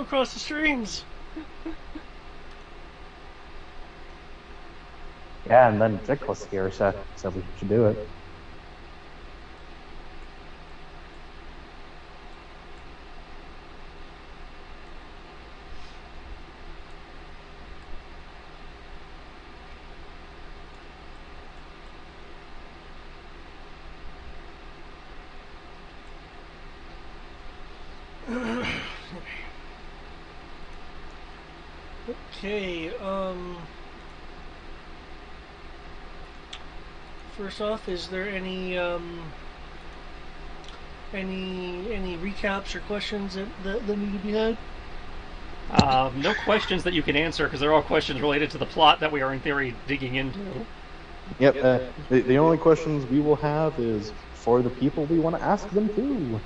go across the streams. Yeah, and then Dick was here, so we should do it. Okay, first off, is there any recaps or questions that need to be had? No questions that you can answer because they're all questions related to the plot that we are in theory digging into. Yep. The only questions we will have is for the people we want to ask them to.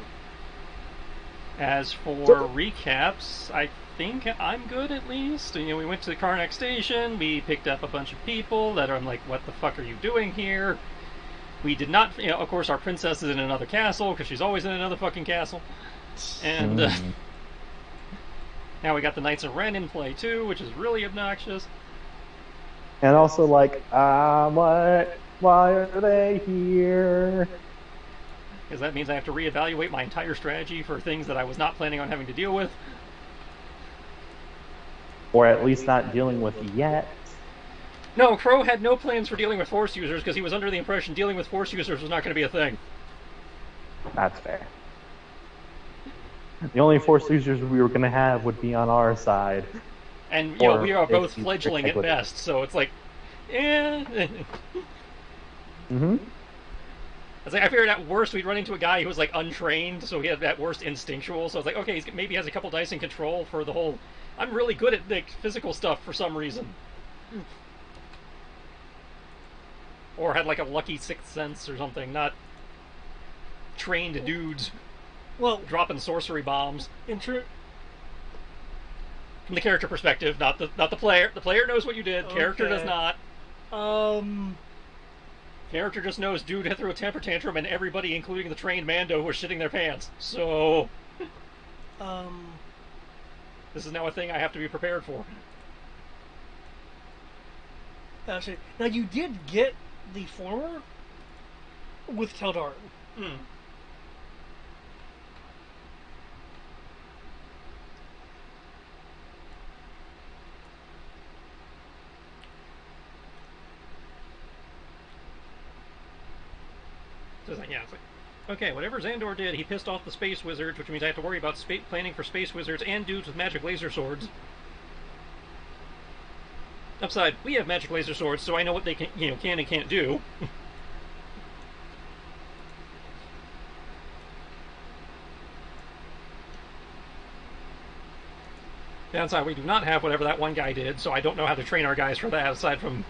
As for recaps, I think I'm good at least. You know, we went to the Karnak station, we picked up a bunch of people that I'm like, what the fuck are you doing here? We did not, you know, of course our princess is in another castle, because she's always in another fucking castle. And now we got the Knights of Ren in play too, which is really obnoxious. And also like, why are they here? Because that means I have to reevaluate my entire strategy for things that I was not planning on having to deal with. Or at least not dealing with yet. No, Crow had no plans for dealing with Force users because he was under the impression dealing with Force users was not going to be a thing. That's fair. The only Force users we were going to have would be on our side. And, you know, we are both fledgling at best, so it's like, eh. Mm-hmm. It's like, I figured at worst we'd run into a guy who was, like, untrained, so he had at worst instinctual, so I was like, okay, maybe he has a couple dice in control for the whole, I'm really good at, like, physical stuff for some reason. Or had, like, a lucky sixth sense or something, not trained dudes dropping sorcery bombs. From the character perspective, not the player. The player knows what you did, character does not. Character just knows dude had threw a temper tantrum and everybody, including the trained Mando, was shitting their pants. So... this is now a thing I have to be prepared for. Actually, now you did get the former with Keldarin. So it's like, yeah, it's like, okay, whatever Xandor did, he pissed off the Space Wizards, which means I have to worry about planning for Space Wizards and dudes with magic laser swords. Upside, we have magic laser swords, so I know what they can and can't do. Downside, we do not have whatever that one guy did, so I don't know how to train our guys for that, aside from,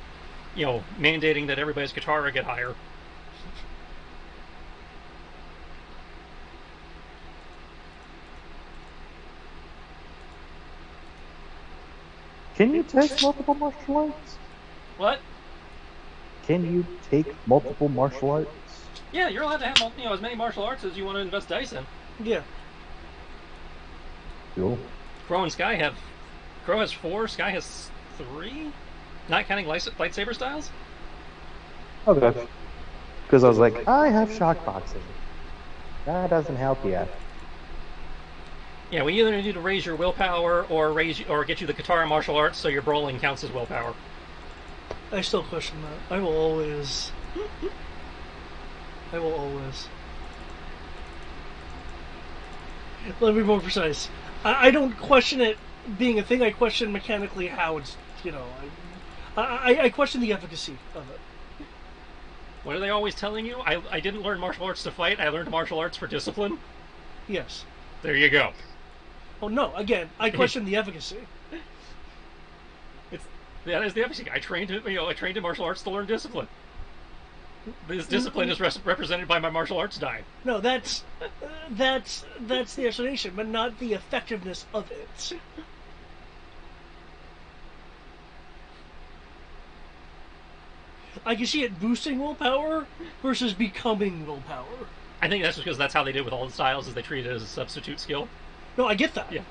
you know, mandating that everybody's Katara get higher. Can you take multiple martial arts? What? Can you take multiple martial arts? Yeah, you're allowed to have, you know, as many martial arts as you want to invest dice in. Yeah. Cool. Crow and Sky have... Crow has 4, Sky has 3? Not counting lightsaber styles? Okay. Because I was like, I have shock boxing. That doesn't help yet. Yeah, we either need to raise your willpower or get you the Katara martial arts so your brawling counts as willpower. I still question that. I will always. Let me be more precise. I don't question it being a thing. I question mechanically how it's, you know, I question the efficacy of it. What are they always telling you? I didn't learn martial arts to fight. I learned martial arts for discipline. Yes. There you go. Oh no! Again, I question the efficacy. That is the efficacy. I trained in martial arts to learn discipline. This discipline is represented by my martial arts die. No, that's the explanation, but not the effectiveness of it. I can see it boosting willpower versus becoming willpower. I think that's because that's how they did with all the styles, is they treated it as a substitute skill. No, I get that. Yeah.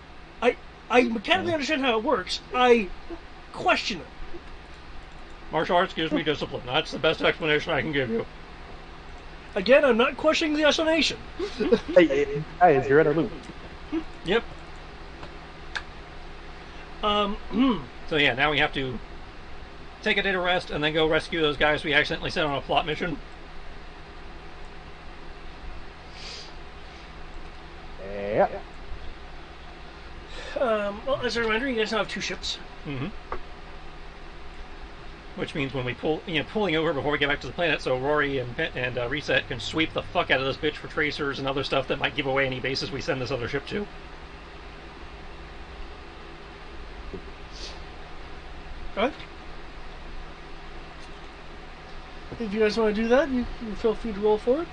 I I mechanically understand how it works. I question it. Martial arts gives me discipline. That's the best explanation I can give you. Again, I'm not questioning the explanation. Hey, guys, you're in a loop. Yep. Um, So yeah, now we have to take a day to rest and then go rescue those guys we accidentally sent on a plot mission. Yeah. well, as a reminder, you guys now have 2 ships. Mm-hmm. Which means when we pulling over before we get back to the planet, so Rory and Reset can sweep the fuck out of this bitch for tracers and other stuff that might give away any bases we send this other ship to. Alright. If you guys want to do that, you feel free to roll for it.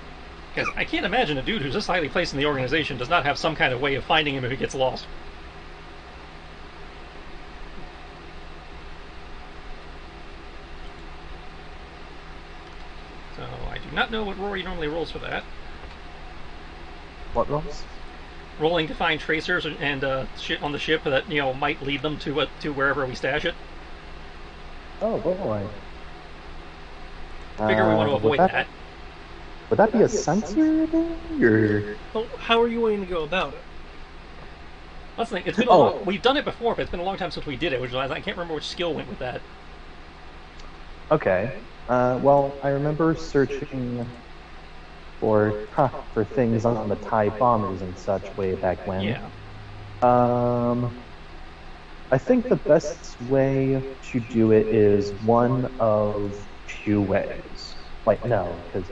Because I can't imagine a dude who's this highly placed in the organization does not have some kind of way of finding him if he gets lost. So I do not know what Rory normally rolls for that. What rolls? Rolling to find tracers and shit on the ship that might lead them to wherever we stash it. Oh boy. Figure we want to avoid that. Would that be a sensor thing, or? Well, how are you going to go about it? That's the thing. It's been a long, we've done it before, but it's been a long time since we did it, which is why I can't remember which skill went with that. Okay. Well, I remember searching for things on the TIE bombers and such way back when. Yeah. I think the best way to do it is one of 2 ways. Like, no, because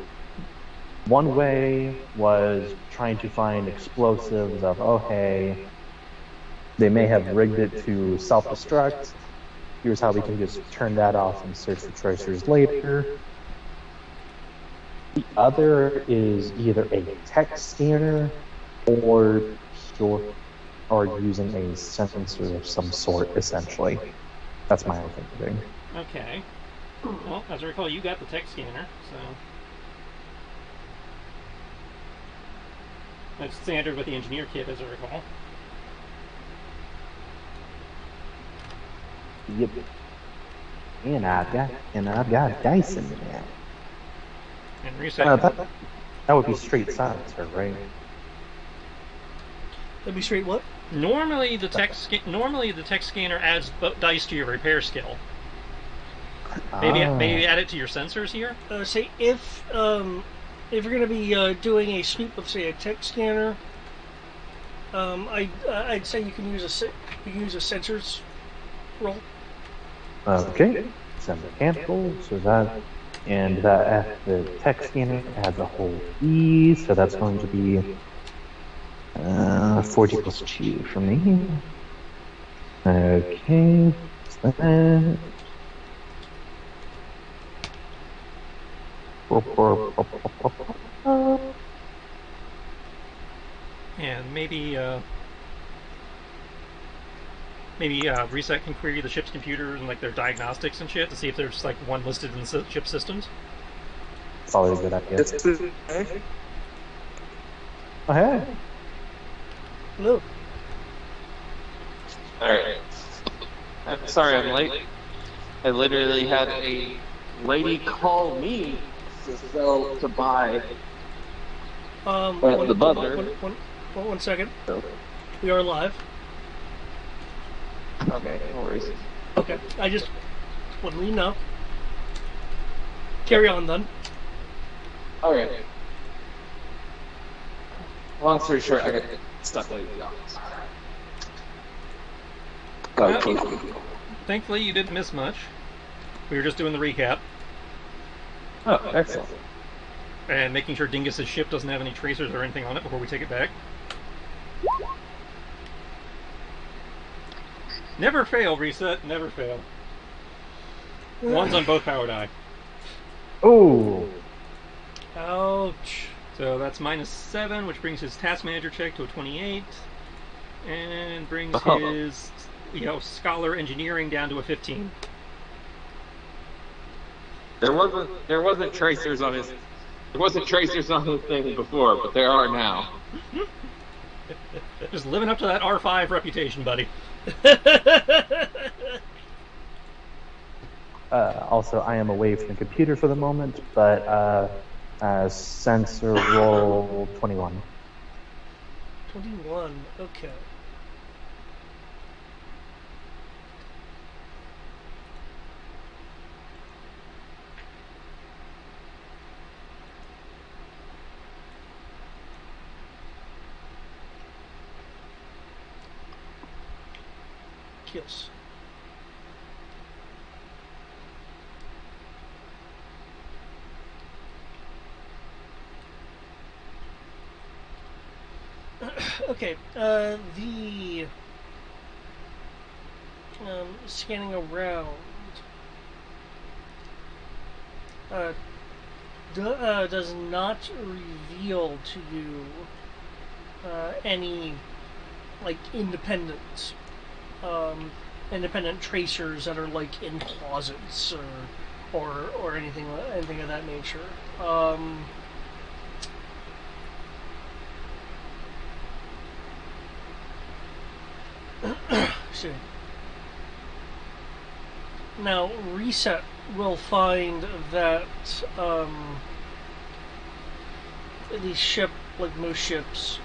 one way was trying to find explosives of, oh hey, they may have rigged it to self-destruct. Here's how we can just turn that off and search for tracers later. The other is either a tech scanner or using a sensor of some sort, essentially. That's my thinking. Okay. Well, as I recall, you got the tech scanner, so that's standard with the engineer kit, as I recall. Yep. And I've got dice in there. And reset. That would be straight sensor, right? That'd be straight what? Normally, the tech scanner adds dice to your repair skill. Maybe add it to your sensors here. Say if you're going to be doing a sweep of, say, a tech scanner, I'd say you can use a sensors roll. Okay. Sensor cancel, so that, and the tech scanner adds a whole E, so that's going to be 40 plus 2 for me. Okay. So that. And maybe Reset can query the ship's computers and like their diagnostics and shit to see if there's like one listed in the ship systems. It's always a good idea. Oh, hey. Hello. Alright. I'm sorry I'm late. I literally had a lady call me to sell to buy the butler. One second. We are live. Okay, no worries. Okay, I just want to let you know. Carry on then. Alright. Long story short, I got stuck late at the office. Well, thankfully, you didn't miss much. We were just doing the recap. Oh, excellent. And making sure Dingus's ship doesn't have any tracers or anything on it before we take it back. Never fail, Reset. Never fail. One's on both power die. Oh. Ouch. So that's -7, which brings his task manager check to a 28, and brings his, scholar engineering down to a 15. There wasn't tracers on his. There wasn't tracers on his thing before, but there are now. Just living up to that R5 reputation, buddy. Also, I am away from the computer for the moment, but sensor roll 21. 21. Okay. Kills. Okay, the scanning around does not reveal to you any like independent tracers that are like in closets or anything of that nature. Excuse me. Now, Reset will find that the ship, like most ships,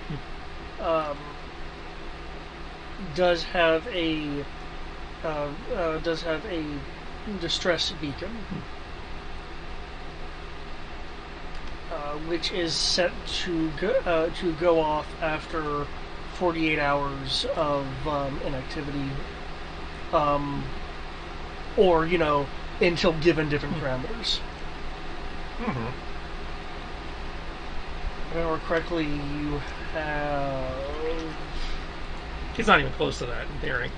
does have a distress beacon, which is set to go off after 48 hours of inactivity, or until given different parameters. Mm-hmm. If I remember correctly, you have He's not even close to that in theory.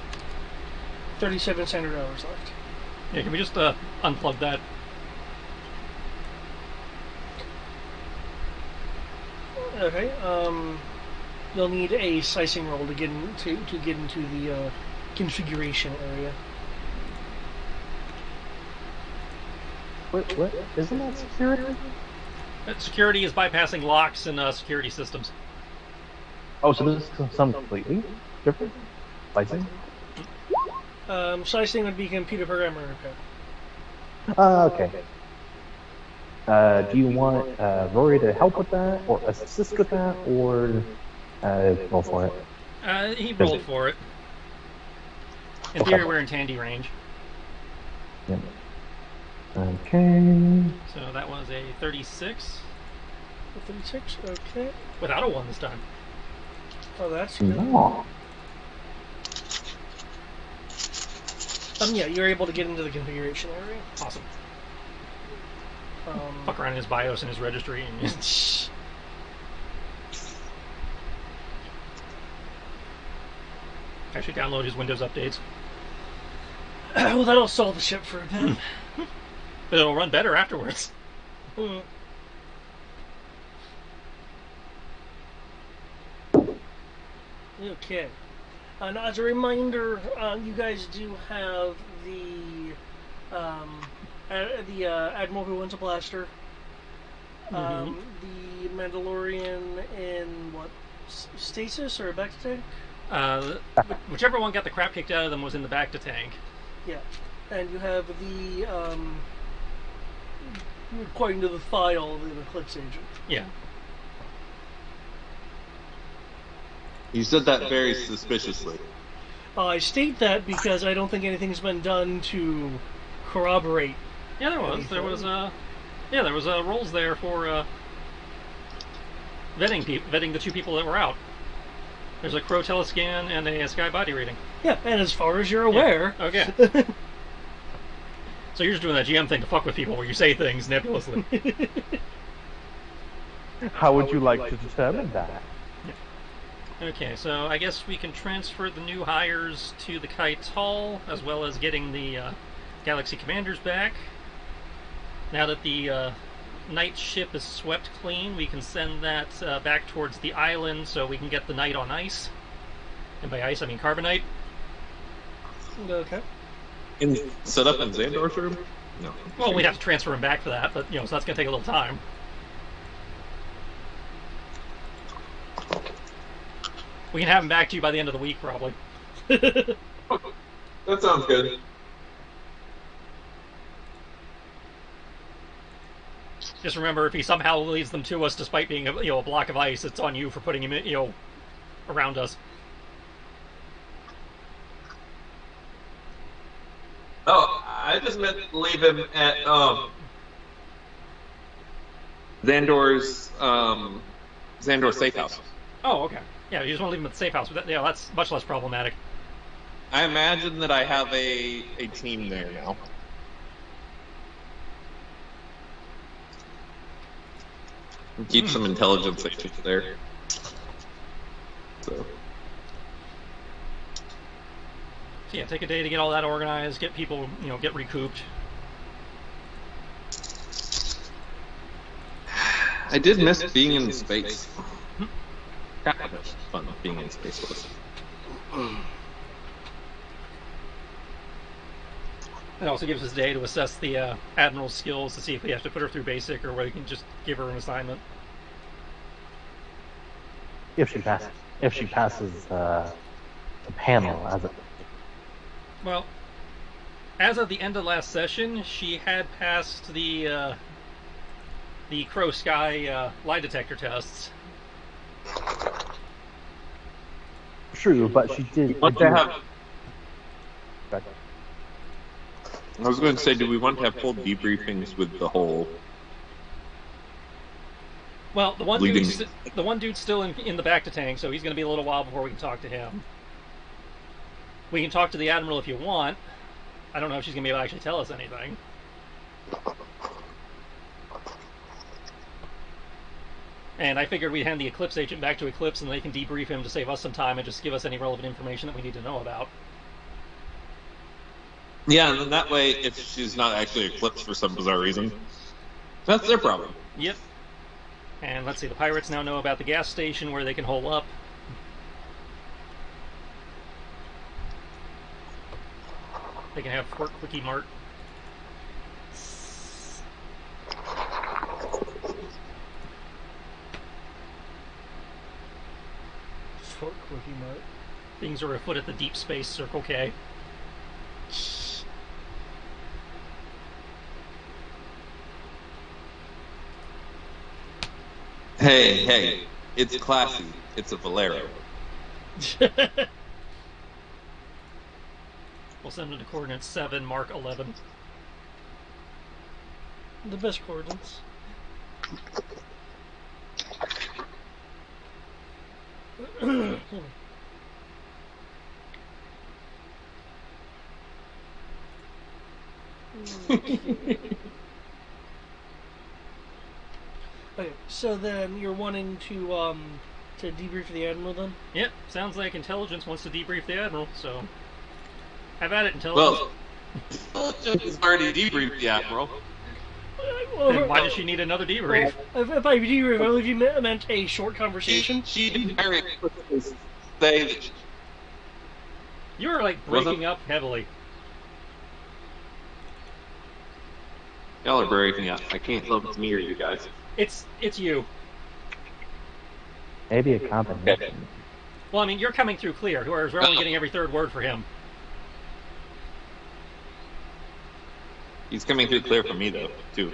37 standard hours left. Yeah, can we just unplug that? Okay. You'll need a slicing roll to get into the configuration area. What? Isn't that security? Security is bypassing locks and security systems. Oh, so this is something completely different? Slicing? Slicing would be computer programmer repair. Okay. Do you want Rory to help with that, or assist with that, or roll for it? He rolled for it. In theory, we're in Tandy range. Yep. Okay. So that was a 36. 36, okay. Without a 1 this time. Oh, that's good. No. Yeah, you're able to get into the configuration area. Awesome. Fuck around in his BIOS and his registry. And actually download his Windows updates. Well, that'll solve the ship for a bit. But it'll run better afterwards. Mm. Okay. Now, as a reminder, you guys do have the Admiral who wins a blaster, the Mandalorian in what, stasis or back to tank? Whichever one got the crap kicked out of them was in the back to tank. Yeah, and you have the according to the file, the Eclipse agent. Yeah. You said that very suspiciously. I state that because I don't think anything's been done to corroborate. Yeah, there was. anything. There was roles there for vetting the two people that were out. There's a Crow telescan and a Sky body reading. Yeah, and as far as you're aware, Yeah. Okay. So you're just doing that GM thing to fuck with people where you say things nebulously. How would you like to determine that? Okay, so I guess we can transfer the new hires to the Kite's Hall, as well as getting the Galaxy Commanders back. Now that the Night ship is swept clean, we can send that back towards the island so we can get the Night on ice. And by ice, I mean carbonite. okay. Set up in Xandor's room? No. Well, we'd have to transfer him back for that, but, so that's going to take a little time. We can have him back to you by the end of the week, probably. That sounds good. Just remember, if he somehow leads them to us, despite being a block of ice, it's on you for putting him around us. Oh, I just meant to leave him at Xandor's safe house. Oh, okay. Yeah, you just want to leave him at the safe house. But that's much less problematic. I imagine that I have a team there now. Keep some intelligence agents there. So yeah, take a day to get all that organized, get people, get recouped. I did miss being in space. God, how much fun being in space was. It also gives us a day to assess the Admiral's skills to see if we have to put her through basic or whether we can just give her an assignment. If she passes the panel as a Well, as of the end of last session, she had passed the Crow Sky lie detector tests. true, but she did. Want to have? I was going to say, do we want to have full debriefings with the whole? Well, the one Leading- dude's still in the back to tank, so he's going to be a little while before we can talk to him. We can talk to the Admiral if you want. I don't know if she's going to be able to actually tell us anything. And I figured we'd hand the Eclipse agent back to Eclipse and they can debrief him to save us some time and just give us any relevant information that we need to know about. Yeah, and then that way, if she's not actually eclipsed for some bizarre reason, that's their problem. Yep. And let's see, the pirates now know about the gas station where they can hole up. They can have Fort Quickie Mart. Fort Quickie Mart. Things are afoot at the Deep Space Circle K. Hey, it's classy. It's a Valero. We'll send them to coordinates 7, Mark 11. The best coordinates. Okay, so then you're wanting to debrief the Admiral then? Yep, sounds like Intelligence wants to debrief the Admiral, so... Have at it, Intelligence. Well, Intelligence already debriefed the Admiral. Then why does she need another debrief? If I debrief, I believe you meant a short conversation. She didn't very explicitly say that. You were, like, breaking up heavily. Y'all are breaking up. I can't tell if it's me or you guys. It's you. maybe a combination. Well, I mean, you're coming through clear, whereas we're only getting every third word for him. He's coming through clear for me, though, too.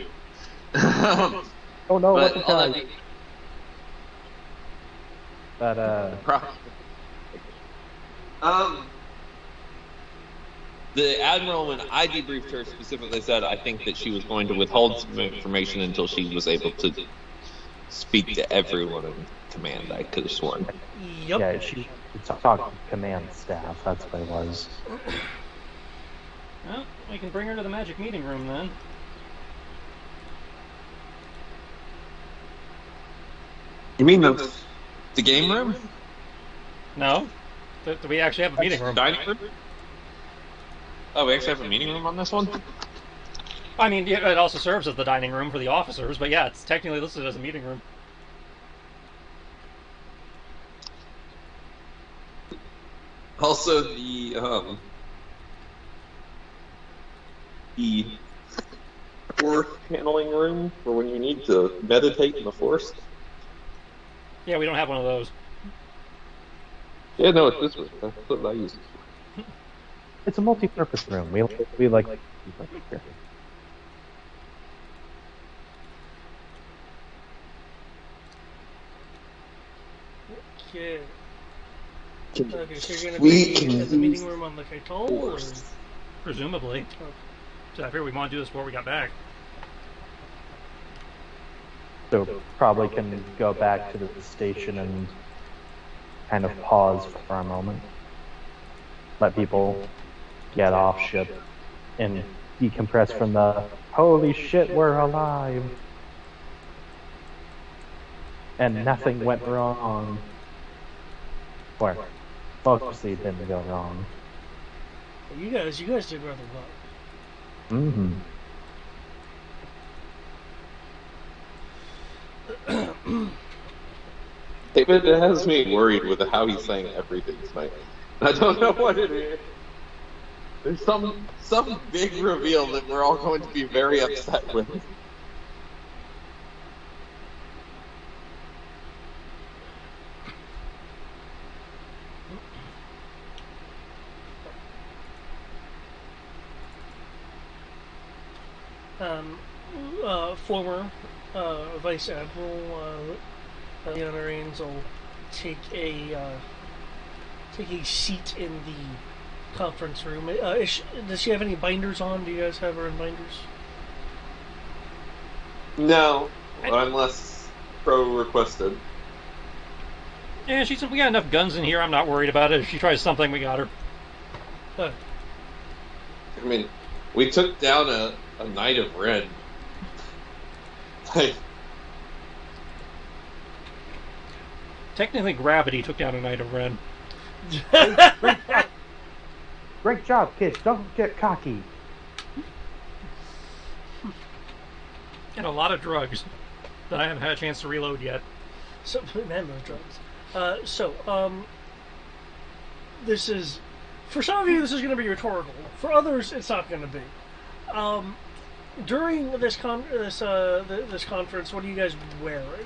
Oh no, what the But I'll guy? let But the Admiral, when I debriefed her, specifically said I think that she was going to withhold some information until she was able to speak to everyone in command. I could have sworn. Yep. yeah, she talked to command staff. That's what it was. Well, we can bring her to the magic meeting room then. You mean the game room? No? Do we actually have a meeting room? Dining room? Oh, we actually have a meeting room on this one? I mean, yeah, it also serves as the dining room for the officers, but yeah, it's technically listed as a meeting room. Also, the force channeling room for when you need to meditate in the force. Yeah, we don't have one of those. Yeah, no, it's this one. That's what I use. It's a multi-purpose room. We like here. Okay. Okay, so you're gonna We be can in the meeting use room on the Kaitol, or? force. Presumably. Oh, So I figure we want to do this before we got back. So probably can go back to the station and kind of pause for a moment. Let people get off ship and decompress from the holy shit, we're alive. And nothing went wrong. Or mostly didn't go wrong. you guys did rather well. Mm-hmm. David has me worried with how he's saying everything tonight. I don't know what it is. There's some big reveal that we're all going to be very upset with. Former Vice Admiral Leon Rains will take a seat in the conference room. Does she have any binders on? Do you guys have her in binders? No, unless Pro requested. Yeah, we got enough guns in here. I'm not worried about it. If she tries something, we got her. I mean, we took down a Knight of Red. Like, Technically, gravity took down a Knight of Red. Great job, kids. Don't get cocky. And a lot of drugs that I haven't had a chance to reload yet. So, man, those drugs. This is, for some of you, this is going to be rhetorical. For others, it's not going to be. During this conference, what are you guys wearing?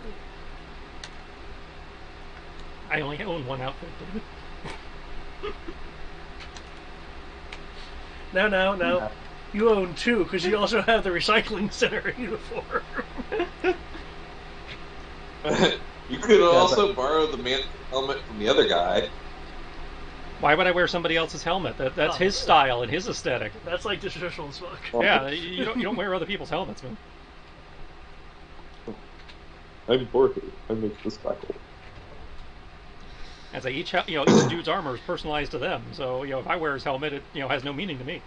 I only own one outfit, David. No. You own two, because you also have the recycling center uniform. you could also borrow the man helmet from the other guy. Why would I wear somebody else's helmet? That's his style and his aesthetic. That's like disrespectful as fuck. Yeah, you don't wear other people's helmets, man. I'm Jorge. I make this tackle. As each dude's armor is personalized to them. So if I wear his helmet, it has no meaning to me.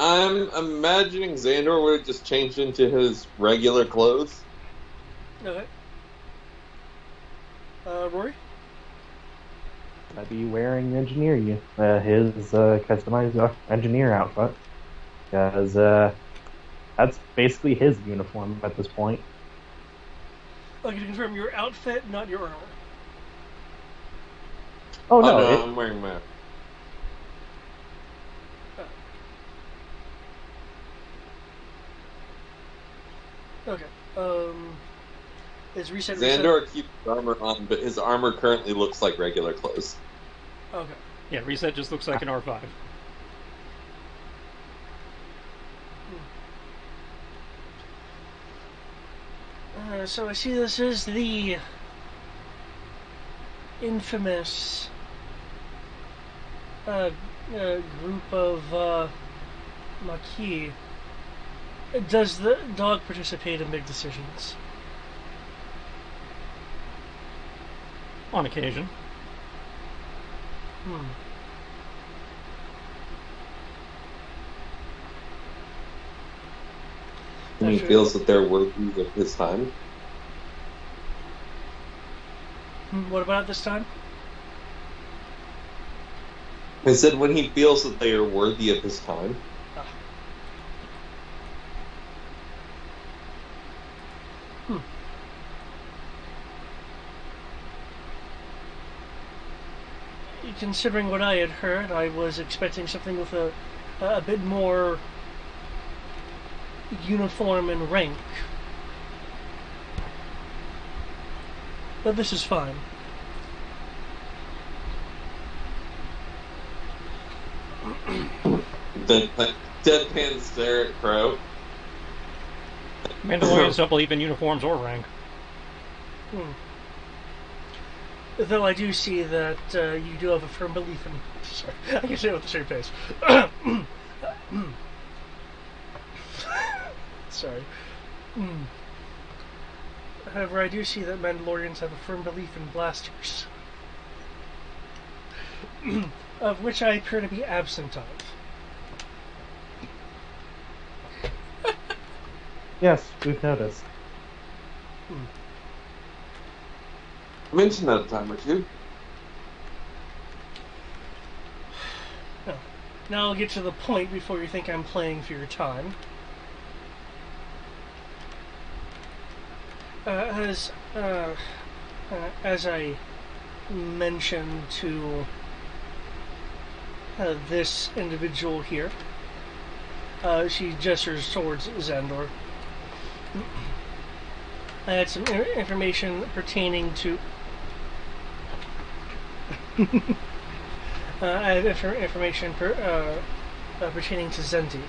I'm imagining Xandor would have just changed into his regular clothes. Okay. Rory? I'd be wearing his customized engineer outfit. Because that's basically his uniform at this point. Okay, to confirm, your outfit, not your armor. Oh no, I'm wearing my. Okay. Is reset? Xandor keeps his armor on, but his armor currently looks like regular clothes. Okay. Yeah, reset just looks like an R5. So I see this is the infamous group of Maquis. Does the dog participate in big decisions? On occasion. And he feels that they're worthy of his time. What about this time? I said when he feels that they are worthy of his time. Considering what I had heard, I was expecting something with a bit more uniform and rank. but this is fine. Deadpan stare at Crow. Mandalorians don't believe in uniforms or rank. Though I do see that you do have a firm belief in... Sorry, I can say it with a straight face. Sorry. However, I do see that Mandalorians have a firm belief in blasters. Of which I appear to be absent of. Yes, we've noticed. I mentioned that a time or two. Now I'll get to the point before you think I'm playing for your time. As I mentioned to this individual here, she gestures towards Xandor. I had some information pertaining to... I have information pertaining to Zenti.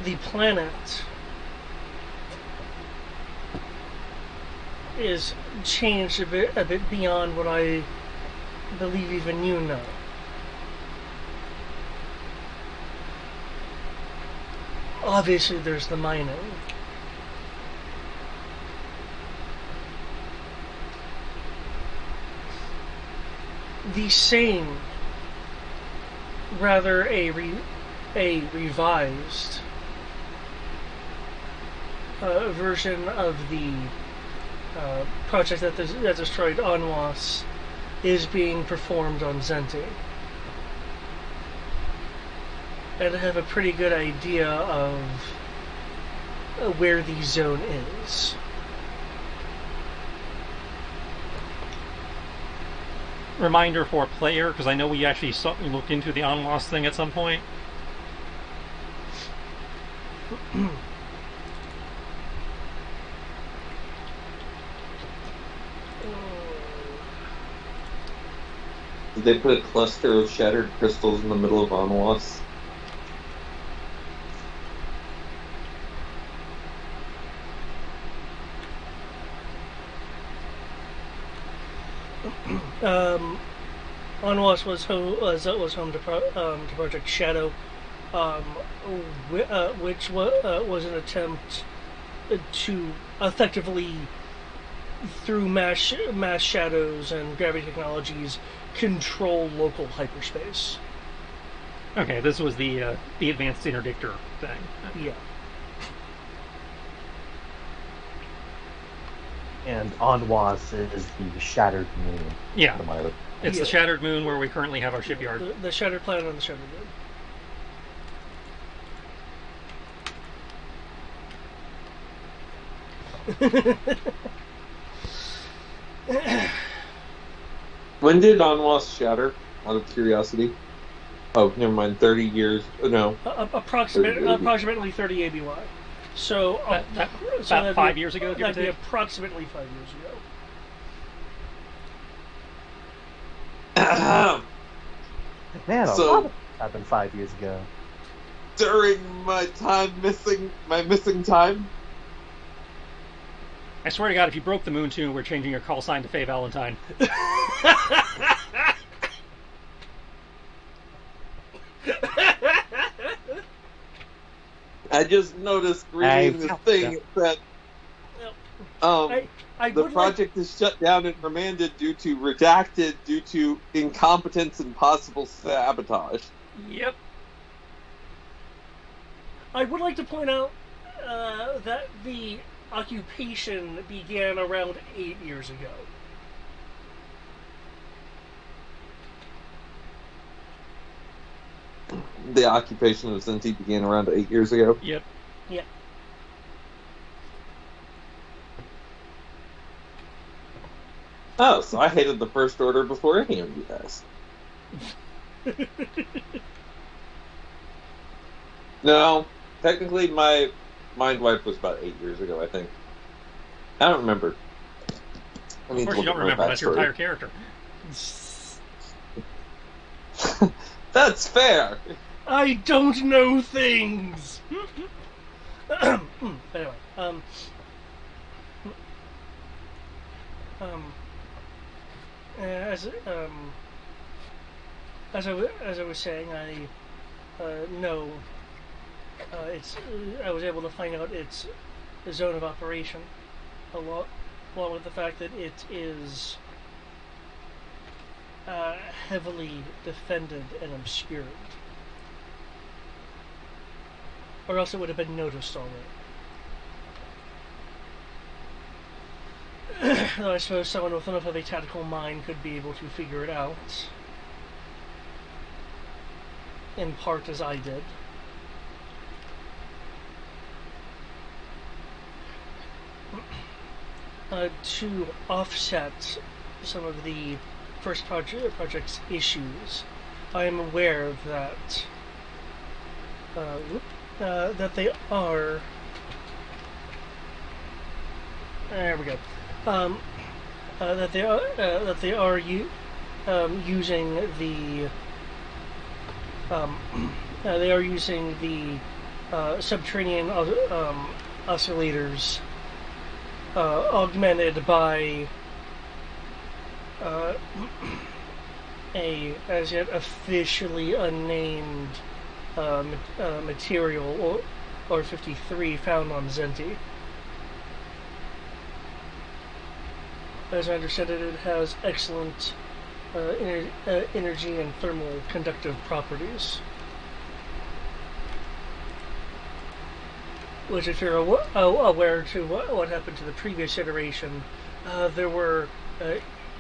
The planet is changed a bit beyond what I believe even you know. Obviously, there's the mining. The same, rather a revised version of the project that destroyed Anwas is being performed on Zenti. And I have a pretty good idea of where the zone is. Reminder for a player, because I know we actually looked into the Anwas thing at some point. Did they put a cluster of shattered crystals in the middle of Anwas? Anwas was home to Project Shadow, which was an attempt to effectively, through mass shadows and gravity technologies, control local hyperspace. Okay, this was the advanced interdictor thing. Yeah. And Anwas is the shattered moon. Yeah. It's Yeah. the Shattered Moon where we currently have our shipyard. The Shattered Planet on the Shattered Moon. When did Anwas shatter? Out of curiosity. Oh, never mind. 30 years. No. Approximately 30 ABY. So, About 5 years ago, give or that'd be take? approximately 5 years ago. Man, a So- lot of happened 5 years ago. During my missing time? I swear to God, if you broke the moon tune, we're changing your call sign to Faye Valentine. I just noticed reading this thing that I the would project is shut down and remanded due to incompetence and possible sabotage. Yep. I would like to point out that the occupation began around 8 years ago. The occupation of Zenti began around 8 years ago. Yep. Yeah. Oh, so I hated the First Order before any of you guys. No, technically my Mind Wipe was about 8 years ago, I think. I don't remember. I Of need course to you look don't at my remember. That's your backstory. entire character. That's fair. I don't know things. Anyway, um, as as I was saying, I know it's. I was able to find out its zone of operation, along with the fact that it is heavily defended and obscured, or else it would have been noticed already. Though I suppose someone with enough of a tactical mind could be able to figure it out, in part as I did. To offset some of the first project's issues, I am aware that that they are. There we go. That they are using the they are using the subterranean oscillators, augmented by a as yet officially unnamed material or 53 found on Zenti. As I understand it, it has excellent energy and thermal conductive properties. Which, if you're aware to what happened to the previous iteration, there were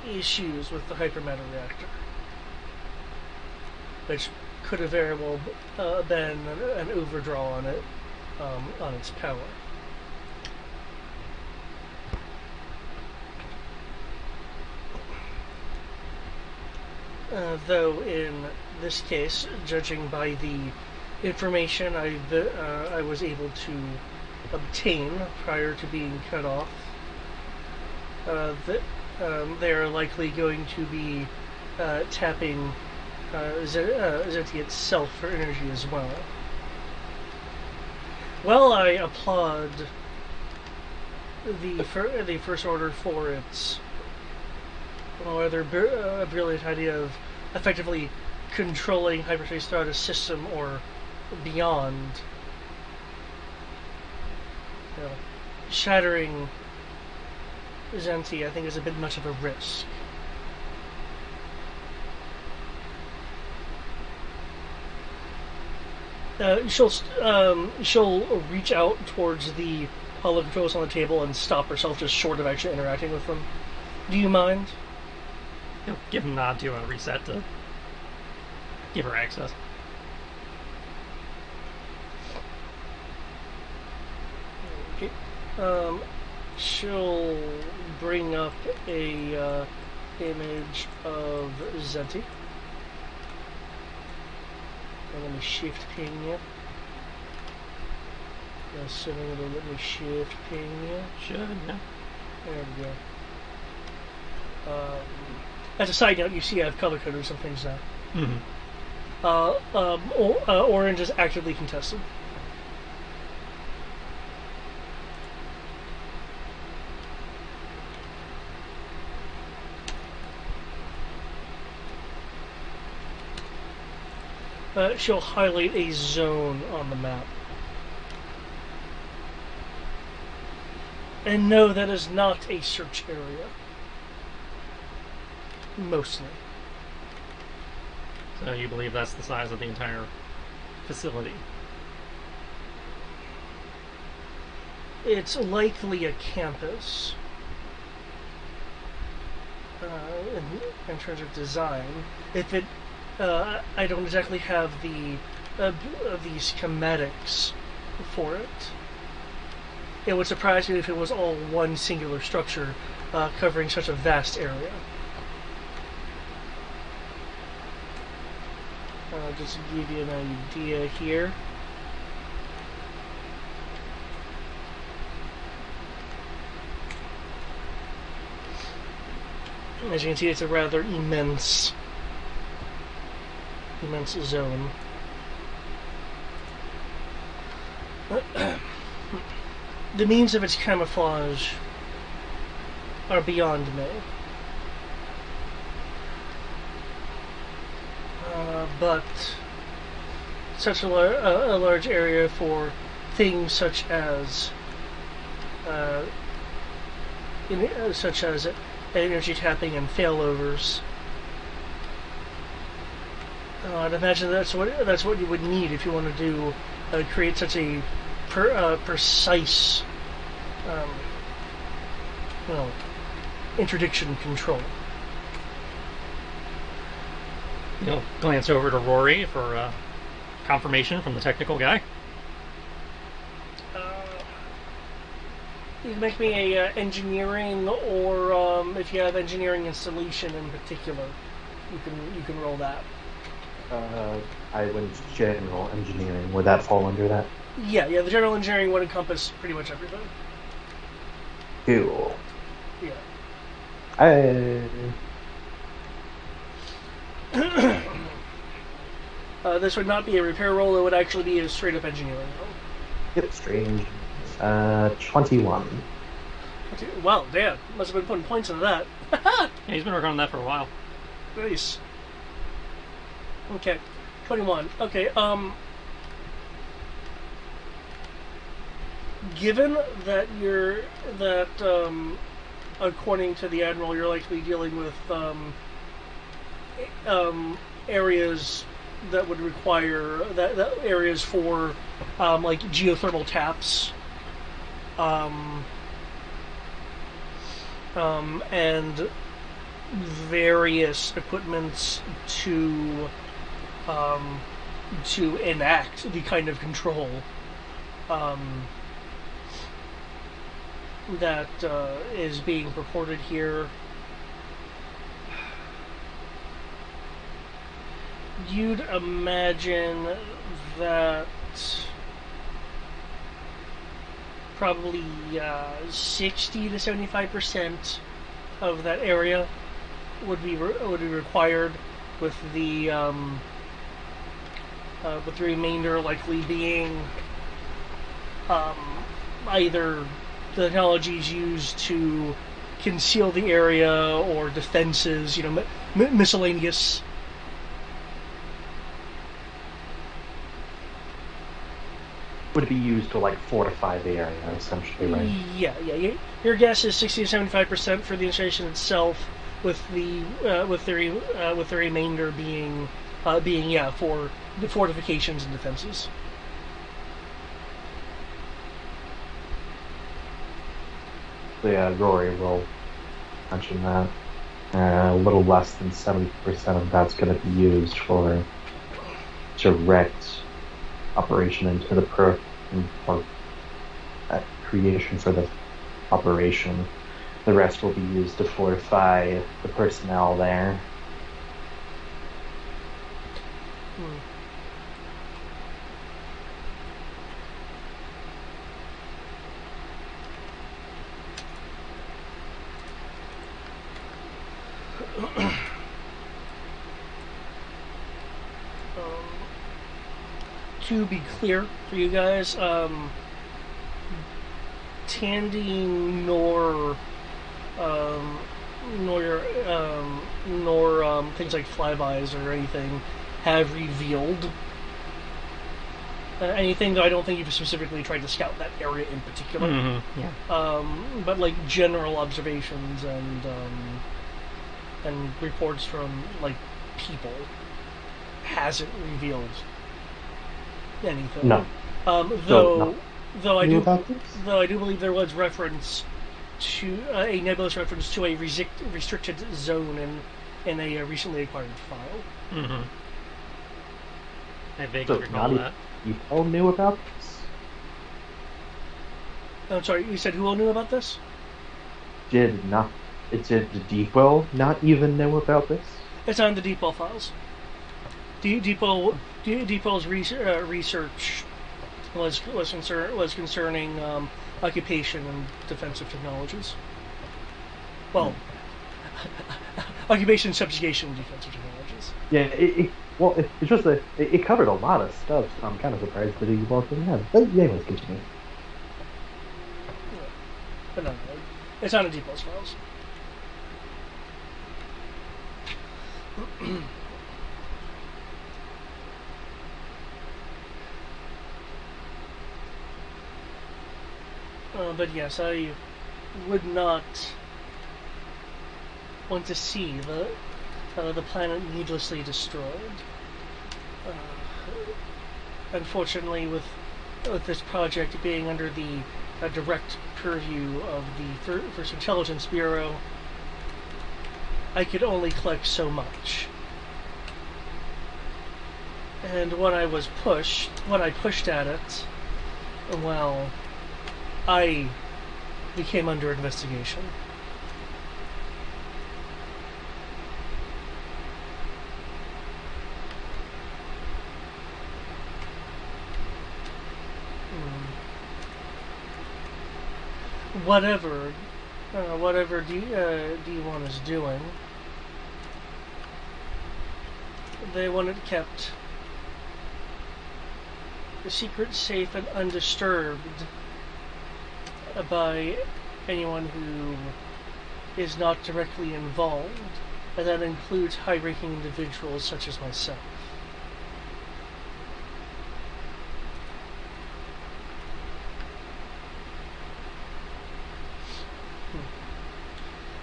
issues with the hypermatter reactor, which could have very well been an overdraw on it, on its power. Though in this case, judging by the information I was able to obtain prior to being cut off, they are likely going to be tapping Zeti itself for energy as well. Well, I applaud the First Order for its rather brilliant idea of effectively controlling hyperspace throughout a system or beyond. Shattering Zenti, I think, is a bit much of a risk. She'll reach out towards the holo controls on the table and stop herself just short of actually interacting with them. Do you mind? He'll give him a nod to a reset to give her access. Okay. She'll bring up a image of Zenti. And let me shift ping you. Assuming it'll let me shift ping you. Should, yeah. There we go. As a side note, you see I've color coded some things now. Mm-hmm. Orange is actively contested. She'll highlight a zone on the map. And no, that is not a search area. Mostly. So you believe that's the size of the entire facility? It's likely a campus. In terms of design. If it I don't exactly have the schematics for it. It would surprise me if it was all one singular structure covering such a vast area. Just to give you an idea here. As you can see, it's a rather immense zone. The means of its camouflage are beyond me. But such a large area for things such as energy tapping and failovers. I'd imagine that's what you would need if you want to do create such a precise interdiction control. You'll glance over to Rory for confirmation from the technical guy. You can make me a engineering, or if you have engineering installation in particular, you can roll that. I went general engineering. Would that fall under that? Yeah. The general engineering would encompass pretty much everything. Cool. Yeah. This would not be a repair roll. It would actually be a straight up engineering roll. Yep, strange. 21. Wow, damn. Must have been putting points into that. Yeah, he's been working on that for a while. Nice. Okay. 21. Okay, given that according to the Admiral, you're likely dealing with, areas that would require, that areas for, like geothermal taps, and various equipments to enact the kind of control that is being purported here. You'd imagine that probably 60 to 75% of that area would be required, with the remainder likely being either the technologies used to conceal the area or defenses, miscellaneous. Would it be used to like fortify the area, essentially, right? Yeah. Your guess is 60 to 75% for the installation itself, with the remainder being for the fortifications and defenses. So yeah, Rory will mention that. A little less than 70% of that's going to be used for direct operation into the or creation for the operation. The rest will be used to fortify the personnel there. To be clear for you guys, Tandy nor things like flybys or anything have revealed anything, though I don't think you've specifically tried to scout that area in particular. Mm-hmm. Yeah. But like general observations and reports from like people hasn't revealed anything. No. Though I do this? believe there was reference to a nebulous reference to a restricted zone in a recently acquired file. Mm-hmm. I vaguely recall that. You all knew about this? I'm sorry, you said who all knew about this? Did Deepwell not even know about this? It's on the Deepwell files. Deepwell's research was concerning occupation and defensive technologies. Well, Occupation, subjugation, defensive technologies. Yeah, it's just that it covered a lot of stuff, so I'm kind of surprised that he walked in. Yeah, but yeah, let's continue. Yeah. But no, it's on the D plus files. But yes, I would not want to see the planet needlessly destroyed. Unfortunately, with this project being under the direct purview of the First Intelligence Bureau, I could only collect so much. And when I pushed at it, well, I became under investigation. Whatever D1 is doing, they want it kept secret, safe, and undisturbed by anyone who is not directly involved, and that includes high-ranking individuals such as myself.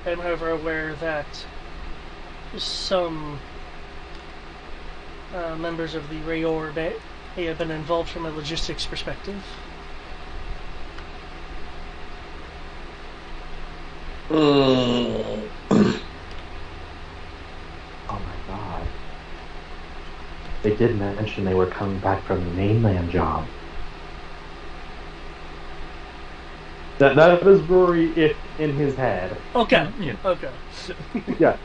I'm, however, aware that some members of the Rayor may have been involved from a logistics perspective. Oh my god. They did mention they were coming back from the mainland job. That was Rory in his head. Okay. Yeah. Okay. Yeah.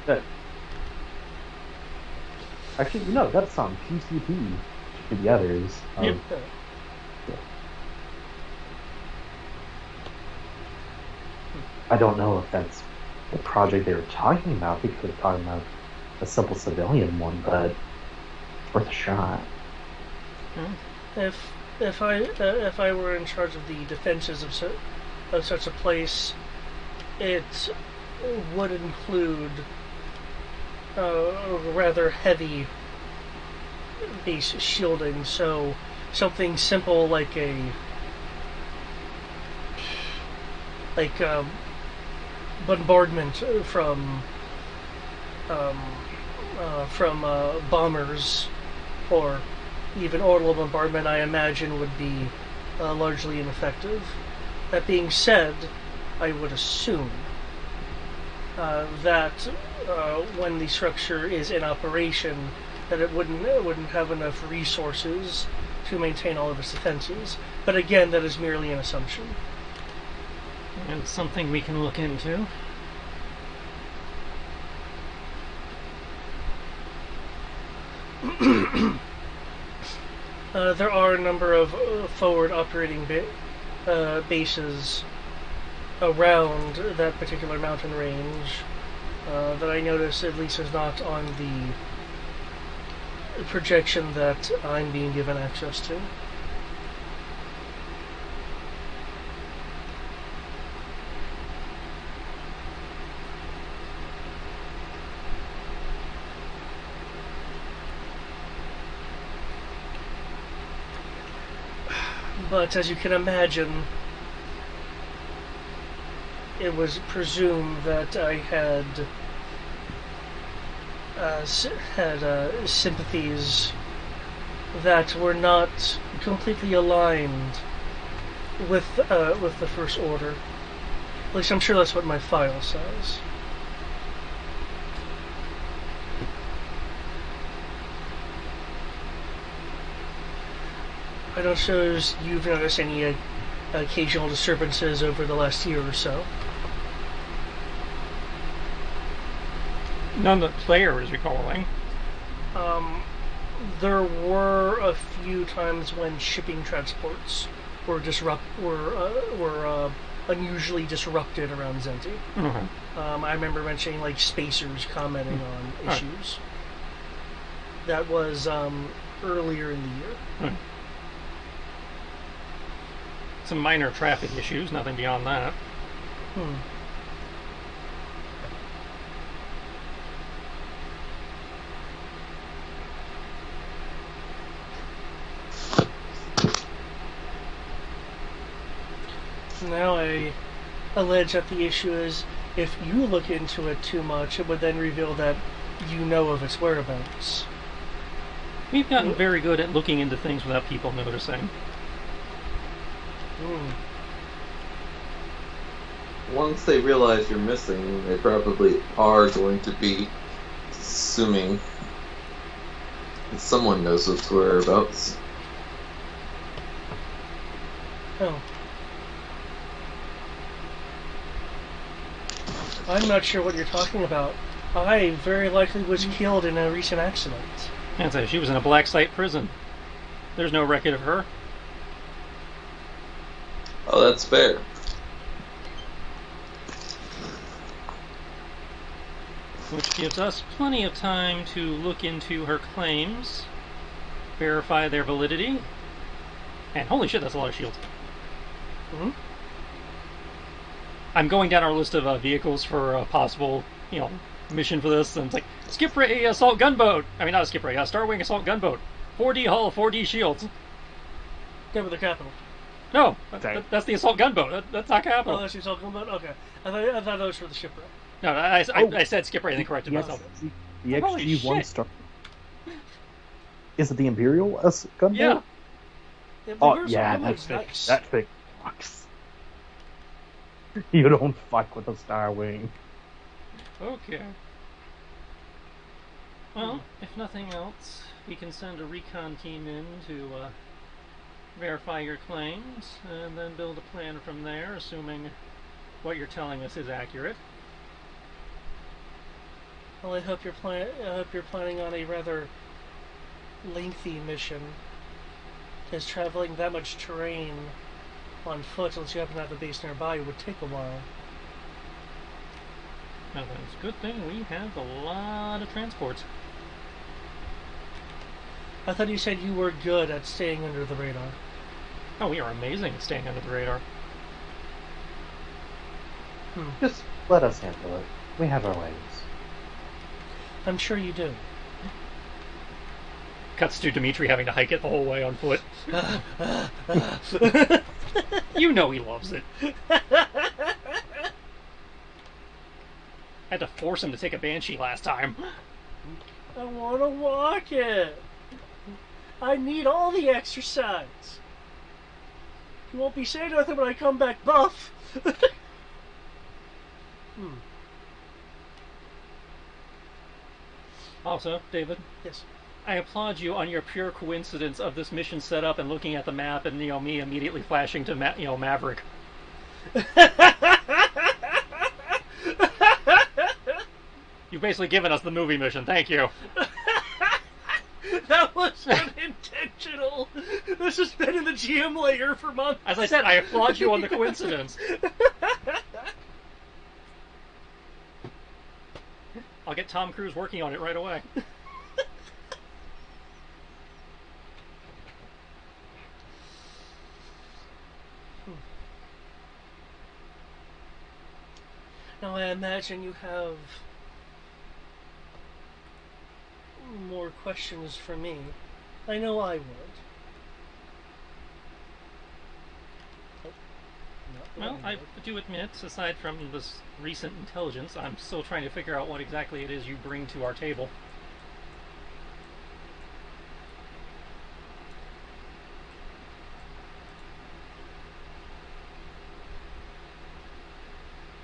Actually, no, that's on PCP to the others. Yep. I don't know if that's the project they were talking about. They could have talked about a simple civilian one, but it's worth a shot. If I were in charge of the defenses of such a place, it would include a rather heavy base shielding. So something simple like bombardment from bombers, or even orbital bombardment, I imagine would be largely ineffective. That being said, I would assume that when the structure is in operation, that it wouldn't have enough resources to maintain all of its defenses. But again, that is merely an assumption. And it's something we can look into. There are a number of forward operating bases around that particular mountain range that I notice at least is not on the projection that I'm being given access to. But as you can imagine, it was presumed that I had sympathies that were not completely aligned with the First Order. At least I'm sure that's what my file says. I don't suppose you've noticed any occasional disturbances over the last year or so. None that player is recalling. There were a few times when shipping transports were unusually disrupted around Zenti. I remember mentioning like spacers commenting on issues. That was earlier in the year. Some minor traffic issues, nothing beyond that. Now I allege that the issue is if you look into it too much, it would then reveal that you know of its whereabouts. We've gotten very good at looking into things without people noticing. Once they realize you're missing, they probably are going to be assuming that someone knows its whereabouts. Oh. I'm not sure what you're talking about. I very likely was killed in a recent accident. I'd say she was in a black site prison. There's no record of her. Oh, that's fair. Which gives us plenty of time to look into her claims, verify their validity, and holy shit, that's a lot of shields. I'm going down our list of vehicles for a possible, mission for this, and it's like, skip ray assault gunboat! I mean, not a skip ray, a Starwing assault gunboat. 4D hull, 4D shields. Yeah, with the capital. No, that's the assault gunboat. That's not capital. Oh, that's the assault gunboat? Okay. I thought that was for the shipwreck. No, I said skip ray and then corrected myself. The Holy XG-1 shit. Star. Is it the Imperial gunboat? Yeah. Oh, yeah, that's nice. That thing fucks. You don't fuck with a Starwing. Okay. Well, if nothing else, we can send a recon team in to verify your claims, and then build a plan from there, assuming what you're telling us is accurate. Well, I hope you're planning on a rather lengthy mission, because traveling that much terrain on foot, unless you happen to have a base nearby, would take a while. Well, it's a good thing we have a lot of transports. I thought you said you were good at staying under the radar. Oh, we are amazing at staying under the radar. Just let us handle it. We have our ways. I'm sure you do. Cuts to Dimitri having to hike it the whole way on foot. You know he loves it. Had to force him to take a Banshee last time. I want to walk it. I need all the exercise. You won't be saying nothing when I come back buff. Also, David. Yes. I applaud you on your pure coincidence of this mission setup and looking at the map and me immediately flashing to Maverick. You've basically given us the movie mission. Thank you. That was unintentional. This has been in the GM layer for months. As I said, I applaud you on the coincidence. I'll get Tom Cruise working on it right away. Now I imagine you have more questions for me. I know I would. Well, I do admit, aside from this recent intelligence, I'm still trying to figure out what exactly it is you bring to our table.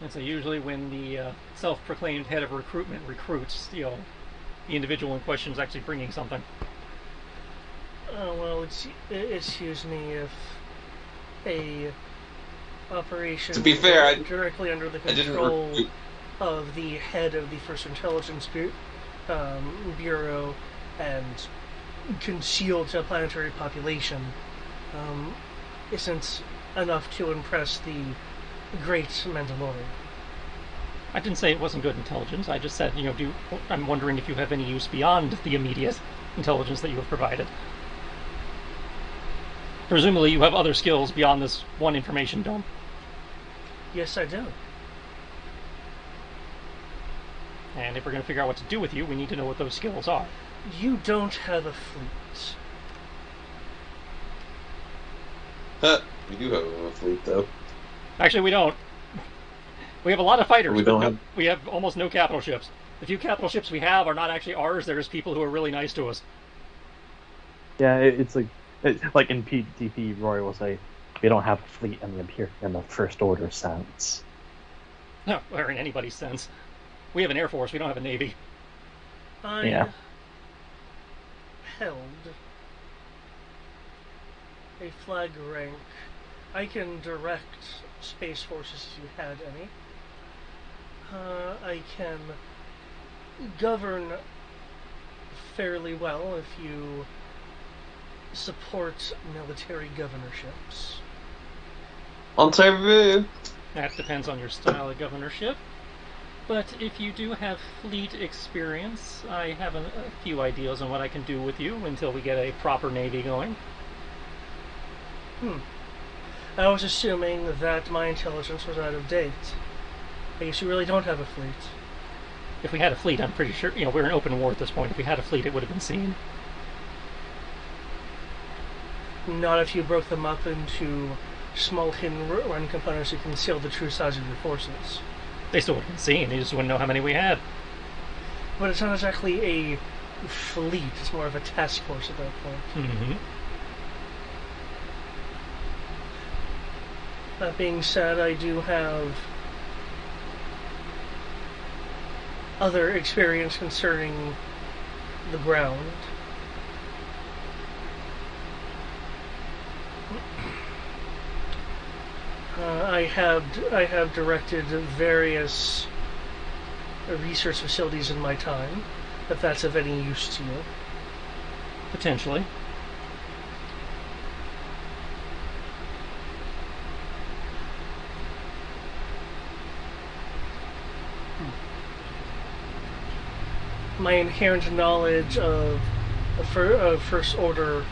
And so usually when the self-proclaimed head of recruitment recruits, the individual in question is actually bringing something. Well, excuse me if a operation To be fair, directly under the control of the head of the First Intelligence Bureau and concealed to a planetary population isn't enough to impress the great Mandalorian. I didn't say it wasn't good intelligence. I just said, I'm wondering if you have any use beyond the immediate intelligence that you have provided. Presumably you have other skills beyond this one information dump. Yes, I do. And if we're going to figure out what to do with you, we need to know what those skills are. You don't have a fleet. We do have a fleet, though. Actually, we don't. We have a lot of fighters. We have almost no capital ships. The few capital ships we have are not actually ours. There's people who are really nice to us. Yeah, it's like in PDP, Roy will say, we don't have a fleet in the first order sense. No, or in anybody's sense. We have an air force. We don't have a navy. I held a flag rank. I can direct space forces if you had any. I can govern fairly well if you support military governorships. Ontario. That depends on your style of governorship. But if you do have fleet experience, I have a few ideas on what I can do with you until we get a proper navy going. I was assuming that my intelligence was out of date. I guess you really don't have a fleet. If we had a fleet, I'm pretty sure, we're in open war at this point. If we had a fleet, it would have been seen. Not if you broke them up into small hidden run components to conceal the true size of your forces. They still would have been seen. You just wouldn't know how many we had. But it's not exactly a fleet. It's more of a task force at that point. Mm-hmm. That being said, I do have other experience concerning the ground. I have directed various research facilities in my time, if that's of any use to you. Potentially. My inherent knowledge of first order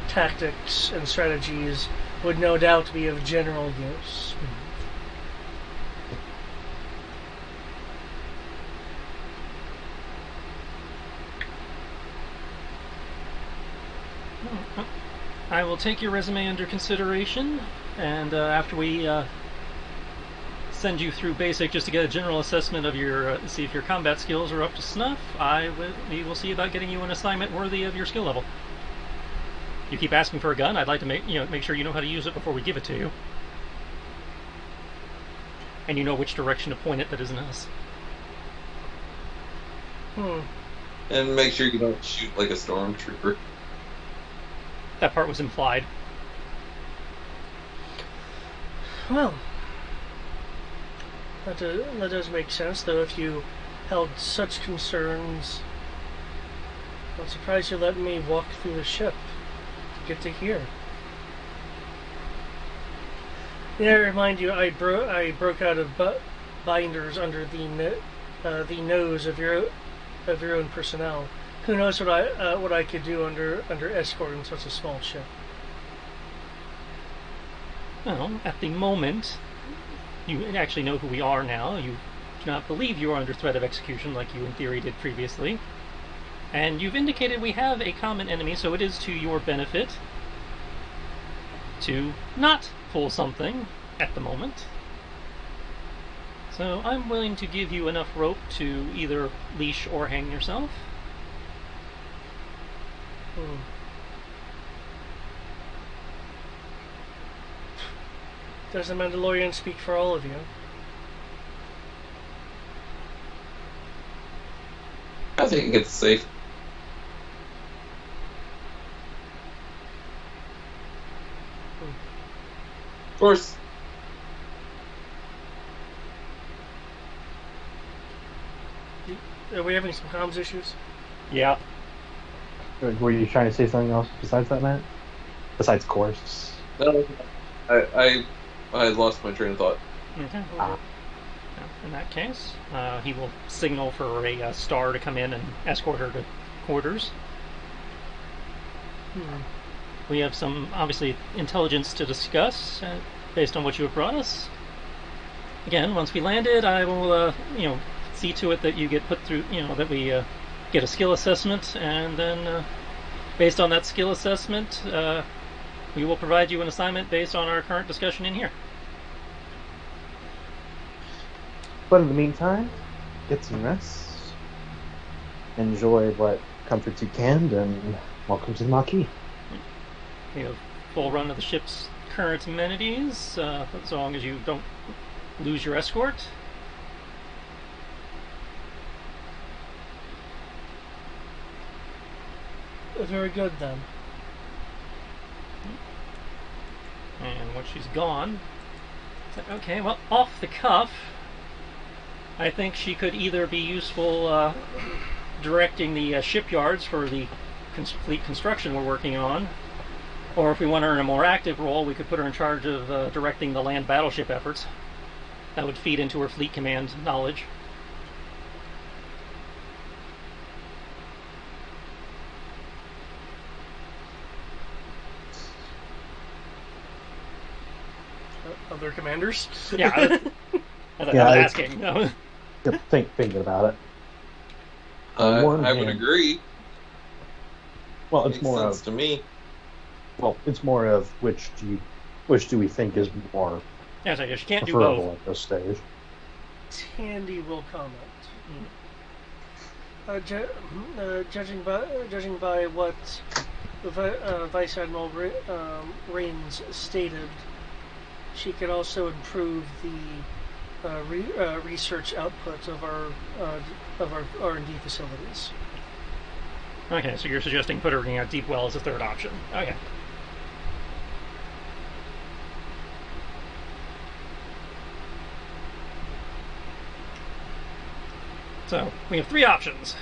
tactics and strategies would no doubt be of general use. I will take your resume under consideration, and after we send you through basic just to get a general assessment of your, see if your combat skills are up to snuff, we will see about getting you an assignment worthy of your skill level. You keep asking for a gun. I'd like to make sure you know how to use it before we give it to you, and you know which direction to point it that isn't us. And make sure you don't shoot like a stormtrooper. That part was implied. Well, that does make sense, though. If you held such concerns, I'm surprised you let me walk through the ship to get to here. Yeah, I remind you, I broke out of binders under the nose of your own personnel. Who knows what I could do under escort in such a small ship? Well, at the moment, you actually know who we are now. You do not believe you are under threat of execution like you in theory did previously. And you've indicated we have a common enemy, so it is to your benefit to not pull something at the moment. So I'm willing to give you enough rope to either leash or hang yourself. Does the Mandalorian speak for all of you? I think it's safe. Of course. Are we having some comms issues? Yeah. Were you trying to say something else besides that, Matt? Besides course? No, I lost my train of thought. Okay. Uh, In that case, he will signal for a star to come in and escort her to quarters. We have some, obviously, intelligence to discuss based on what you have brought us. Again, once we landed, I will, see to it that you get put through, that we get a skill assessment, and then, based on that skill assessment, we will provide you an assignment based on our current discussion in here. but in the meantime, get some rest. Enjoy what comforts you can, and welcome to the Maquis. We have full run of the ship's current amenities, as long as you don't lose your escort. Very good then. And once she's gone, it's like, okay, well, off the cuff, I think she could either be useful directing the shipyards for the fleet construction we're working on, or if we want her in a more active role, we could put her in charge of directing the land battleship efforts. That would feed into her fleet command knowledge. Other commanders? Yeah, I was asking. Thinking about it. I one would hand- agree. Well, it's Makes more sense of to me. it's more of which do we think is more Yeah, so she can't do preferable both. at this stage? Tandy will comment. Judging by what Vice Admiral Rains stated, she could also improve the research output of our R&D facilities. Okay, so you're suggesting put her in a deep well as a third option. Okay. So, we have three options.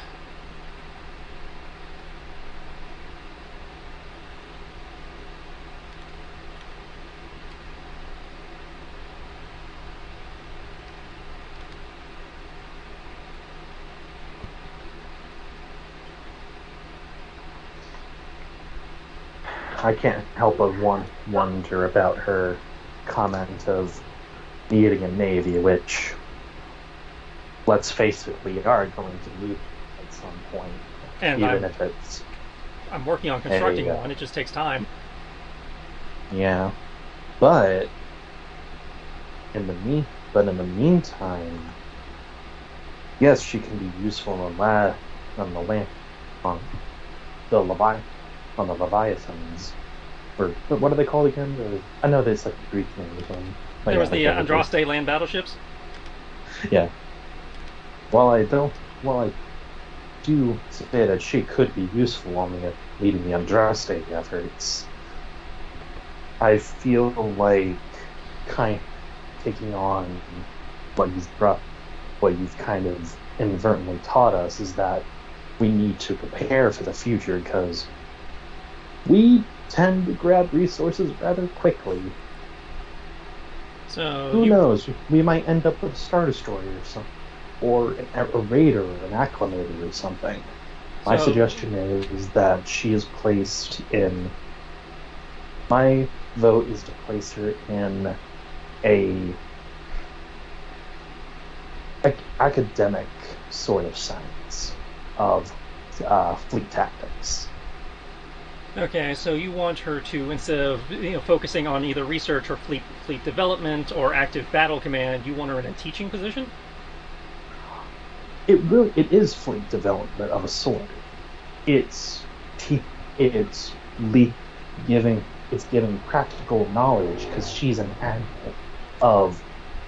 I can't help but wonder about her comment of needing a navy, which, let's face it, we are going to lose at some point, And even if it's I'm working on constructing Hey, one, it just takes time. yeah. But in the meantime, yes, she can be useful on the land, on the Leviathans. Or what are they called again? I know there's like a Greek name or something. But There yeah, was the like Andraste land battleships. Yeah. While I do say that she could be useful on leading the Andraste efforts, I feel like kind of taking on what you've kind of inadvertently taught us is that we need to prepare for the future, because we tend to grab resources rather quickly. So Who knows? We might end up with a Star Destroyer or something, or a Raider or an Acclimator or something. My suggestion is that she is placed in. My vote is to place her in a academic sort of sense of fleet tactics. Okay, so you want her to, instead of focusing on either research or fleet development or active battle command, you want her in a teaching position? It is fleet development of a sort. It's giving practical knowledge, because she's an admiral, of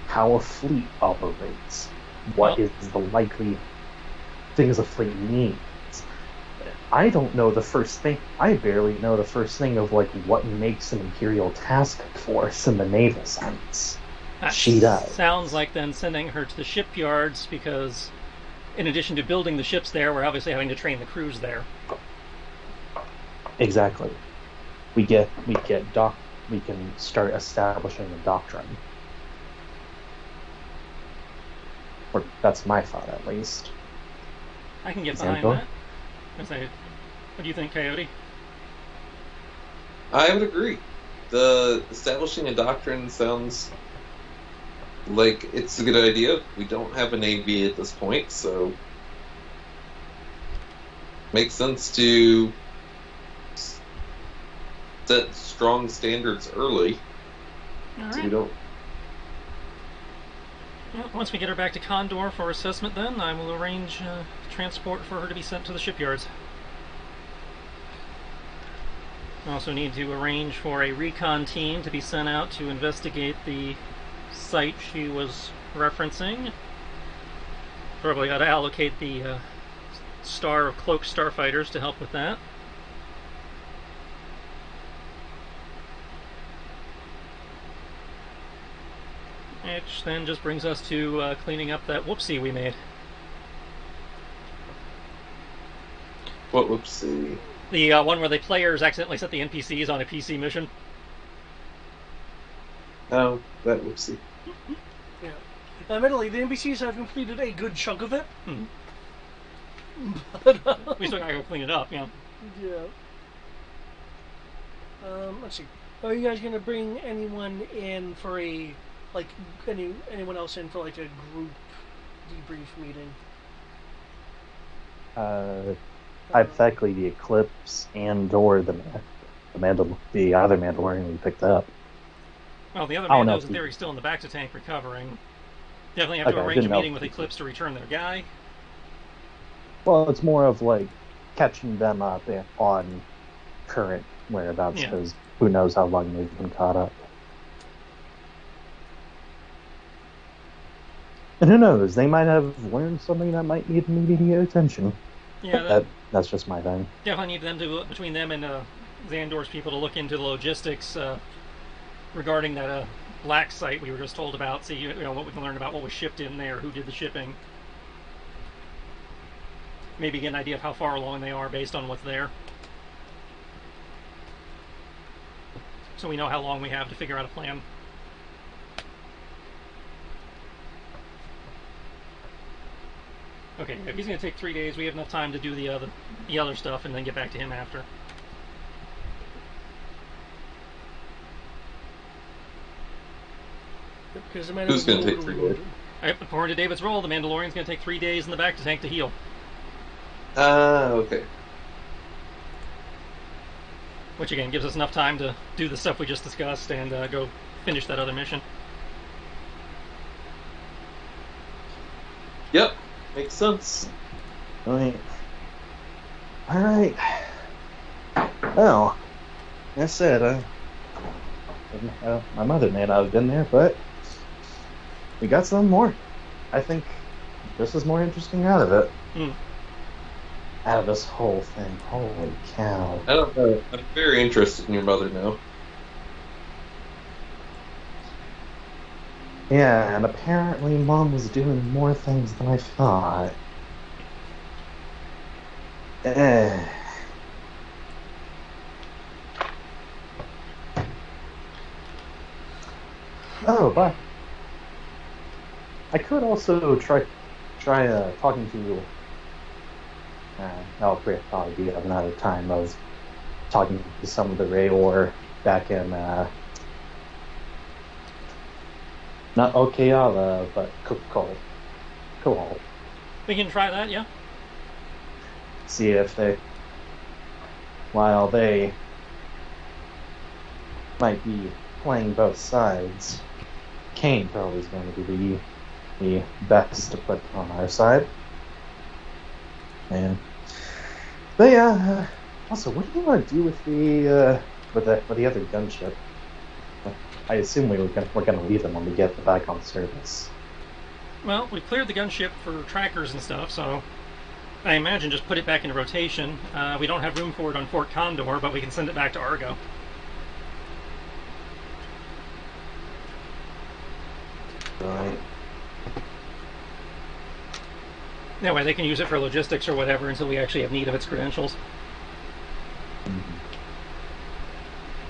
how a fleet operates, what is the likely things a fleet needs. I don't know the first thing. I barely know the first thing of what makes an Imperial task force in the naval sense. That She does. Sounds like then sending her to the shipyards, because in addition to building the ships there, we're obviously having to train the crews there. Exactly. We can start establishing a doctrine. Or that's my thought, at least. I can get behind Xandor? that. I say, what do you think, Coyote? I would agree. The establishing a doctrine sounds like it's a good idea. We don't have a navy at this point, so makes sense to set strong standards early. All So right. we don't. Well, once we get her back to Condor for assessment, then I will arrange transport for her to be sent to the shipyards. I also need to arrange for a recon team to be sent out to investigate the site she was referencing. Probably got to allocate the star of cloaked starfighters to help with that. Which then just brings us to cleaning up that whoopsie we made. What? Whoopsie. The one where the players accidentally set the NPCs on a PC mission. Oh, that whoopsie. Yeah. Admittedly, the NPCs have completed a good chunk of it. But, We still gotta go clean it up, yeah. Let's see. Are you guys gonna bring anyone in for a anyone else in for like a group debrief meeting? Hypothetically, the Eclipse and/or the other Mandalorian we picked up. Well, the other I don't know Mando's if in we- theory still in the back to tank recovering. Definitely have to Okay, I arrange a didn't know meeting if with we Eclipse to return their guy. Well, it's more of like catching them up on current whereabouts, Yeah. because who knows how long they've been caught up. And who knows, they might have learned something that might need immediate attention. Yeah, That's just my thing. definitely need them to, between them and Xandor's people, to look into the logistics regarding that black site we were just told about. See, what we can learn about what was shipped in there, who did the shipping. Maybe get an idea of how far along they are based on what's there. So we know how long we have to figure out a plan. Okay, if he's going to take 3 days, we have enough time to do the other stuff and then get back to him after. Because the Who's gonna take 3 days? According to David's role, the Mandalorian's going to take 3 days in the back to tank to heal. Okay. Which again gives us enough time to do the stuff we just discussed and go finish that other mission. Yep. Makes sense. Alright. Well, like I said, my mother may not have been there, but we got some more. I think this is more interesting out of it. Out of this whole thing. Holy cow. I don't know. I'm very interested in your mother now. Yeah, and apparently Mom was doing more things than I thought. Oh, but I could also try talking to. I'll probably have another time of talking to some of the Rayor back in not Okayala, but Kohol. We can try that, yeah. See if while they might be playing both sides, Kane probably is going to be the best to put on our side. But yeah. Also, what do you want to do with the other gunship? I assume we're gonna leave them when we get back on service. Well, we cleared the gunship for trackers and stuff, so I imagine just put it back into rotation. We don't have room for it on Fort Condor, but we can send it back to Argo. Right. That way they can use it for logistics or whatever until we actually have need of its credentials.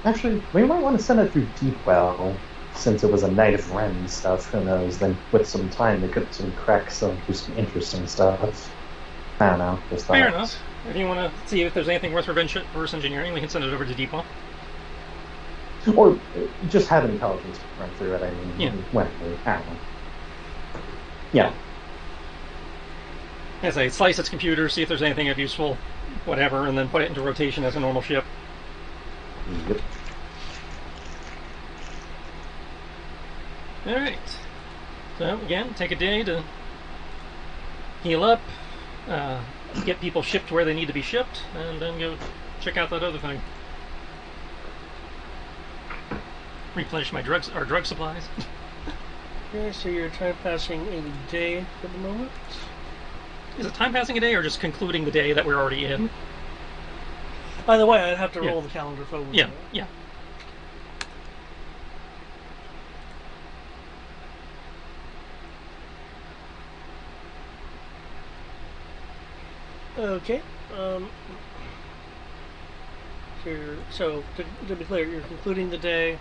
Actually, we might want to send it through Deepwell since it was a Night of Ren stuff, who knows? Then with some time, they could some crack some do some interesting stuff. I don't know. Just Fair thought. enough. If you want to see if there's anything worth reverse engineering, we can send it over to Depot. Or just have intelligence run through it. I mean, Yeah. whenever. I don't know. Yeah. As I slice its computer, see if there's anything of useful, whatever, and then put it into rotation as a normal ship. Yep. Alright. So, again, take a day to heal up, get people shipped where they need to be shipped, and then go check out that other thing. Replenish our drug supplies. Okay, so you're time passing a day at the moment. Is it time passing a day or just concluding the day that we're already in? Either way, I'd have to Yeah. roll the calendar forward. Yeah, yeah. Okay. So to be clear, you're concluding the day,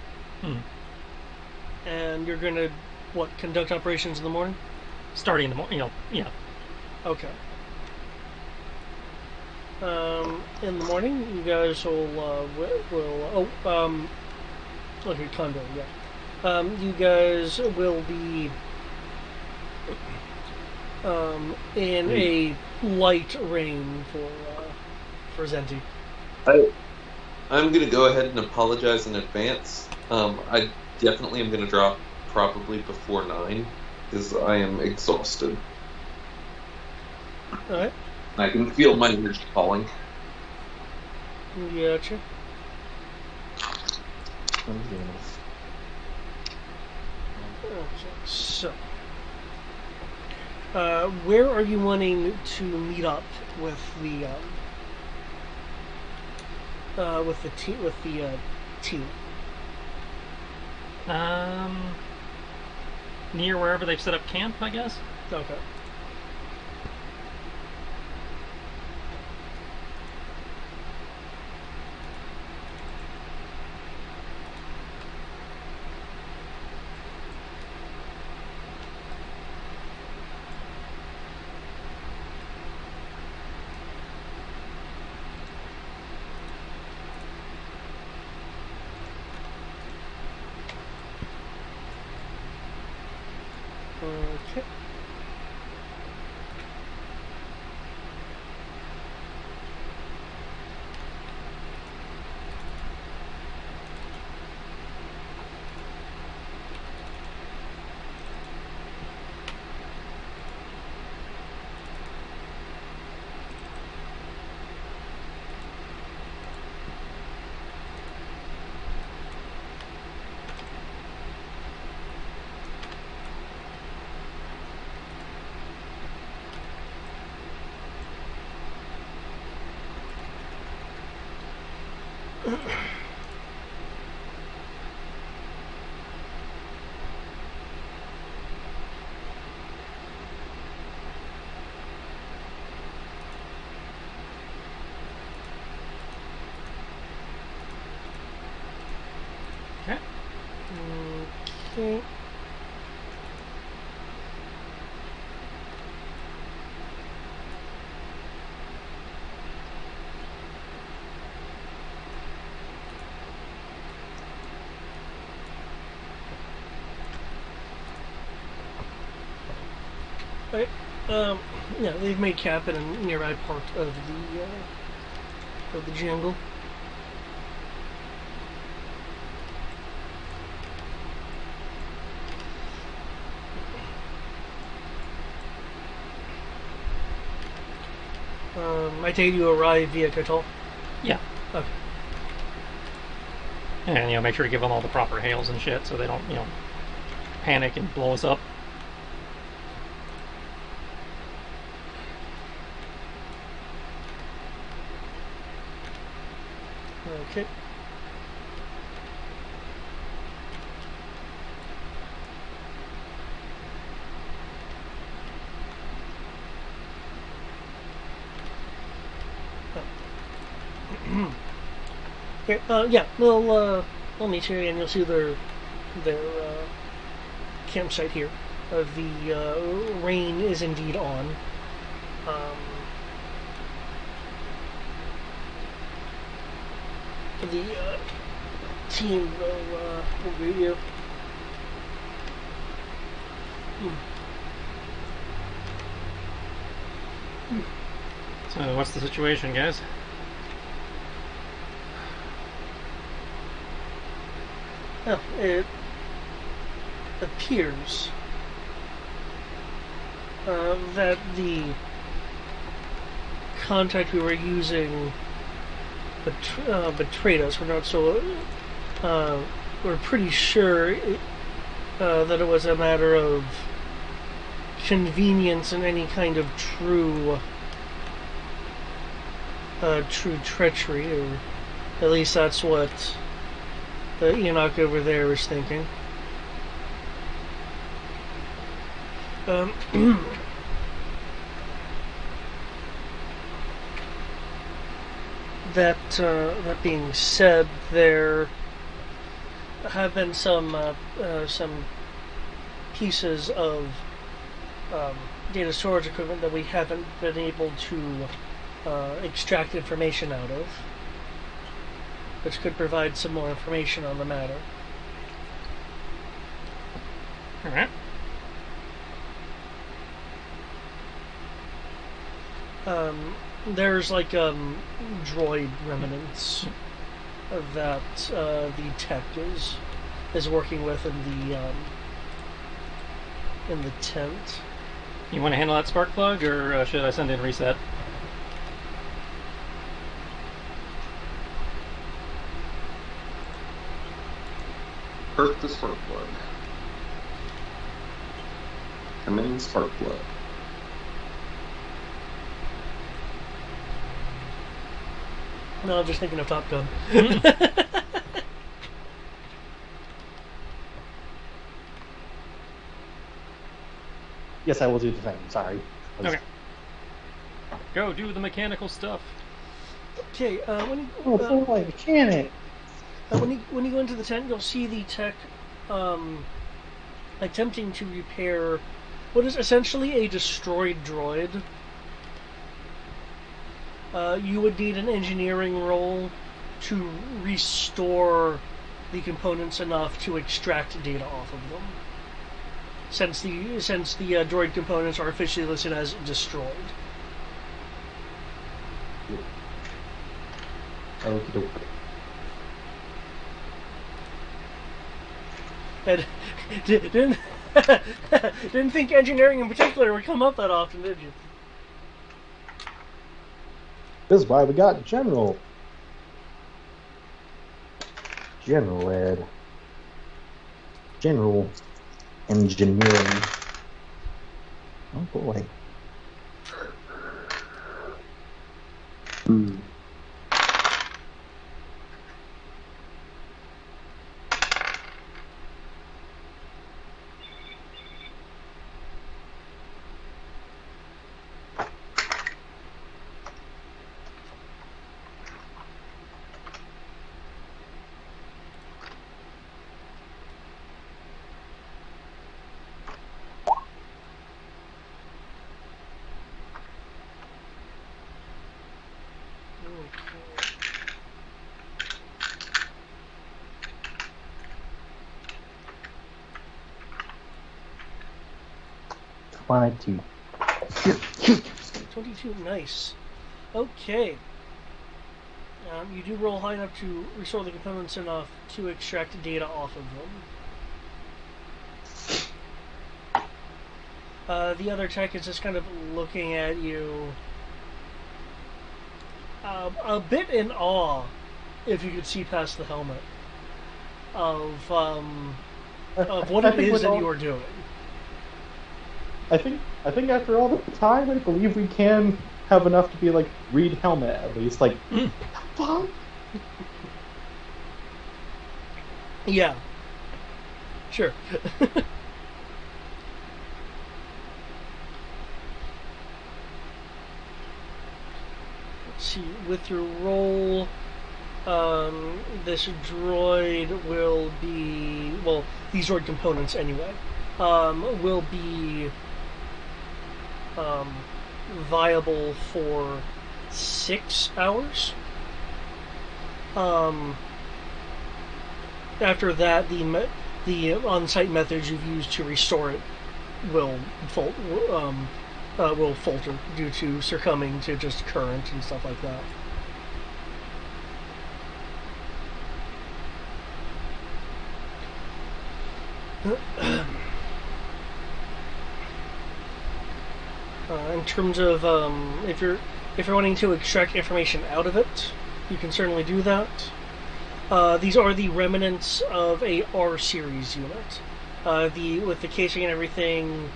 and you're gonna conduct operations in the morning. Starting in the morning, yeah. Okay. In the morning, you guys okay, condo, yeah. You guys will be in a light rain for Zenti. I'm going to go ahead and apologize in advance. I definitely am going to drop probably before 9 because I am exhausted. All right. I can feel my energy falling. Gotcha. Okay, so, where are you wanting to meet up with the team? Near wherever they've set up camp, I guess. Okay. Okay. Okay. Okay. Right. Yeah, they've made camp in a nearby part of the jungle. I take it you arrive via Kotal? Yeah. Okay. And, make sure to give them all the proper hails and shit so they don't, panic and blow us up. Okay. Okay, yeah, we'll meet you and you'll see their their campsite here. The rain is indeed on. The team will greet you. So, what's the situation, guys? Oh, it appears that the contact we were using betrayed us. We're not so. We're pretty sure that it was a matter of convenience and any kind of true treachery, or at least that's what Enoch over there is thinking. That being said, there have been some pieces of data storage equipment that we haven't been able to extract information out of, which could provide some more information on the matter. All right. There's like droid remnants that the tech is working with in the tent. You want to handle that spark plug, or should I send in reset? Perk the spark plug. Come in, spark plug. No, I'm just thinking of Top Gun. Yes, I will do the same. Sorry. Okay. Go do the mechanical stuff. Okay, when you go into the tent, you'll see the tech attempting to repair what is essentially a destroyed droid. You would need an engineering roll to restore the components enough to extract data off of them, since the droid components are officially listed as destroyed. Okie doke. And didn't think engineering in particular would come up that often, did you? This is why we got General Ed. General Engineering. Oh boy. Twenty-two. 22, nice. Okay. You do roll high enough to restore the components enough to extract data off of them. The other tech is just kind of looking at you a bit in awe, if you could see past the helmet, of what it is that you are doing. I think after all the time, I believe we can have enough to be like, read helmet at least. Like, fuck? Yeah. Sure. Let's see, with your roll, this droid will be, well, these droid components anyway, will be viable for 6 hours. After that, the on-site methods you've used to restore it will falter due to succumbing to just current and stuff like that. In terms of if you're wanting to extract information out of it, you can certainly do that. These are the remnants of a R series unit. With the casing and everything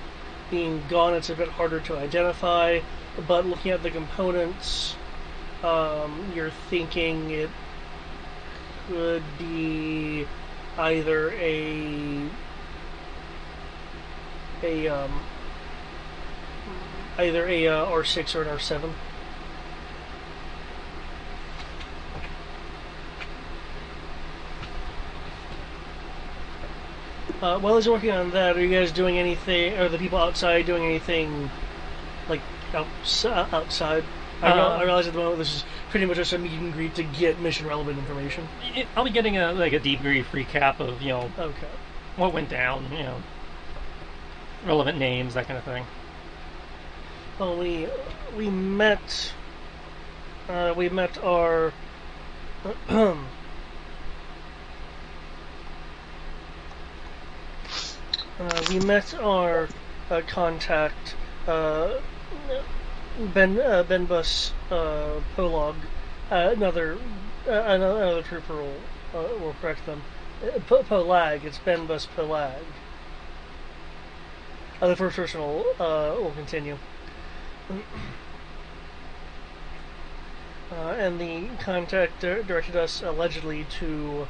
being gone, it's a bit harder to identify. But looking at the components, you're thinking it could be either a R6 or an R7. While he's working on that, are you guys doing anything? Are the people outside doing anything, like outside? I realize at the moment this is pretty much just a meet and greet to get mission relevant information. I'll be getting a debrief recap of Okay. what went down, relevant names, that kind of thing. Well, we met our we met our contact Benbus Polog, another trooper will correct them. Polag. It's Benbus Polag. The first person will continue. And the contact directed us allegedly to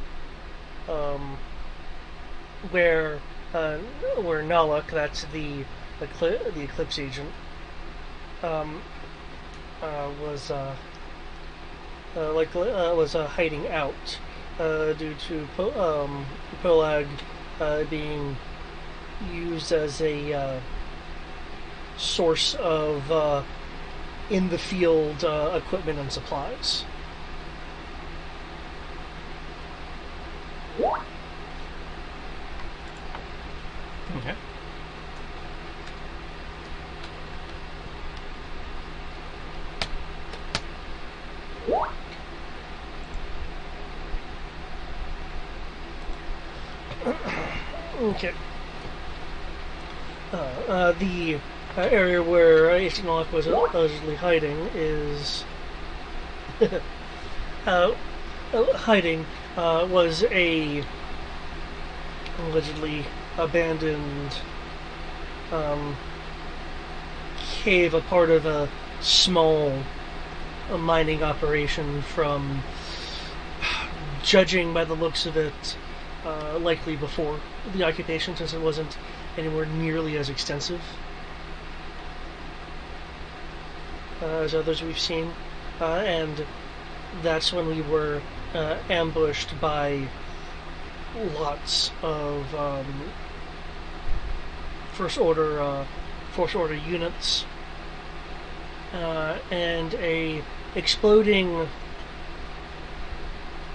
where Naluk, that's the Eclipse agent, was hiding out due to Polag being used as a source of in the field equipment and supplies. Okay. Okay. The area where Agent Naluk was allegedly hiding is was a allegedly abandoned cave, a part of a small mining operation from, judging by the looks of it, likely before the occupation, since it wasn't anywhere nearly as extensive as others we've seen. And that's when we were ambushed by lots of first order units and a exploding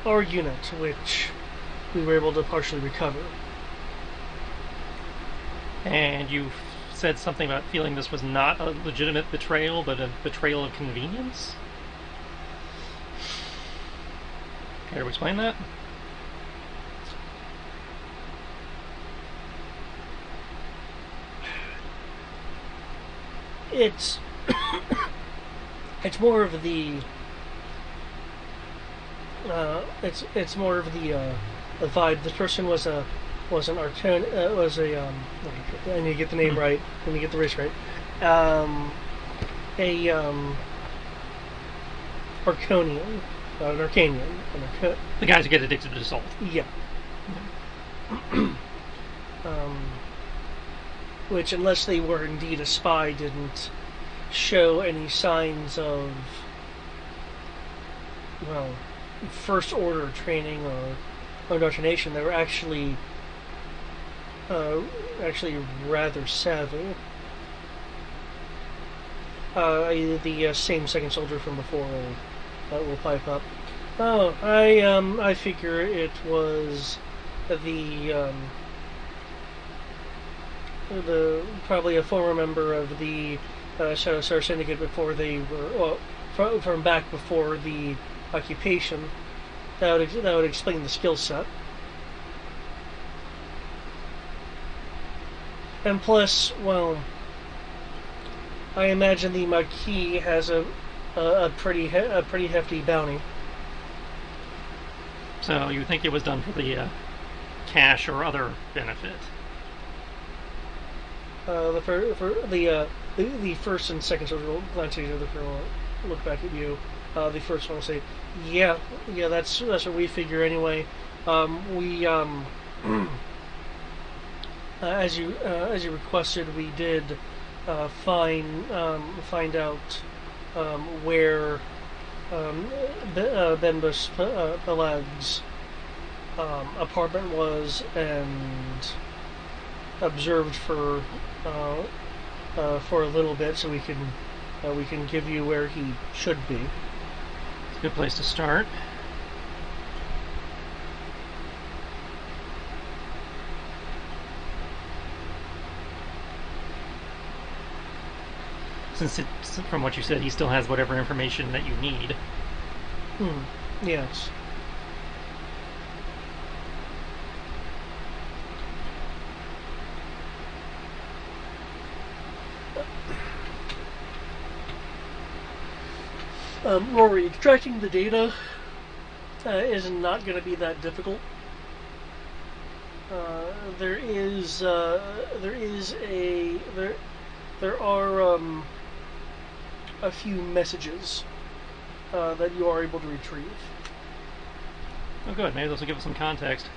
R unit, which we were able to partially recover. And you said something about feeling this was not a legitimate betrayal, but a betrayal of convenience? Care to explain that? It's more of the it's more of the vibe. This person was an Arcon I need to get the name right. Let me get the race right. Arconian, an Arcanian. The guys who get addicted to salt. Yeah. Which, unless they were indeed a spy, didn't show any signs of, well, first order training or indoctrination. They were actually rather savvy. The same second soldier from before will pipe up. Oh, I figure it was the probably a former member of the Shadow Star Syndicate before they were from back before the occupation. That would explain the skill set. And plus, well, I imagine the Maquis has a pretty hefty bounty. So you think it was done for the cash or other benefit? The first and second soldier will glance at each other for a look back at you. The first one will say, "Yeah, that's what we figure anyway. We as you requested, we did find out where Benbus Pelag's apartment was, and observed for a little bit, so we can give you where he should be." It's a good place to start. Since from what you said, he still has whatever information that you need. Yes. Rory, extracting the data is not going to be that difficult. There are a few messages that you are able to retrieve. Oh, good. Maybe this will give us some context.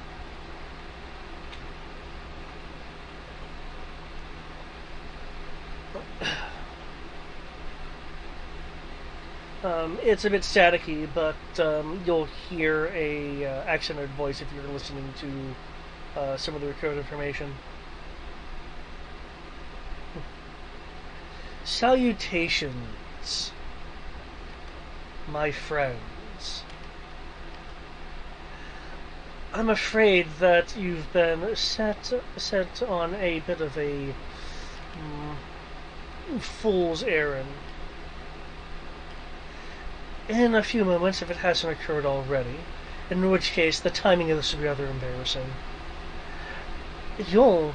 It's a bit staticky, but you'll hear a accented voice if you're listening to some of the recorded information. Salutations, my friends. I'm afraid that you've been set on a bit of a fool's errand. In a few moments, if it hasn't occurred already, in which case the timing of this will be rather embarrassing. You'll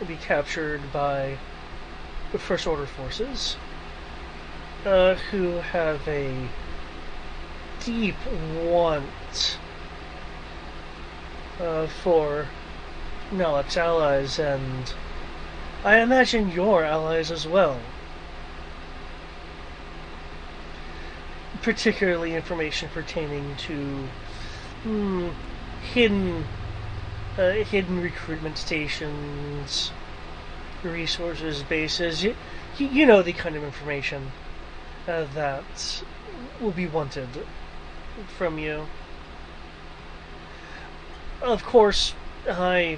be captured by the First Order forces, who have a deep want for Nalek's allies, and I imagine your allies as well. Particularly information pertaining to hidden recruitment stations, resources, bases. You know the kind of information that will be wanted from you. Of course, I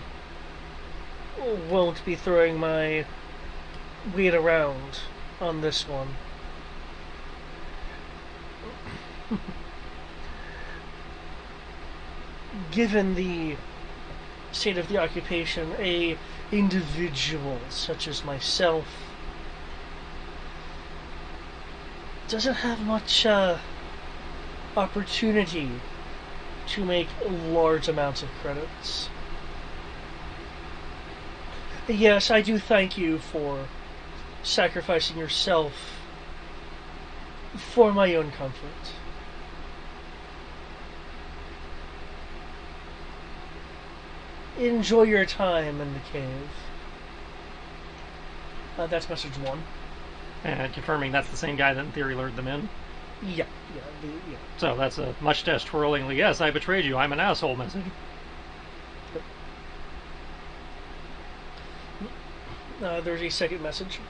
won't be throwing my weight around on this one. Given the state of the occupation, a individual such as myself doesn't have much opportunity to make large amounts of credits. Yes, I do thank you for sacrificing yourself for my own comfort. Enjoy your time in the cave. That's message 1. And confirming that's the same guy that in theory lured them in. Yeah. So that's a mustache twirlingly, yes, I betrayed you, I'm an asshole message. There's a second message.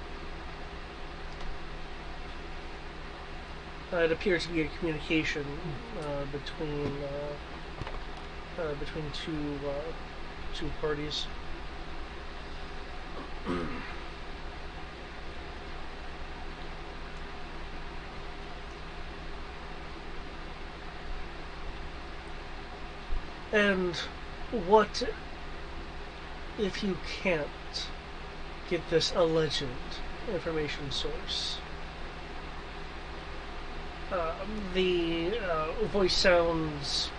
it appears to be a communication between two parties. And what if you can't get this alleged information source? The voice sounds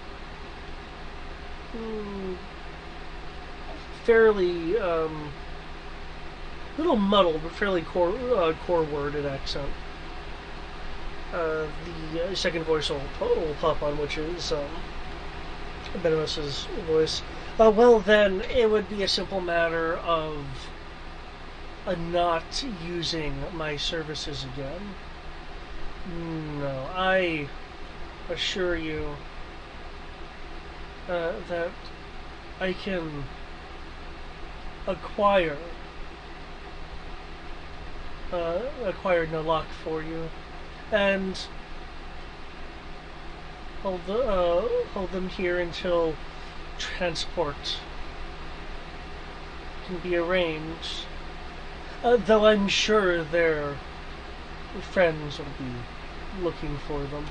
fairly little muddled, but fairly core worded accent. The second voice will pop on, which is Benemus's voice. Well, then it would be a simple matter of not using my services again. No, I assure you that I can acquire Nalak for you, and hold them here until transport can be arranged. Though I'm sure their friends will be looking for them.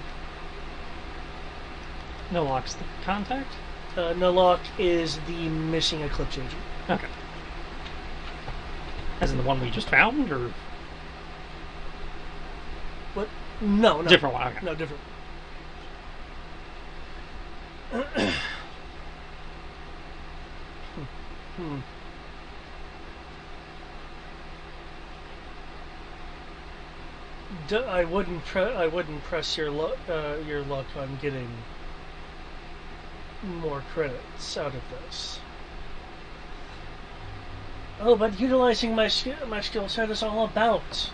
Nalok's the contact? Nalok is the missing Eclipse agent. Okay. As in the one we just found, or? What? No. Different one, okay. No, different. I wouldn't press your luck on getting more credits out of this. Oh, but utilizing my skill set is all about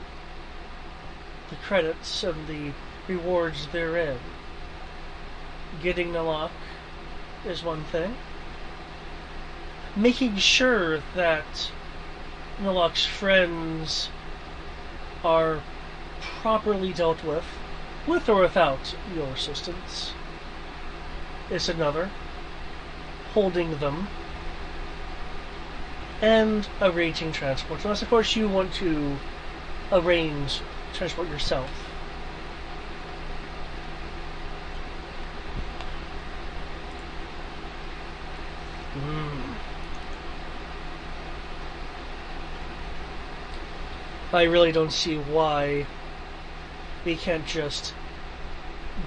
the credits and the rewards therein. Getting the lock is one thing. Making sure that Nalok's friends are properly dealt with or without your assistance, is another. Holding them and arranging transport, unless of course you want to arrange transport yourself. I really don't see why we can't just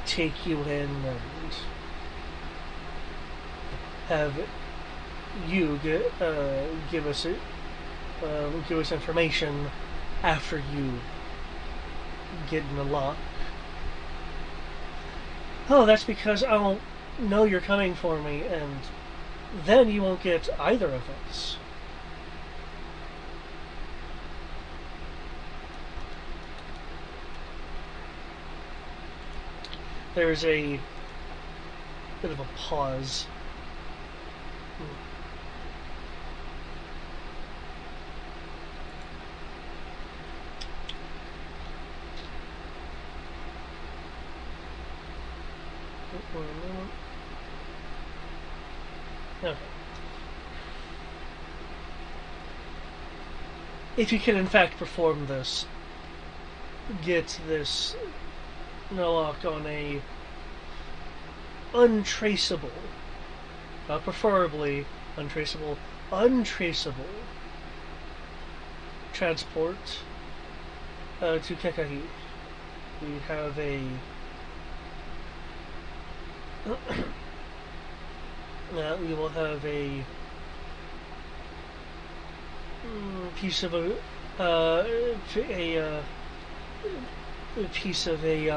take you in and have you give us information after you get in the lock. Oh, that's because I'll know you're coming for me, and then you won't get either of us. There's a bit of a pause. Okay. If you can in fact perform this, get this Nalok on a untraceable, preferably untraceable transport to Kekahi. We have a we will have a piece of a piece of a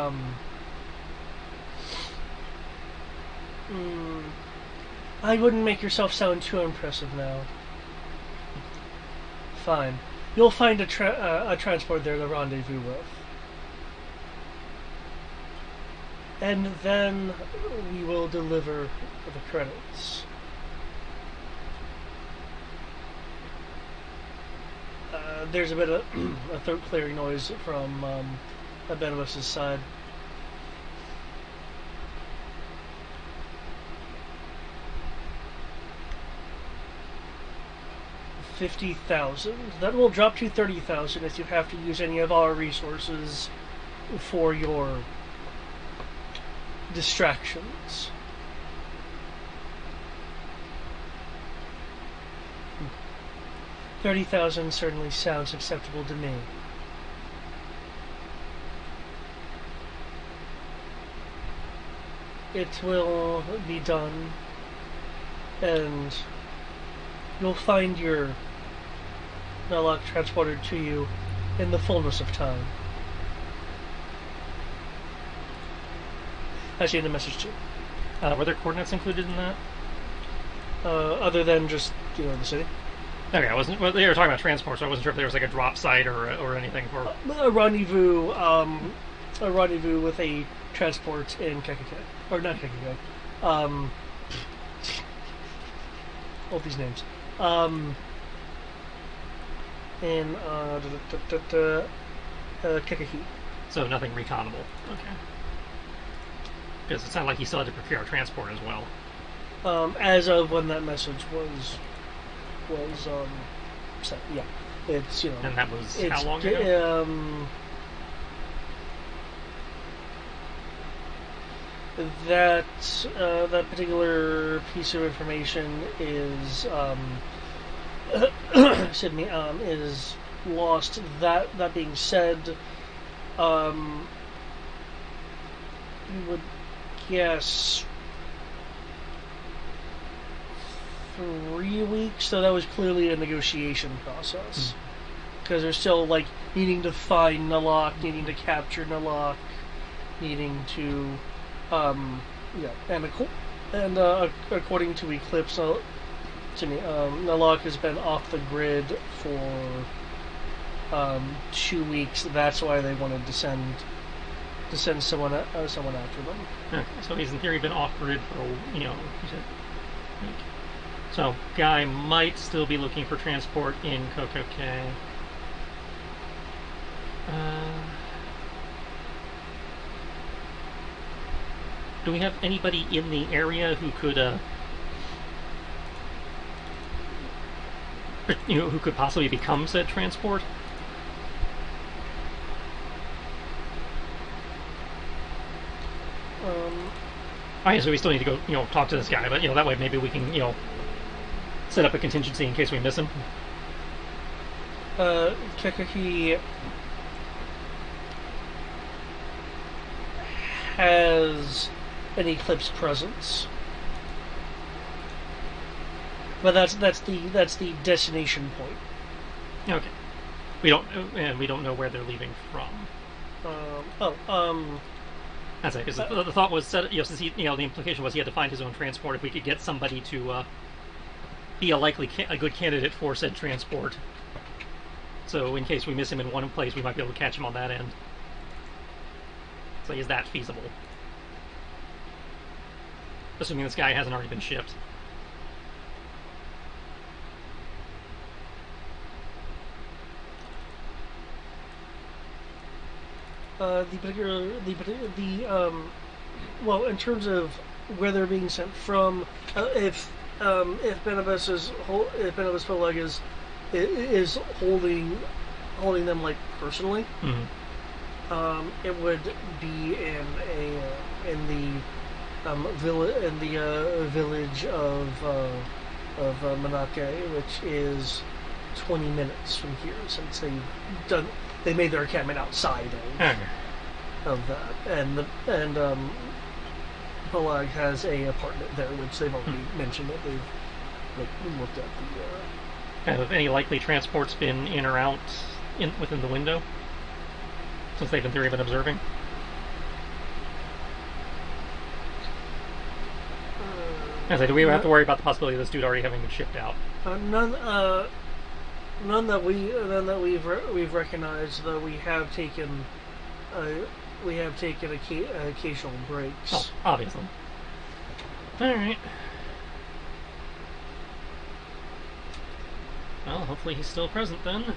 I wouldn't make yourself sound too impressive now. Fine. You'll find a transport there to rendezvous with. And then we will deliver the credits. There's a bit of a throat clearing noise from Benemus's side. 50,000. That will drop to 30,000 if you have to use any of our resources for your distractions. $30,000 certainly sounds acceptable to me. It will be done, and you'll find your Nalok transported to you in the fullness of time. Actually, in the message too. Were there coordinates included in that? Other than just, the city. Okay, I wasn't. Well, they were talking about transport, so I wasn't sure if there was like a drop site or anything for A rendezvous with a transport in Kekake. Or not Kekake. All these names. In Kekake. So nothing reconable. Okay. Because it sounded like he still had to procure transport as well. As of when that message was sent. Yeah. It's, And that was how long ago? That particular piece of information is excuse me, is lost. That being said, you would guess 3 weeks. So that was clearly a negotiation process because they're still needing to find Nalok, needing to capture Nalok, needing to. According to Eclipse, Nalok has been off the grid for 2 weeks. That's why they wanted to send someone after them. Okay, so he's in theory been off grid for so Guy might still be looking for transport in Kokoke. Do we have anybody in the area who could, who could possibly become said transport? So we still need to go, talk to this guy, but that way maybe we can, set up a contingency in case we miss him. Kekaki has an Eclipse presence, but that's the destination point. Okay, we don't know where they're leaving from. That's it. Because the thought was, since he, the implication was he had to find his own transport. If we could get somebody to be a good candidate for said transport, so in case we miss him in one place, we might be able to catch him on that end. So is that feasible? Assuming this guy hasn't already been shipped. Well, in terms of where they're being sent from, if Benabus Peleg is holding them personally, it would be in the village of Manake, which is 20 minutes from here, since they made their encampment outside of that, and Peleg has a apartment there, which they've already mentioned that they've looked at the. Have any likely transports been in or out within the window since they've in theory been observing? Do we have to worry about the possibility of this dude already having been shipped out? None that we've recognized, though we have taken occasional breaks. Oh, obviously. All right. Well, hopefully he's still present then.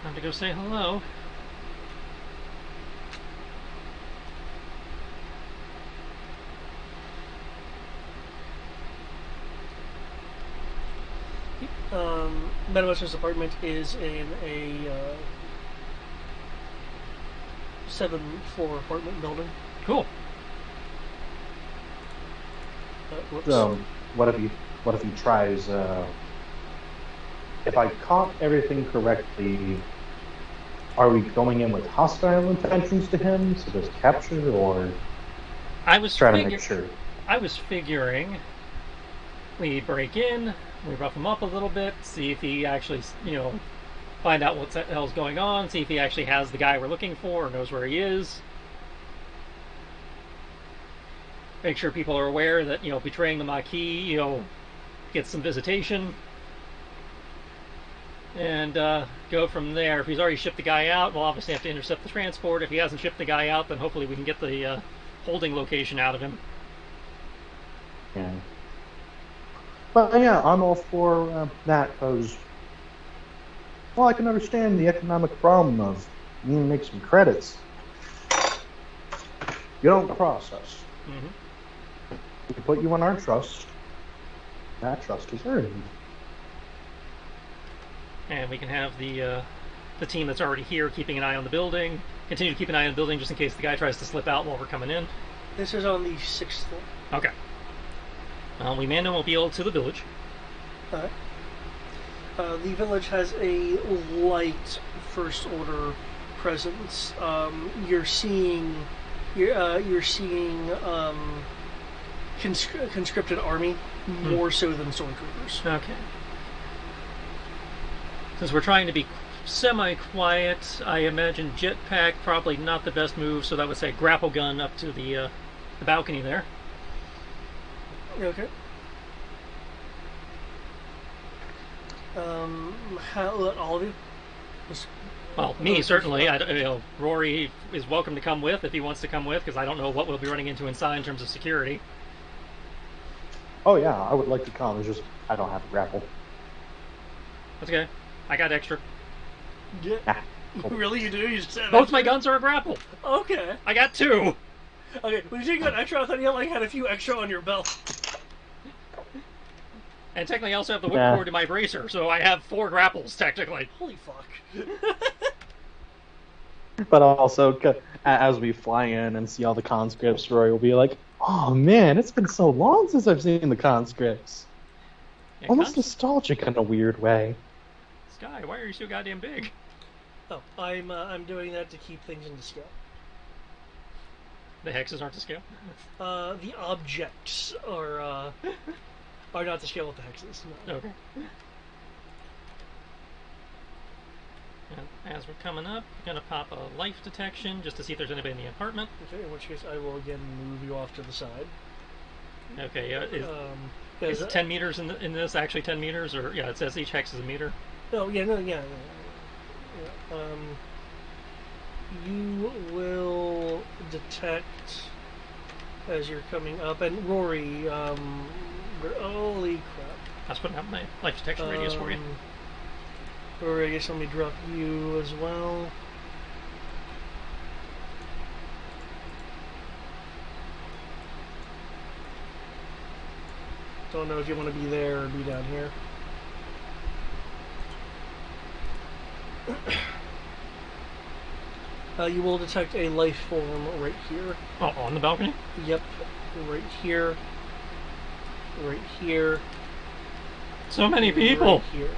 Time to go say hello. Madam Esther's apartment is in a 7-floor apartment building. Cool. Whoops. So, what if he tries? If I caught everything correctly, are we going in with hostile intentions to him, so there's capture, or I was try to make sure? I was figuring we break in, we rough him up a little bit, see if he actually, find out what the hell's going on, see if he actually has the guy we're looking for or knows where he is. Make sure people are aware that, betraying the Maquis, gets some visitation. And go from there. If he's already shipped the guy out, we'll obviously have to intercept the transport. If he hasn't shipped the guy out, then hopefully we can get the holding location out of him. Yeah. But yeah, I'm all for that, because, well, I can understand the economic problem of you need to make some credits. You don't cross us. Mm-hmm. We put you on our trust. That trust is earned. And we can have the team that's already here keeping an eye on the building. Continue to keep an eye on the building just in case the guy tries to slip out while we're coming in. This is on the 6th floor. Okay. We man-mobile to the village. Alright. The village has a light first order presence. You're seeing conscripted army more so than stormtroopers. Okay. Since we're trying to be semi-quiet, I imagine jetpack probably not the best move, so that would say grapple gun up to the balcony there. Okay. All of you? Well, me certainly. Rory is welcome to come with if he wants to come with, because I don't know what we'll be running into inside in terms of security. Oh yeah, I would like to come. It's just I don't have a grapple. That's okay. I got extra. Yeah. Ah, cool. Really, you do? You just said Both my guns are a grapple. Okay. I got 2. Okay. When you say you got extra, I thought you had a few extra on your belt. And technically, I also have the whipcord to my bracer, so I have 4 grapples technically. Holy fuck. But also, as we fly in and see all the conscripts, Rory will be like, "Oh man, it's been so long since I've seen the conscripts." Yeah, Almost nostalgic in a weird way. Sky, why are you so goddamn big? Oh, I'm doing that to keep things into scale. The hexes aren't to scale? The objects are not to scale with the hexes. No. Okay. And as we're coming up, we're going to pop a life detection just to see if there's anybody in the apartment. Okay, in which case I will again move you off to the side. Okay, is 10 meters in this actually 10 meters? Or, yeah, it says each hex is a meter. Oh, yeah, no, yeah. You will detect as you're coming up, and Rory, holy crap. I was putting out my life detection radius for you. Rory, I guess let me drop you as well. Don't know if you want to be there or be down here. You will detect a life form right here. Oh, on the balcony? Yep, right here. Right here. So many people! Right here.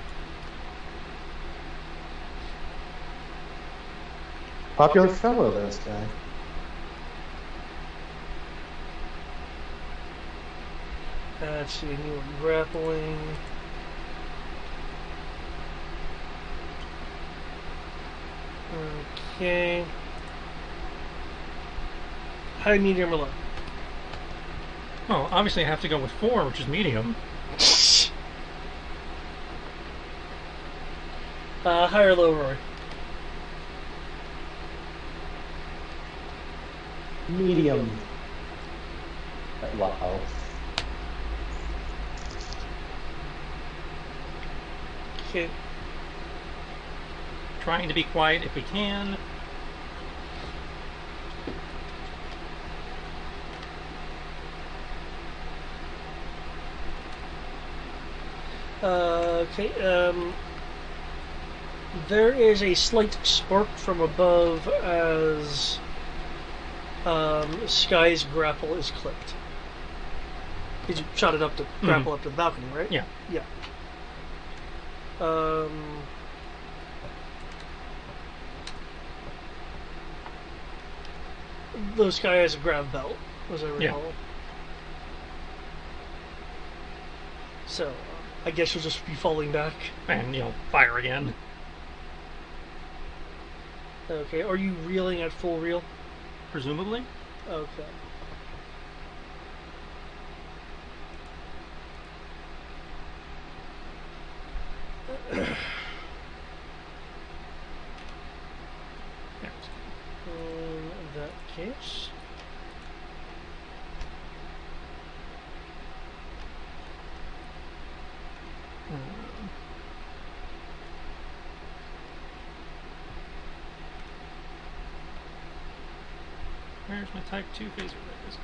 Popular fellow, this guy. Let's see, you are grappling. Okay. High, medium, or low? Oh, obviously I have to go with 4, which is medium. High or low, Rory? Medium. Wow. Okay. Trying to be quiet if we can. Okay, there is a slight spark from above as Sky's grapple is clipped. Did you shot it up to grapple up to the balcony, right? Yeah. Yeah. Though Sky has a grab belt, as I recall. Yeah. So, I guess you'll just be falling back. And, fire again. Okay, are you reeling at full reel? Presumably. Okay. In that case... Where's my Type 2 phaser? There it is.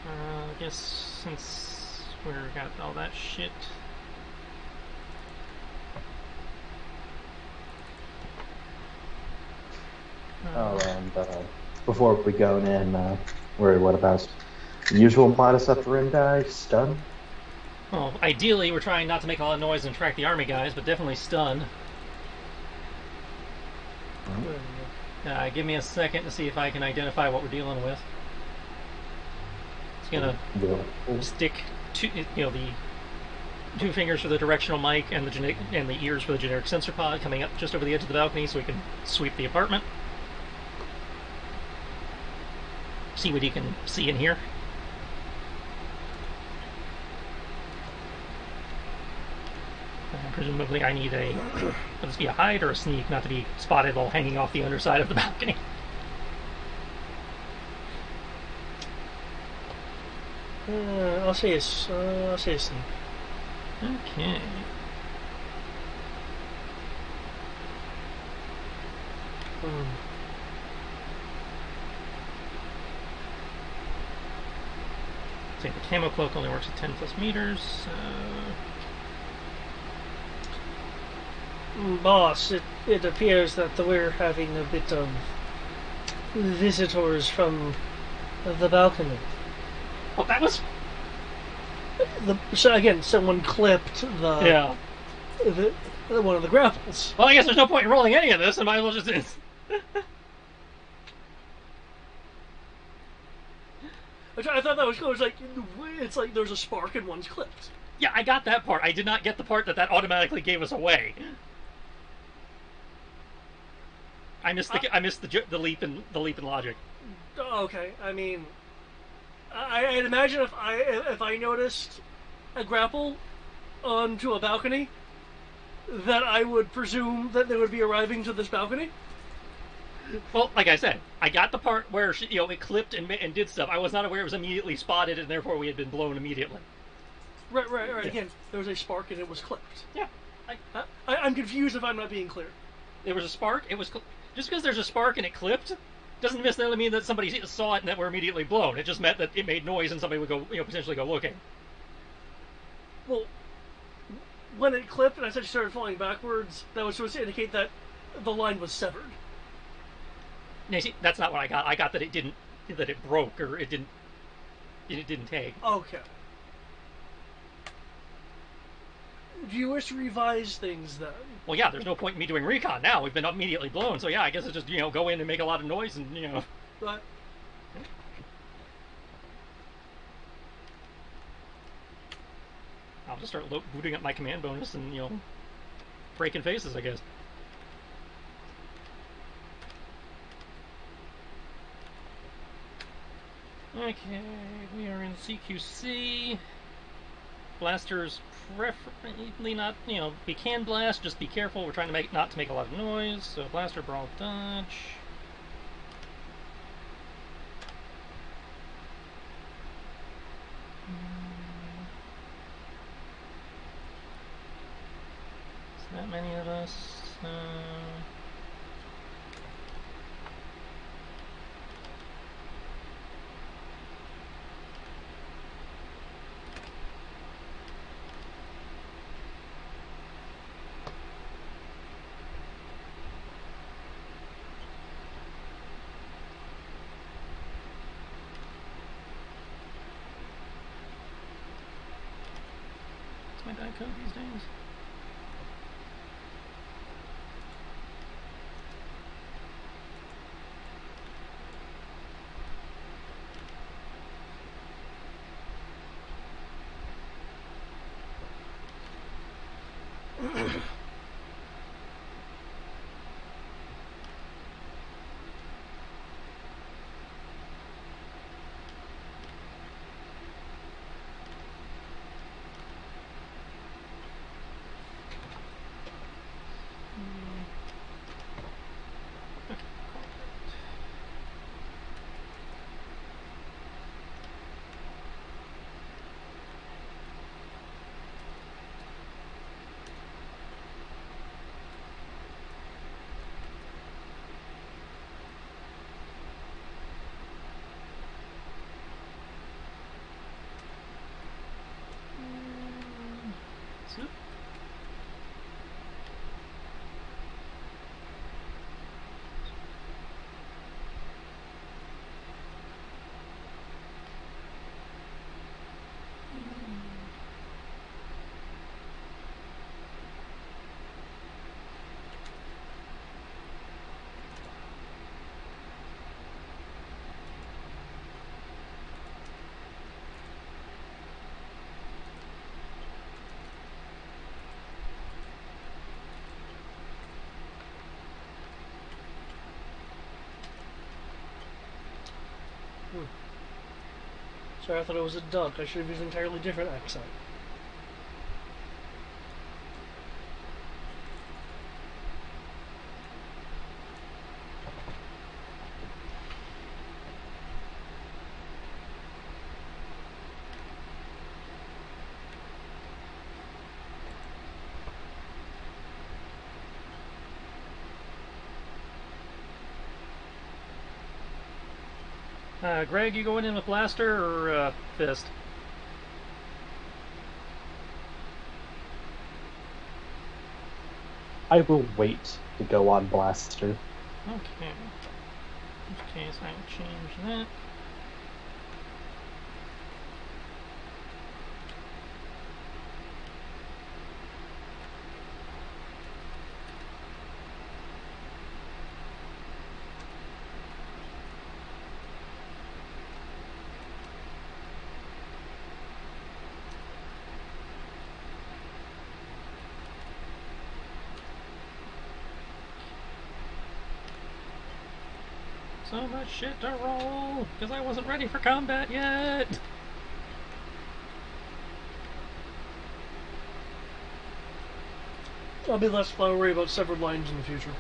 I guess since we got all that shit... Oh, and before we go in, what about the usual modus operandi? Stun? Well, ideally, we're trying not to make a lot of noise and attract the army guys, but definitely stun. Give me a second to see if I can identify what we're dealing with. It's gonna stick the 2 fingers for the directional mic and the ears for the generic sensor pod coming up just over the edge of the balcony so we can sweep the apartment. See what you can see in here. And presumably I need will this be a hide or a sneak, not to be spotted while hanging off the underside of the balcony. I'll say a sneak. Okay. Say the camo cloak only works at 10 plus meters. Boss, it appears that we're having a bit of visitors from the balcony. Oh, that was... So again, someone clipped the one of the grapples. Well, I guess there's no point in rolling any of this. I might as well just... I thought that was cool. It's like there's a spark and one's clipped. Yeah, I got that part. I did not get the part that automatically gave us away. I missed the leap in logic. Okay, I mean, I'd imagine if I noticed a grapple onto a balcony, that I would presume that they would be arriving to this balcony. Well, like I said, I got the part where it clipped and did stuff. I was not aware it was immediately spotted, and therefore we had been blown immediately. Right. Yeah. Again, there was a spark and it was clipped. Yeah. I'm confused if I'm not being clear. There was a spark. It was just because there's a spark and it clipped doesn't necessarily mean that somebody saw it and that we're immediately blown. It just meant that it made noise and somebody would go, potentially go looking. Well, when it clipped and I said she started falling backwards, that was supposed to indicate that the line was severed. No, see, that's not what I got. I got that it broke or it didn't take. Okay. Do you wish to revise things then? Well, yeah, there's no point in me doing recon now. We've been immediately blown, so yeah, I guess it's just, go in and make a lot of noise and, Right. I'll just start booting up my command bonus and, breaking faces, I guess. Okay, we are in CQC. Blasters preferably not, we can blast, just be careful. We're trying to not to make a lot of noise. So blaster, brawl, dodge. Is that many of us? that code these days? Soup. Sorry, I thought it was a duck. I should have used an entirely different accent. Greg, you going in with blaster or fist? I will wait to go on blaster. Okay. In which case, I will change that. So much shit to roll, because I wasn't ready for combat yet. I'll be less flowery about severed lines in the future.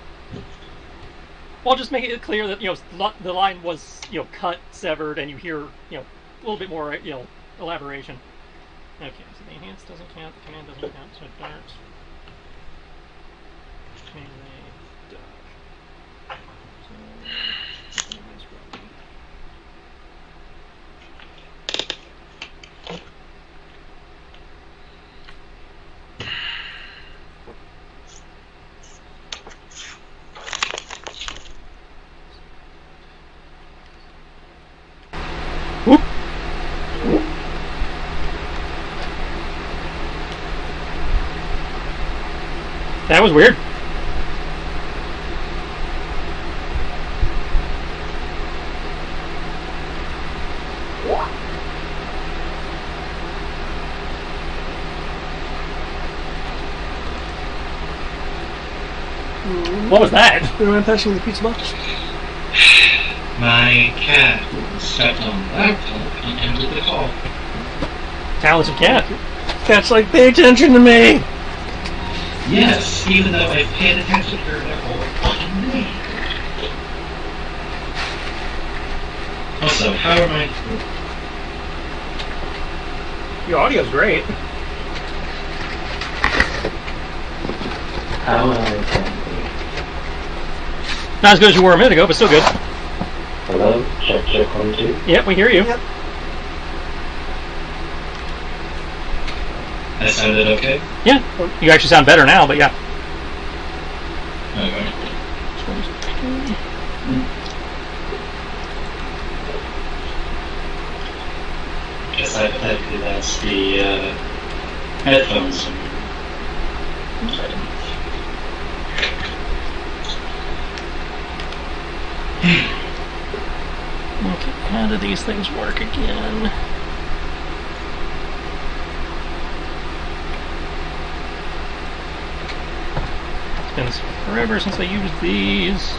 Well, just make it clear that the line was cut, severed, and you hear a little bit more elaboration. Okay, so the enhance doesn't count, the command doesn't count, so darts. Melee, dodge. So nice roll. Whoop. That was weird. What was that? We ran past you with the pizza box. My cat stepped on the laptop and ended the call. Talented cat. Cat's like, pay attention to me! Yes, even though I paid attention to her the whole fucking day. Also, how am I? Your audio's great. How am I? Not as good as you were a minute ago, but still good. Hello? Check 1, 2. Yep, we hear you. Yep. That sounded okay? Yeah, you actually sound better now, but yeah. Okay. Guess hypothetically that's the Headphones. Okay, how do these things work again? It's been forever since I used these.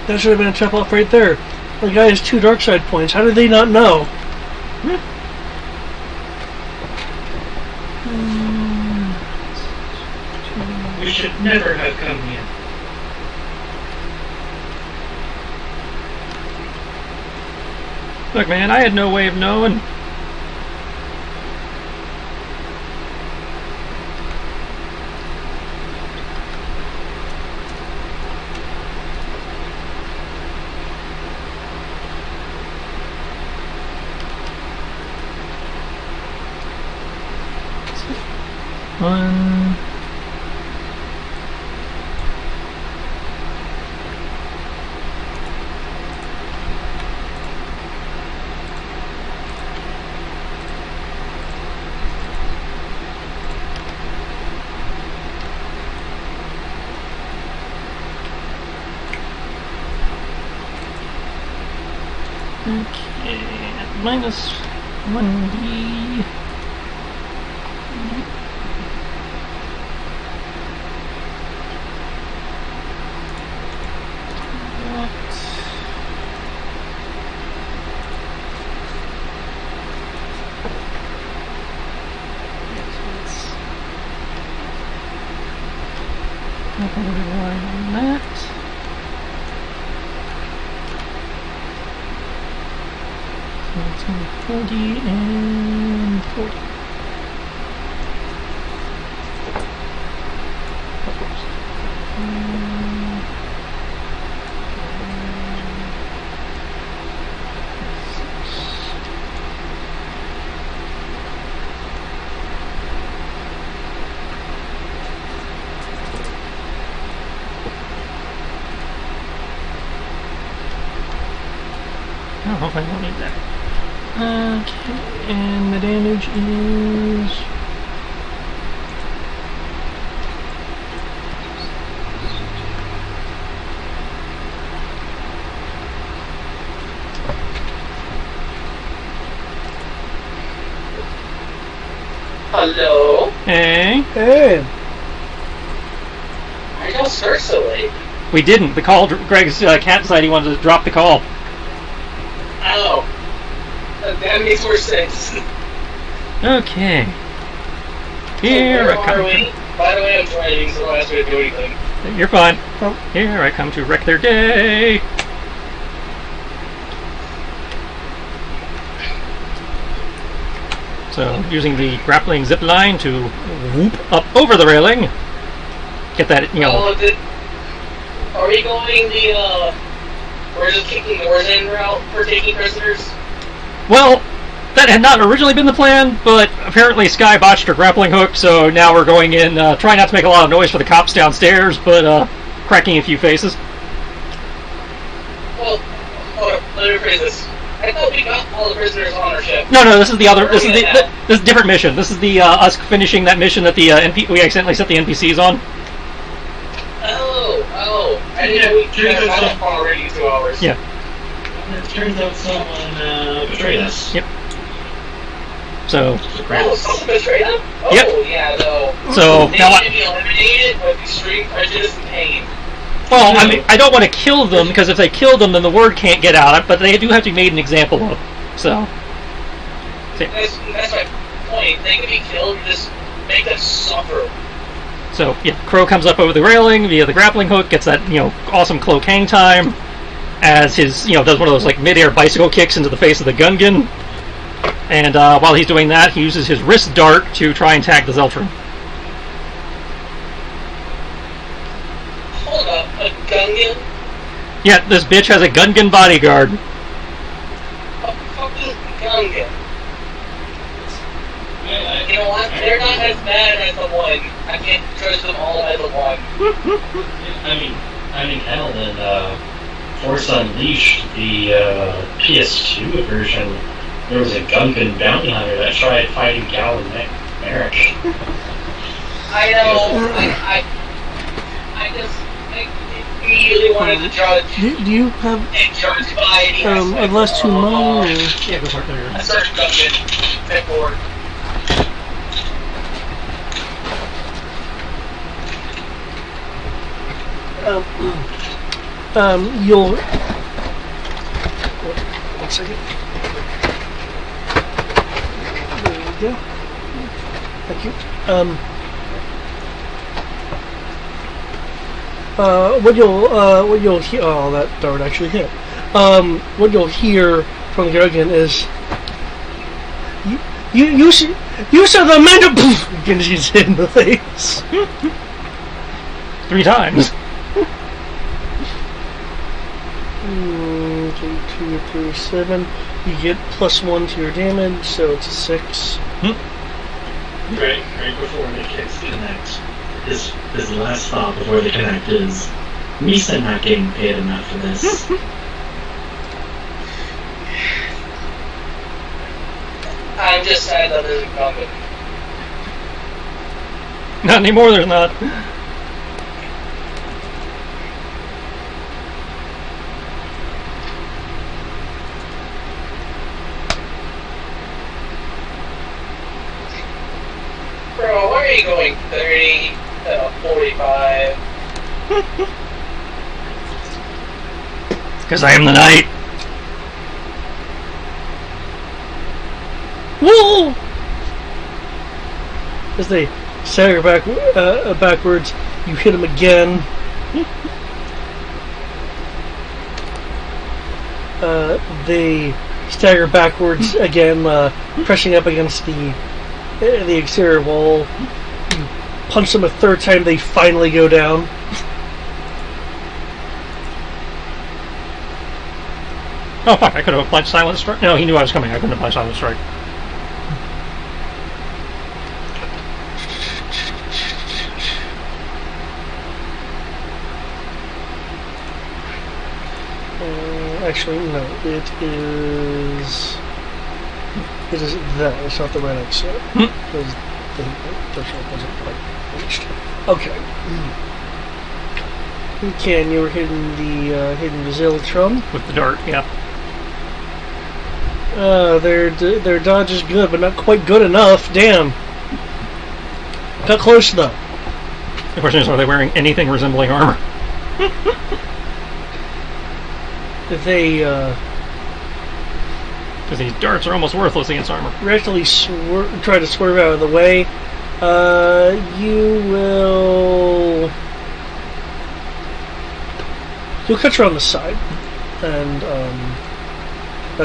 That should have been a trap off right there. The guy has 2 dark side points. How did they not know? We should never have come here. Look, man, I had no way of knowing. One. Okay, minus 1D. Nothing to rely on that. So it's going to be 40 and 40. Oh, I don't need that. Okay, and the damage is... Hello? Hey? Hey! Why y'all start so late? We didn't. The call, Greg's cat decided he wanted to drop the call. Oh. That makes more sense. Okay. Here Where I are come. we? By the way, I'm driving, so don't ask me to do anything. You're fine. Oh. Here I come to wreck their day. So, using the grappling zip line to whoop up over the railing. Get that, you know. Are we going the, we're just kicking doors in route for taking prisoners? Well, that had not originally been the plan, but apparently Sky botched her grappling hook, so now we're going in, trying not to make a lot of noise for the cops downstairs, but cracking a few faces. Well, hold up, let me rephrase this. I thought we got all the prisoners on our ship. No, this is the other. This is this is a different mission. This is the us finishing that mission that the we accidentally set the NPCs on. Oh, I didn't know we had already 2 hours. Yeah. It turns out someone betrayed us. Yep. So. Oh, someone betrayed them? Oh, Yep. Yeah, no. So They now need to be eliminated with extreme prejudice and pain. well, I mean, I don't want to kill them because if they kill them, then the word can't get out. But they do have to be made an example of. So. That's my point. They can be killed. Just make them suffer. So yeah, Crow comes up over the railing via the grappling hook, gets that awesome cloak hang time, as his does one of those like mid-air bicycle kicks into the face of the Gungan, and while he's doing that, he uses his wrist dart to try and tag the Zeltron. called a Gungan? Yeah, this bitch has a Gungan bodyguard. A fucking Gungan. You know what? They're not as bad as the one. I can't judge them all as the one. I mean, hell, in Force Unleashed, the PS2 version, there was a Gungan bounty hunter that tried fighting Gal and Merrick. I know. I just immediately wanted to judge. Do you have And judge by the a last two mine? Or? Yeah, go start there. A certain Gungan. Tech forward. You'll. One second. There we go. Thank you. What you'll hear? Oh, that dart actually hit. What you'll hear from the Gungan is, you said the man to poof. Gets hit in the face 3 times. 2, 3, 7. You get +1 to your damage, so it's a 6. Right before the kicks connect. His last thought before the connect is, we still not getting paid enough for this. I'm just sad that there's a Gungan. Not anymore, there's not. Bro, why are you going 30, 45? Because I am the knight. Whoa! As they stagger backwards, you hit him again. They stagger backwards again, pressing up against the exterior wall. You punch them a third time, they finally go down. Oh fuck, I could have applied Silent Strike. No, he knew I was coming. I couldn't apply Silent Strike. Actually, no. It is that. It's not the red exit. Because the threshold wasn't quite reached. Okay. Ken, you were hitting the Ziltron. With the dart, yeah. Their dodge is good, but not quite good enough. Damn. Got close though. The question is, are they wearing anything resembling armor? They Because these darts are almost worthless against armor. actually try to swerve out of the way. You'll catch her on the side, and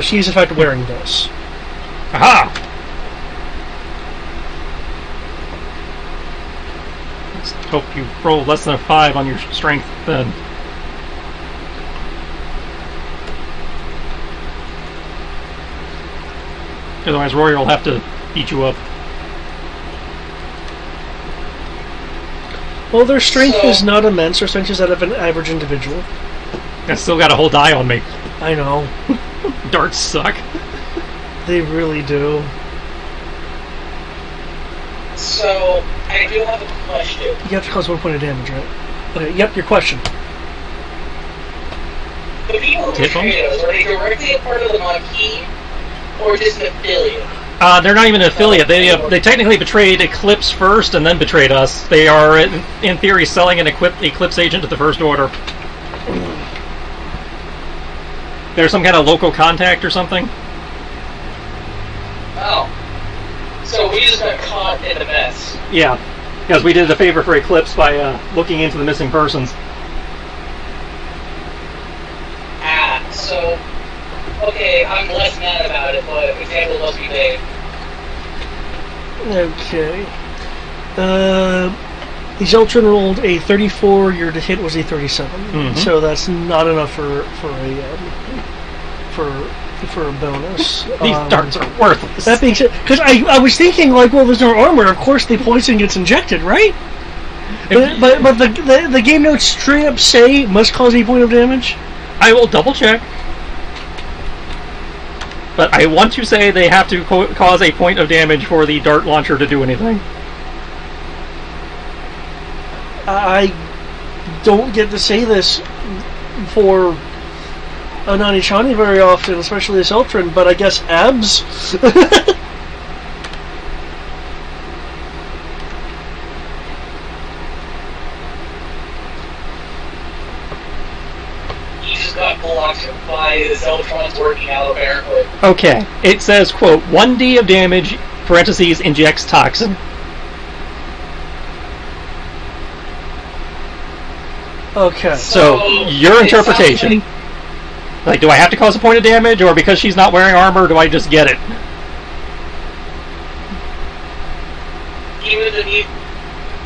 she's in fact wearing this. Aha! Let's hope you roll less than a 5 on your strength then. Otherwise, Rory will have to beat you up. Well, their strength is not immense. Their strength is that of an average individual. I still got a whole die on me. I know. Darts suck. They really do. So, I do have a question. You have to cause 1 point of damage, right? Okay, yep, your question. The people who Tip 'em? betrayed us, are they directly a part of the Maquis, or just an affiliate? They're not even an affiliate. They technically betrayed Eclipse first and then betrayed us. They are, in theory, selling an Eclipse agent to the First Order. They're some kind of local contact or something. Oh. So we just got caught in the mess. Yeah, because we did a favor for Eclipse by looking into the missing persons. So, okay, I'm less mad about it, but example must be made. Okay. The Zeltron rolled a 34. Your hit was a 37. Mhm. So that's not enough for a bonus. These darts are worthless. That being said, because I was thinking like, well, there's no armor. Of course, the poison gets injected, right? But the game notes straight up say must cause a point of damage. I will double check. But I want to say they have to cause a point of damage for the dart launcher to do anything. I don't get to say this for a Nani-Chani very often, especially this Zeltron, but I guess abs. He just got blocked by the Zeltrons working out, apparently. Okay, it says, quote, 1d of damage, parentheses, injects toxin. Okay. So, your it sounds interpretation. Like, do I have to cause a point of damage, or because she's not wearing armor, do I just get it? Even if you...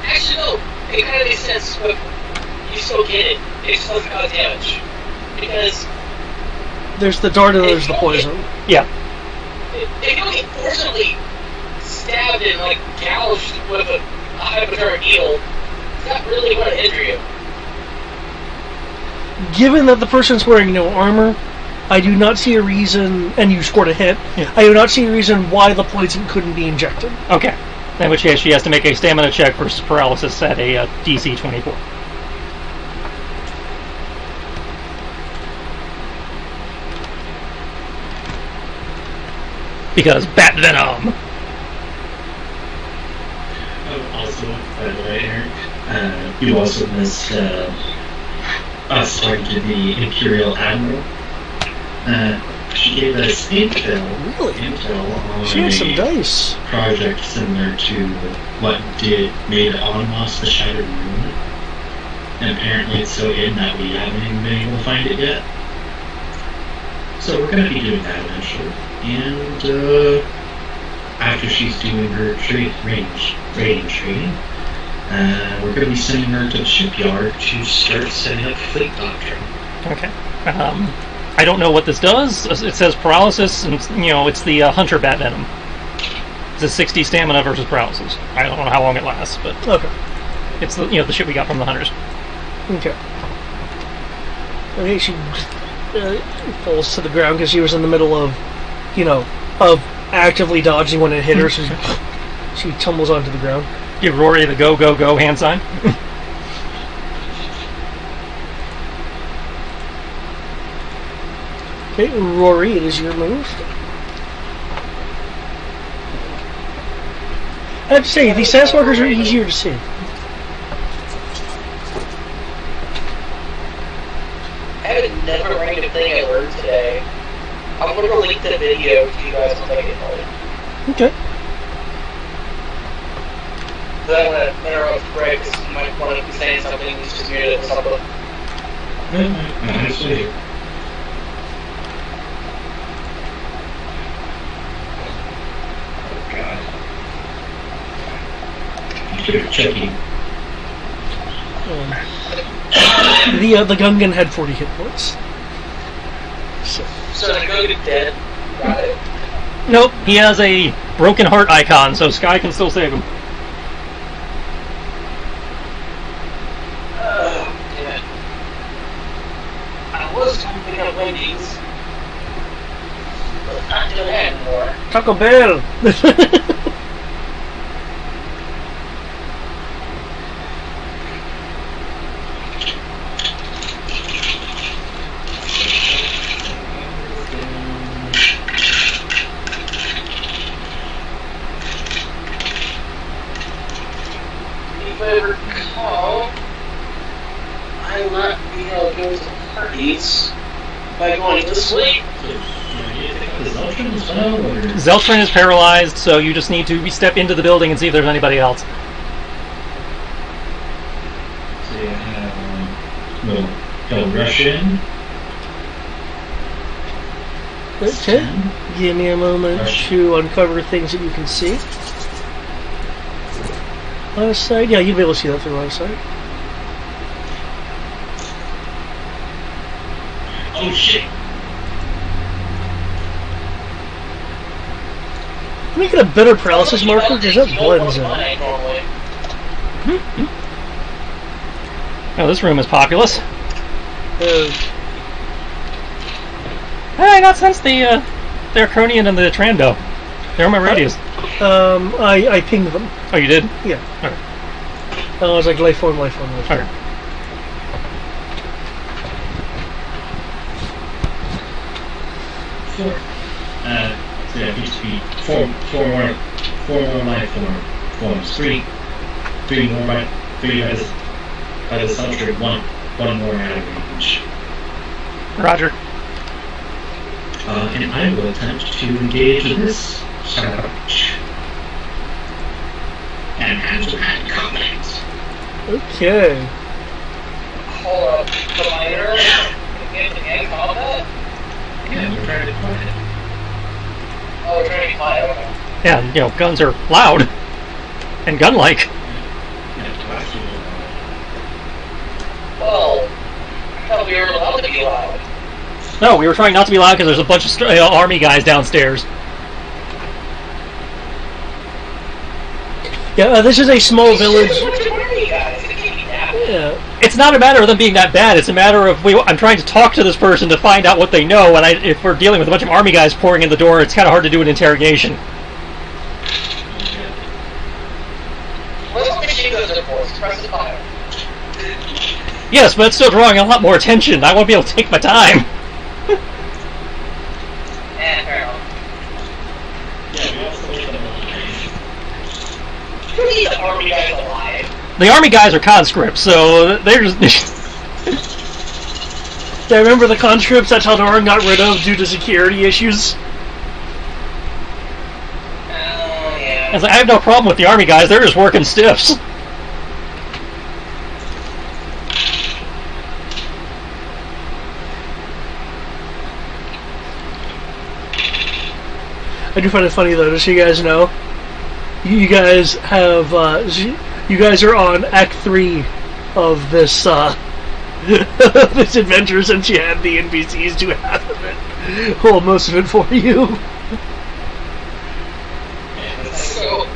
Actually, no. It kind of makes sense, but you still get it. It still causes damage. Because There's the dart and there's the poison. Yeah. if you don't get forcibly stabbed and, like, gouged with a hypodermic needle, it's not really going to injure you. Given that the person's wearing no armor, I do not see a reason, and you scored a hit, Yeah. I do not see a reason why the poison couldn't be injected. Okay. In which case, she has to make a stamina check versus paralysis at a DC 24. Because bat venom. Also, by the way, Eric, you also missed us talking to the Imperial Admiral. She gave us intel on She has some a dice. project similar to what made Onmos the Shattered Moon. And apparently it's so in that we haven't even been able to find it yet. So we're going to be doing that eventually. And after she's doing her rating training, we're going to be sending her to the shipyard to start setting up fleet doctrine. Okay. I don't know what this does. It says paralysis, and it's the hunter bat venom. It's a 60 stamina versus paralysis. I don't know how long it lasts, but Okay. it's the shit we got from the hunters. Okay. Okay, she falls to the ground because she was in the middle of, of actively dodging when it hit her, so she tumbles onto the ground. Give Rory the go, go, go hand sign. Okay, Rory, it is your move. I have to say, these status markers are easier to see. I have a never random thing I learned today. I'm going to link the video to you guys once I get home. Okay. Then I'm going to interrupt Greg because he might want to be saying something. He's just muted or something. Actually, God. You're checking. The Gungan had 40 hit points. So I go get dead. Got it. Nope, he has a broken heart icon, so Sky can still save him. Damn it. I was going to pick up Wendy's, but not doing that anymore. Taco Bell! If I recall, I let be able to go to parties by going to sleep. Zeltron is paralyzed, so you just need to step into the building and see if there's anybody else. So you have, he'll rush in. Okay. Give me a moment to uncover things that you can see. Line of sight? Yeah, you'd be able to see that through line of sight. Oh shit! Can we get a better paralysis marker? Because that blends in. Oh, this room is populous. Uh, Hey, I got sense the Arconian and the Trando. They're on my radius. I pinged them. Oh, you did? Yeah. Okay. I was like, life form, life form, life form. Okay. So yeah, it used to be four more life forms. Three more by the substrate, one more out of range. Roger. And I will attempt to engage with this approach. And hand-to-hand combat. Okay. Hold up. The miner? Hand combat? Yeah, we're trying to be quiet. Oh, we're trying to be quiet. Okay. Yeah, you know, guns are loud and gun-like. Yeah, last year, Well, I thought we were allowed to be loud. No, we were trying not to be loud because there's a bunch of army guys downstairs. Yeah, this is a small village. Yeah. Yeah. It's not a matter of them being that bad. It's a matter of I'm trying to talk to this person to find out what they know. And if we're dealing with a bunch of army guys pouring in the door, it's kind of hard to do an interrogation. What's the machine guns are for? Suppressive fire. Yes, but it's still drawing a lot more attention. I want to be able to take my time. Fair enough. yeah, we also need them alive. Who needs the army guys alive? The army guys are conscripts, so they're just... Yeah, remember the conscripts that Taldarin got rid of due to security issues? Yeah. I was like, I have no problem with the army guys. They're just working stiffs. I do find it funny though, just so you guys know. You guys have, you guys are on Act 3 of this, this adventure since you had the NPCs do half of it. Well, most of it for you. So,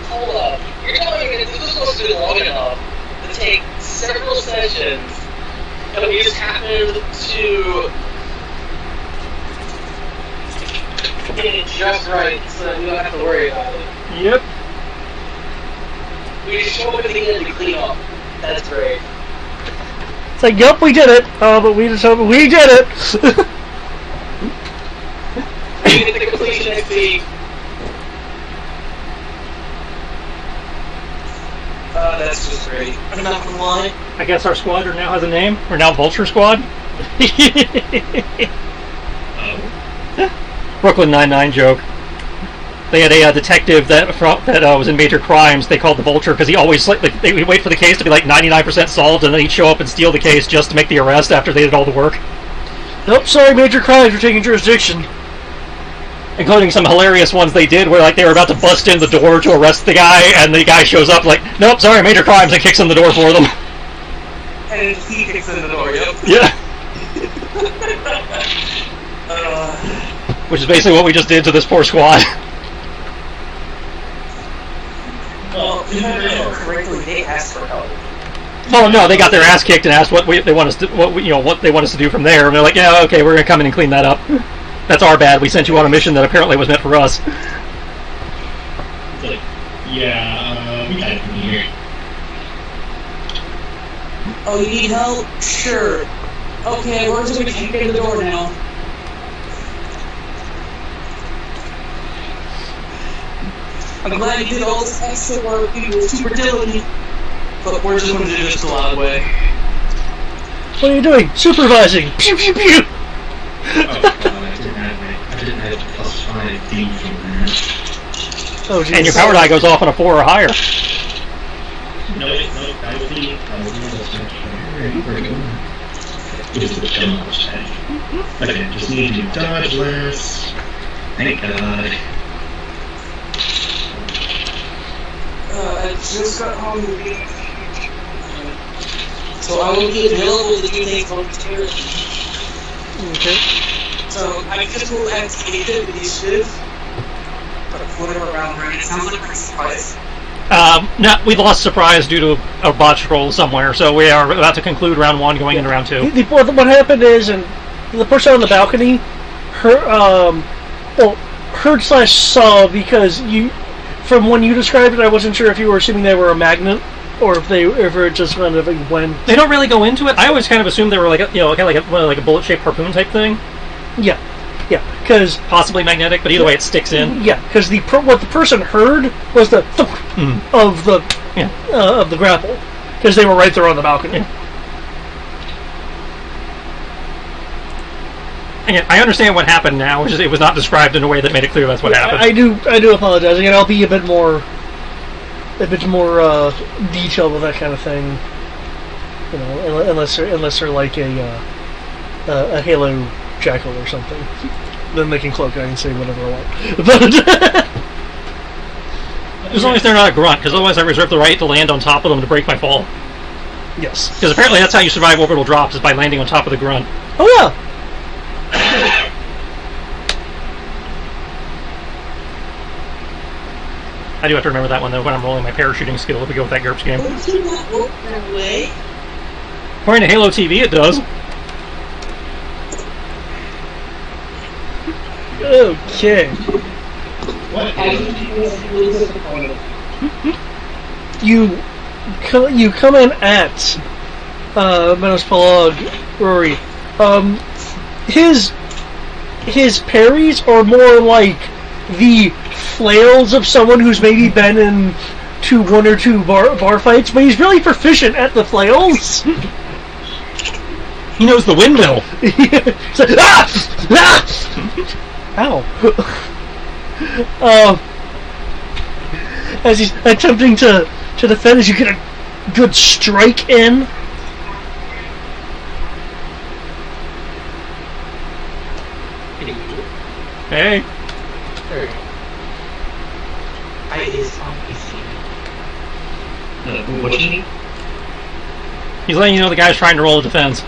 hold up. You're telling me that this was supposed to be long enough to take several sessions, and we just happened to get it just right so that we don't have to worry about it. Yep. We just show up at the end to clean up. That's great. It's like, yep, we did it. But we just we did it. We get the completion XP. That's just great. I'm not gonna lie. I guess our squadron now has a name. We're now Vulture Squad. Brooklyn Nine-Nine joke. They had a detective that was in major crimes. They called the Vulture because he always they would wait for the case to be like 99% solved, and then he'd show up and steal the case just to make the arrest after they did all the work. Nope, sorry, major crimes, we're taking jurisdiction. Including some hilarious ones they did where like they were about to bust in the door to arrest the guy, and the guy shows up like, nope, sorry, major crimes, and kicks in the door for them. And he kicks in the door, yep. Yeah. Which is basically what we just did to this poor squad. Well, if I remember correctly, they asked for help. Oh no, they got their ass kicked and asked what they want us to what they want us to do from there, and they're like, yeah, okay, we're gonna come in and clean that up. That's our bad. We sent you on a mission that apparently was meant for us. It's like, yeah, we got it from here. Oh, you need help? Sure. Okay, we're just gonna kick in the door now. I'm glad you did all this extra work. You were super diligent. But we're just gonna do this the loud way. What are you doing? Supervising! Pew pew pew! I didn't have the +5 D from that. Oh, geez. And your power die goes off on a 4 or higher. No, that was the This is the dodge tag. Okay, just need to dodge less. Thank God. I just got home from being so I will be available to do things momentarily. Okay. So I just will activate the initiative. But whatever round we're in, it sounds like we're surprised. No, we lost surprise due to a botch roll somewhere, so we are about to conclude round 1, going into round 2. What happened is, and the person on the balcony, heard/saw, because from when you described it, I wasn't sure if you were assuming they were a magnet or if it just kind of went. They don't really go into it. I always kind of assumed they were like a bullet-shaped harpoon type thing. Yeah, because possibly magnetic, but either way, it sticks in. Yeah, because what the person heard was the thunk of the grapple, because they were right there on the balcony. Yeah. Again, I understand what happened now. It was not described in a way that made it clear that's what happened. I do apologize. Again, I'll be a bit more detailed with that kind of thing. You know, unless they're like a Halo Jackal or something. Then they can cloak. I can say whatever I want. But as long as they're not a grunt, because otherwise I reserve the right to land on top of them to break my fall. Yes. Because apparently that's how you survive orbital drops, is by landing on top of the grunt. Oh yeah. I do have to remember that one though when I'm rolling my parachuting skill if we go with that GURPS game. Did not work that way? According to Halo TV, it does. Okay. You come in at Menos Polog, Rory. His parries are more like the flails of someone who's maybe been in one or two bar fights, but he's really proficient at the flails. He knows the windmill. He's like, ow. As he's attempting to defend, as you get a good strike in. Hey. What do you need? He's letting you know the guy's trying to roll a defense.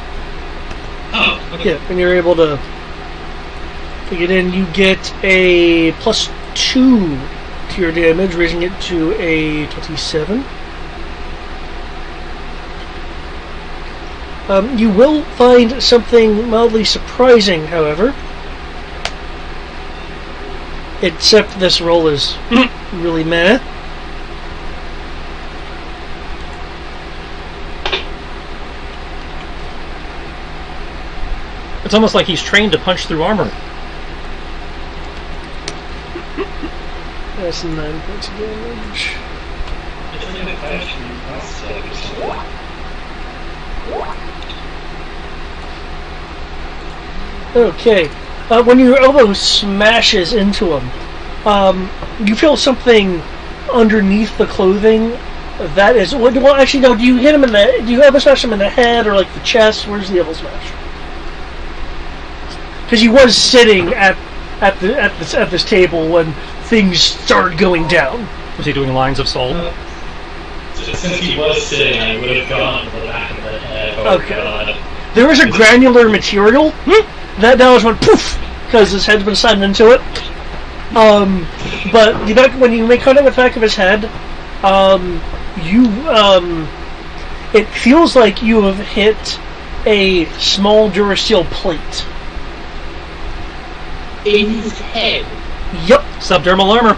Oh, okay. Yeah, and you're able to get in. You get a +2 to your damage, raising it to a 27. You will find something mildly surprising, however. Except this roll is really meh. It's almost like he's trained to punch through armor. That's 9 points of damage. Okay. When your elbow smashes into him, you feel something underneath the clothing that is. Well, actually, no. Do you hit him in the? Do you elbow smash him in the head or like the chest? Where's the elbow smash? Because he was sitting at this table when things started going down. Was he doing lines of soul? Since he was sitting, I would have gone to the back of the head. Oh, Okay. God. There is a granular material that now just went poof because his head's been slammed into it. But when you make contact with the back of his head, it feels like you have hit a small Durasteel plate. In his head. Yep. Subdermal armor.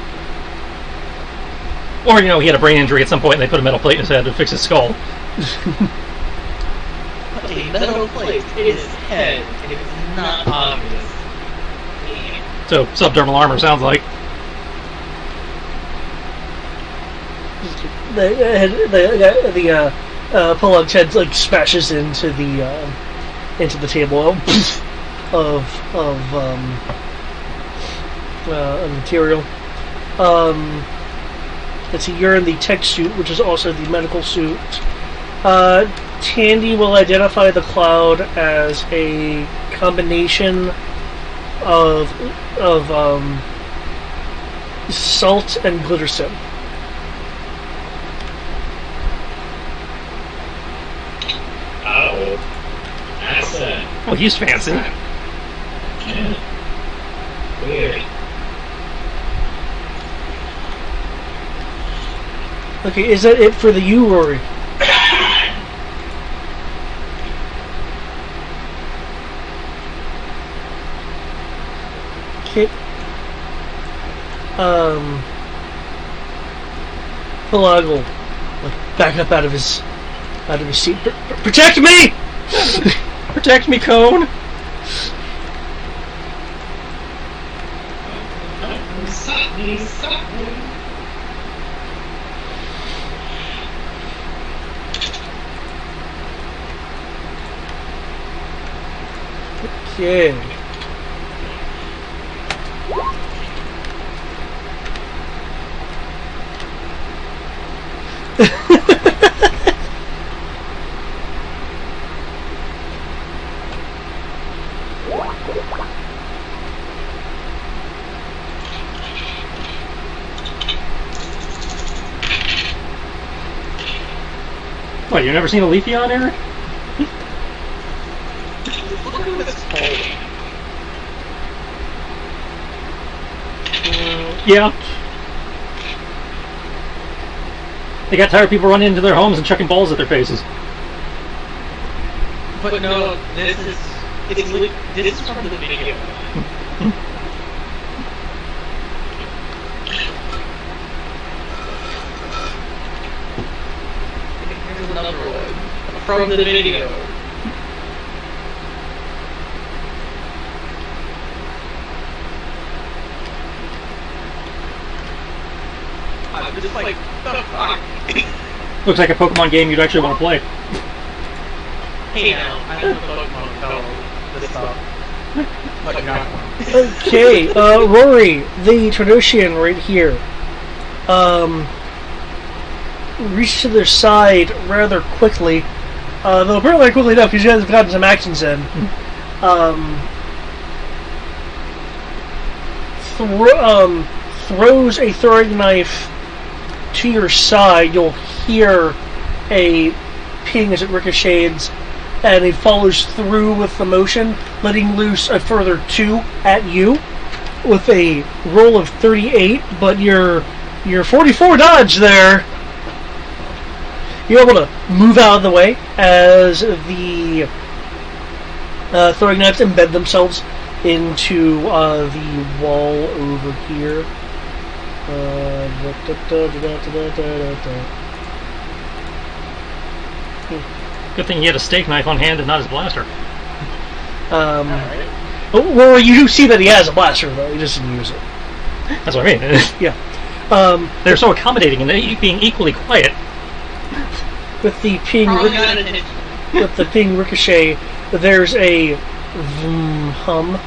Or, he had a brain injury at some point and they put a metal plate in his head to fix his skull. A metal plate in his head, and it was not obvious. So, subdermal armor sounds like. The Polog's head like smashes into the table of material. Let's see, you're in the tech suit, which is also the medical suit. Tandy will identify the cloud as a combination of salt and glitterstone. that? Well, he's fancy. Yeah. Weird. Okay, is that it for the you, Rory? Okay. Pelag will back up out of his seat. Protect me! Protect me, Cone! Okay. What, you've never seen a Leafy on, Eric? Look who it's called. Yeah. They got tired of people running into their homes and chucking balls at their faces. But no, this is from the video. Here's another one from the video. I'm just like, the fuck? Looks like a Pokemon game you'd actually want to play. Hey now, I don't know Pokemon tell this stuff. But you're not. Okay, Rory, the Trandoshan right here, reached to their side rather quickly, though apparently quickly enough because you guys have gotten some actions in. Throws a throwing knife to your side. You'll hear a ping as it ricochets, and it follows through with the motion, letting loose a further 2 at you with a roll of 38, but your 44 dodge there. You're able to move out of the way as the throwing knives embed themselves into the wall over here. Good thing he had a steak knife on hand and not his blaster. Well, you do see that he has a blaster, though. He just didn't use it. That's what I mean. Yeah. They're so accommodating and they being equally quiet. With the ping, ricochet, there's a vroom hum.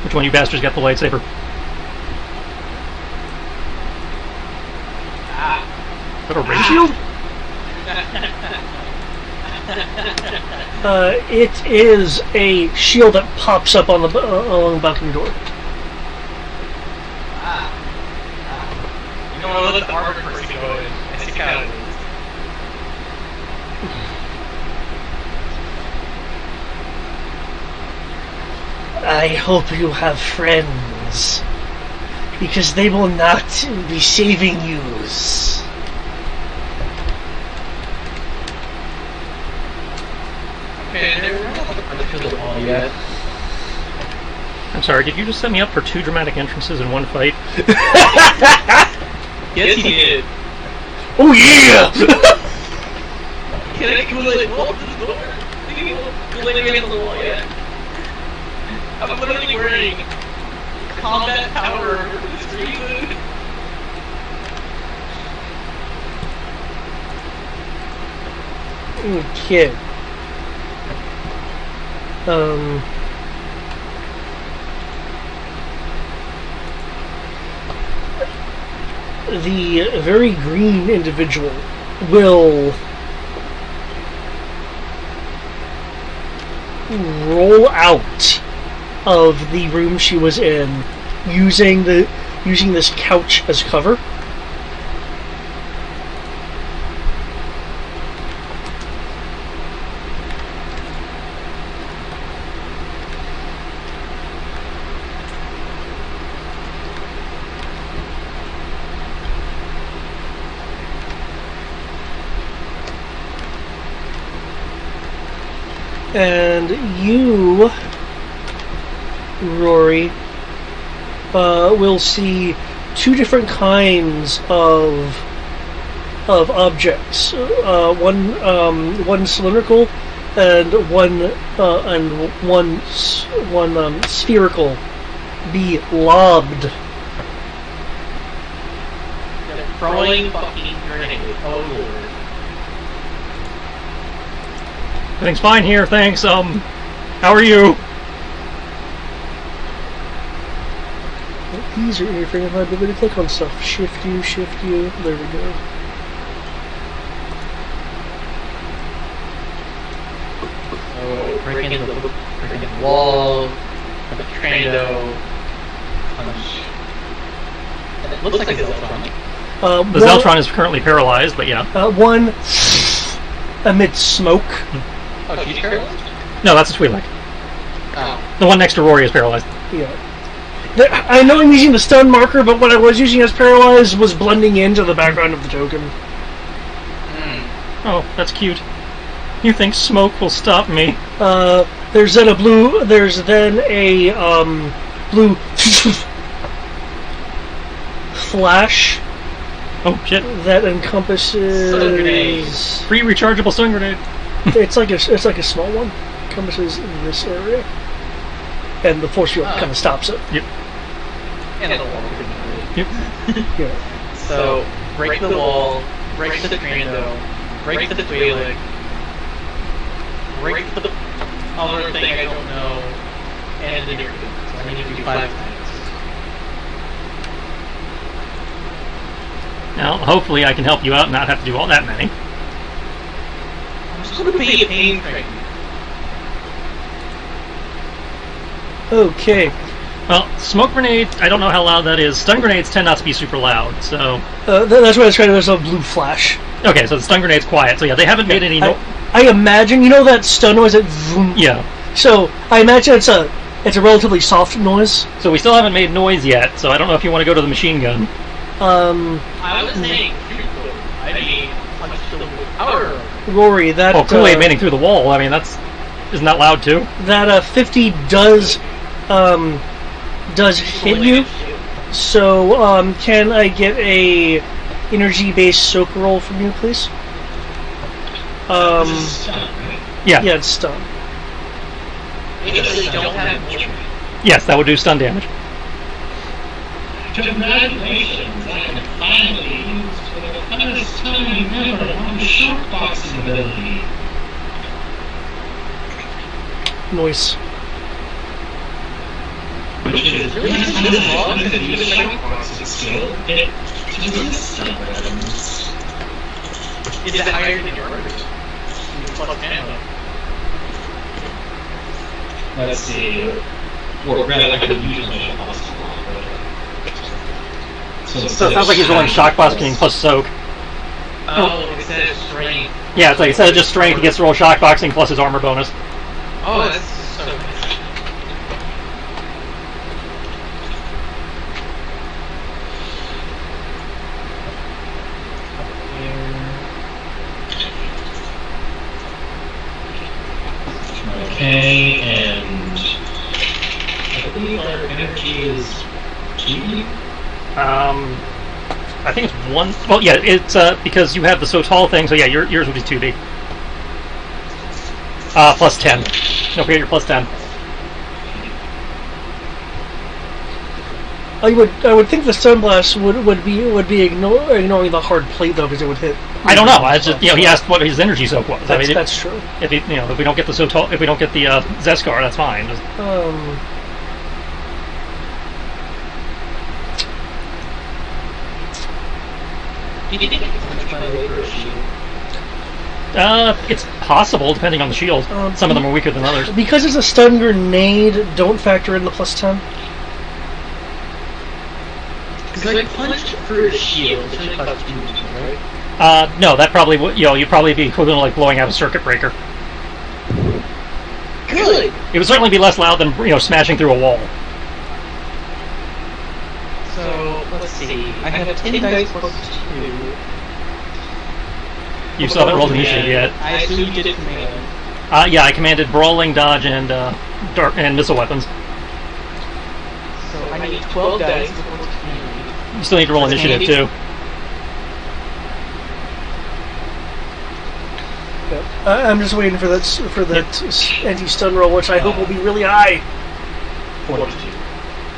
Which one of you bastards got the lightsaber? Is that a ray shield? It is a shield that pops up on the along the balcony door. You don't want to let the armor person go in. I stick out. I hope you have friends, because they will not be saving yous. Okay, they're not to the wall yet. I'm sorry, did you just set me up for 2 dramatic entrances in one fight? Yes, he did. Oh yeah! Can I go like, well, this door? Go like against the wall yet? I'm literally wearing combat power for this reason. Okay. The very green individual will roll out of the room she was in, using this couch as cover. And you, Rory, will see two different kinds of objects. One cylindrical, and one spherical, be lobbed. The throwing fucking grenade. Oh lord. Everything's fine here, thanks. How are you? These are interfering with my ability to click on stuff. Shift you. There we go. So, breaking the wall, the Trando, punch. It looks like a Zeltron. The Zeltron is currently paralyzed, but yeah. One emits smoke. Oh, she's paralyzed? No, that's a Twi'lek. Oh. The one next to Rory is paralyzed. Yeah. I know I'm using the stun marker, but what I was using as paralyzed was blending into the background of the token. Oh, that's cute. You think smoke will stop me? There's then a blue flash. Oh shit! That encompasses Stun grenades. Free rechargeable stun grenade. it's like a small one. Encompasses this area, and the force field kind of stops it. Yep. And the wall. Yep. Yeah. So, break the wall, break the Trando, break the Twi'lek, break the other thing I don't know, and then you're good. So I need to do 5 times. Now, hopefully, I can help you out and not have to do all that many. I'm just gonna be a pain train. Okay. Well, smoke grenade, I don't know how loud that is. Stun grenades tend not to be super loud, so... That's why I was trying to. There's a blue flash. Okay, so the stun grenade's quiet. So yeah, they haven't made any... I imagine, you know that stun noise that vroom? Yeah. So, I imagine it's a relatively soft noise. So we still haven't made noise yet, so I don't know if you want to go to the machine gun. I was saying, I mean, punch the power. Rory, that... Oh, Kool-Aid manning through the wall, I mean, isn't that loud too? That 50 does hit you. So, can I get a energy-based soak roll from you, please? Yeah. Yeah, it's stun. Yes, that would do stun damage. Congratulations, I can finally use for the first time ever one shockboxing ability. Noise. Which is really long to use a shockboxing skill. It resists some items. Is it higher than yours? Plus ammo. Let's see. Or rather, I could use my shockboxing skill. So it sounds like he's rolling shock boxing plus soak. Oh, instead of strength. Yeah, it's like instead of just strength, he gets to roll shock boxing plus his armor bonus. Oh, that's so nice. Okay, and I believe our energy is 2. I think it's 1. Well, yeah, it's because you have the so tall thing. So yeah, yours would be 2D. Plus 10. Don't forget your plus 10. I would think the stun blast would be ignoring the hard plate though, because it would hit. I don't know. I just he asked what his energy soak was. That's true. If we don't get the if we don't get the Zeskar, that's fine. Do you think I can punch my way for a shield? It's possible, depending on the shield. Some of them are weaker than others. Because it's a stun grenade, don't factor in the plus 10. Because I punched through a shield, it should cost 2, right? No, that probably would. You'd probably be equivalent to like blowing out a circuit breaker. Good! It would certainly be less loud than smashing through a wall. So, let's see. I have 10 dice plus 2. You still haven't rolled initiative yet. I assume you did command. Yeah, I commanded brawling, dodge, and dark and missile weapons. So I need 12 dice before it's community. You still need to roll initiative too. Yep. I'm just waiting for that anti-stun roll, which I hope will be really high. 42.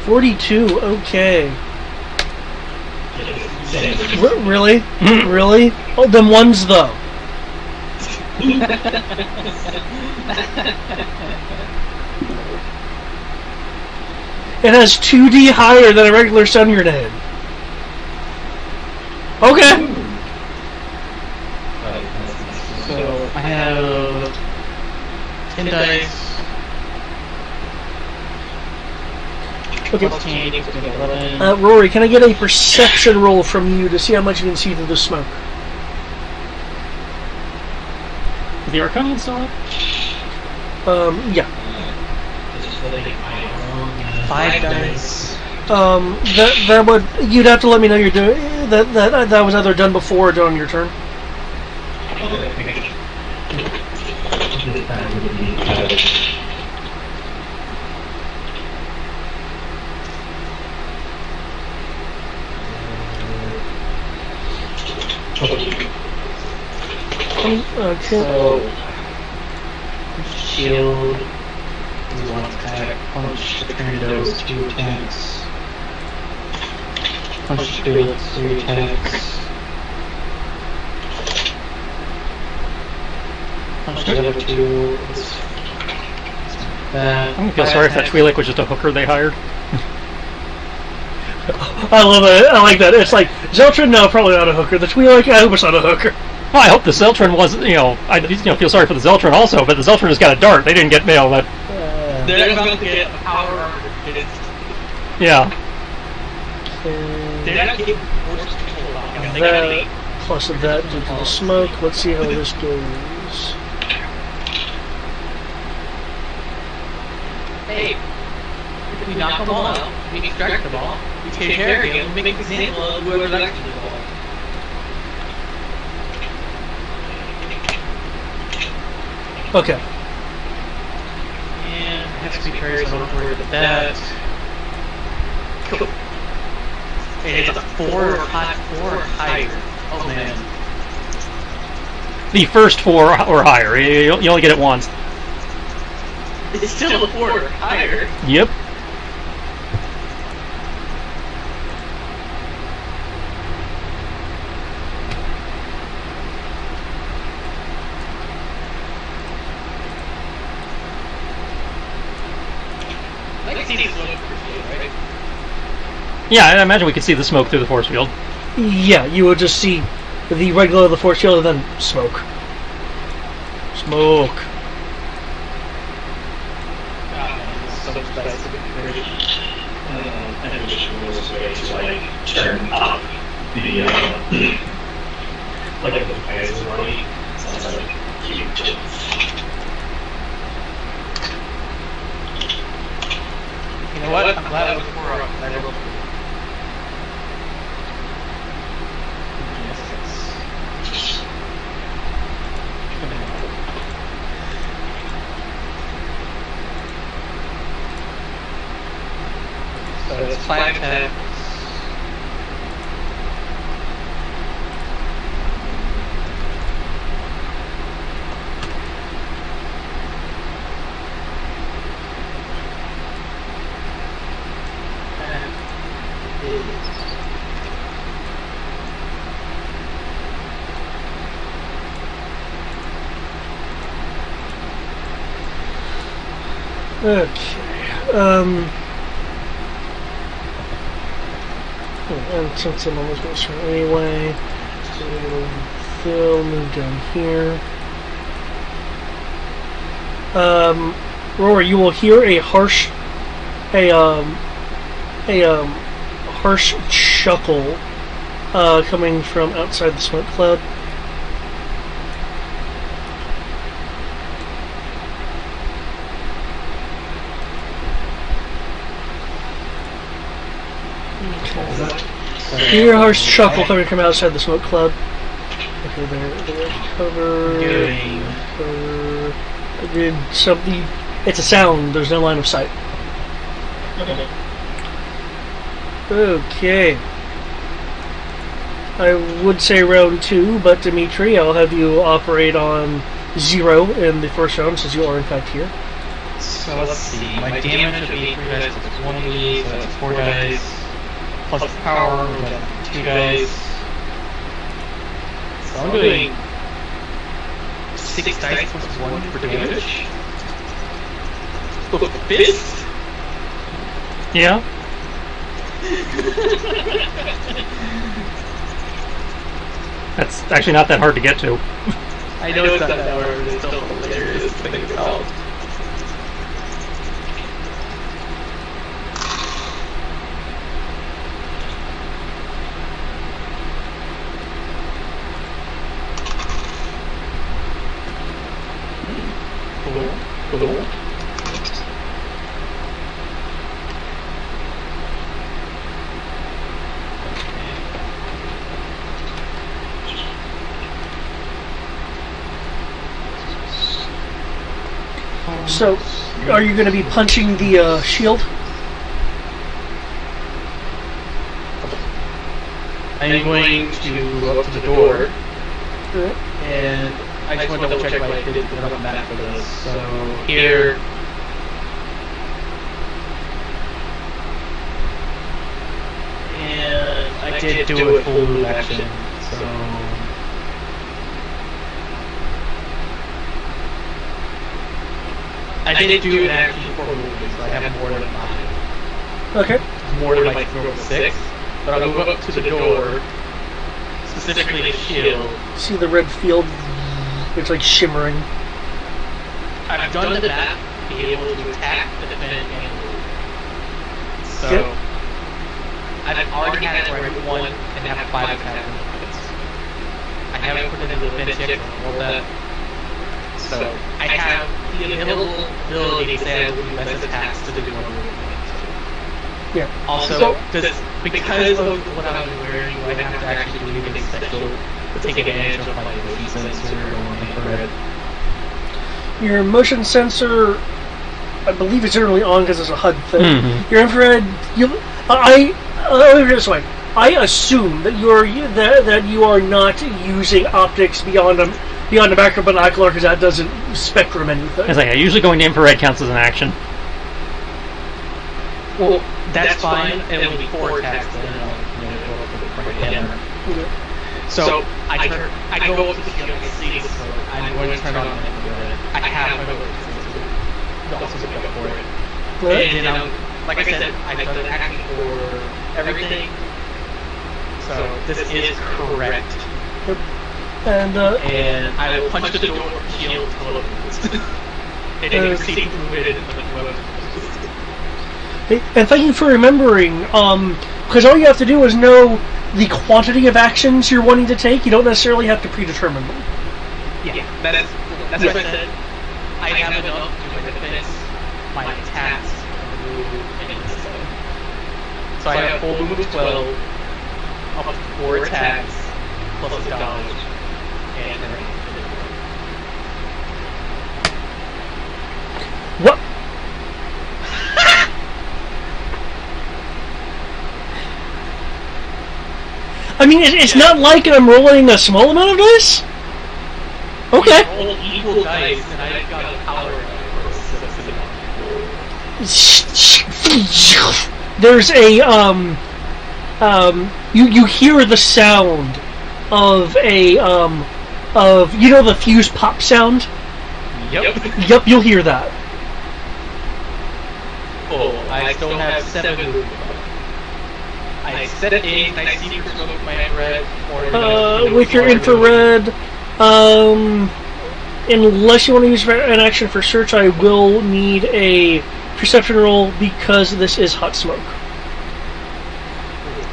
42. Okay. Really? Really? Oh, them ones though. It has 2d higher than a regular stun grenade. Okay. So I have 10 dice. Okay. Plus 10 equals 11. Rory, can I get a perception roll from you to see how much you can see through the smoke? Is the Arcanian still up? Yeah. 5 dice. That would, you'd have to let me know you're doing that was either done before or done on your turn. Okay. So, shield is 1 attack, punch to turn those 2 attacks. Punch to do 3 attacks. Punch the other 2 is that. I'm gonna feel sorry if that Twi'lek was just a hooker they hired. I love it. I like that. It's like Zeltron, no, probably not a hooker. The Twi'lek, I hope it's not a hooker. Well, I hope the Zeltron wasn't. I feel sorry for the Zeltron also, but the Zeltron has got a dart. They didn't get that. They're about to get a power armor. Yeah. They're not getting force control. They got That, 8. plus of that due to the smoke. Let's see how this goes. Hey, if we knock them all out, we extract them all, we take care of them, we make an example of whoever's actually involved. Okay. And it has to be parried, so I don't worry about that. Cool. And it's a 4 or higher. Oh man. The first 4 or higher. You only get it once. It's still a 4 or higher. Yep. I can see the smoke pretty good, right? Yeah, I imagine we could see the smoke through the force field. Yeah, you would just see the regular of the force field and then smoke. Smoke. And which was a way to like turn up the like the fires already. Sounds like huge. You know what? I'm glad I was 4 up. I rolled 3. So it's 5 attacks. Okay. And since I'm almost going to start anyway, so they'll move down here. Rory, you will hear a harsh chuckle coming from outside the smoke cloud. You hear a harsh chuckle coming from outside the smoke cloud. Okay, they're covered. Doing. Cover. It's a sound. There's no line of sight. Okay. Okay. I would say round 2, but Dimitri, I'll have you operate on 0 in the first round since you are in fact here. So let's see. My damage would be 3 dice plus 1d, so that's 4 dice. Plus the power would be 2 dice. So I'm doing 6 dice plus 1 for damage. Fist? Yeah. That's actually not that hard to get to. I know it's not that hard, but it's still hilarious to think about. Cool. So, are you going to be punching the shield? I'm going to go up to the door, and I just want to double check if I did put up a map for this. So here, and I did do a full move action, so I did do an action before moving, so I have more than 5. Okay. More than like normal 6, but I'll move up to the door, specifically the shield. See the red field? It's like shimmering. I've done the map to be able to attack, defend, and move. So, yep. I've already had it where I put 1 and have 5 attack movements. I haven't put it in the defense yet, all that. So, I have the ability to say I will do less attacks to do 1 movement. Yeah. Also, because of what I'm wearing, do I have to actually do anything special to take advantage of my motion sensor or infrared? Your motion sensor, I believe it's generally on because it's a HUD thing. Mm-hmm. Your infrared, let me put it this way. I assume that you are not using optics beyond a macro binocular because that doesn't spectrum anything. It's like, usually going to infrared counts as an action. Well, that's fine. It'll be 4 attacks then. Go up to the front hammer. Okay. So I go up to the shield and see this, so I'm going to turn on my infrared. I have my motion sensor. Also look up for it. Right. And then, like I said, I've done an action for everything. So this is correct. Yep. And I will punch the door shield until it moves. And then you see it move it and the weapon. And thank you for remembering, because all you have to do is know the quantity of actions you're wanting to take. You don't necessarily have to predetermine them. Yeah, that's what I said. I have enough to do my defense, my attacks, and move, and so I have full move of 12, up to 4 attacks, plus a dodge, and range. What? I mean, it's not like I'm rolling a small amount of dice? Okay. You roll equal dice, and I've got a power There's a, you hear the sound of a, you know the fuse pop sound? Yep. Yep, you'll hear that. Oh, I still have 7 movement. I set it in, I see your smoke with my infrared, or with your infrared, unless you want to use an action for search, I will need a perception roll because this is hot smoke.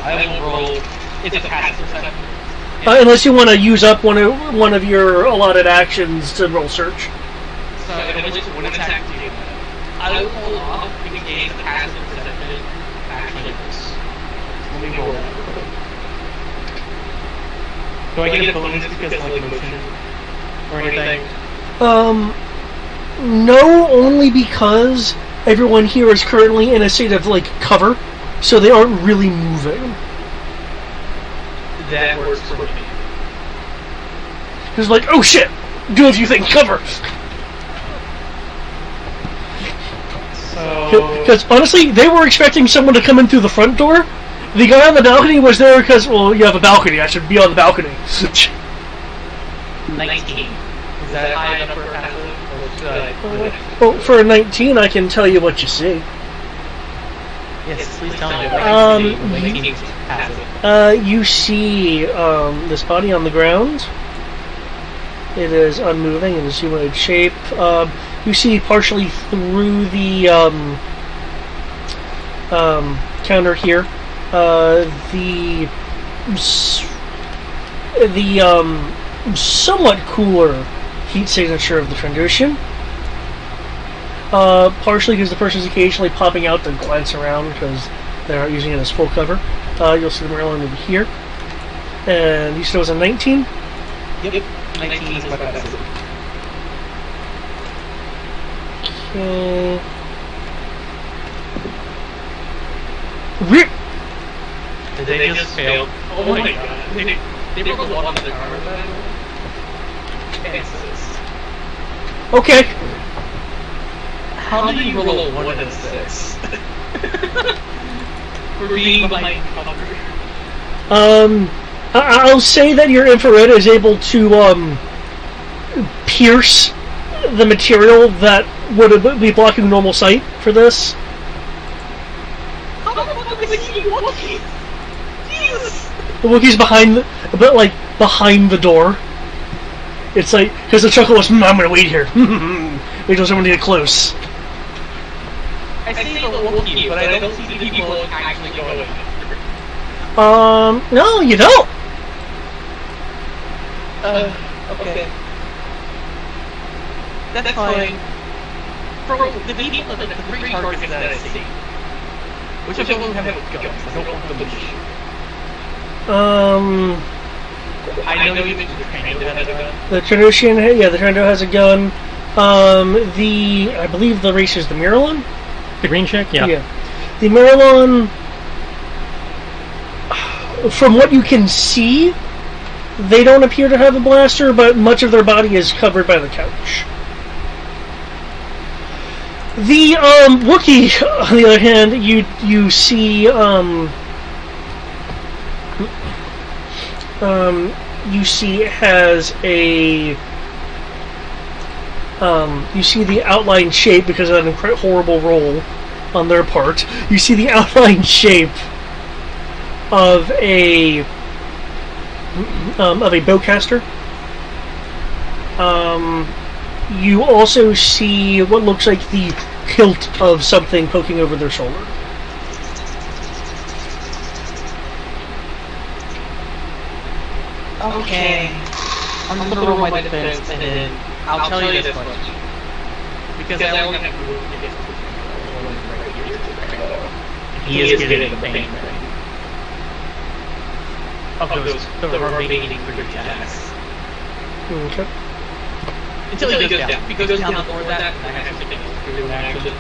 I will roll. It's a passive perception. Unless you want to use up one of your allotted actions to roll search. So it'll only take 1 attack to do that. I will hold off in case the passive perception action is. Let me roll that. Do I get a bonus because of like motion or anything? No, only because everyone here is currently in a state of, like, cover, so they aren't really moving. That works for me. It's like, oh shit! Do a few things, cover! So... Because, honestly, they were expecting someone to come in through the front door. The guy on the balcony was there because, well, you have a balcony, I should be on the balcony. 19. Is that high enough for a passive? Or should I... Well, for a 19, I can tell you what you see. Yes, please tell me what you see. 19 is passive. You see this body on the ground. It is unmoving in a humanoid shape. You see partially through the counter here the somewhat cooler heat signature of the Trandoshan. Partially because the person's occasionally popping out to glance around because they're not using it as full cover. You'll see the Maryland over here. And you said it was a 19? Yep, 19 is my passive. Okay. Did they just fail? Oh my god. They broke a lot on the car with that. Okay. How do you roll a 1 and a 6? For being behind cover. I'll say that your infrared is able to pierce the material that would be blocking normal sight for this. How the fuck do they see Wookiees? Jesus! The Wookiee's behind, a bit like behind the door. It's like, because the chuckle was, I'm gonna wait here. Wait till someone get close. I see the Wookiee, but I don't see the people actually going. No, you don't. Okay. That's fine. For the people, the 3 targets that I see, which of them have guns? I don't want them to shoot. I know you mentioned the Trando has a gun. The Trandoshan, yeah, the Trando has a gun. I believe the race is the Miralon? The green chick? Yeah. Yeah. The Miralon, from what you can see, they don't appear to have a blaster, but much of their body is covered by the couch. The Wookiee, on the other hand, you see has a you see the outline shape because of an horrible roll on their part. You see the outline shape of a bowcaster. You also see what looks like the hilt of something poking over their shoulder. Okay. I'm gonna roll my defense and then I'll tell you this much. Because I only have to roll to get right here. He is getting the pain of the remaining 3 attacks. Okay. Until he goes down. If he goes down before that, I have to take an action.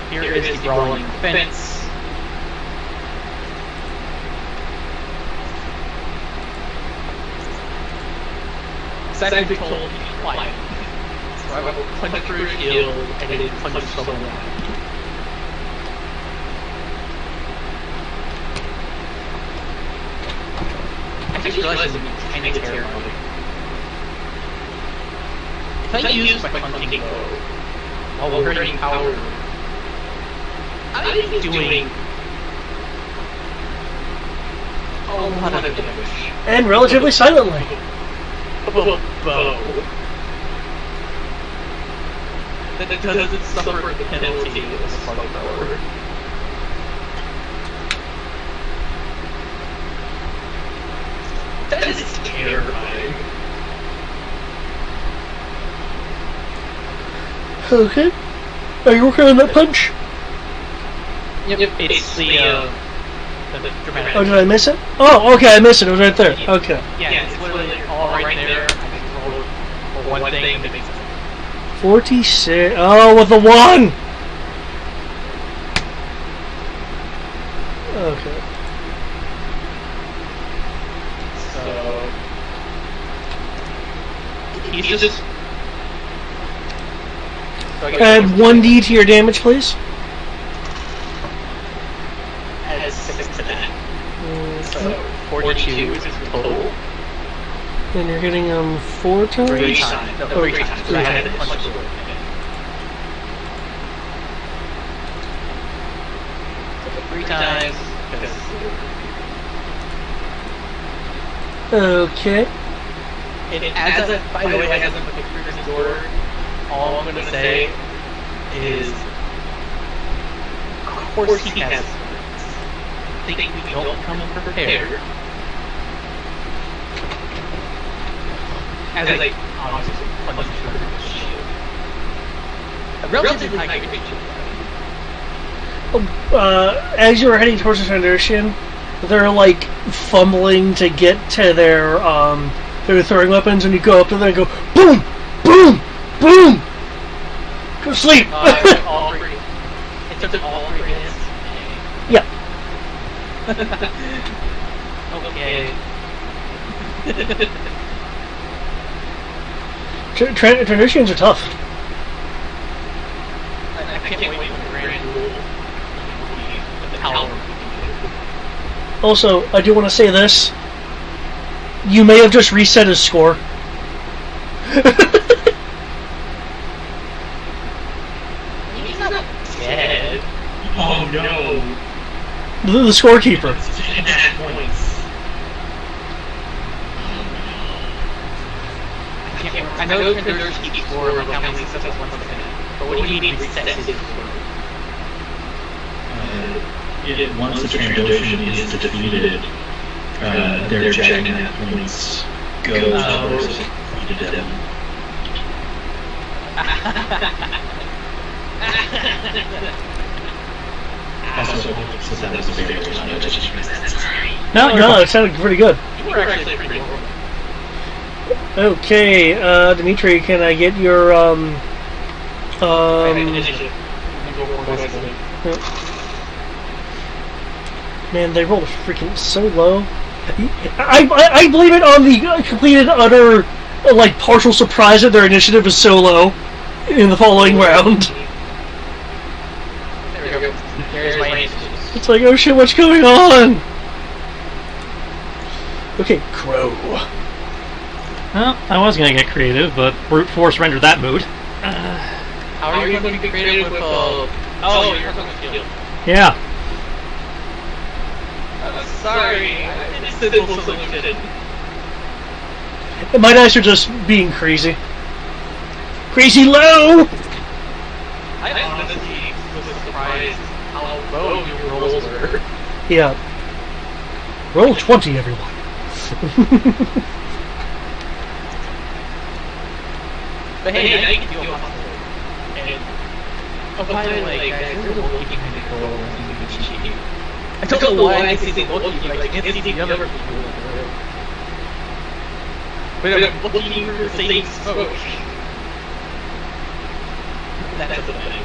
Here is the brawling fence. Second big told me to be quiet. So I will punch through a shield and then punch someone out. I just realized it would be kind of terrifying. If I use my hunting bow while burning power, I'm doing a lot of damage. And relatively silently. Bow. that doesn't suffer the penalty of a spark thrower. That is terrifying. Okay. Are you working on that punch? Yep, it's the dramatic. Oh, did I miss it? Oh, okay, I missed it. It was right there. Okay. Yeah, it's literally all right there. I just rolled for one thing that makes sense. 46. Oh, with the 1! Okay. So he's just. Add 1d to your damage, please. Add 6 to that. So 42 is total. And you're hitting him 4 times? 3 times. No, 3 times. So I had to punch the 3 times. Okay. By the way, as I'm looking through this order, all I'm going to say is, of course he has. I think we don't come prepared. As I obviously punch through the shield. A relatively high creature. As you're heading towards the foundation, they're like fumbling to get to their throwing weapons, and you go up to them and go boom, boom, boom. Go to sleep. It took all 3. It took all 3 hits. Yeah. Okay. Transitions are tough. I can't wait for the grand duel. The power. Also, I do want to say this. You may have just reset his score. He's not dead. Oh no! The scorekeeper. Bad points. I know Tenders keeps score like how many success ones in it, but what do you need to reset his score? Once the Trandoshan is defeated, their Jacknat points go to the person who defeated them. Also, since that was a very good just because that's sorry. No, it sounded pretty good. You were actually pretty cool. Okay, Dimitri, can I get your Man, they rolled freaking so low. I blame it on the complete and utter, like, partial surprise that their initiative is so low in the following round. There we go. There's my initiative. It's like, oh shit, what's going on? Okay, Crow. Well, I was going to get creative, but brute force rendered that mood. How are you going to be creative with oh, you're talking shield. Yeah. Sorry, I did a simple solution. My dice are just being crazy. Crazy low! I honestly was surprised how low your rolls were. Yeah. Roll 20, everyone. But hey, now you can do a hospital. And, oh, by the way, guys, there's a Wookiee behind the door when you cheat. I don't know why I see the Wookiee, but I can't see the other people in the room. But I'm looking for the same smoke. That's the thing.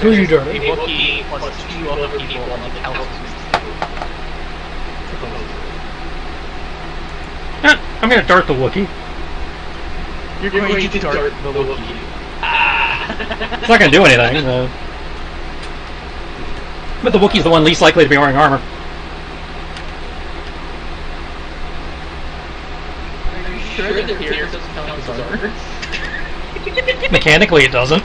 Who you doing? A Wookiee plus 2 other people on the council. I'm going to dart the Wookiee. You're going to dart the Wookiee. It's not going to do anything. But the Wookiee's the one least likely to be wearing armor. Are you sure that here doesn't count as armor? Mechanically, it doesn't.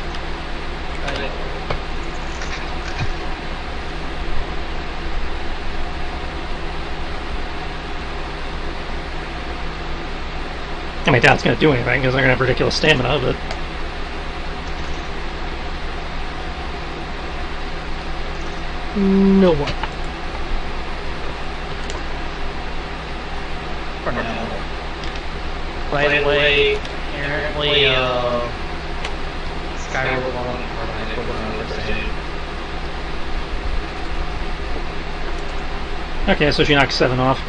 I doubt it's going to do anything because they're going to have ridiculous stamina, but... No one. For now. By the way, apparently, Skyward Long and Carbine put one over today. Okay, so she knocks 7 off.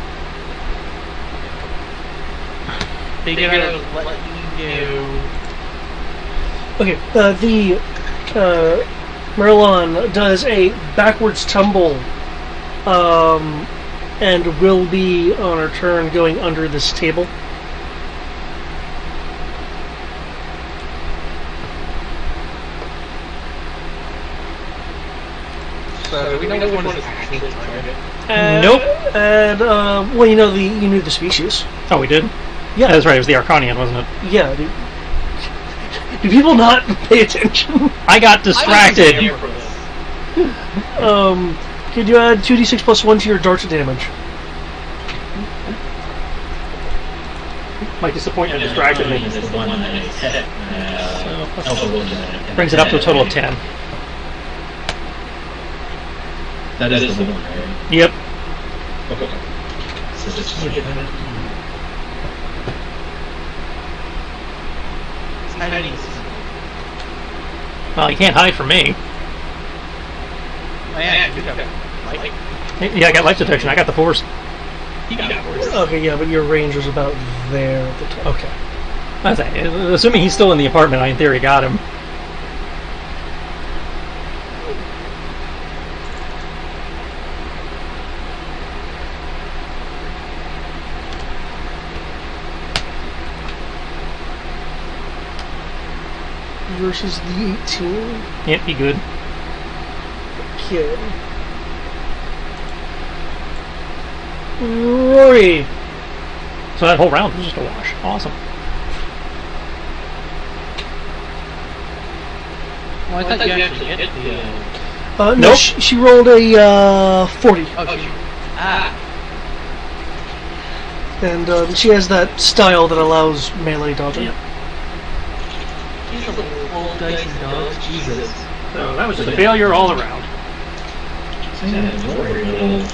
They gotta let you do. Okay, Merlon does a backwards tumble, and will be on her turn going under this table. So, do we know which one is actually the target? Nope. And well, you knew the species. Oh, we did? Yeah, That's right, it was the Arcanian, wasn't it? Yeah. Do people not pay attention? I got distracted! Could you add 2d6 plus 1 to your dart damage? My disappointment distracted me. That's the one that I hit. Brings it up to a total of 10. That is the one, right? Yep. Okay. So just Well, you can't hide from me. Yeah, I got life detection. I got the force. Okay, yeah, but your range was about there at the time. Okay. I was saying, assuming he's still in the apartment, I in theory got him. Versus the 18. Yep, be good. Okay. Rory. So that whole round was just a wash. Awesome. Well, I thought you actually hit the. No, Nope. she rolled a 40. Oh, she. Ah! And she has that style that allows melee dodging. These are old dice and dogs. Jesus. So that was just a failure all around. So yeah, Lori will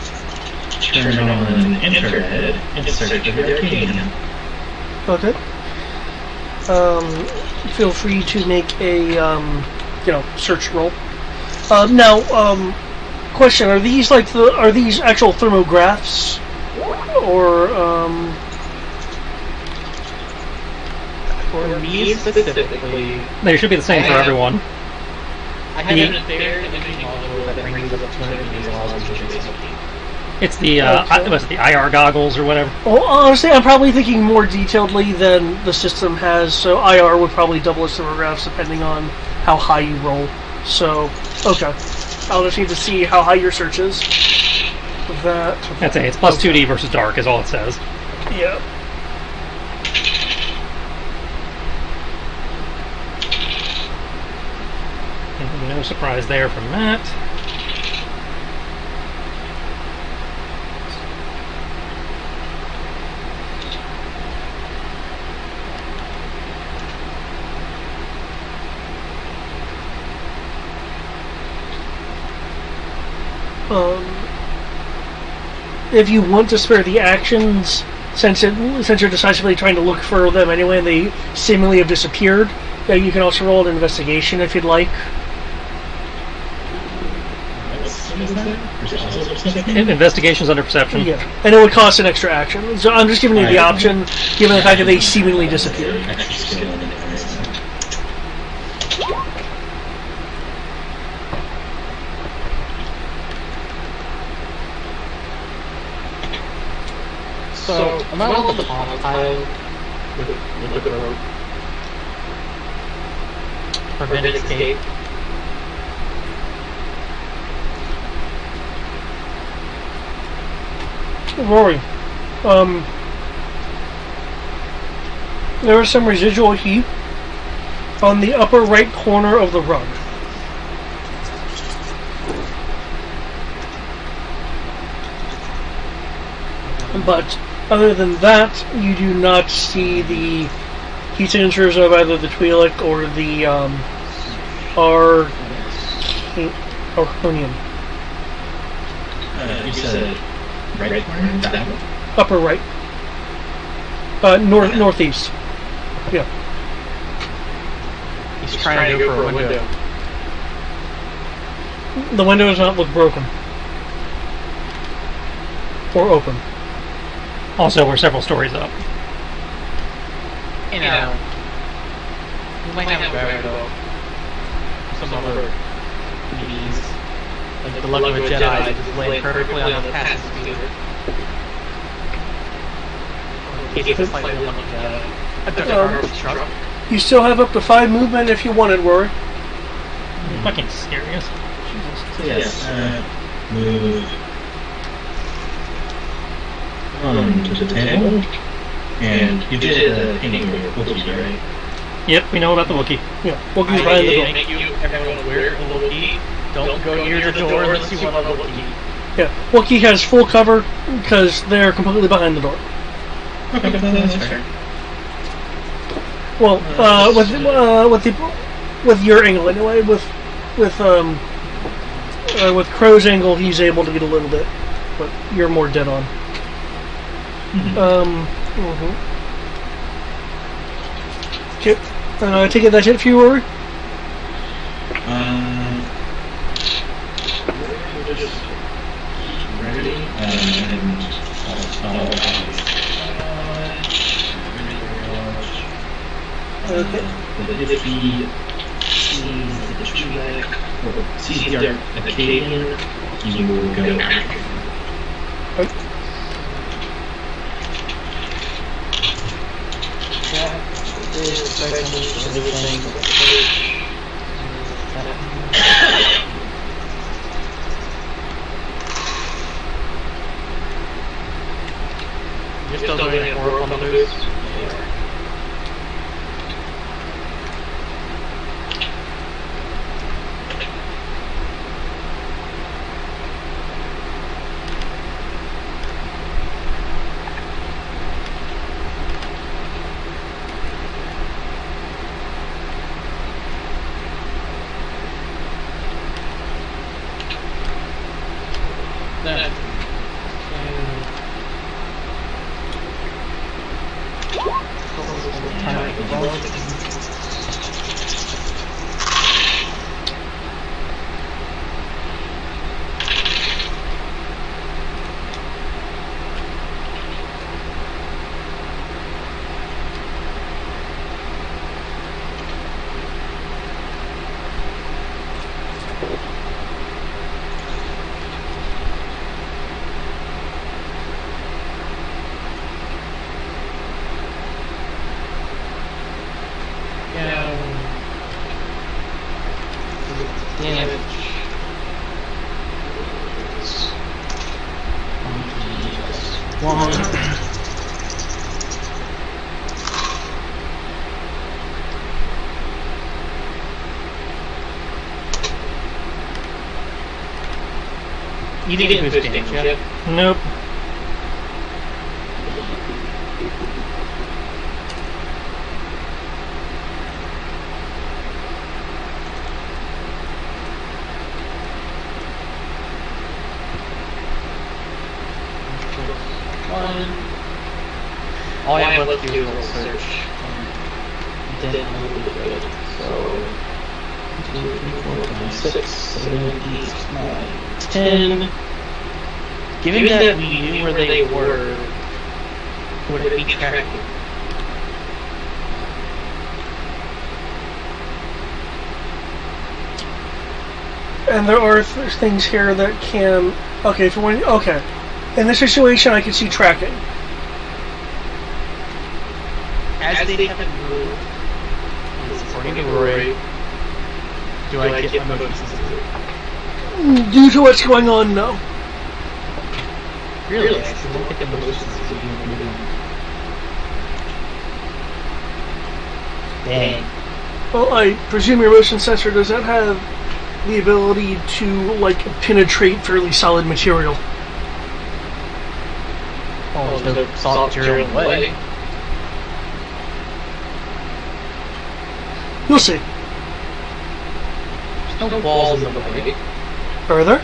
turn on infrared and search for the Arcanian. Okay. Feel free to make a search roll. Now, question: are these actual thermographs, or For me specifically, They should be the same for everyone. I have an fair imaging module that brings up 200 meters allows me to do something. It's the what's it, the IR goggles or whatever. Well, honestly, I'm probably thinking more detailedly than the system has. So IR would probably double its thermographs depending on how high you roll. So, okay, I'll just need to see how high your search is. That's it. It's plus 2D versus dark is all it says. Yeah. No surprise there from Matt. If you want to spare the actions, since you're decisively trying to look for them anyway, and they seemingly have disappeared, you can also roll an investigation if you'd like. Investigations under perception. Yeah, and it would cost an extra action. So I'm just giving you the option, given the fact that they seemingly disappeared. So, I'm out on the bottom pile with the rope. Prevent escape. Rory, there is some residual heat on the upper right corner of the rug. But other than that, you do not see the heat signatures of either the Twi'lek or the Arconian. You said right corner? That one? Upper right. Northeast. Yeah. He's trying to go for a window. The window does not look broken. Or open. Also, we're several stories up. You know, we might have a better go. Some other bees. Like the luck of a Jedi just laying perfectly on the path speeder. In case it's slightly unlucky truck. You still have up to 5 movement if you wanted, Rory. Fucking serious. So yes, move to the table. And you did a painting of your Wookiee, right? Yep, we know about the Wookiee. Yeah, Wookiee's behind the door. Make you everyone aware of the Wookiee. Don't go near the door unless you want a Wookiee. Yeah, Wookiee has full cover because they're completely behind the door. Okay, that's fair. Well, with your angle anyway, with Crow's angle, he's able to get a little bit, but you're more dead on. Okay, I take it that's it for you, Rory? Just ready, and I'll Okay. but if he sees the Twi'lek or sees the Acadian, he will go after him. Okay. You're still doing it work on the loose? You didn't boost damage yet? Nope. All I have left to do is a little search. Then I will be good. So 2, 3, 4, 5, 6, 7, 8, 9, 10. Given that we knew where they were, would it be tracking? And there are things here that can. Okay, for when. Okay. In this situation, I can see tracking. As they have moved, according to Rory, do I get my motion sensitive? Due to what's going on, no. Really? I don't think I'm motion sensitive. Dang. Well, I presume your motion sensor does not have the ability to, like, penetrate fairly solid material. Oh, there's no solid material in the way. You'll see. There's no walls in the way. Further.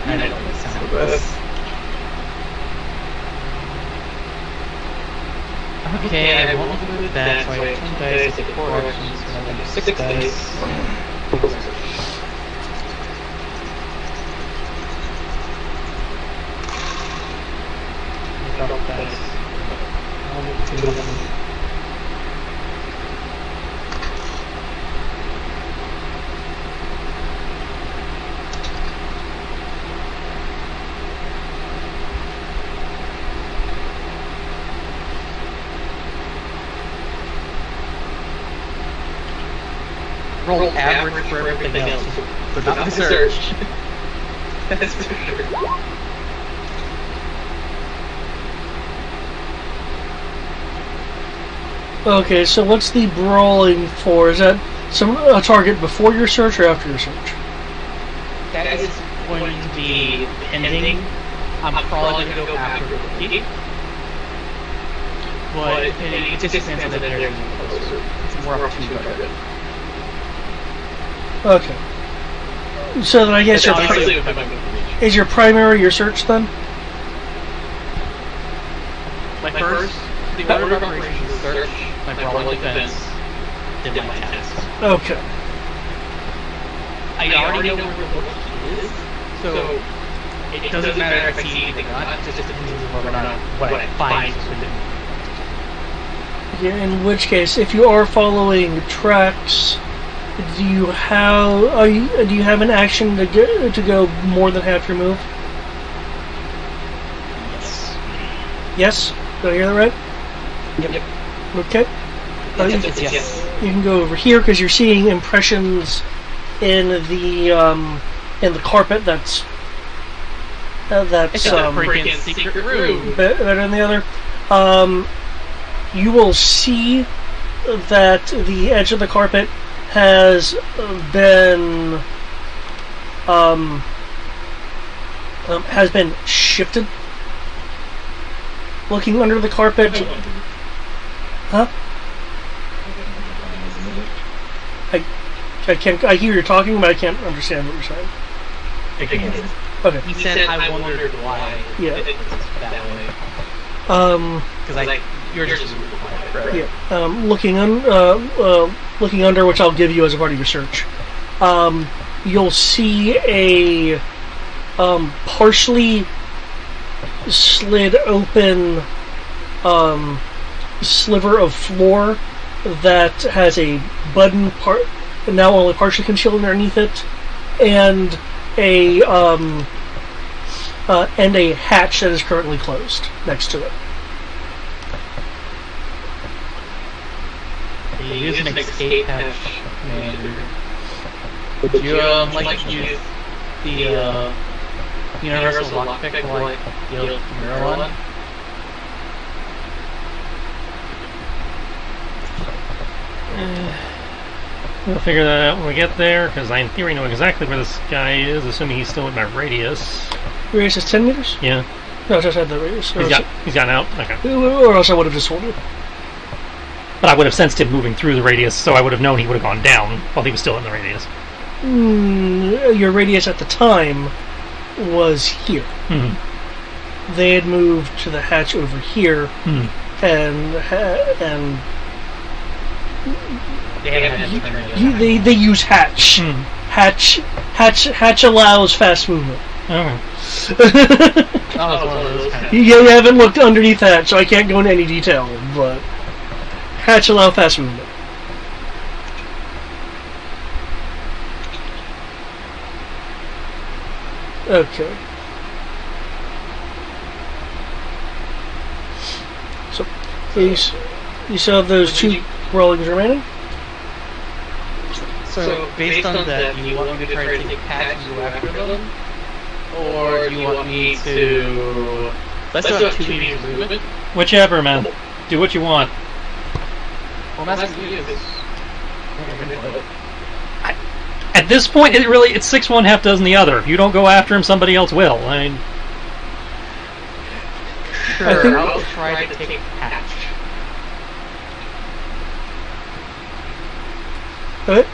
I don't know the sound of this. Okay, I won't do that, so I have 10 dice, I take 4 actions, so I have 6 dice. Drop dice. 1, 2, 1. Roll average for everything else, but not the search. That's for sure. Okay, so what's the brawling for? Is that a target before your search or after your search? That is going to be pending. I'm probably going to go after the key. But it just depends on the area you're closer. It's more up to you. Okay. So then I guess is your primary your search then? My first, the order of operations is search, my brawling defense, then my test. Okay. I already know where the key is, so it doesn't matter if I see anything or not, it just depends on whether or not what I find is within. Yeah, in which case, if you are following tracks, do you have an action to go more than half your move? Yes. Yes? Did I hear that right? Yep. Okay. Yes. You can go over here because you're seeing impressions in the carpet. That's It's a freaking secret room. better than the other. You will see that the edge of the carpet has been shifted. Looking under the carpet, huh? I can't. I hear you talking, but I can't understand what you're saying. Okay. He said, I wondered why. Yeah. It's that way. Because you're just quiet, right? Yeah. Looking under, which I'll give you as a part of your search. You'll see a partially slid open sliver of floor that has a button part now only partially concealed underneath it, and a hatch that is currently closed next to it. You use an escape hatch, Commander. Would you like to use the universal lockpick like Guild Mirror? We'll figure that out when we get there, because I in theory know exactly where this guy is, assuming he's still in my radius. Radius is 10 meters? Yeah. No, I just had the radius. He's gotten out? Okay. Or else I would have just told you. But I would have sensed him moving through the radius, so I would have known he would have gone down while he was still in the radius. Your radius at the time was here. Mm-hmm. They had moved to the hatch over here, and they use hatch. Hatch allows fast movement. Okay. You haven't looked underneath hatch, so I can't go into any detail, but hatch allow fast movement. Okay. So, you still have those two rollings remaining? So, based on that, you want me to try to take Pat and go after them? Or do you want me to... Let's do 2 meters movement? Whichever, man. Do what you want. Well, that's what you use. At this point, it's 6 one, half dozen the other. If you don't go after him, somebody else will. I mean... Sure, I'll try to take Patch. Okay.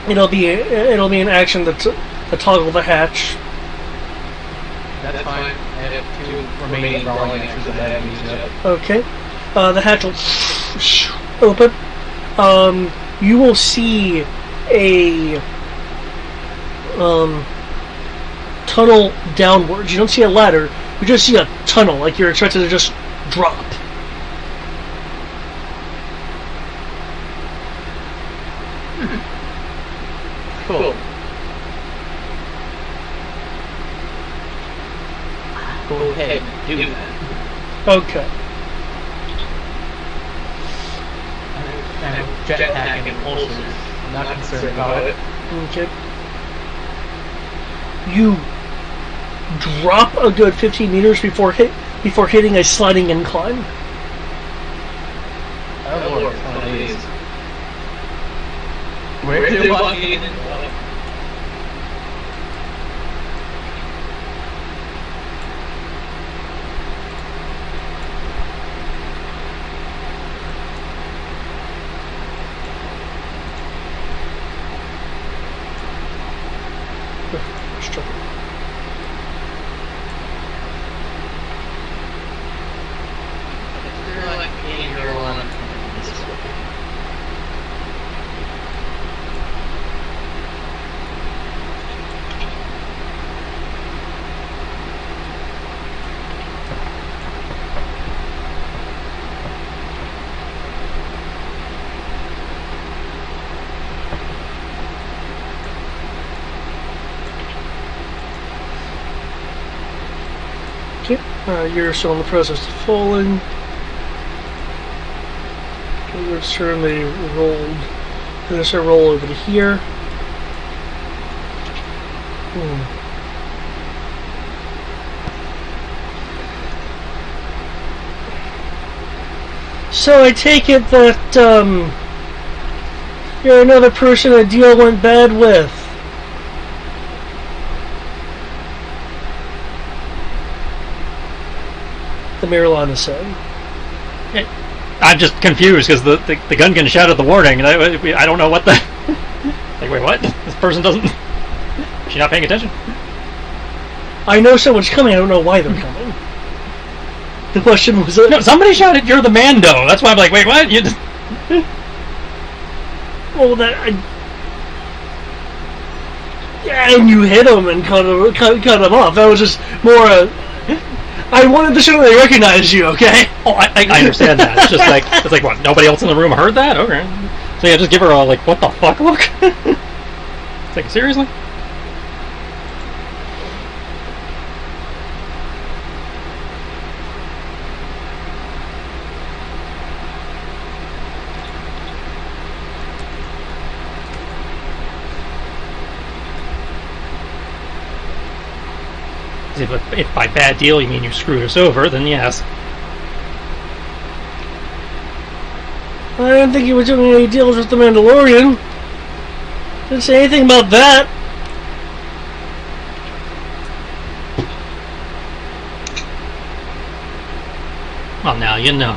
It'll be an action to toggle the hatch. That's fine. I have 2 remaining brawling actions that I haven't used yet. Okay. The hatch will open. You will see a tunnel downwards. You don't see a ladder. You just see a tunnel, like you're expected to just drop. Cool. Go ahead and do that. Okay. I have jetpack and impulses. I'm not concerned about it. Okay. You drop a good 15 meters before hitting a sliding incline. Oh Lord, it's one of these. Where do you want me in? Okay, you're still in the process of falling. Let's turn the rolled. Let's roll over to here. So I take it that you're another person a deal went bad with. The Marilana said. I'm just confused because the Gungan shouted the warning, and I don't know what the. Like, wait, what? This person doesn't. Is she not paying attention? I know someone's coming. I don't know why they're coming. The question was. No, somebody shouted, "You're the Mando." That's why I'm like, wait, what? You. Well, yeah, and you hit him and cut him off. That was just more. I wanted to show they recognize you, okay? Oh, I understand that. It's just like, what, nobody else in the room heard that? Okay. So yeah, just give her a, like, what the fuck look? It's like, seriously? If by bad deal you mean you screwed us over, then yes. I didn't think you were doing any deals with the Mandalorian. Didn't say anything about that. Well, now you know.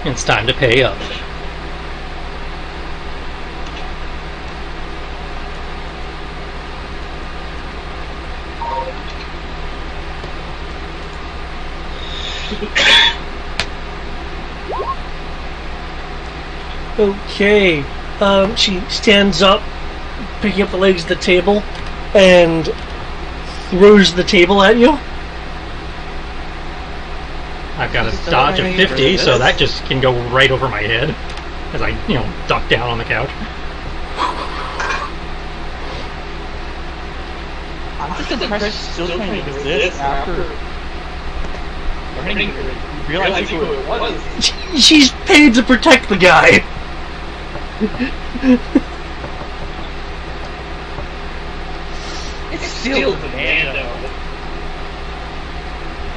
It's time to pay up. Okay. She stands up, picking up the legs of the table, and throws the table at you. I've got a dodge of 50, so that just can go right over my head as I, duck down on the couch. I'm just impressed still trying to resist after learning realizing who it was. She's paid to protect the guy. It's still the Mando.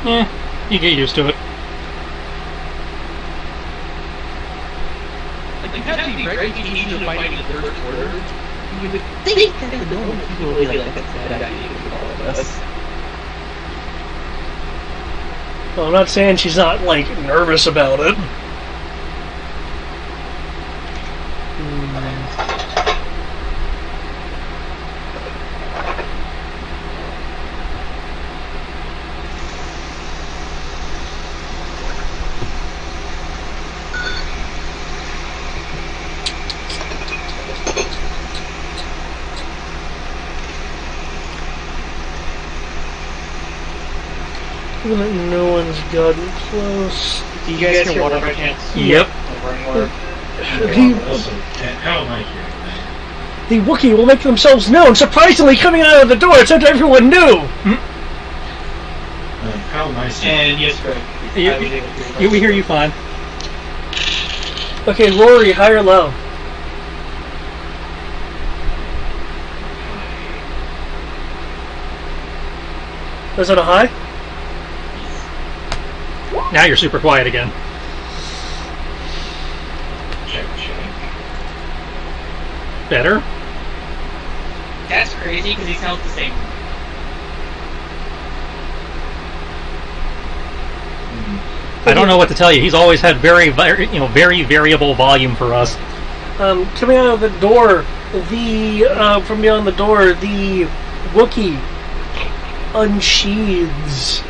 Yeah, you get used to it. Like, you have to be very keen to fighting the Third Order. You would think that the normal people would be like, that's a bad idea with all of us. Well, I'm not saying she's not, like, nervous about it. Even that no one's gotten close. Do you guys hear water by chance? Yep. Also, how am I hearing that? The Wookiee will make themselves known, surprisingly coming out of the door, it's something everyone knew! How am I seeing? And yes, Greg. We hear you fine. Okay, Rory, high or low? Is it a high? Now you're super quiet again. Check. Better? That's crazy because he sounds the same. I don't know what to tell you. He's always had very variable volume for us. Coming out of the door, from beyond the door, the Wookiee unsheathes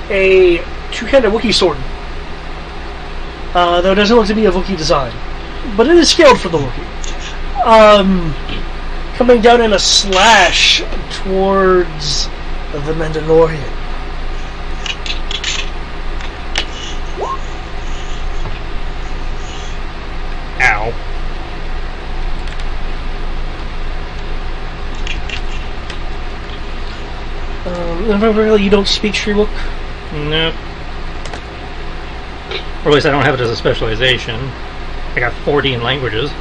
a two-handed Wookiee sword. Though it doesn't look to be a Wookiee design. But it is scaled for the Wookiee. Coming down in a slash towards the Mandalorian. Ow. Remember, you don't speak Shriwook? Nope. Or at least I don't have it as a specialization. I got 40 in languages.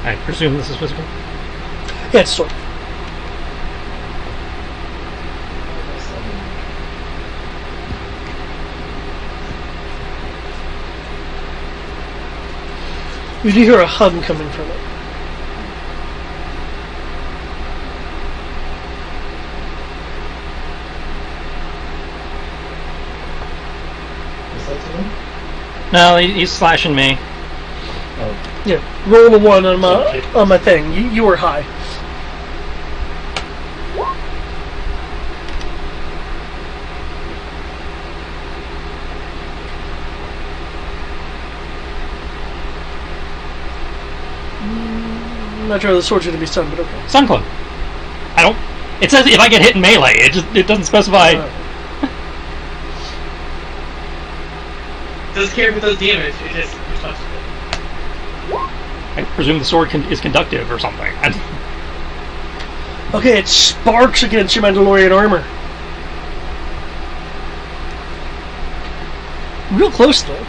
I presume this is physical? Yeah, it's sword. You do hear a hum coming from it. Is that to him? No, he's slashing me. Oh. Yeah, roll a 1 on my thing. You were high. I'm not sure the sword's going to be stunned, but okay. Sun Clone. I don't. It says if I get hit in melee. It doesn't specify. Doesn't care if it does damage, it just touches it. I presume the sword is conductive or something. Okay, it sparks against your Mandalorian armor. Real close, though.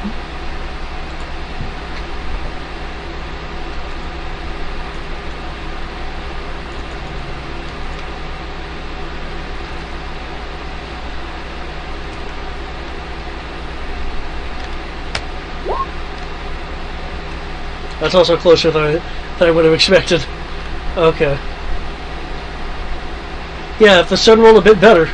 That's also closer than I would have expected. Okay. Yeah, if the sun rolled a bit better.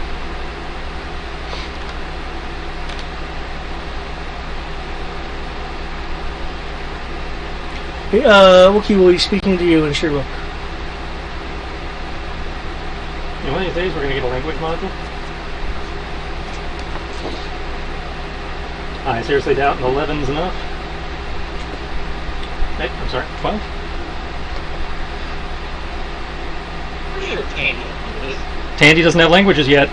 Wookiee will be speaking to you in Shriwook. One of these days we're going to get a language module. I seriously doubt an 11's enough. Hey, I'm sorry, 12? Pretty sure Tandy is. Tandy doesn't have languages yet.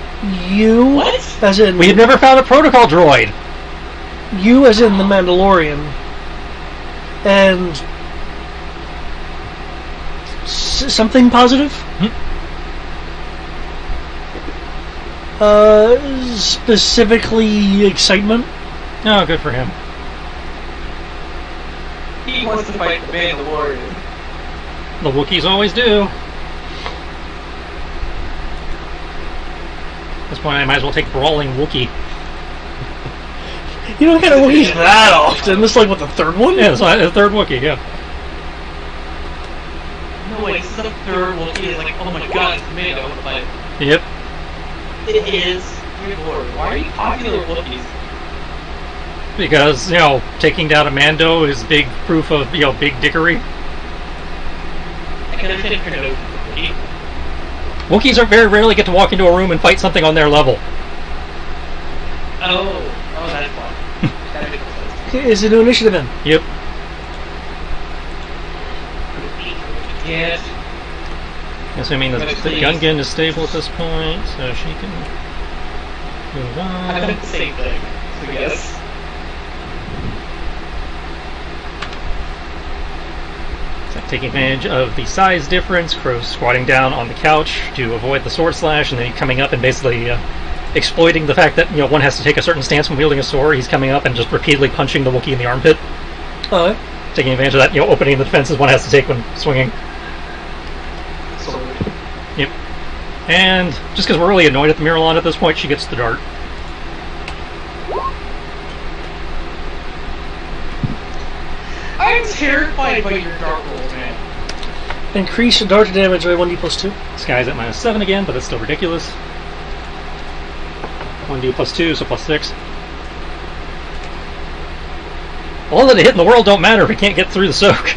You? What? As in... We have never found a protocol droid! You as in the Mandalorian. And... something positive? Specifically excitement? Oh, good for him. He wants to fight the Mandalorian. The Wookiees always do. At this point, I might as well take Brawling Wookiee. You don't get a Wookiee that often. This is like, what, the third one? Yeah, it's the third Wookiee, yeah. the way, this is the third Wookiee. It's like, oh my god, it's Tomato, but Yep. it is. Dear Lord, why are you popular Wookiees? Because, taking down a Mando is big proof of, big dickery. I can understand if you're no Wookiee. Wookiees are very rarely get to walk into a room and fight something on their level. Oh, that's fun. That makes sense. Okay, is it new initiative then? Yep. Yes. Assuming the Gungan is stable at this point, so she can move I on. did the same thing, so yes. So taking advantage of the size difference, Crow's squatting down on the couch to avoid the sword slash, and then coming up and basically exploiting the fact that one has to take a certain stance when wielding a sword. He's coming up and just repeatedly punching the Wookiee in the armpit. Taking advantage of that, opening the defenses one has to take when swinging. Yep. And just because we're really annoyed at the Miralon at this point, she gets the dart. I'm terrified by your dark rolls, man. Increase your dart damage by 1d+2. Sky's at -7 again, but it's still ridiculous. 1d +2, so +6. All that a hit in the world don't matter if it can't get through the soak.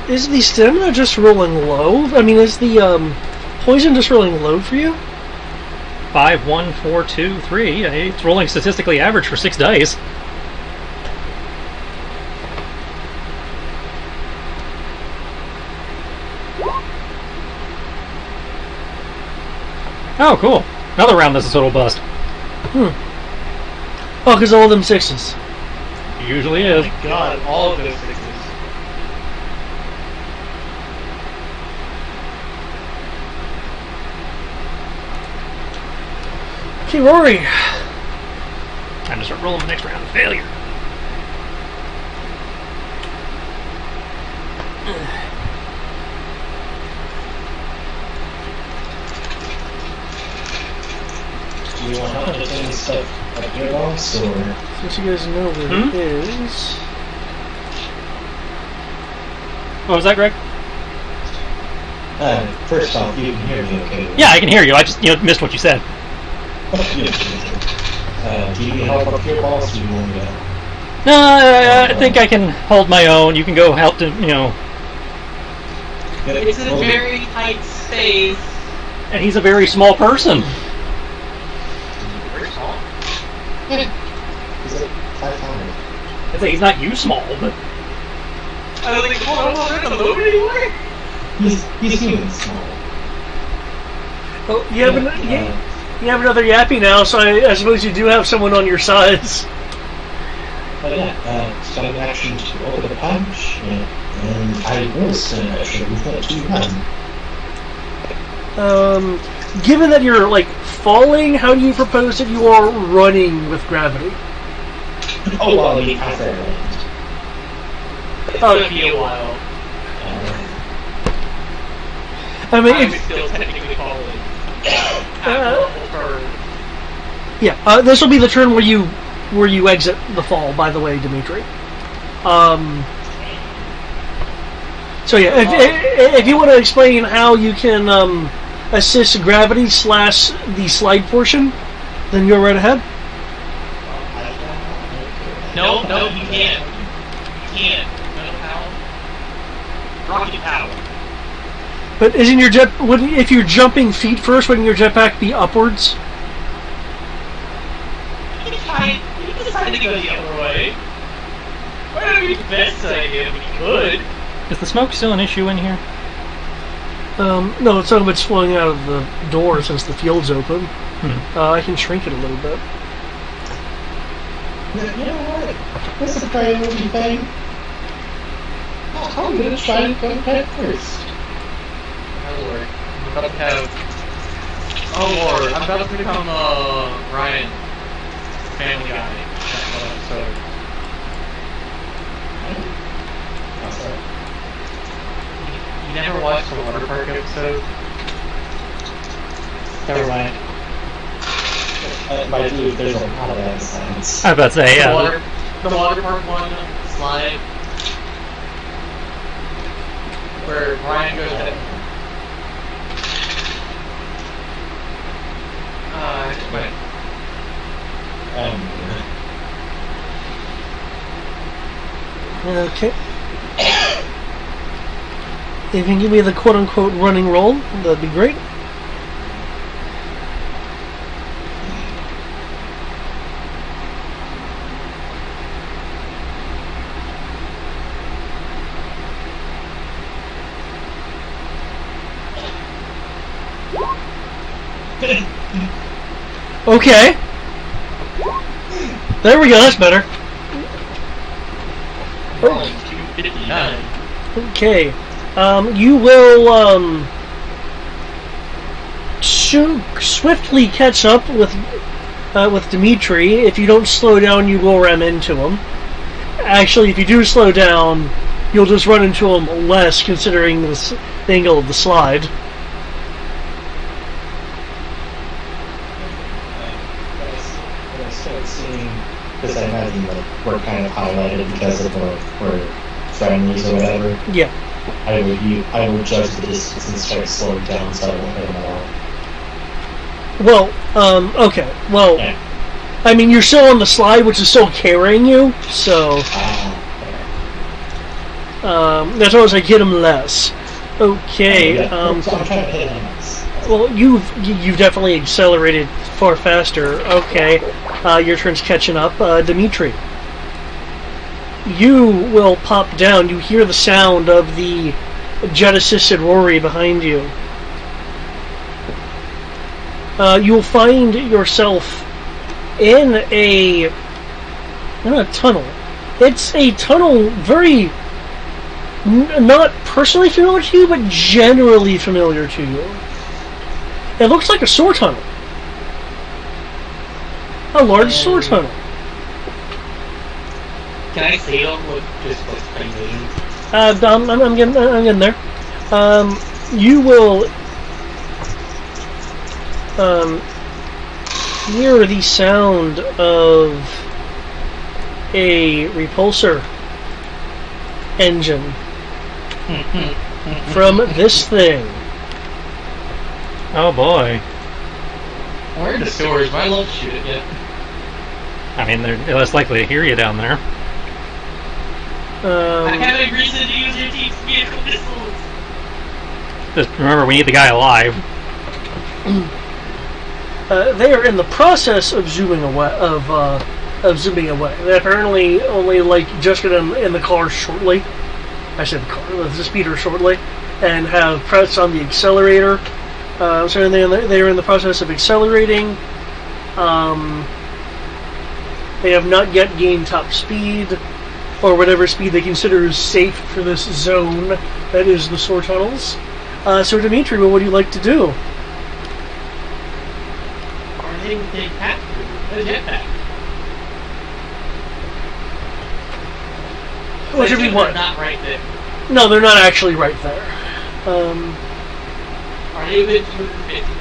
Is the stamina just rolling low? I mean, is the poison just rolling low for you? 5, 1, 4, 2, 3. It's rolling statistically average for 6 dice. Oh, cool. Another round that's a total bust. Oh, because all of them 6s. Usually is. Oh my god, all of those 6s. Okay, Rory. Time to start rolling the next round of failure. Do you want help with any stuff up your boss, or? Since you guys know where it is. What was that, Greg? First off, you can hear me okay? Yeah, I can hear you. I just missed what you said. Do you need help up your boss, or you want me to? No, I think I can hold my own. You can go help to, It's a very tight space. And he's a very small person. Very small. He's like 500. I'd say he's not you small, but I was like, oh, I'm not in the load anymore. He's human small. Oh, you have another Yappy now, so I suppose you do have someone on your sides. But yeah, starting action to open the punch, and I will send action with that 2 Given that you're falling, how do you propose that you are running with gravity? Oh, well, I mean, after I land. It's gonna be a while. I mean, I'm still technically falling. This will be the turn where you exit the fall. By the way, Dimitri. So yeah, if you want to explain how you can assist gravity / the slide portion, then go right ahead. No, you can't. You can't. No power. Rocket power. But isn't your if you're jumping feet first, wouldn't your jetpack be upwards? You can decide to go the other way. Might not be the best idea, but you could. is the smoke still an issue in here? No, it's some of it's flowing out of the door since the field's open. I can shrink it a little bit. You know what? That's a priority thing. I'm gonna try to go head first. Oh lord. I'm about to have... Oh lord, I'm about to become, Ryan. Family Guy. That episode. Oh, sorry. park episode. Never mind. By dude, there's a lot of episodes. I was about to say, yeah. The water park one slide where Ryan goes at. Wait. Okay. If you can give me the quote-unquote running roll, that'd be great. Okay. There we go, that's better. Okay. You will swiftly catch up with Dimitri. If you don't slow down, you will ram into him. Actually, if you do slow down, you'll just run into him less, considering the angle of the slide. I start seeing, because I imagine that we're kind of highlighted because of we're friendlies or whatever. Yeah. I will judge the distance and start slowing down so I won't hit them all. Well, okay. Well, Yeah. I mean, you're still on the slide, which is still carrying you, so that's why I was like, hit him less. Okay. I'm trying to hit him. Well, you've definitely accelerated far faster. Okay. Your turn's catching up. Dimitri. You will pop down. You hear the sound of the jet-assisted Rory behind you. You'll find yourself in a tunnel. It's a tunnel very not personally familiar to you, but generally familiar to you. It looks like a sewer tunnel. A large sewer tunnel. Can I see them with just like plain vision? I'm getting there. You will hear the sound of a repulsor engine from this thing. Oh boy. We're in the sewers, but I love to shoot it yet. I mean, they're less likely to hear you down there. I have a reason to use anti-vehicle missiles. Just remember, we need the guy alive. They are in the process of zooming away. They apparently only just get in the car shortly. I said the car, the speeder shortly, and have pressed on the accelerator. So they are in the process of accelerating. They have not yet gained top speed, or whatever speed they consider is safe for this zone that is the sewer tunnels. So Dimitri, what would you like to do? Or they have to. A jetpack. Whichever you want. Not right there. No, they're not actually right there. Are they within 250?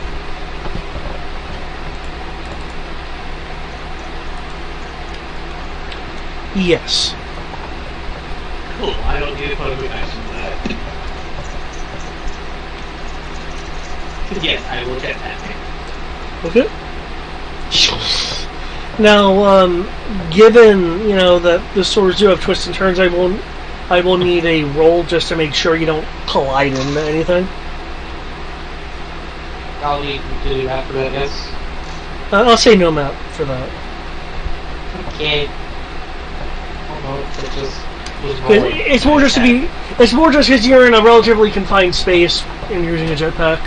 Yes. Cool, I don't need to put a move action for that. Yes, I will jetpack. Okay. Now, given that the swords do have twists and turns, I will need a roll just to make sure you don't collide into anything. I'll need to do after that, yes. I'll say no map for that. Okay. Oh, it just was rolling. It's more just because you're in a relatively confined space and you're using a jetpack.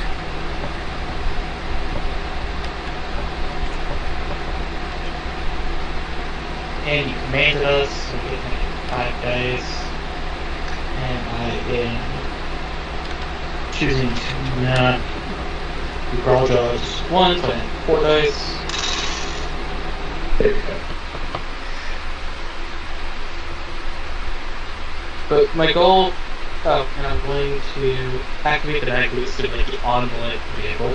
And you commanded us, so we get 5 days. And I am choosing to not apologize once and 4 days. There you go. But my goal Oh, and I'm going to activate the mag boost to make it on the vehicle.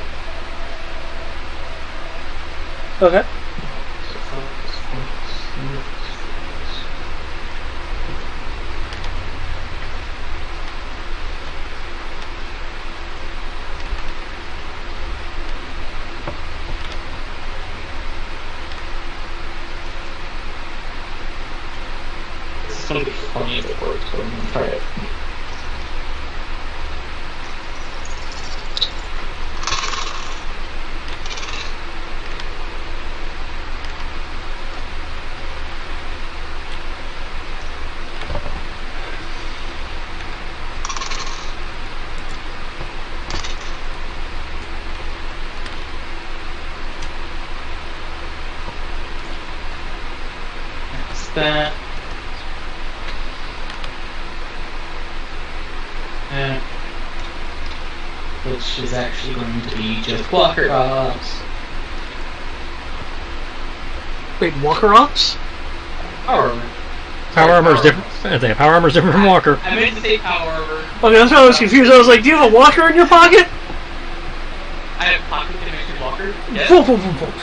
Okay. It's going to be funny if it works, so I'm going to try it. That's that. Which is actually going to be just Walker Ops. Wait, Walker Ops? Power Armor. Power Armor's different. I think Power Armor's different from Walker. I meant to say Power Armor. Okay, that's why I was confused. I was like, do you have a Walker in your pocket? I have Pocket Dimension Walker. Yes. Boom, boom, boom, boom.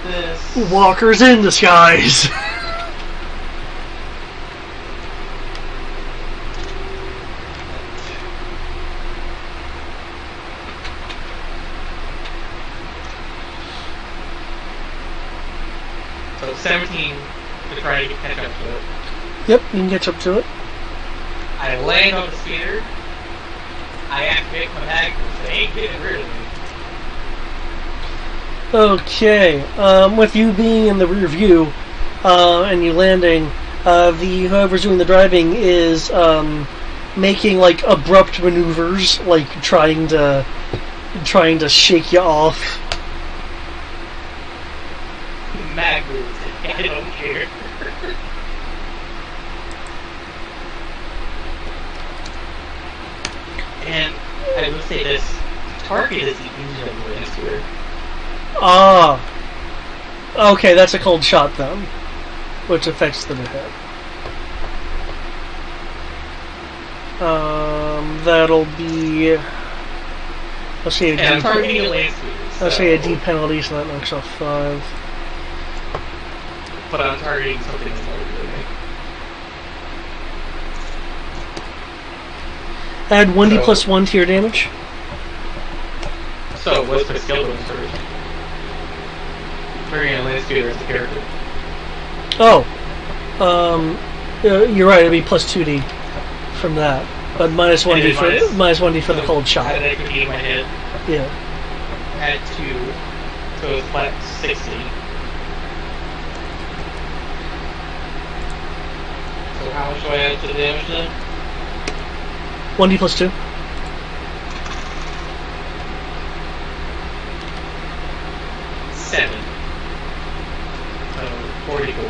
This. Walker's in disguise. So 17 to try to catch up to it. Yep, you can catch up to it. I land on the speeder. I activate my mag boost. They ain't getting rid of me. Okay, with you being in the rear view and you landing, whoever's doing the driving is making like abrupt maneuvers, like trying to shake you off. Mag boost. I don't care. And I will say this: target is the engine of the Landspeeder. Ah, okay, that's a cold shot then, which affects the hit. That'll be. Let's see. And I'm targeting a Landspeeder. Let's say a D penalty, so that knocks off 5. But I'm targeting something that's larger than me. Add 1d plus 1 to your damage. So, what's my skill bonus first? Targeting a Landspeeder as a character. Oh, you're right. It'd be plus 2d from that, but minus 1d for minus 1d for the cold shot. Add an extra D to my hit. Yeah. Add 2, so it's flat 60. So how much do I add to the damage then? 1d plus 2. Seven. So 44.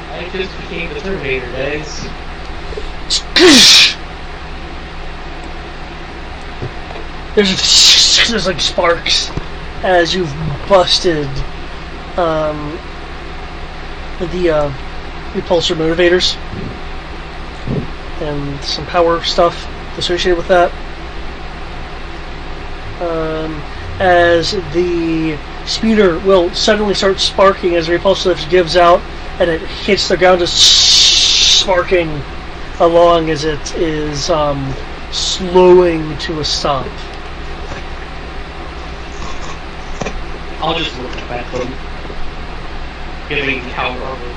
I just became the Terminator, guys. There's like sparks as you've busted the repulsor motivators and some power stuff associated with that. As the speeder will suddenly start sparking as the repulsor lift gives out and it hits the ground, just sparking along as it is slowing to a stop. I'll just look at them, giving Power Armor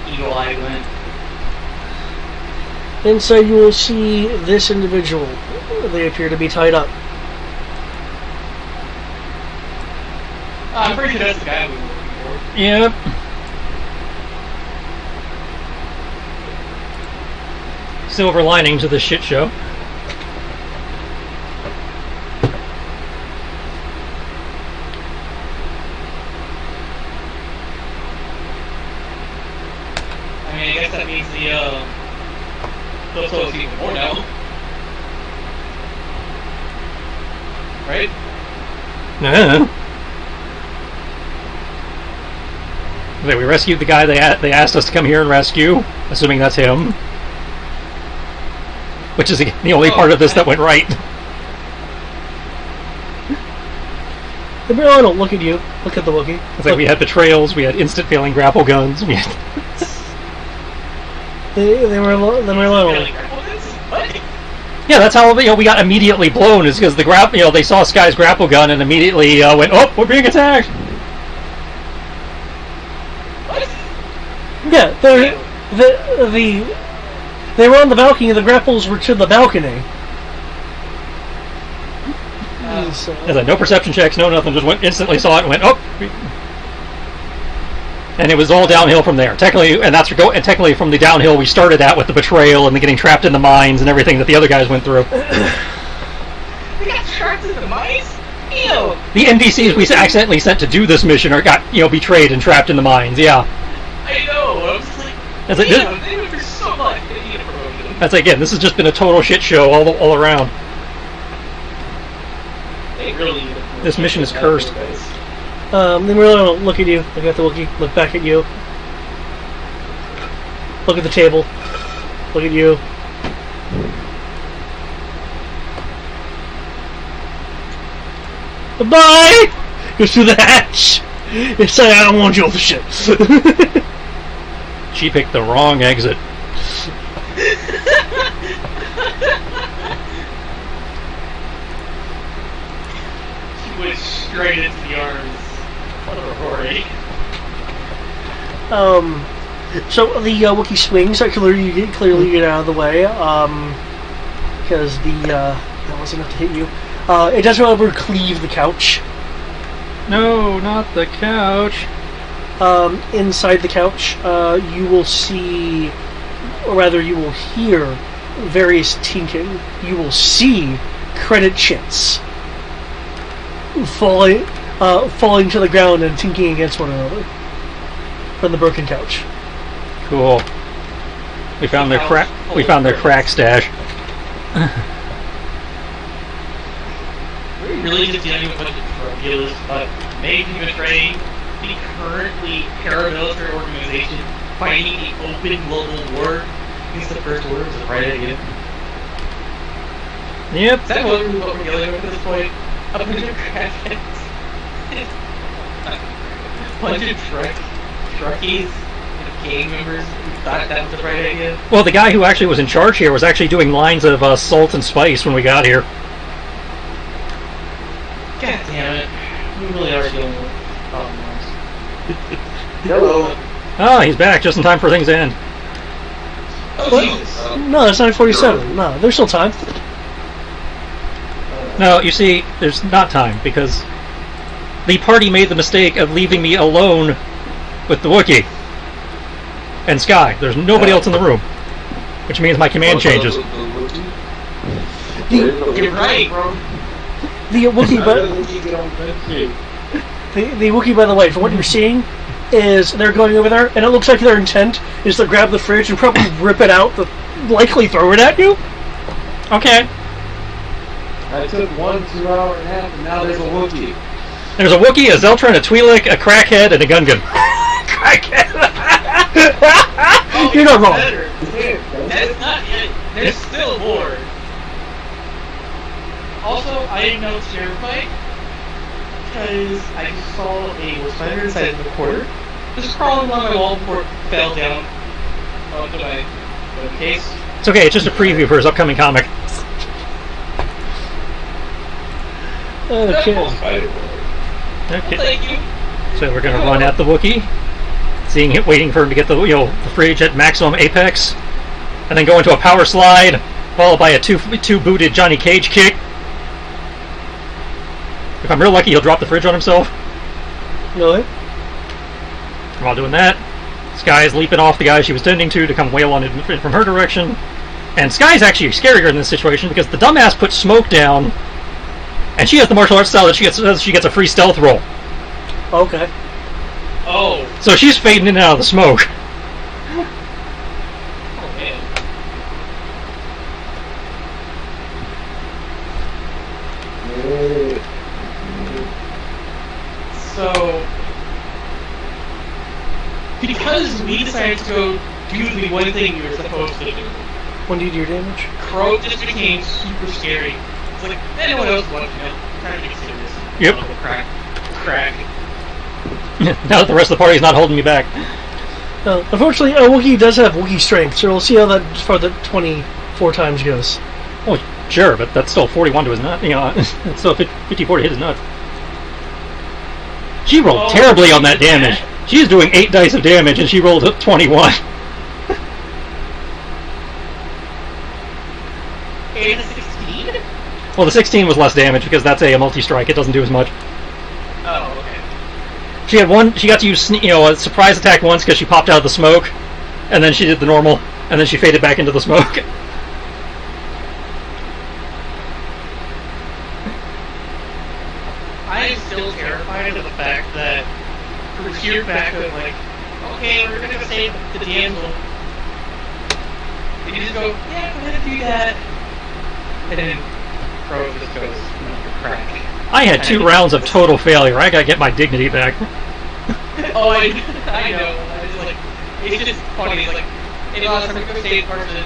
Eagle Eye glint. And so you will see this individual. They appear to be tied up. I'm pretty sure that's the guy we were looking for. Yep. Silver lining to the shit show. means they'll tell us even more now. Right? We rescued the guy they asked us to come here and rescue, assuming that's him. Which is the only part of this that went right. The Mirror don't look at you. Look at the Wookiee. It's like we had betrayals, we had instant failing grapple guns, we had... They were little. What? Yeah, that's how we got immediately blown, is because the they saw Sky's grapple gun and immediately went, oh, we're being attacked! What? Yeah, they were on the balcony, the grapples were to the balcony. So. There's like no perception checks, no nothing, just instantly saw it and went, oh! And it was all downhill from there. Technically, and technically from the downhill we started at with the betrayal and the getting trapped in the mines and everything that the other guys went through. We got trapped in the mines? Ew! The NPCs we accidentally sent to do this mission got betrayed and trapped in the mines. Yeah. I know. I was like, that's like, damn, they went through so much. They need a promotion. That's again. This has just been a total shit show all around. They really need a promotion. This mission is cursed. They really don't look at you. Look at the Wookiee. Look back at you. Look at the table. Look at you. Goodbye! Goes through the hatch. It's like, I don't want you over shit. She picked the wrong exit. She went straight into the arms of Rory. So the Wookiee swings. Clearly get out of the way. Because that wasn't enough to hit you. It does, however, cleave the couch. No, not the couch. Inside the couch, you will see, or rather, you will hear various tinking. You will see credit chits falling to the ground and tinking against one another from the broken couch. Cool. We found their crack. We found their crack stash. We're really just dealing with a bunch of drug dealers, but maybe betray the currently paramilitary organization fighting the open global war against the First Order is the right idea. Yep. Is that what we're dealing with at this point? A bunch of crackheads. A bunch of truckies and gang members who thought that was the right idea. Well, the guy who actually was in charge here was actually doing lines of salt and spice when we got here. God damn it. We really are dealing with problems. Hello. Oh, he's back just in time for things to end. Oh, Jesus. No, it's 9:47. No, there's still time. No, you see, there's not time, because the party made the mistake of leaving me alone with the Wookiee and Sky. There's nobody else in the room, which means my command changes. You're right, bro. The Wookiee, the Wookiee, by the way, from what you're seeing, is they're going over there, and it looks like their intent is to grab the fridge and probably rip it out, likely throw it at you. Okay. I took 1 2 hour nap, and now there's a Wookiee. There's a Wookiee, a Zeltron, a Twi'lek, a Crackhead, and a Gungan. Crackhead! Oh, you're not wrong. That's not it. There's still more. Also, I didn't know it's terrified because I just saw a spider inside the corner just crawling along my wall before it fell down onto my case. It's okay, it's just a preview for his upcoming comic. Okay. Okay. Thank you. So we're gonna run at the Wookiee, waiting for him to get the fridge at maximum apex, and then go into a power slide, followed by a two-booted Johnny Cage kick. If I'm real lucky, he'll drop the fridge on himself. Really? While doing that, Sky's leaping off the guy she was tending to come wail on it from her direction. And Sky's actually scarier in this situation because the dumbass put smoke down, and she has the martial arts style that she gets a free stealth roll. Okay. Oh. So she's fading in and out of the smoke. because we decided to go do the one thing we were supposed to do, When do you do your damage? Crow just became super scary. It's like, no one else wants to know. Trying to be serious. Yep. Oh, crack. Crack. Now that the rest of the party's not holding me back. Unfortunately, Wookiee does have Wookiee strength, so we'll see how that as far as the 24 times goes. Oh, sure, but that's still 41 to his nut. You know, it's still 50-40 to hit his nuts. She rolled terribly on that damage. She's doing 8 dice of damage, and she rolled up 21. And a 16? Well, the 16 was less damage because that's a multi-strike. It doesn't do as much. Oh, okay. She had one. She got to use a surprise attack once because she popped out of the smoke, and then she did the normal, and then she faded back into the smoke. I am still terrified of the fact that from sheer fact of like, okay, we're gonna save the damsel. And you just go, yeah, go ahead and do that. And then Crow just goes, crack. I had 2 rounds of total failure. I gotta get my dignity back. Oh, I know. I was like, it's just funny. It's like, hey, boss, I'm gonna go save person.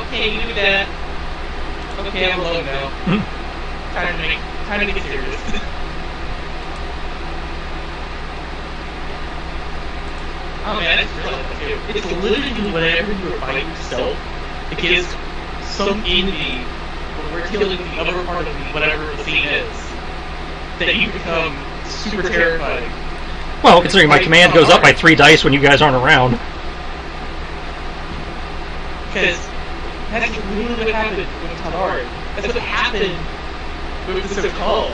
Okay, you do that. Okay, I'm alone now. Trying to make it serious. Oh man, I just realized that too. It's literally whenever you are by yourself against some enemy, when we're killing the other part of whatever the scene is, that you become super terrifying. Well, considering my command goes up by 3 dice when you guys aren't around. Because that's literally what happened with Talar. That's what happened with the call.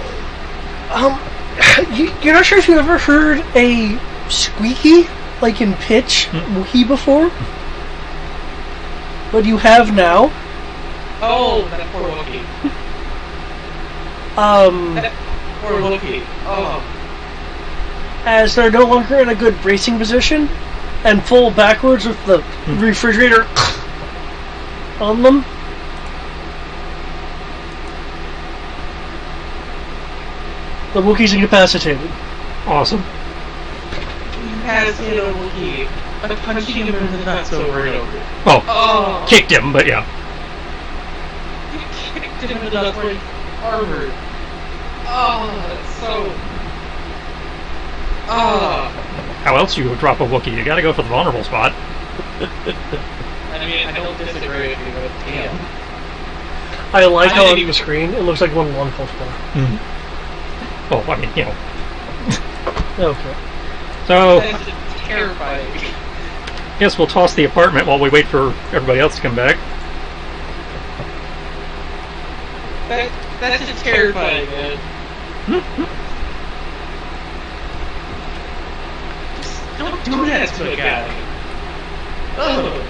You're not sure if you ever heard a squeaky, like in pitch, Wookiee before? But you have now. Oh, that poor Wookiee. That poor Wookiee. Oh. As they're no longer in a good bracing position, and fall backwards with the refrigerator on them. The Wookiee's incapacitated. Awesome. Incapacitated Wookiee. By punching him in the nuts over and over. Oh, kicked him, but yeah. You kicked him in the nuts where he's armored. Oh, that's so... How else you would drop a Wookiee? You gotta go for the vulnerable spot. I mean, I don't disagree with you, but damn. I like how on the screen it looks like one long pulse bar. Well, I mean, you know. Okay. So, That's just terrifying. guess we'll toss the apartment while we wait for everybody else to come back. That's just terrifying, man. Just don't do that to a guy. Oh.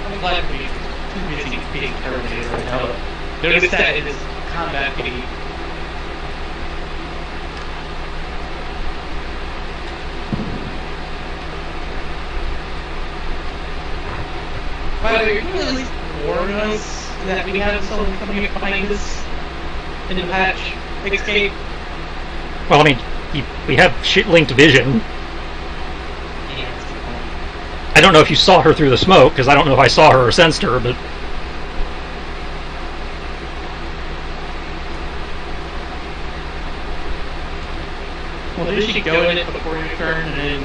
I'm glad we're too busy being terminated right now. Notice that in this combat game. By the way, can you at least warn us that we have someone coming up behind us in the patch escape? Well, I mean, we have shit-linked vision. I don't know if you saw her through the smoke, because I don't know if I saw her or sensed her, but... Well, did she go in it before your turn and then...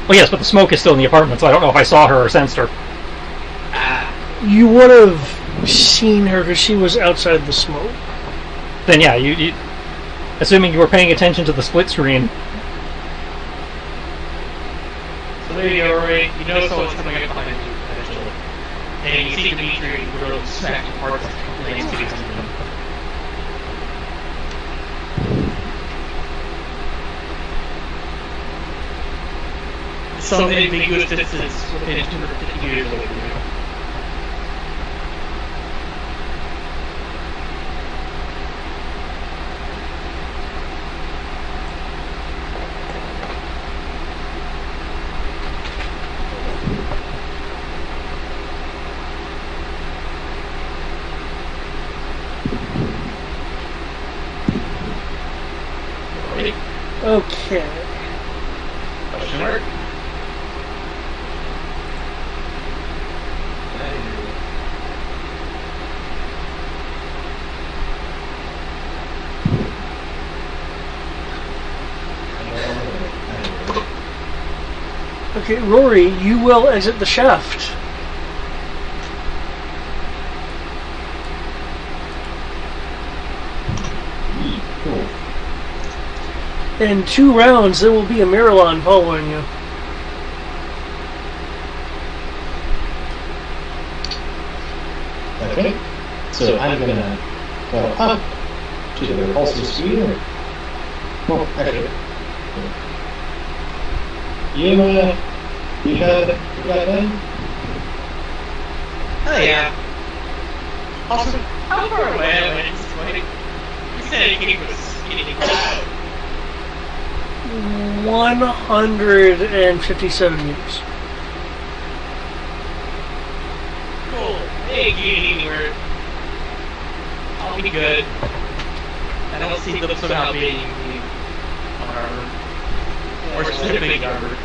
Well, yes, but the smoke is still in the apartment, so I don't know if I saw her or sensed her. You would have seen her because she was outside the smoke. Then yeah, you assuming you were paying attention to the split screen. So there you go, Rory. You know someone's coming up behind you, eventually. And you see Dimitri and you go smack the parts of the place to do something. Some ambiguous distance within 250 meters away from you. Okay. Question mark? Okay, Rory, you will exit the shaft. Cool. In 2 rounds, there will be a Miralon following you. Okay. So I'm gonna go up to the repulsive speed. Well, actually. You got them? Oh yeah. Also, how far away am I? It's like, you said it came from a speeding cloud. 157 meters. Cool. Hey, get anywhere. I'll be good. I don't see them somehow being armor. Or specifically armor.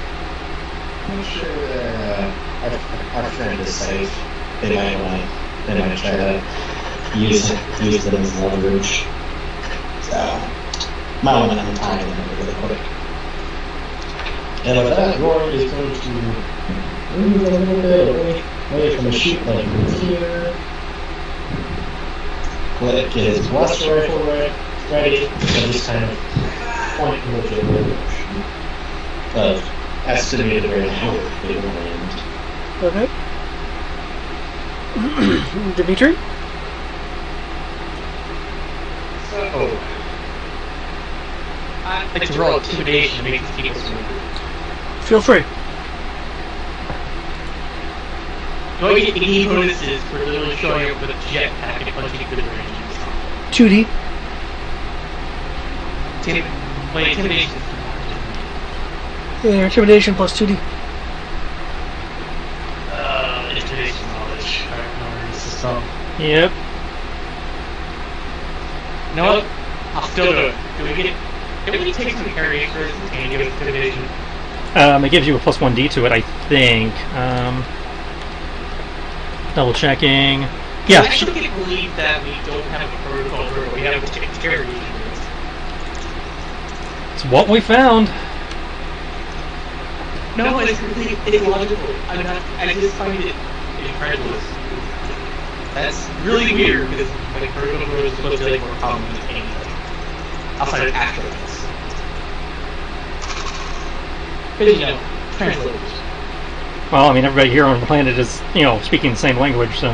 I'm sure our friend is safe. They might try to use them as leverage. So might want to untie them really quick. And with that, Rory is going to move a little bit away from the sheep like here. Let it get his blaster rifle ready, and just kind of point in the general direction of estimated where they will land. Okay. Dimitri? So, I'd like to roll intimidation to make these people smoother. Feel free. Do I get any bonuses for literally showing up with a jetpack and punching through the ranges? 2D. My intimidation. Yeah, intimidation plus 2D. Intimidation knowledge. Alright, no, this is some. Yep. You know what? I'll still do it. Do we get it? Can we take some carry first and give us intimidation? It gives you a +1d to it, I think. Double checking. Yeah. I actually can't believe that we don't have a protocol where we have to take carry. It's what we found. No, it's completely illogical. I just find it incredulous. That's really weird because like protocol is supposed to be like more common than anything outside of astronauts. Because you know, translators. Well, I mean, everybody here on the planet is, speaking the same language, so.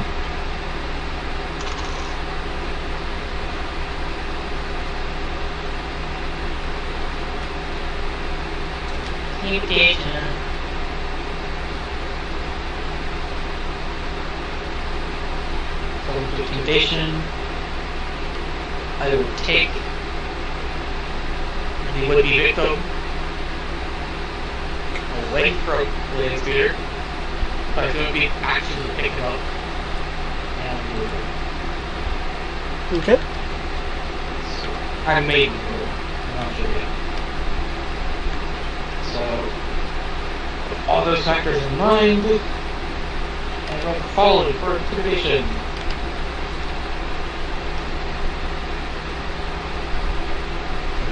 Intimidation. So with intimidation, I will take the would-be victim away from the speeder, but it's going to be actually pick him up and move him. Okay. So I may be cool. I'm not sure yet. So, with all those factors in mind, I'm going to follow for intimidation.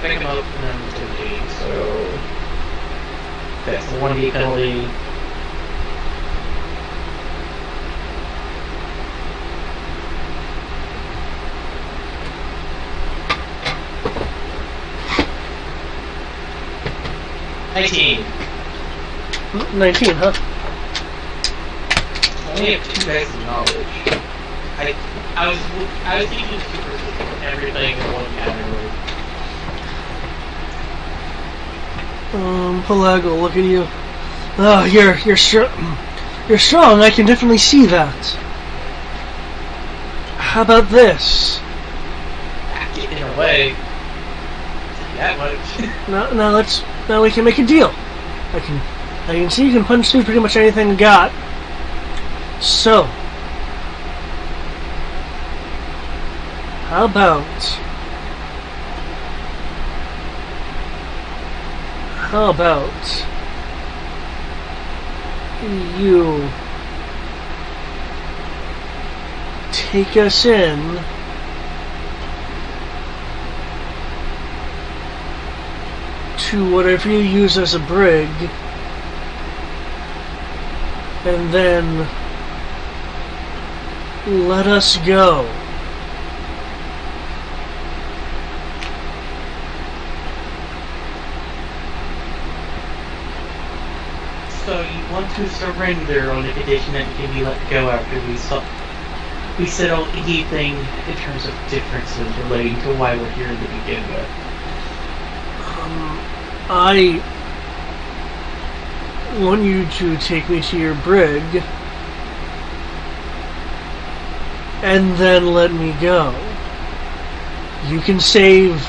Pick him up and then intimidate, so that's a 1D penalty. $19. 19, huh? I only have 2 dice of knowledge. I was thinking super everything in one category. Pelago, look at you. Oh, you're strong. I can definitely see that. How about this? In a way, that much. Now we can make a deal. I can see you can punch through pretty much anything you got. So, how about you take us in to whatever you use as a brig, and then let us go. So you want to surrender on the condition that you can be let go after we settle anything in terms of differences relating to why we're here to begin with. I want you to take me to your brig and then let me go. You can save,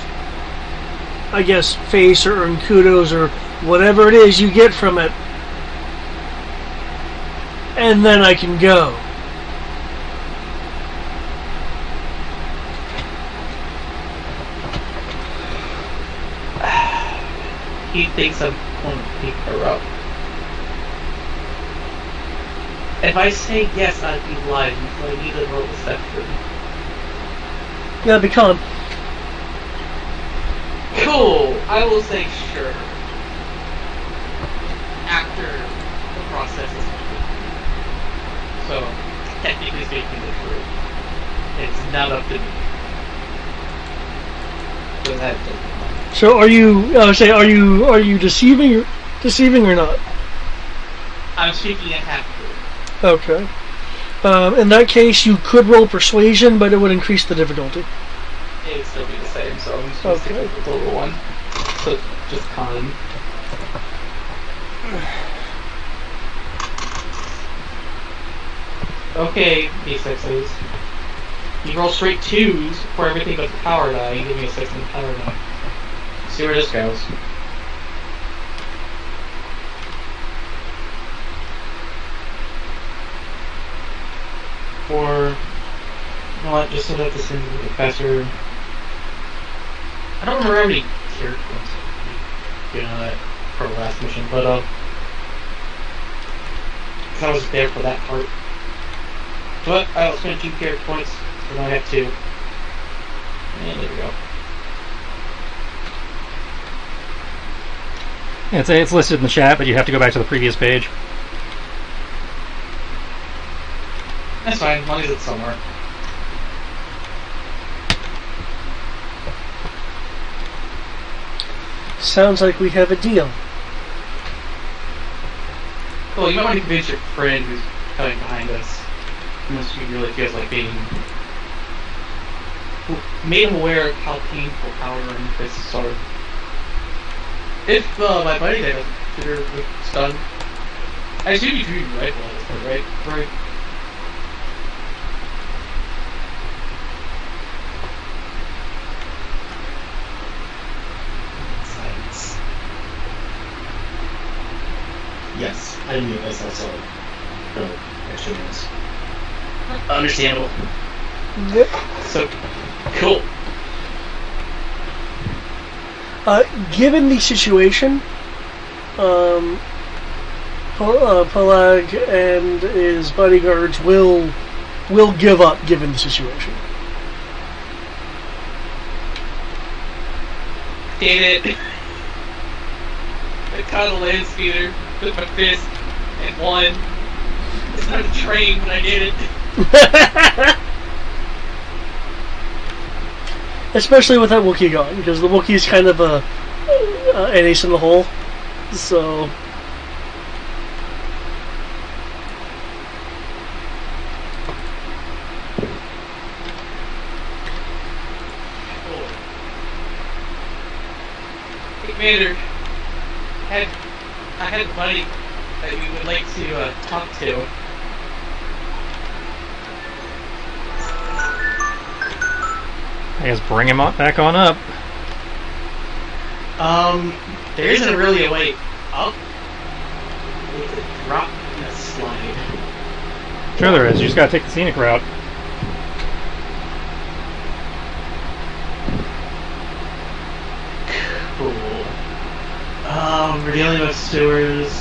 I guess, face or earn kudos or whatever it is you get from it, and then I can go. He thinks I'm going to pick her up. If I say yes, I'd be lying, so I need a roll deception. Yeah, be calm. Cool! I will say sure. After the process is complete. So, technically speaking, the truth. It's not up to me. So that doesn't matter. So are you deceiving or not? I'm speaking at half truth. Okay. In that case, you could roll persuasion, but it would increase the difficulty. It would still be the same, so I'm just going to stick with the total one. So, just con. Okay, D6s. You roll straight 2s for everything but the power die, and give me a 6 in the power die. See where this goes. Or, you know what, just so that this is a bit faster. I don't remember how many character points you know that for the last mission, but cause I was there for that part. But I'll spend 2 character points, so now I have 2. And there we go. It's listed in the chat, but you have to go back to the previous page. That's fine, as long as it's somewhere. Sounds like we have a deal. Cool, you might want to convince your friend who's coming behind us. Unless she really feels like being made him aware of how painful power and fists are. If my buddy there doesn't consider stunned, I assume you drew your rifle at this point, right? Right. Silence. Yes, I knew this also for extra minutes. Understandable. Yep. So, cool. Given the situation, Pelag and his bodyguards will give up given the situation. Did it. I caught a land speeder with my fist and won. It's not a train, but I did it. Especially with that Wookiee gone, because the Wookiee is kind of an ace in the hole. So. Hey, Commander. I had a buddy that we would like to talk to. I guess bring him back on up. There isn't really a way up. It's a drop and a slide. Sure there is. You just gotta take the scenic route. Cool. We're dealing with sewers.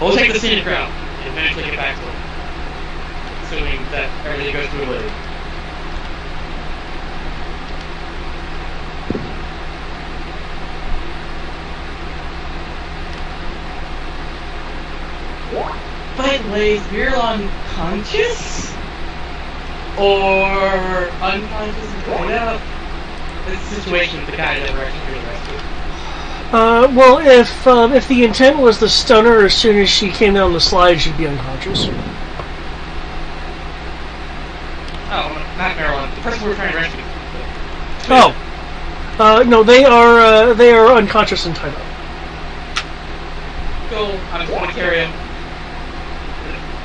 We'll take the scenic route and eventually get back to them. Assuming that everything goes smoothly. By the way, is Viral unconscious? Or unconscious? I know the situation with the guy that we're actually really rescued. Well, if the intent was the stunner, as soon as she came down the slide, she'd be unconscious. Oh, not Marilyn. The person we're trying to rescue. Oh. No, they are unconscious and tied up. Cool. I'm just gonna carry him.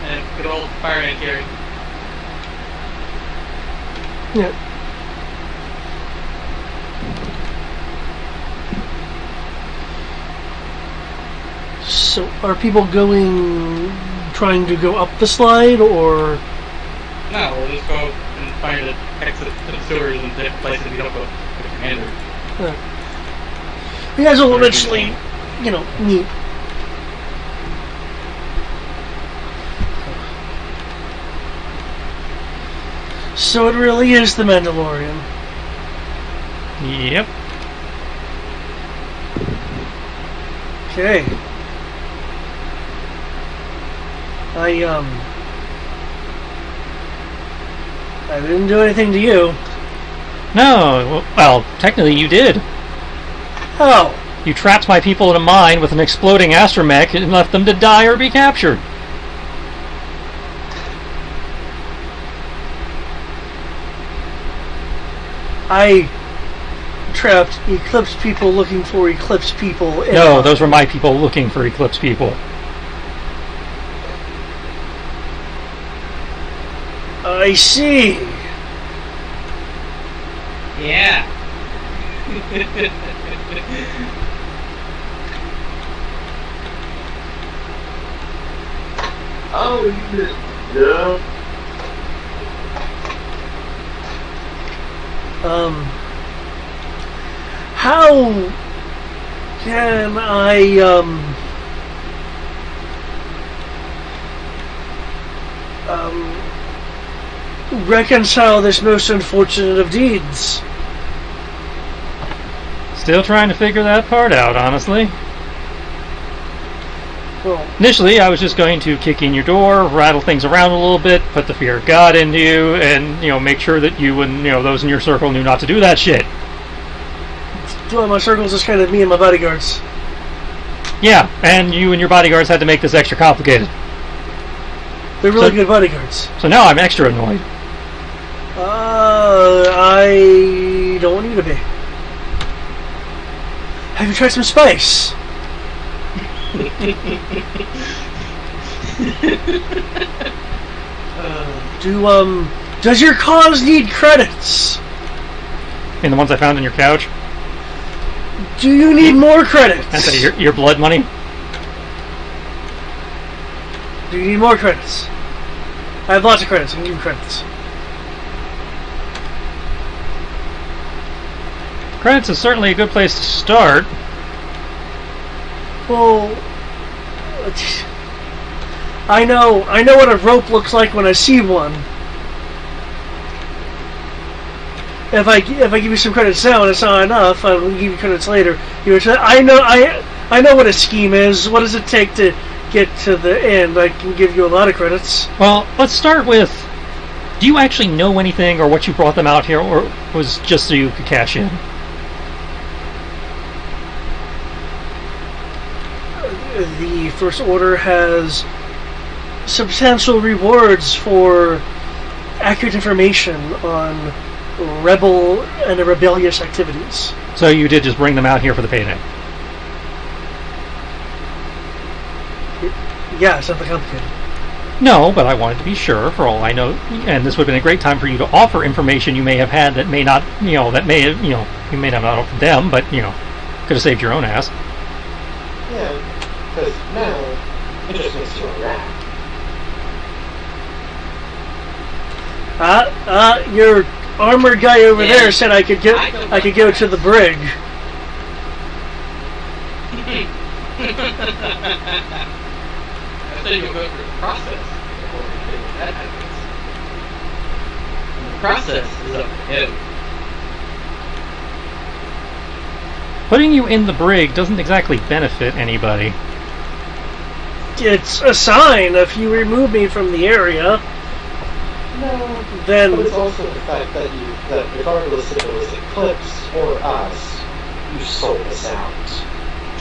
And good old fireman carry. Yeah. So, are people trying to go up the slide, or? No, we'll just go and find an exit to the sewers and different places we don't go to Commander. You guys will eventually, meet. So it really is the Mandalorian. Yep. Okay. I didn't do anything to you. No, well, technically you did. How? You trapped my people in a mine with an exploding astromech and left them to die or be captured. I trapped Eclipse people looking for Eclipse people. No, those were my people looking for Eclipse people. I see. Yeah. Oh, you did. Yeah. How can I, reconcile this most unfortunate of deeds? Still trying to figure that part out, honestly. Well, initially, I was just going to kick in your door, rattle things around a little bit, put the fear of God into you, and make sure that you and those in your circle knew not to do that shit. Well, my circle is just kind of me and my bodyguards. Yeah, and you and your bodyguards had to make this extra complicated. They're really good bodyguards. So now I'm extra annoyed. I don't need to be. Have you tried some spice? Does your cause need credits? And the ones I found in your couch? Do you need more credits? That's your blood money? Do you need more credits? I have lots of credits. I can give you credits. Credits is certainly a good place to start. Well, I know what a rope looks like when I see one. If I give you some credits now and it's not enough, I will give you credits later. I know what a scheme is. What does it take to get to the end? I can give you a lot of credits. Well, let's start with, do you actually know anything, or what you brought them out here, or was just so you could cash in? The First Order has substantial rewards for accurate information on rebel and rebellious activities. So you did just bring them out here for the payday? Yeah, it's not that complicated. No, but I wanted to be sure, for all I know, and this would have been a great time for you to offer information you may have had that may not, that may have, you may not have offered them, but, could have saved your own ass. Yeah, because now it just makes you a rat. Your armored guy over there said I could go to the brig. said you'll go through the process before that happens. And the process is up to him. Putting you in the brig doesn't exactly benefit anybody. It's a sign. If you remove me from the area, No, then but it's also the fact that regardless if it was Eclipse or us, you sold us out.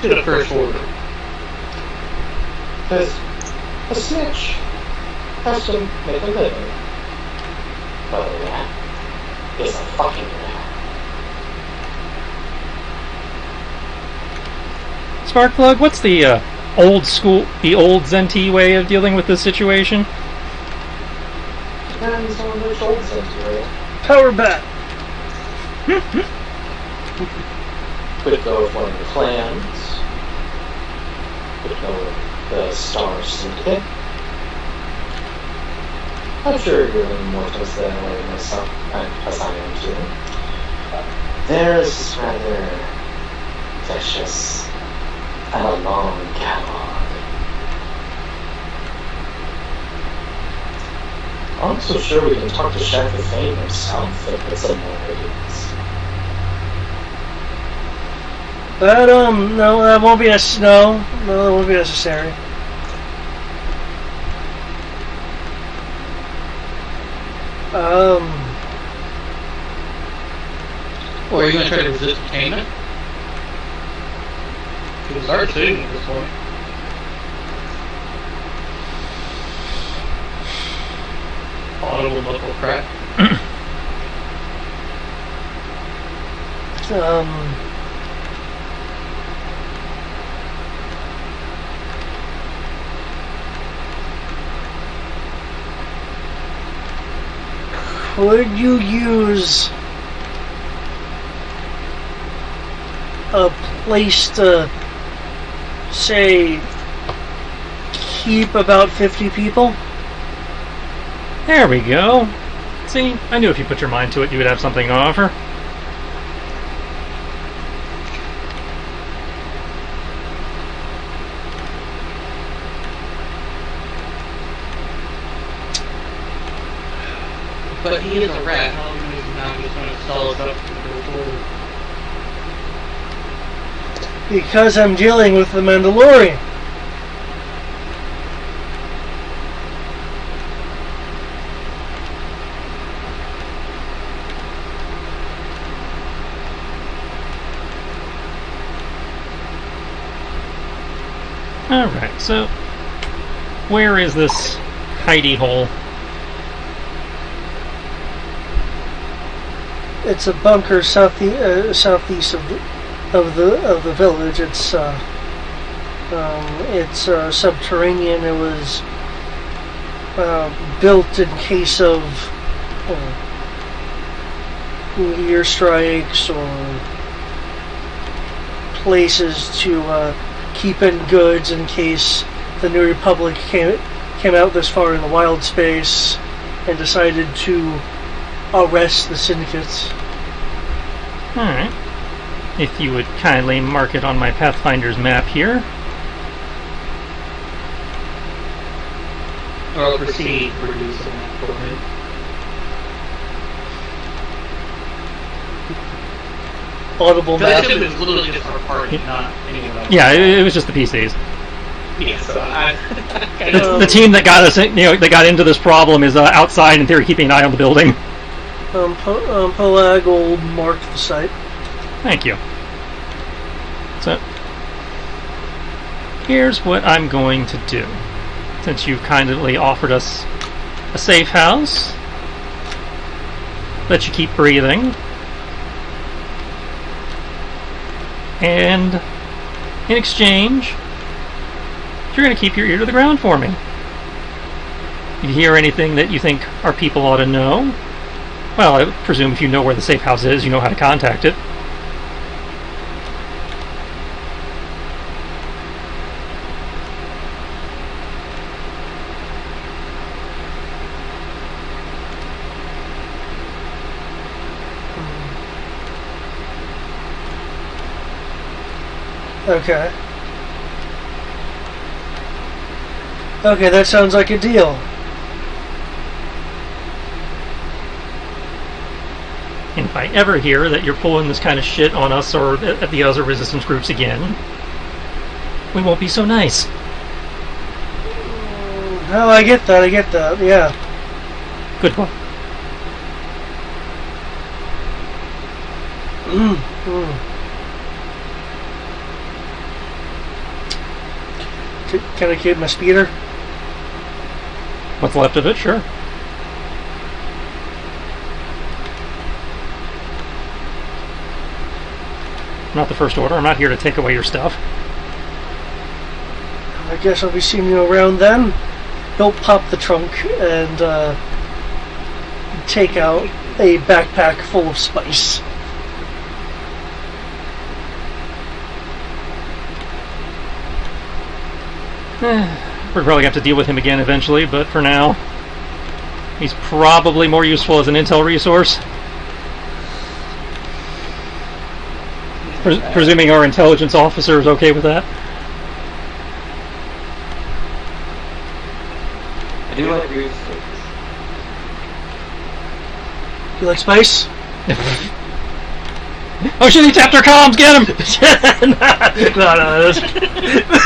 To the First Order. Because a snitch has to make a living. But a rat is a fucking rat. Sparkplug, what's the old Zenti way of dealing with this situation? Depends on which old sense you're in. power bat. Could go with one of the clans. Could go with the Star Syndicate. I'm sure you're leaning more towards that way myself, as I am too. Theirs is rather vicious and a long catalog. I'm also sure we can talk to Chef the Fame himself if it's some more ideas. That no, that won't be no, that won't be necessary. Or are you going to try to resist containment? It was our decision at this point. Audible local crap. Could you use a place to, say, keep about 50 people? There we go. See, I knew if you put your mind to it, you would have something to offer. But he is a rat. How long is he not just going to sell us up to the forward? Because I'm dealing with the Mandalorian. Alright, so where is this hidey hole? It's a bunker southeast of the village. It's subterranean. It was built in case of meteor strikes or places to keep in goods in case the New Republic came out this far in the wild space and decided to arrest the syndicates. Alright. If you would kindly mark it on my Pathfinder's map here. Or I'll proceed producing that for him. Audible map. It was literally just our party, not anyone else. Yeah, it was just the PCs. Yeah, so The team that got us, that got into this problem is outside in theory, keeping an eye on the building. Pelag will mark the site. Thank you. So, here's what I'm going to do. Since you kindly offered us a safe house, let you keep breathing, and in exchange, you're going to keep your ear to the ground for me. You hear anything that you think our people ought to know? Well, I presume if you know where the safe house is, you know how to contact it. Okay. Okay, that sounds like a deal. And if I ever hear that you're pulling this kind of shit on us or at the other resistance groups again, we won't be so nice. Oh, I get that, yeah. Good one. Can I keep my speeder? What's left of it, sure. Not the first order. I'm not here to take away your stuff. I guess I'll be seeing you around then. He'll pop the trunk and take out a backpack full of spice. We're probably going to have to deal with him again eventually, but for now, he's probably more useful as an intel resource. Presuming our intelligence officer is okay with that. I do like research. You like spice? Oh shit, he tapped our comms, get him! No,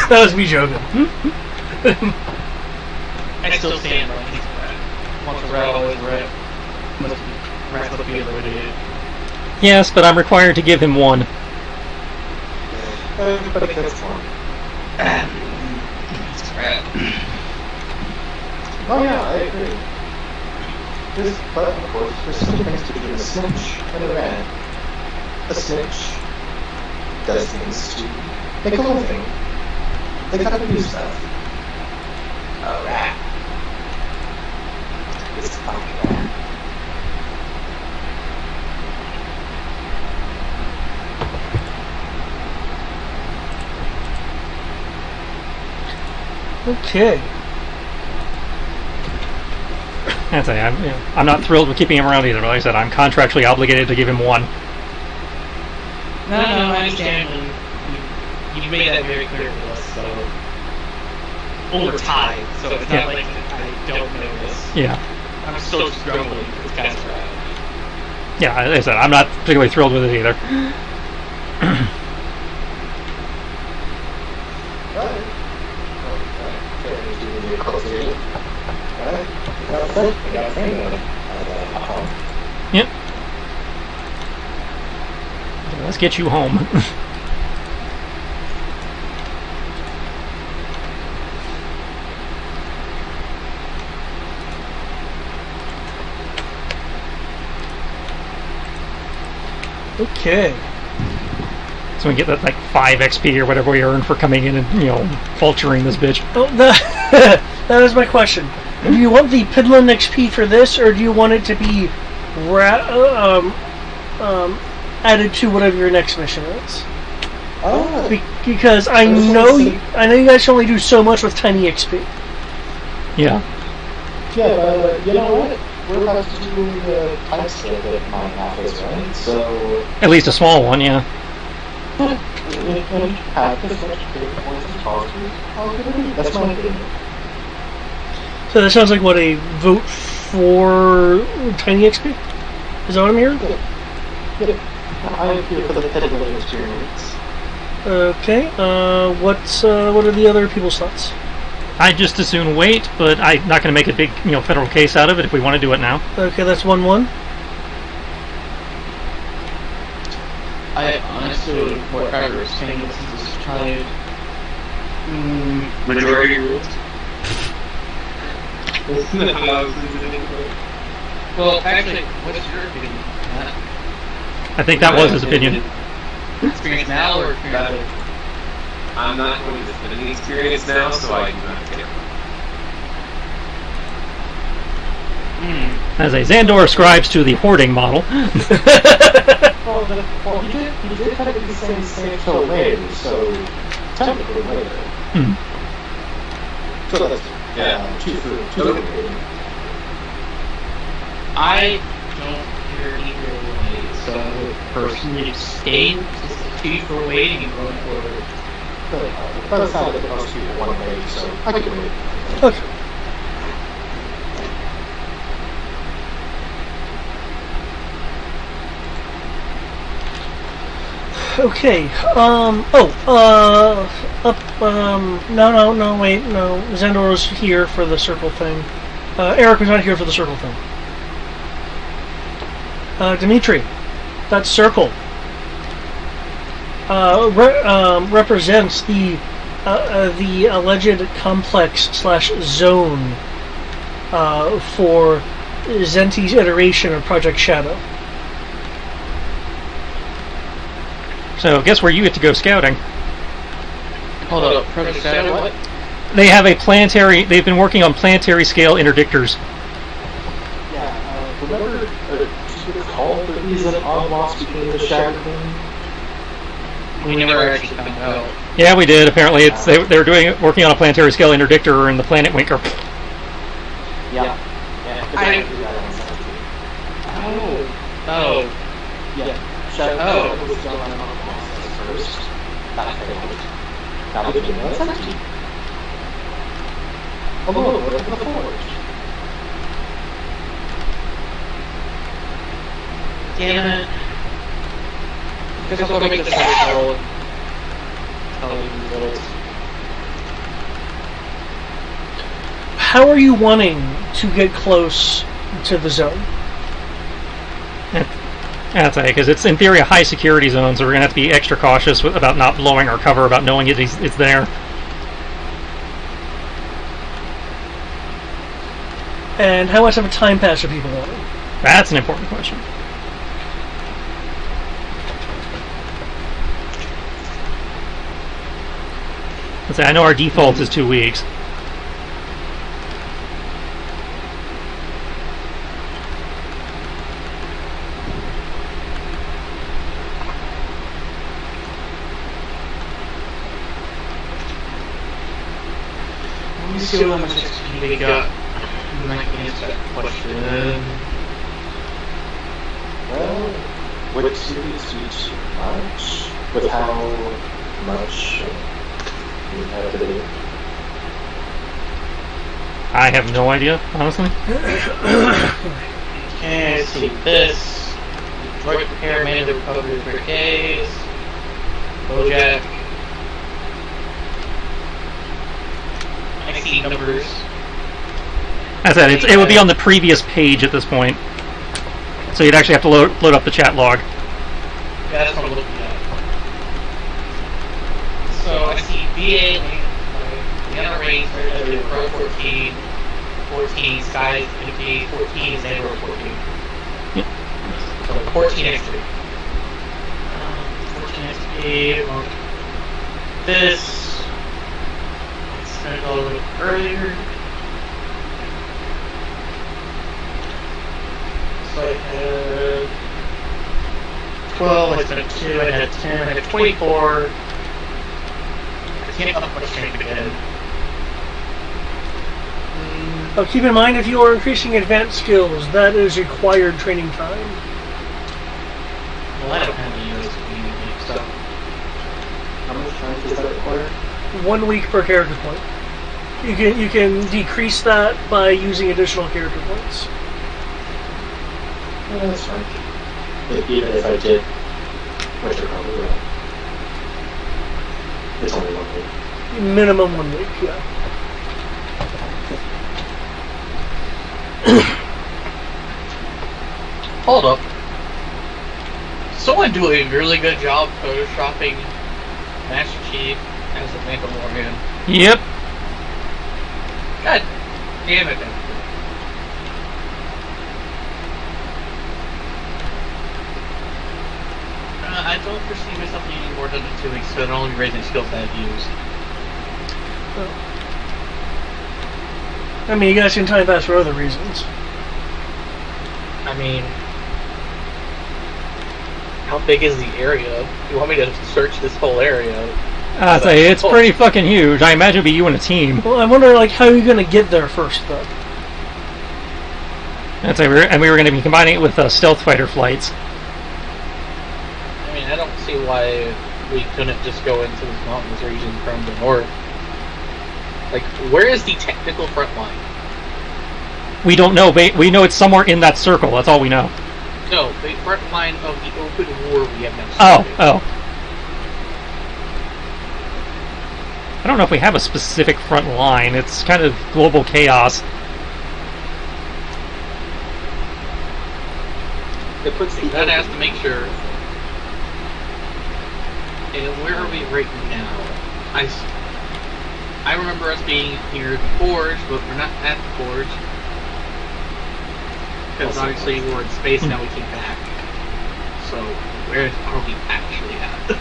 that was me joking. I still stand by he's red. Once a red, always red. Must be red will be eliminated. Yes, but I'm required to give him one. But that's one. He's red. Oh yeah, I agree. But of course, there's still things to do. A snitch and a rat. A snitch does things to make a living. They gotta do stuff. A rat is a fucking rat. Okay. I'd say I'm not thrilled with keeping him around either. But like I said, I'm contractually obligated to give him one. No, I understand. You made that very clear to us, so... Well, we're tied, so it's not like I don't know this. Yeah. I'm so struggling with this guy's rat. Yeah, like I said, I'm not particularly thrilled with it either. Yep. Let's get you home. Okay. So we get that like 5 XP or whatever we earn for coming in and, vulturing this bitch. Oh, that was my question. Do you want the Piddlin XP for this, or do you want it to be added to whatever your next mission is? Because I know you guys only do so much with tiny XP. Yeah. Yeah, but you know what? We're about to do the time skip at my office, right? So... At least a small one, yeah. You can have as much data points as possible. That's my opinion. So that sounds like what, a vote for tiny XP? Is that what I'm hearing? Yeah. I'm here for the peddling experience. Okay. What are the other people's thoughts? I'd just as soon wait, but I'm not going to make a big, federal case out of it if we want to do it now. Okay, that's 1-1. I honestly would more rather abstain since this child. Majority rules. Well, actually, what's your opinion on that? I think that was his opinion. Experience now or experience later? I'm not going to spend any experience now, so I do not care. As a Xandor ascribes to the hoarding model. Well, he did kind of do the same till later, so technically later. So that's two for later. I don't care either way, so I would personally abstain. Just 2 for waiting and 1 for... But by the sound of it, most people want to wait, so I could wait. Okay. Okay. No. Wait. No. Zendor's here for the circle thing. Eric was not here for the circle thing. Dimitri, that circle represents the alleged complex/zone for Zenti's iteration of Project Shadow. So, guess where you get to go scouting? Hold up, Project Shadow, what? They have a planetary. They've been working on planetary scale interdictors. Yeah, remember the call the reason on loss became the Shadow thing? We never actually found out. Yeah, we did. Apparently, they're working on a planetary scale interdictor in the planet Winker. Yeah. I do that on Sunday. Oh. Yeah. Shadow was done on loss first. That failed. Now the game is empty. Although, look at the forge. Damn it. Guess I'll go make this tell you results. How are you wanting to get close to the zone? That's it, because it's in theory a high security zone, so we're going to have to be extra cautious about not blowing our cover, about knowing it's there. And how much of a time pass are people wanting? That's an important question. Let's say I know our default is 2 weeks. Let me see how much XP we got. And I can answer that question. Well, what series do you too much? With how much you have to do? I have no idea, honestly. Okay, let's see this. Droid repair, man of the recovery for days. Bojack. I see numbers. As I said, it would be on the previous page at this point. So you'd actually have to load up the chat log. Yeah, that's what I'm looking at. So I see BA, Leona Reigns, Pro 14, 14, Sky 50, 14, Xandor 14. Yep. So 14 XP. 14 XP. Well, this. Let's start a little bit earlier. So I had 12, I spent 2, I had 10, I had 24. I can't up much strength again. Oh, keep in mind, if you are increasing advanced skills, that is required training time. Well, I don't have any of those community stuff. How much time does that require? 1 week per character point. You can decrease that by using additional character points. Yeah, that's fine. Even if I did, which I probably will. It's only 1 week. Minimum 1 week, yeah. Hold up. Someone do a really good job photoshopping Master Chief as a Mandalorian. Yep. God damn it. I don't foresee myself needing more than 2 weeks, so it'll only be raising skills that I've used. I mean, you guys can time pass for other reasons. I mean, how big is the area? You want me to search this whole area? I'd say it's pretty fucking huge. I imagine it'd be you and a team. Well, I wonder, like, how you're going to get there first, though. I'd say we were going to be combining it with stealth fighter flights. I mean, I don't see why we couldn't just go into this mountainous region from the north. Like, where is the technical front line? We don't know. We know it's somewhere in that circle. That's all we know. No, the front line of the open war we have next. Oh. I don't know if we have a specific front line. It's kind of global chaos. It puts the that has to make sure. And where are we right now? I remember us being near the forge, but we're not at the forge. Because obviously we're in space now, we came back. So, where are we actually at?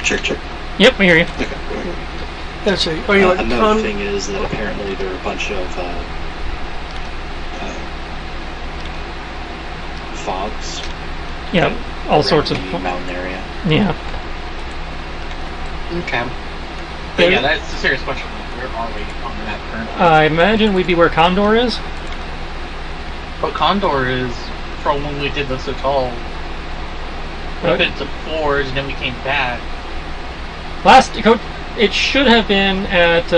Check. Yep, we hear you. Okay. That's right. Are you another thing is that apparently there are a bunch of fogs. Yeah, all sorts of mountain area. Yeah. Okay. But yeah, that's a serious question. Where are we on the map currently? I imagine we'd be where Condor is. But Condor is from when we did the Sotal. We went to Forge, and then we came back. It should have been at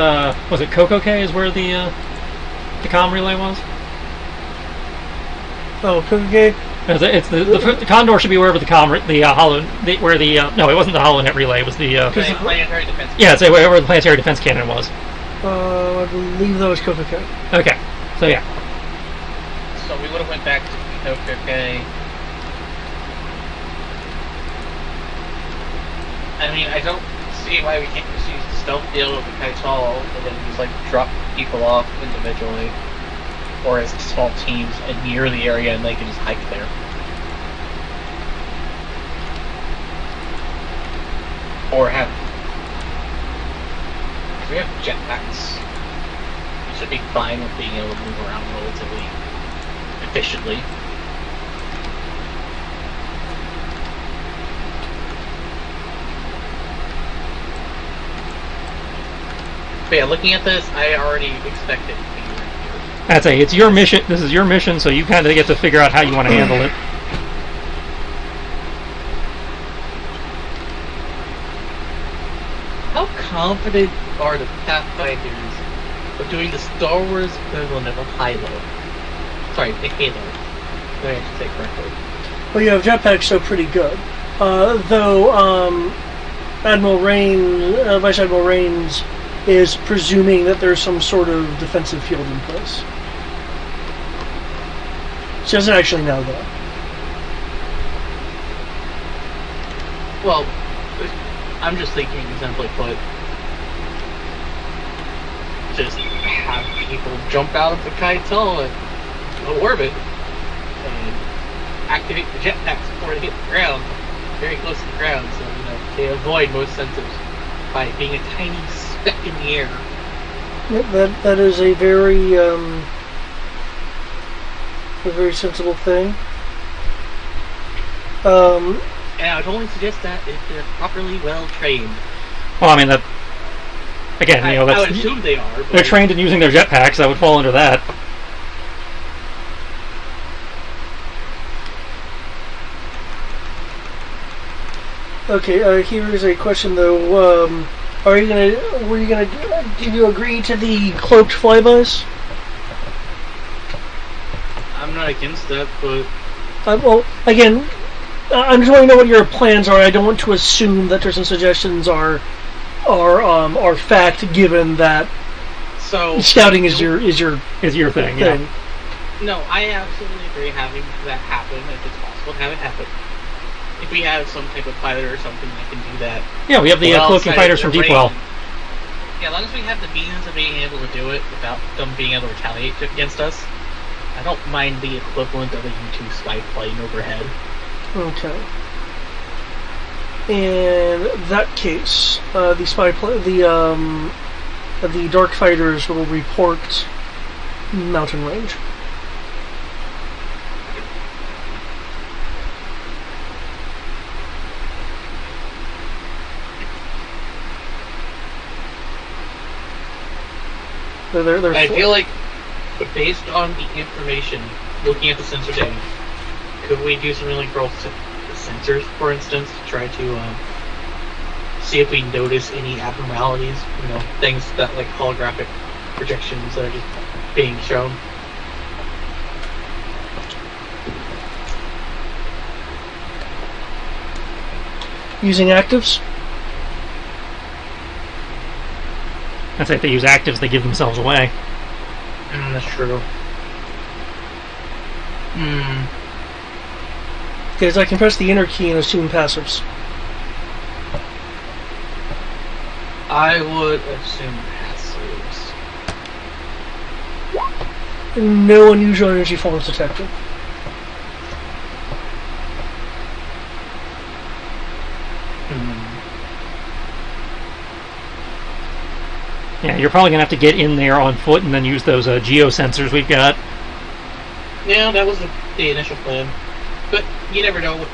was it Coco K is where the comm relay was? Oh, Coco K. It's the Condor should be wherever the no, it wasn't the HoloNet relay. It was the planetary defense. Yeah, it's wherever the planetary defense cannon was. I believe that was Coco K. Okay, so yeah. So we would have went back to Coco K. I mean, I don't see why we can't just use the stealth deal with the Kaital and then just like drop people off individually or as small teams and near the area and they can just hike there. Or have we have jetpacks. We should be fine with being able to move around relatively efficiently. But yeah, looking at this, I already expect it to be right here. I'd say it's your mission. This is your mission, so you kind of get to figure out how you want to handle it. How confident are the Pathfinders of doing the Star Wars equivalent of a Halo? Sorry, the Halo. I should say correctly. Well, yeah, jetpacks are pretty good. Though, Vice Admiral Rains is presuming that there's some sort of defensive field in place. She doesn't actually know that. Well, I'm just thinking, simply put, just have people jump out of the Kaitel and low orbit and activate the jetpacks before they hit the ground, very close to the ground, so they avoid most sensors by being a tiny speck in the air. Yep, that is a very sensible thing. And I would only suggest that if they're properly well trained. Well, I mean that. Again, I would assume they are. But they're trained in using their jetpacks. That would fall under that. Okay, here is a question though. Did you agree to the cloaked flybys? I'm not against that, but well, again, I just want to know what your plans are. I don't want to assume that certain suggestions are fact, given that scouting is your thing. Yeah. No, I absolutely agree having that happen if it's possible. Have it happen. If we have some type of pilot or something that can do that. Yeah, we have the cloaking fighters from Deepwell. Yeah, as long as we have the means of being able to do it without them being able to retaliate against us, I don't mind the equivalent of a U-2 spy plane overhead. Okay. In that case, the dark fighters will report mountain range. I feel like, based on the information, looking at the sensor data, could we do something like roll the sensors, for instance, to try to see if we notice any abnormalities. Things that like holographic projections that are just being shown. Using actives? That's like they use actives, they give themselves away. That's true. Because I can press the enter key and assume passives. I would assume passives. No unusual energy forms detected. Yeah, you're probably going to have to get in there on foot and then use those geosensors we've got. Yeah, that was the initial plan. But you never know what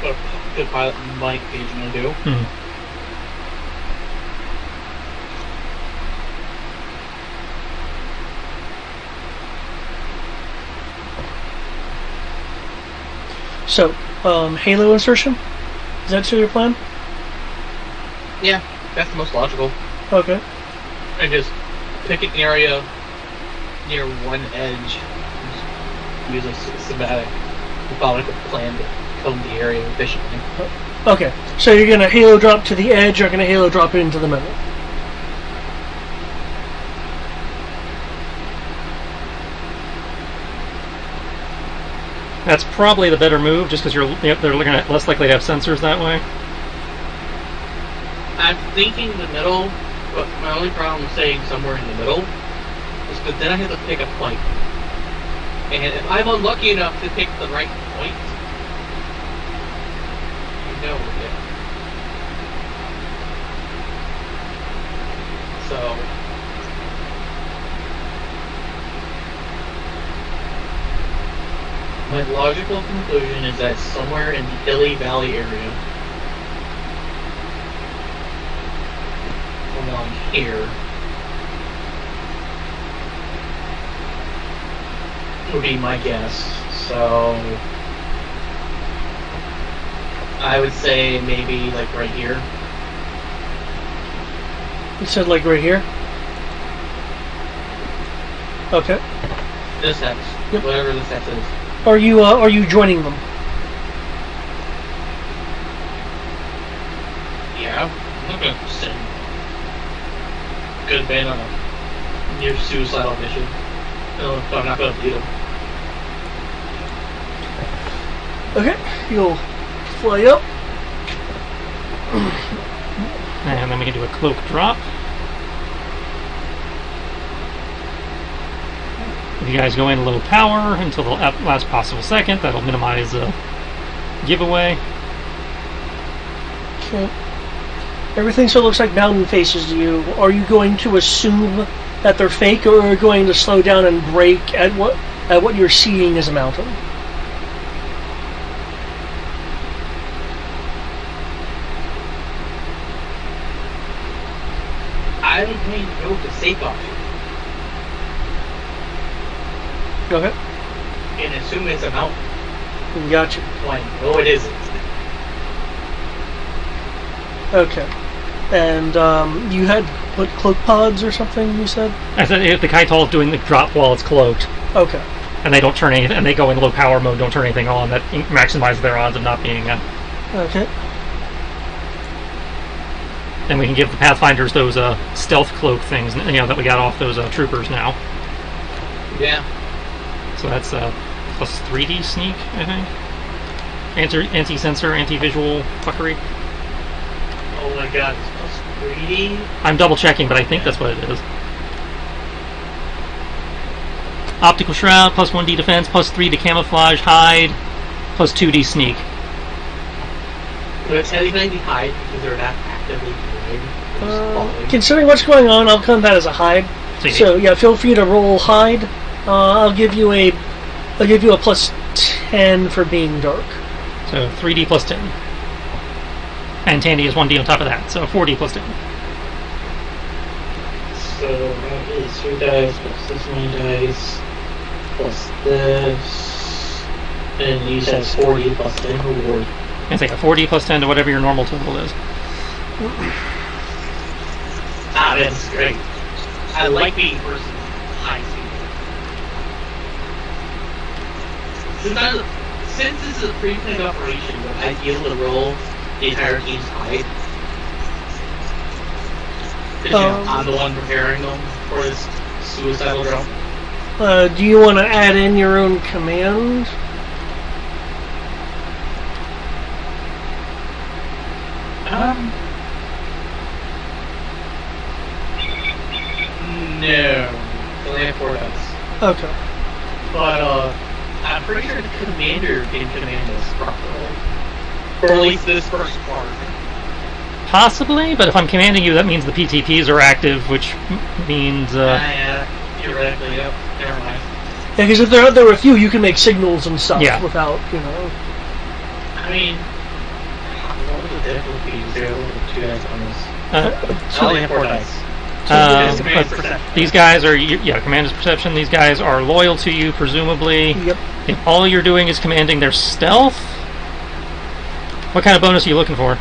a good pilot might occasionally do. So, Halo insertion? Is that still your plan? Yeah, that's the most logical. Okay. And just pick an area near one edge. Use a systematic, methodical plan to comb the area efficiently. Okay, so you're going to Halo drop to the edge, you're going to Halo drop it into the middle. That's probably the better move, just because they're looking at less likely to have sensors that way. I'm thinking the middle, but my only problem saying somewhere in the middle is because then I have to pick a point. And if I'm unlucky enough to pick the right point, it. So my logical conclusion is that somewhere in the hilly valley area along here would be my guess. So I would say maybe like right here. You said like right here? Okay. This hex. Yep. Whatever this hex is. Are you joining them? Yeah. I'm not gonna send good man on a near suicidal mission. No, I'm not gonna beat him. Okay. You'll fly up. And then we can do a cloak drop. If you guys go in low power until the last possible second, that'll minimize the giveaway. Okay. Everything still looks like mountain faces to you. Are you going to assume that they're fake, or are you going to slow down and brake at what you're seeing as a mountain? I'm going to go with the safe option. Okay. And assume it's a mountain. Gotcha. When no, it isn't. Okay. And you had what, cloak pods or something? You said. I said if the Kaital is doing the drop while it's cloaked, Okay. and they don't turn anything, and they go in low power mode, don't turn anything on, that maximizes their odds of not being. Okay. And we can give the Pathfinders those stealth cloak things, that we got off those troopers now. Yeah. So that's plus 3D sneak, I think. Anti-sensor, anti-visual fuckery. Oh my god, it's plus 3D? I'm double checking, but I think that's what it is. Optical shroud, plus 1D defense, plus 3 to camouflage, hide, plus 2D sneak. But it's technically hide because they're not actively doing. Considering what's going on, I'll count that as a hide. So yeah, feel free to roll hide. I'll give you a plus 10 for being dark. So 3D plus 10. And Tandy is 1D on top of that, so 4D plus 10. So that is 3 dice plus this many dice plus this. And you said 4D plus 10 reward. And take a 4D plus 10 to whatever your normal total is. Ah, that's great. I like being first in high speed. Since this is a pre-planned operation, would I be able to roll the entire team's height? Because I'm the one preparing them for this suicidal jump. Do you want to add in your own command? No. Only have 4 dice. Okay. But, I'm pretty sure the commander can command this properly. Or at least this first part. Possibly, but if I'm commanding you, that means the PTPs are active, which means... yeah, theoretically, yep. Never mind. Yeah, because if there were a few, you can make signals and stuff without, you know... I mean... What would the difficulty be? 0 with 2 dice on this? I only have 4 dice. These guys are, commander's perception. These guys are loyal to you, presumably. Yep. If all you're doing is commanding their stealth, what kind of bonus are you looking for?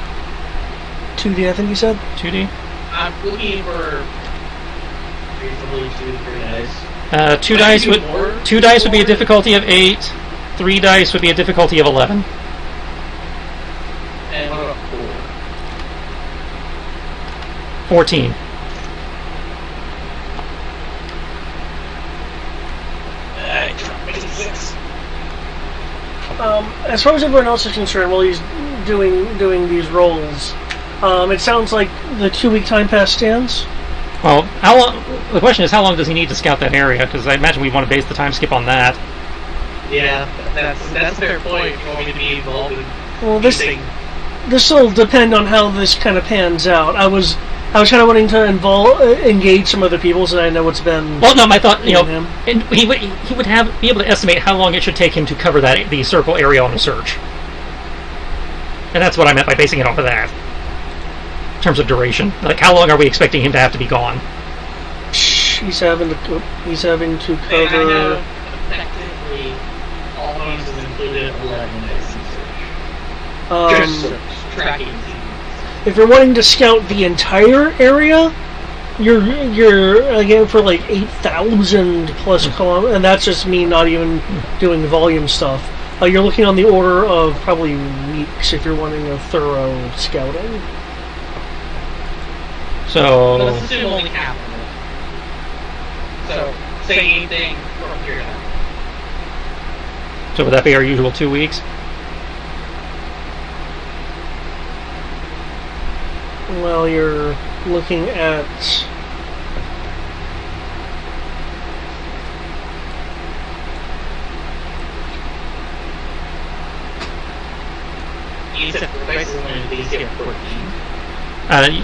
2D, I think you said? 2D? I'm looking for reasonably 2 to 3 dice. 2 dice would be a difficulty of 8. 3 dice would be a difficulty of 11. And what about 4? 14. As far as everyone else is concerned, while he's doing these rolls, it sounds like the 2-week time pass stands. Well, how long? The question is, how long does he need to scout that area? Because I imagine we want to base the time skip on that. Yeah, that's a fair point. You want me to be involved in well, this will depend on how this kind of pans out. I was kind of wanting to engage some other people, so I know what's been. Well, no, my thought, and he would be able to estimate how long it should take him to cover the circle area on a search, and that's what I meant by basing it off of that. In terms of duration, like how long are we expecting him to have to be gone? He's having to cover. I know effectively all these is included 11 days in search. Just tracking. If you're wanting to scout the entire area, you're again for like 8,000 plus kilometers, and that's just me not even doing the volume stuff. You're looking on the order of probably weeks if you're wanting a thorough scouting. So let's assume only half of it. So say anything from here to now. So would that be our usual 2 weeks? Well, you're looking at... You said 4 dice is only these here 14.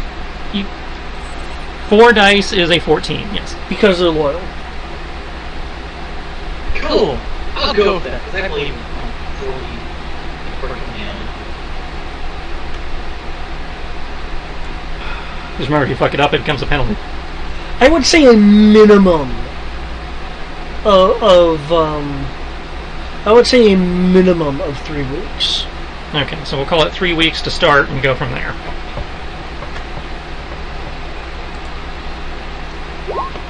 4 dice is a 14, yes. Because they're loyal. Cool. I'll go with that, because I believe in 40 for command. Just remember, if you fuck it up, it becomes a penalty. I would say a minimum I would say a minimum of 3 weeks. Okay, so we'll call it 3 weeks to start and go from there.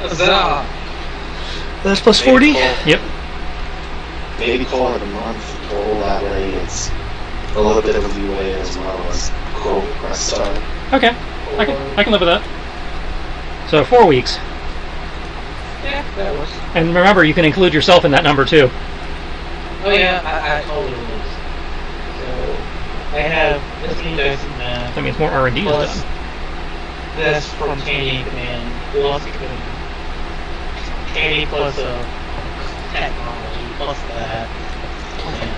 Huzzah! That's plus 40? Yep. Maybe call it a month total, that way it's a little bit of leeway as well as quote press start. Okay, I can live with that. So 4 weeks. Yeah, that works. And remember, you can include yourself in that number too. Oh yeah, I totally will. So I have this many dice in that. That means more R&D is Plus done. this from Tandy Command. Plus Tandy plus technology plus that.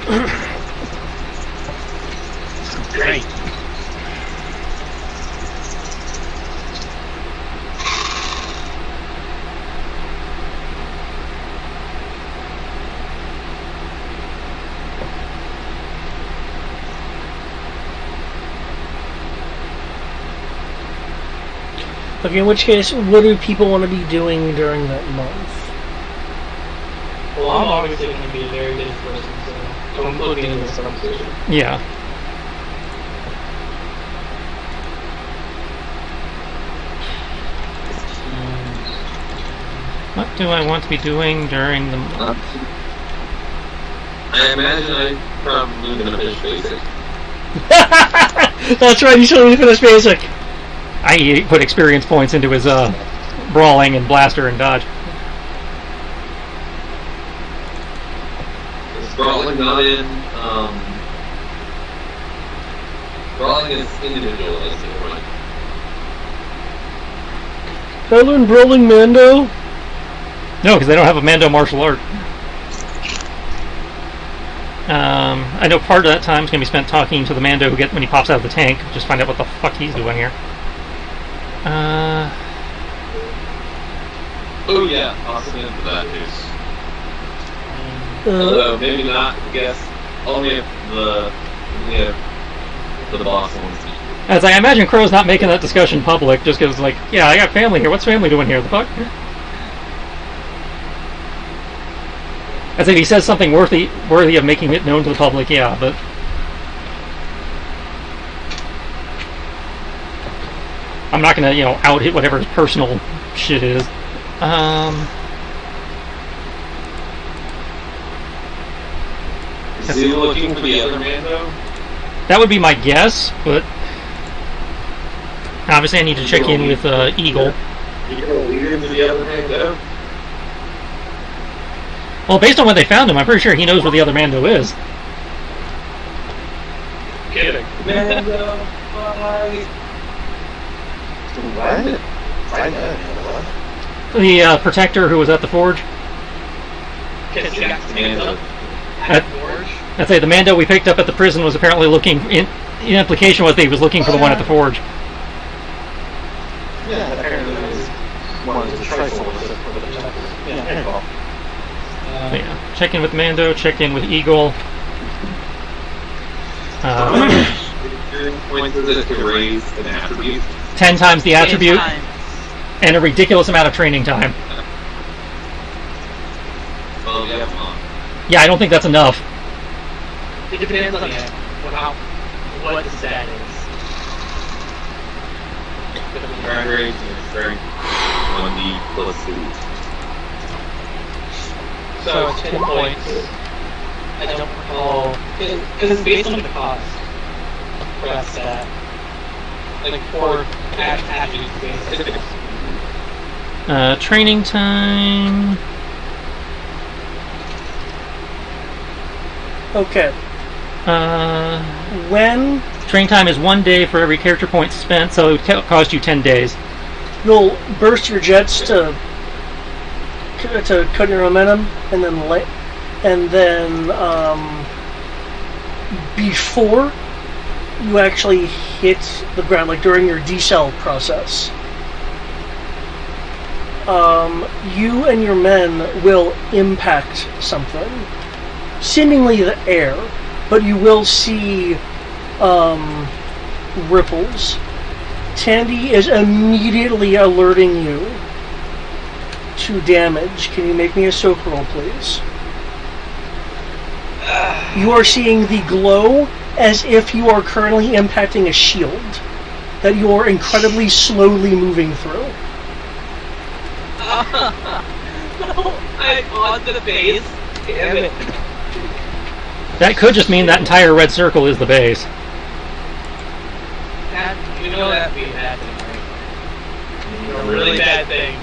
Yeah. Great. Okay, in which case, what do people want to be doing during that month? Well, I'm obviously going to be a very busy person, so I'm looking into this conversation. Yeah. do I want to be doing during the month? I imagine I'm probably gonna finish basic. That's right, you should only finish basic. I put experience points into his brawling and blaster and dodge. Is brawling not in? Brawling is individualistic, right? Did I learn Brawling Mando? No, because they don't have a Mando martial art. I know part of that time is going to be spent talking to the Mando when he pops out of the tank. Just find out what the fuck he's doing here. Oh yeah, possibly into that news. Although maybe not. I guess only if the boss wants to. As I imagine, Crow's not making that discussion public just because, like, yeah, I got family here. What's family doing here? The fuck? As if he says something worthy of making it known to the public, yeah, but... I'm not gonna, out hit whatever his personal shit is. Is he looking for the other Mando? That would be my guess, but... Obviously I need to check in with Eagle. You gonna lead him to the other Mando? Well, based on when they found him, I'm pretty sure he knows where the other Mando is. Kidding. Mando, What? The Protector who was at the Forge. Because he got Mando. at the forge. I'd say the Mando we picked up at the prison was apparently looking... In implication was that he was looking for the one at the Forge. Yeah, apparently it was one of the trifle with the Protector. Yeah, well. So, yeah. Check in with Mando, check in with Eagle. Points is it to raise an attribute? 10 times the attribute, and a ridiculous amount of training time. Well, yeah, come Yeah, I don't think that's enough. It depends on what the stat is. Current range is strength 1d plus 2. So 10 points. I don't recall. Because it's based on the cost for that stat. Like 4 attributes based. Training time. Okay. When Training time is 1 day for every character point spent, so it would cost you 10 days. you'll burst your jets to cut your momentum, and then before you actually hit the ground, like during your decel process, you and your men will impact something, seemingly the air, but you will see ripples. Tandy is immediately alerting you to damage. Can you make me a soak roll, please? You are seeing the glow as if you are currently impacting a shield that you are incredibly slowly moving through. I'm on the base. Damn it. That could just mean that entire red circle is the base. You know that would be a bad thing, right? A really bad thing.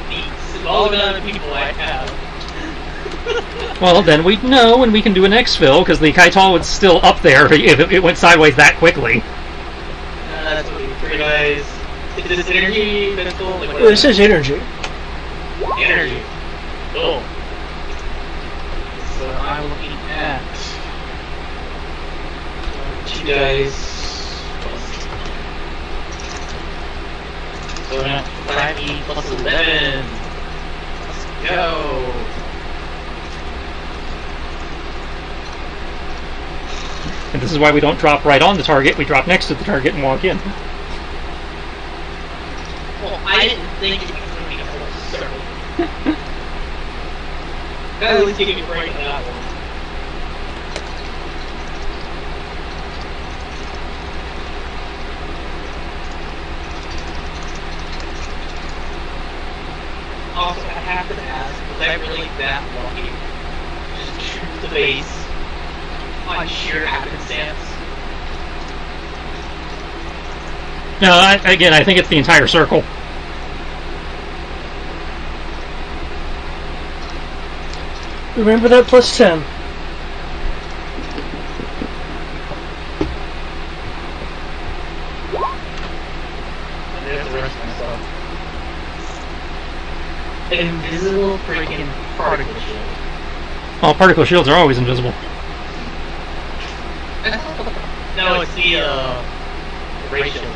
It's all the amount of people I have. Well, then we'd know, and we can do an exfil, because the Kaital was still up there if it went sideways that quickly. That's what you three guys. Is this energy? Physical? Like This is energy. energy. Cool. So I'm looking at 2 dice. So we're at 5e plus 11. Let's go. And this is why we don't drop right on the target, we drop next to the target and walk in. Well, I didn't think it was going to be a whole circle. At least give me a break on that one. Also, I really that lucky? Just shoot the base on sheer happenstance. No, I think it's the entire circle. Remember that plus 10. There's the rest of my stuff. An invisible freaking particle shield. Well, particle shields are always invisible. No, it's the ray shield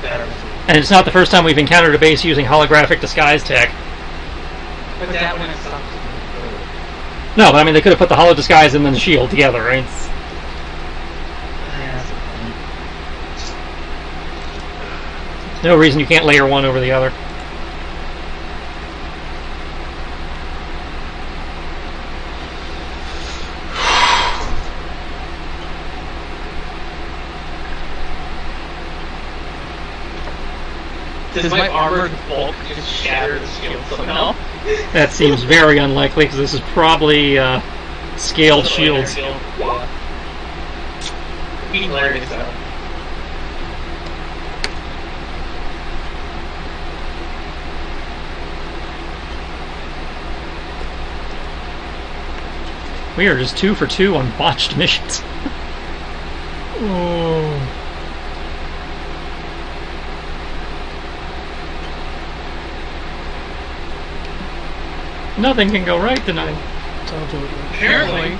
that are invisible. And it's not the first time we've encountered a base using holographic disguise tech. But that one sucks. No, but I mean, they could have put the holo disguise and then the shield together, right? No reason you can't layer one over the other. Does my armored bulk just shatter the shield somehow? That seems very unlikely, because this is probably scaled shields. Yeah. Be hilarious though. We are just 2 for 2 on botched missions. Nothing can go right tonight. Apparently.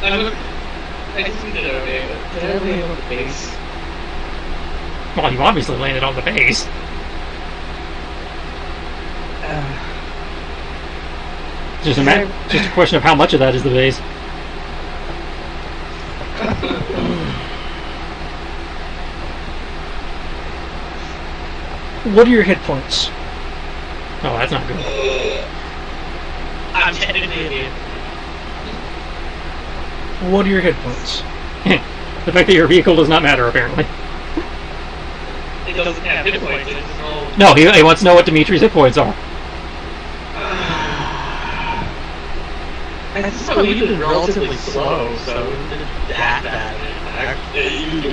I just did it okay, but did I land on the base? Well, you obviously landed on the base. Just a question of how much of that is the base. What are your hit points? Oh, that's not good. I'm technically a dude. What are your hit points? The fact that your vehicle does not matter, apparently. It doesn't have hit points, it's no... No, he wants to know what Dimitri's hit points are. I just thought we've been relatively slow, so it wasn't that bad.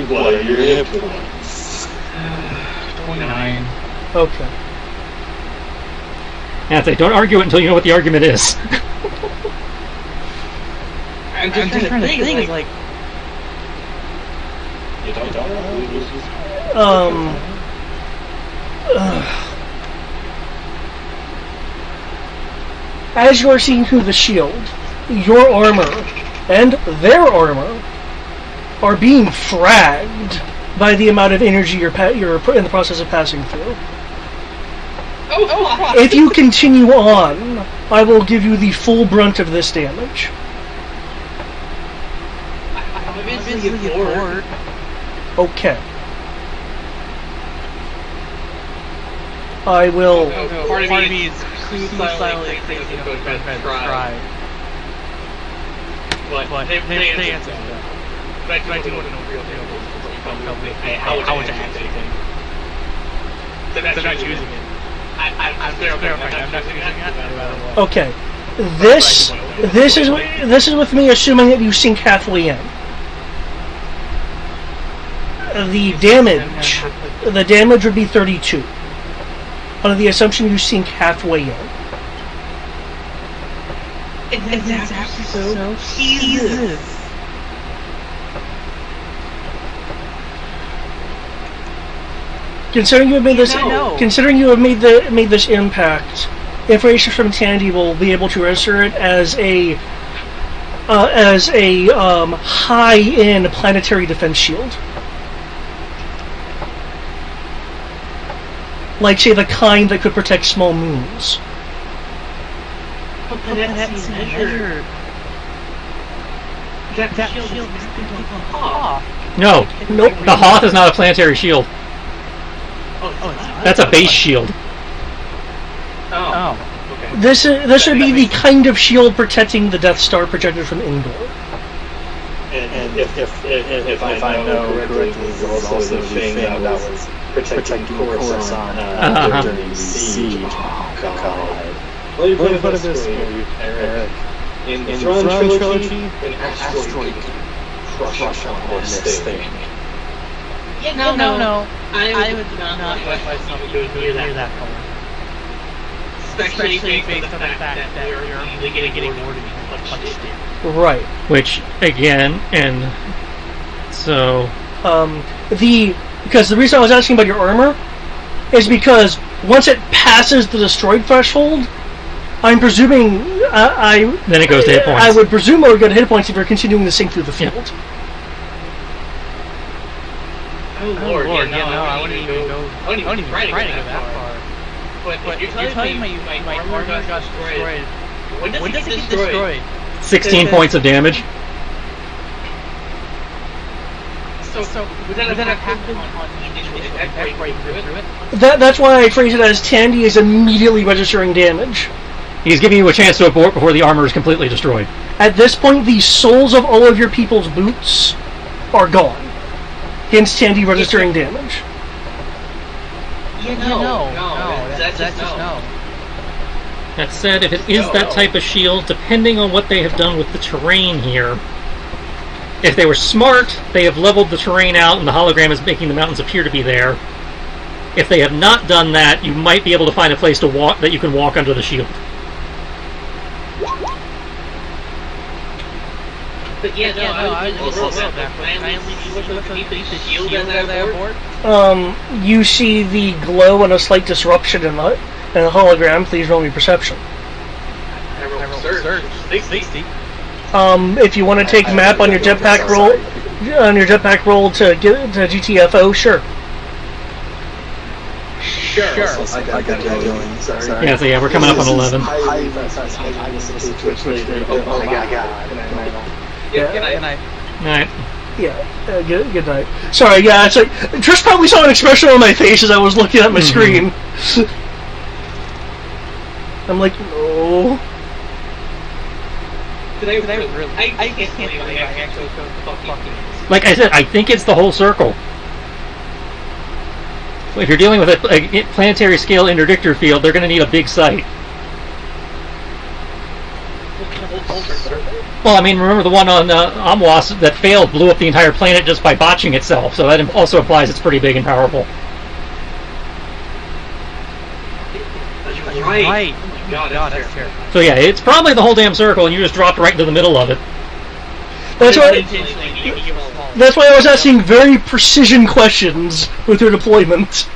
What are your hit points? 29. Okay. And I'd say, don't argue it until you know what the argument is. I'm just trying to think, like... As you are seeing through the shield, your armor and their armor are being fragged by the amount of energy you're in the process of passing through. If you continue on, I will give you the full brunt of this damage. I'm eventually bored. Okay. I will... Part of me is suicidally thinking of going to try. But they answer that. But I do want to know real deal. How would you actually think? They're not choosing it. I'm clarifying. I'm not choosing it. Okay. This is with me assuming that you sink halfway in. The damage would be 32. Under the assumption you sink halfway in. And that's actually so easy. Considering you have made this impact, information from Tandy will be able to register it as a high-end planetary defense shield. Like, say, the kind that could protect small moons. But that's measured. That shield is Hoth. No. Nope. The Hoth is not a planetary shield. Oh, it's not? That's a base shield. Oh. Okay. This would be the kind of shield protecting the Death Star projected from Endor. And if I know correctly, there was also the thing that was protecting Coruscant during the siege. God. Let me put it this way, Eric. In the Throne Trilogy, an asteroid crush on this thing. Yeah, no. I would not let myself go near that color. Especially based on the fact that you're getting awarded punched in. Right. Which, again, and so... Because the reason I was asking about your armor is because once it passes the destroyed threshold, I'm presuming then it goes to hit points. I would presume it would go to hit points if you're continuing to sink through the field. Yeah. Oh Lord, I wouldn't even try to go that far. But you're telling me my armor got destroyed. When does it get destroyed? 16 points of damage. So would that have happened on the initial impact where you through it? That's why I phrase it as Tandy is immediately registering damage. He's giving you a chance to abort before the armor is completely destroyed. At this point, the soles of all of your people's boots are gone. Hence Tandy registering damage. No. That's just no. That said, if it is that type of shield, depending on what they have done with the terrain here, if they were smart, they have leveled the terrain out and the hologram is making the mountains appear to be there. If they have not done that, you might be able to find a place to walk that you can walk under the shield. But I was also the shield as I aboard. You see the glow and a slight disruption in the hologram. Please roll me perception. I rolled search. 60. If you want to take map on your jetpack roll, to get to GTFO, sure. Sure. I got it going. Sorry. Yeah, so we're coming up on 11. Oh my god. Good night. Alright. Yeah, good night. Sorry, yeah, it's like Trish probably saw an expression on my face as I was looking at my screen. I'm like, no. I can't believe I actually fucking. Like I said, I think it's the whole circle. If you're dealing with a planetary scale interdictor field, they're going to need a big site. Well, I mean, remember the one on Amwas that failed, blew up the entire planet just by botching itself, so that also implies it's pretty big and powerful. Right. Oh my god, that's terrible. So yeah, it's probably the whole damn circle, and you just dropped right into the middle of it. That's why I was asking very precision questions with your deployment.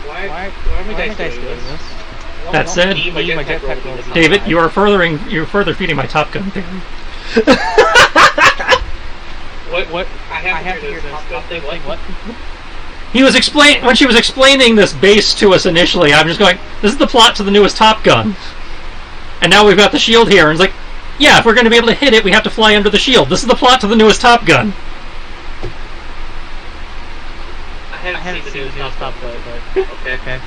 Why am I guys doing this? That said, David, you're further feeding my Top Gun theory. What? I have to hear this Top Gun thing. What? He was when she was explaining this base to us initially, I'm just going, this is the plot to the newest Top Gun. And now we've got the shield here, and it's like, yeah, if we're going to be able to hit it, we have to fly under the shield. This is the plot to the newest Top Gun. I haven't seen the newest Top Gun, but okay.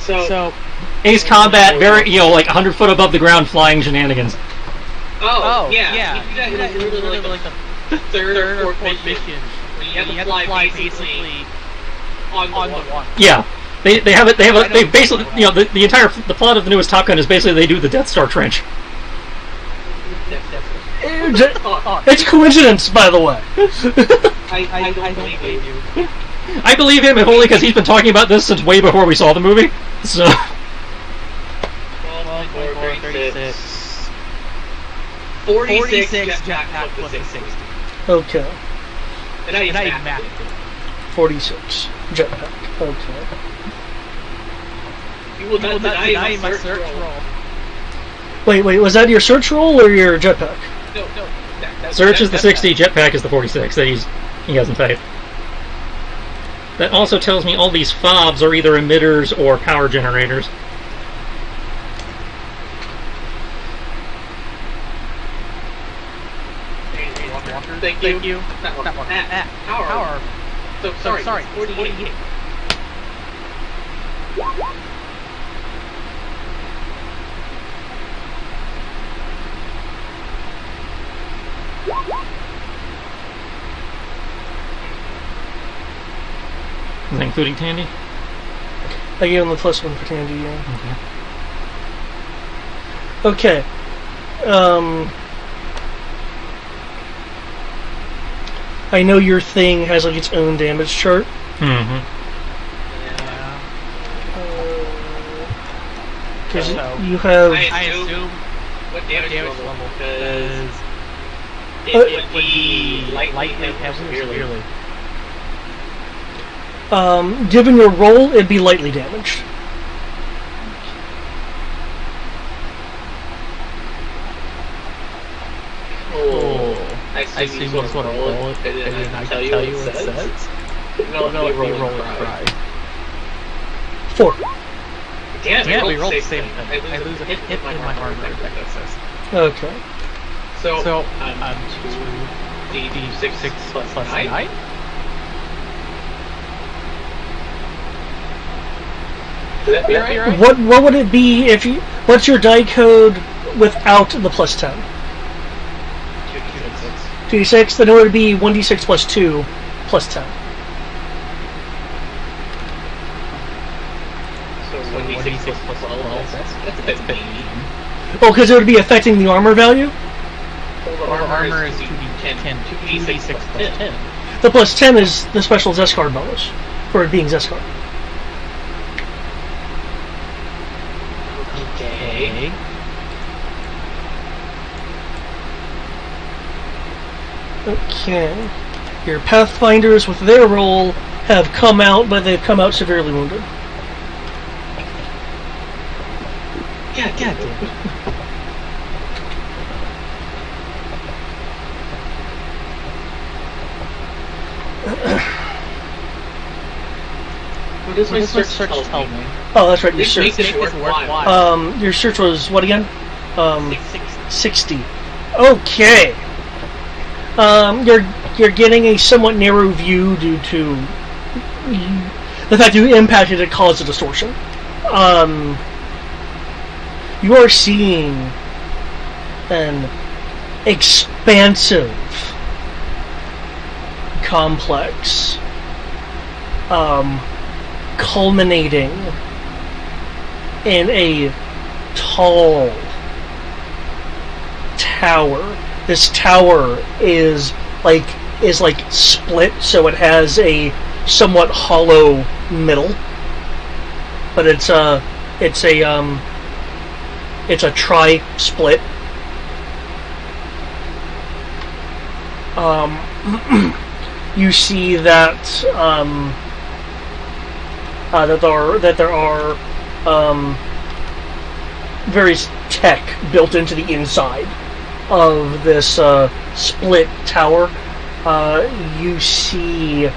So Ace Combat, very, like 100 foot above the ground flying shenanigans. Yeah. You do that in literally like the third or fourth mission. You have to fly basically on the water. Yeah. They basically, the plot of the newest Top Gun is basically they do the Death Star trench. It's coincidence, by the way. I don't believe you. I believe him, if only because he's been talking about this since way before we saw the movie. So. 36. 46 jetpack plus a 60. Okay. And I even mapped it. 46 jetpack. Okay. You will not deny my search roll. Wait, was that your search roll or your jetpack? No. Search is the 60, jetpack is the 46 that he has in type. That also tells me all these fobs are either emitters or power generators. Thank you. Power. So sorry. 48. including Tandy? I gave him the +1 for Tandy, yeah. Okay. Okay. I know your thing has like its own damage chart. Mm-hmm. Because you have... I assume what damage level, because it would be lightly and severely. Given your roll, it'd be lightly damaged. Oh, I assume you sort of roll it, and then I can tell you what it says. No, be roll and cry. 4. Damn, we rolled the same thing. I lose a hit in my armor effect. Okay. So I'm 2d6 plus 9. Would that be right? What would it be if you... What's your die code without the +10? 2d6. Then it would be 1d6 plus 2 plus 10. So 1d6 plus 12, that's a bit mean. Oh, because it would be affecting the armor value? Well, the armor is 2d10, 2d6 plus 10. The +10 is the special Zeskar bonus, for it being Zeskar. Okay. Okay. Your Pathfinders with their roll have come out, but they've come out severely wounded. God damn it. What does my search tell me? Oh, that's right, your Make search. this worthwhile. Your search was what again? 60. 60. Okay. You're getting a somewhat narrow view due to the fact you impacted it caused a distortion. You are seeing an expansive complex, culminating in a tall tower. This tower is like split, so it has a somewhat hollow middle, but it's a tri-split. You see that there are various tech built into the inside of this split tower. You see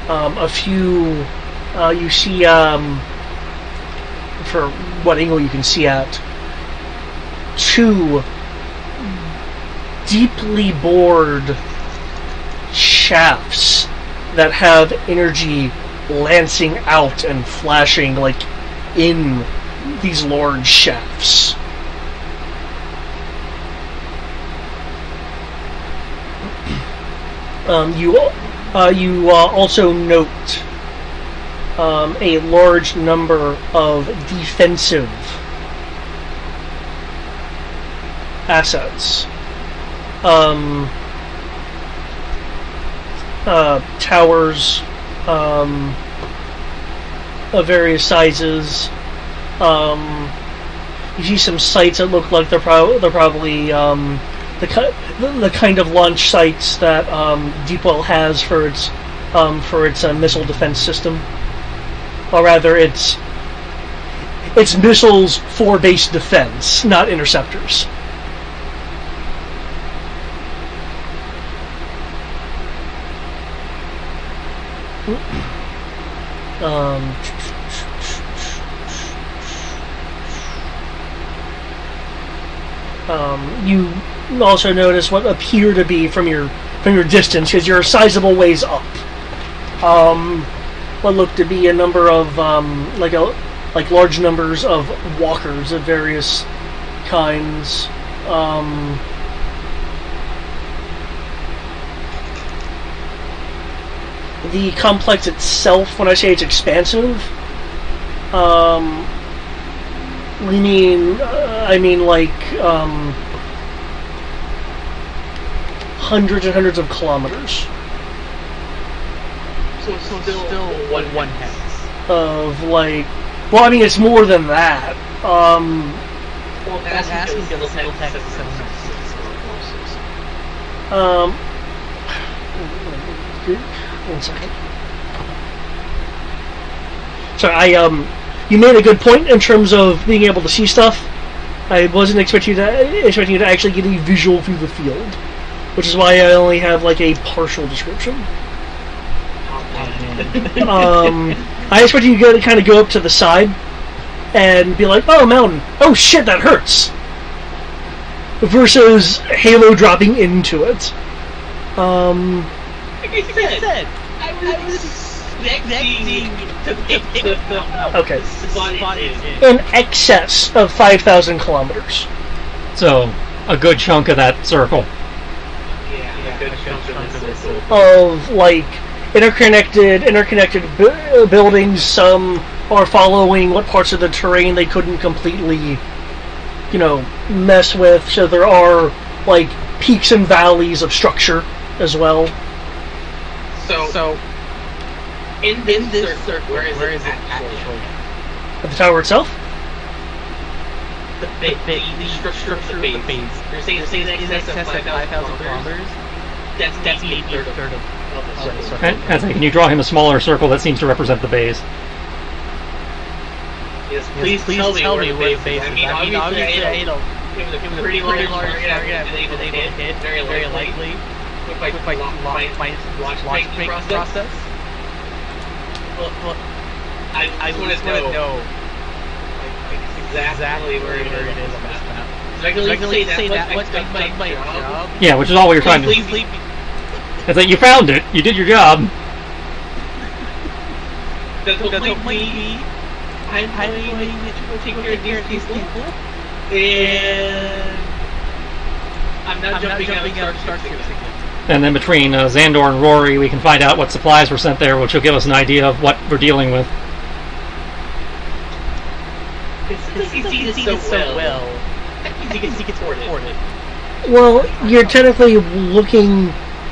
a few. You see, for what angle you can see at, 2 deeply bored shafts that have energy lancing out and flashing like in these large shafts. You also note a large number of defensive assets. Towers of various sizes. You see some sites that look like they're probably the kind of launch sites that Deepwell has for its missile defense system, or rather, it's missiles for base defense, not interceptors. You also notice what appear to be from your distance, because you're a sizable ways up. What look to be a number of large numbers of walkers of various kinds. the complex itself, when I say it's expansive, I mean like hundreds and hundreds of kilometers. So it's still one hex. Of like, well, I mean it's more than that. Well, asking to the single text is 700. One second. So you made a good point in terms of being able to see stuff. I wasn't expecting you to actually get a visual through the field, which is why I only have like a partial description. I expected you to kind of go up to the side and be like, "Oh, mountain! Oh shit, that hurts!" Versus Halo dropping into it. Like I said, I was expecting to pick the Okay. spot in. In excess of 5,000 kilometers. So, a good chunk of that circle. Yeah, good chunk of this circle. Of like interconnected buildings. Some are following what parts of the terrain they couldn't completely, mess with. So there are like peaks and valleys of structure as well. So in this circle, where is it actually? At the tower itself? The structure of the base. You're saying that in excess of 5,000 kilometers? That's maybe a third of the circle. And can you draw him a smaller circle that seems to represent the base? Yes, please tell me where the base is. I mean, obviously, it was a pretty large target I've been able to hit very lightly with my launch making process. Well, I just want to know exactly where it is on this map. So I can say that much done my job. Yeah, which is all we were trying to do. It's like you found it, you did your job. That's completely. I'm going to take care of these people, and I'm not jumping out of starships again. And then between Xandor and Rory, we can find out what supplies were sent there, which will give us an idea of what we're dealing with. Because you see this so well, you can see it's ported. Well, you're technically looking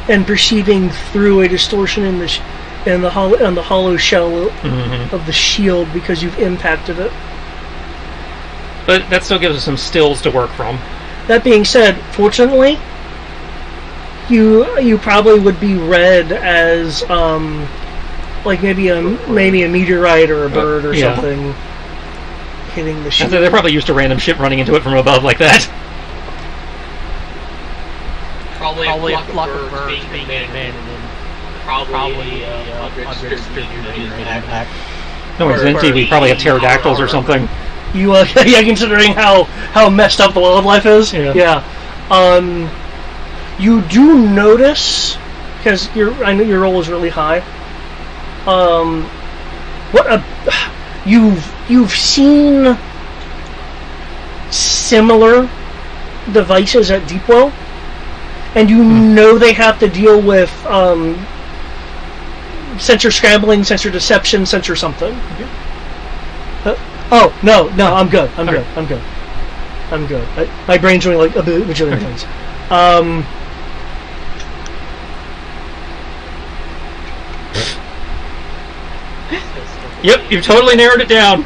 and perceiving through a distortion in the hollow shell of the shield because you've impacted it. But that still gives us some stills to work from. That being said, fortunately, you probably would be read as like maybe a meteorite or a bird or something hitting the shield. They're probably used to random shit running into it from above like that. Probably a flock of birds being abandoned and probably undiscriminated attack. No, in Zinti, we probably have pterodactyls or something. Yeah, considering how messed up the wildlife is. Yeah. You do notice, because I know your roll is really high. You've seen similar devices at Deepwell, and you know they have to deal with sensor scrambling, sensor deception, sensor something. Oh no, I'm good. I'm good. My brain's doing like a bajillion things. Yep, you've totally narrowed it down.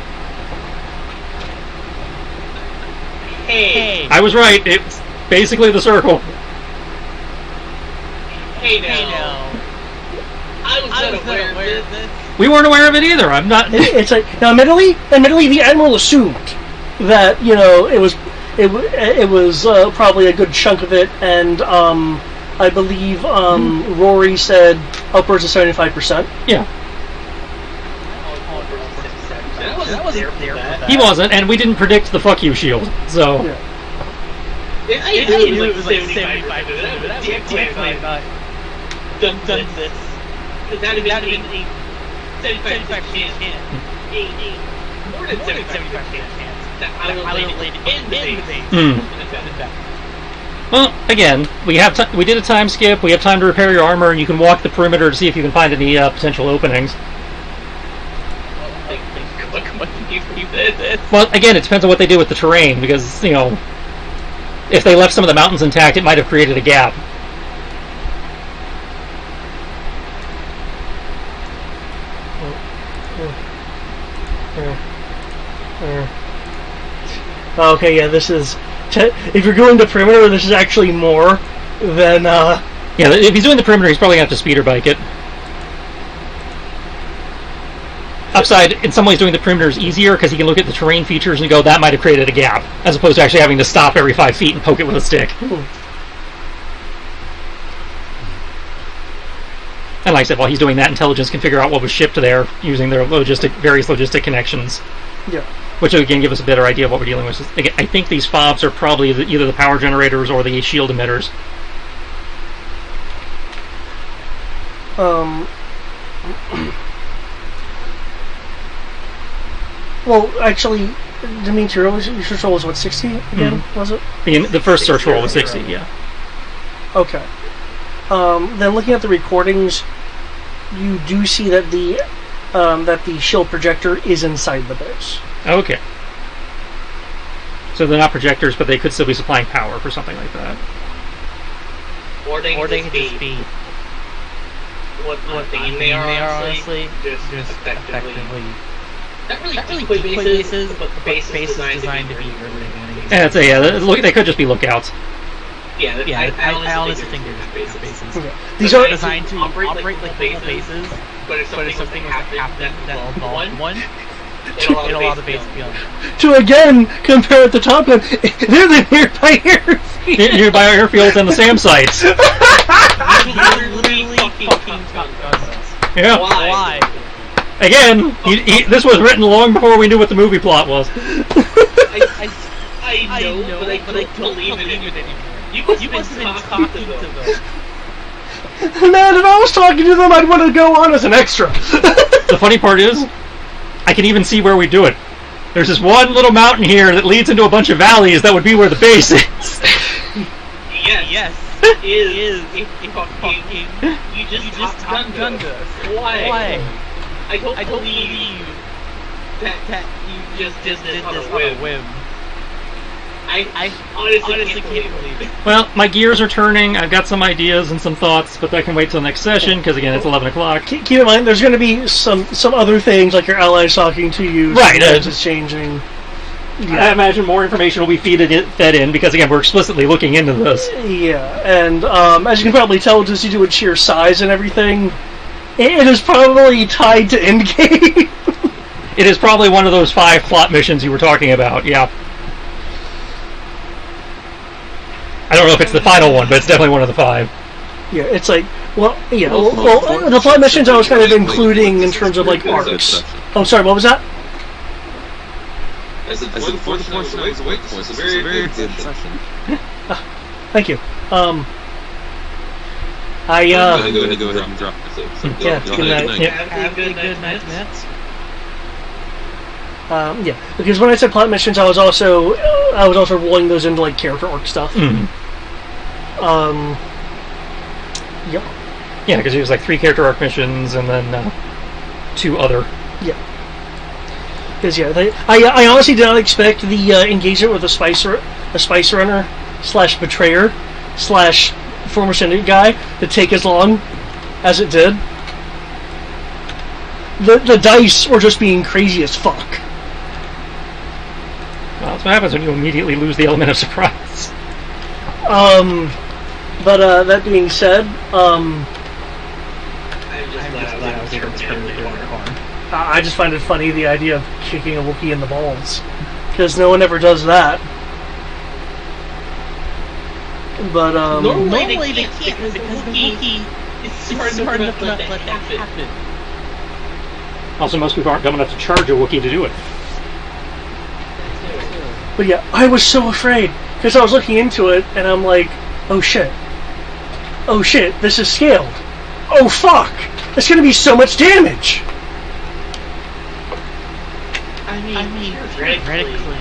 Hey. I was right. It's basically the circle. Hey now. I was not aware of this. We weren't aware of it either. I'm not. It's like now, admittedly, the admiral assumed that it was probably a good chunk of it, and I believe Rory said upwards of 75%. Yeah. That wasn't there for that. He wasn't, and we didn't predict the fuck you shield, so. Yeah. I knew it was like 75%, but I would not done this. Because that would have been a 75% chance. More than 75% chance that I would have landed in the base. Well, again, we did a time skip. We have time to repair your armor, and you can walk the perimeter to see if you can find any potential openings. Well, again, it depends on what they did with the terrain, because, you know, if they left some of the mountains intact, it might have created a gap. Okay, yeah, this is... If you're going to perimeter, this is actually more than... Yeah, if he's doing the perimeter, he's probably going to have to speeder bike it. Upside, in some ways, doing the perimeter is easier because he can look at the terrain features and go, that might have created a gap, as opposed to actually having to stop every 5 feet and poke it with a stick. And like I said, while he's doing that, intelligence can figure out what was shipped there using their various logistic connections. Yeah. Which again give us a better idea of what we're dealing with. Again, I think these fobs are probably either the power generators or the shield emitters. Well, actually, Dimitri, your search roll was what, 60 again? Was it? The first search roll was 60, yeah. Okay. Then looking at the recordings, you do see that the shield projector is inside the base. Okay. So they're not projectors, but they could still be supplying power for something like that. Or they could just be what they are, honestly. Just effectively. Not really decoy bases, but the base is designed to be early. Yeah, they could just be lookouts. Yeah, I honestly think they're just bases. Okay. These are designed to operate like full bases, but if something was to happen that involved one, it'll allow the base to be on. To again compare at the top end, they're the nearby airfield. Nearby airfields and the SAM sites. Literally fucking guns. Yeah. Why? Again, this was written long before we knew what the movie plot was. I know, but I don't believe it anymore. You must have been talking to them. Man, if I was talking to them, I'd want to go on as an extra. The funny part is, I can even see where we do it. There's this one little mountain here that leads into a bunch of valleys that would be where the base is. Yes. Is fucking... You just Top Gunned us. Why? I don't believe that you just did this on a whim. I honestly can't believe it. Well, my gears are turning. I've got some ideas and some thoughts, but that can wait till next session, because again, it's 11 o'clock. Keep in mind, there's going to be some other things, like your allies talking to you. Right. It's changing. Yeah. I imagine more information will be fed in, because again, we're explicitly looking into this. Yeah, and as you can probably tell, just due to its sheer size and everything, it is probably tied to endgame. It is probably one of those 5 plot missions you were talking about, yeah. I don't know if it's the final one, but it's definitely one of the 5. Yeah, it's like, well, yeah, well the plot missions I was kind of including in terms of, like, arcs. Oh, sorry, what was that? I said, for the portion I was awake for, it's a very good session. Thank you. Go ahead and drop it. Yeah, good night. Have a good night, Nets. Yeah, because when I said plot missions, I was also rolling those into like character arc stuff. Mm-hmm. Yep. Yeah, because it was like 3 character arc missions and then 2 other. Yeah. Because I honestly did not expect the engagement with a spice runner / betrayer / former syndicate guy to take as long as it did. The dice were just being crazy as fuck. Well, that's what happens when you immediately lose the element of surprise. But that being said, I just find it funny, the idea of kicking a Wookiee in the balls, because no one ever does that. But normally they can't, because the Wookiee is smart enough to let that happen. Also, most people aren't dumb enough to charge a Wookiee to do it. But yeah, I was so afraid, because I was looking into it, and I'm like, oh shit, this is scaled. Oh fuck, there's gonna be so much damage. I mean, theoretically,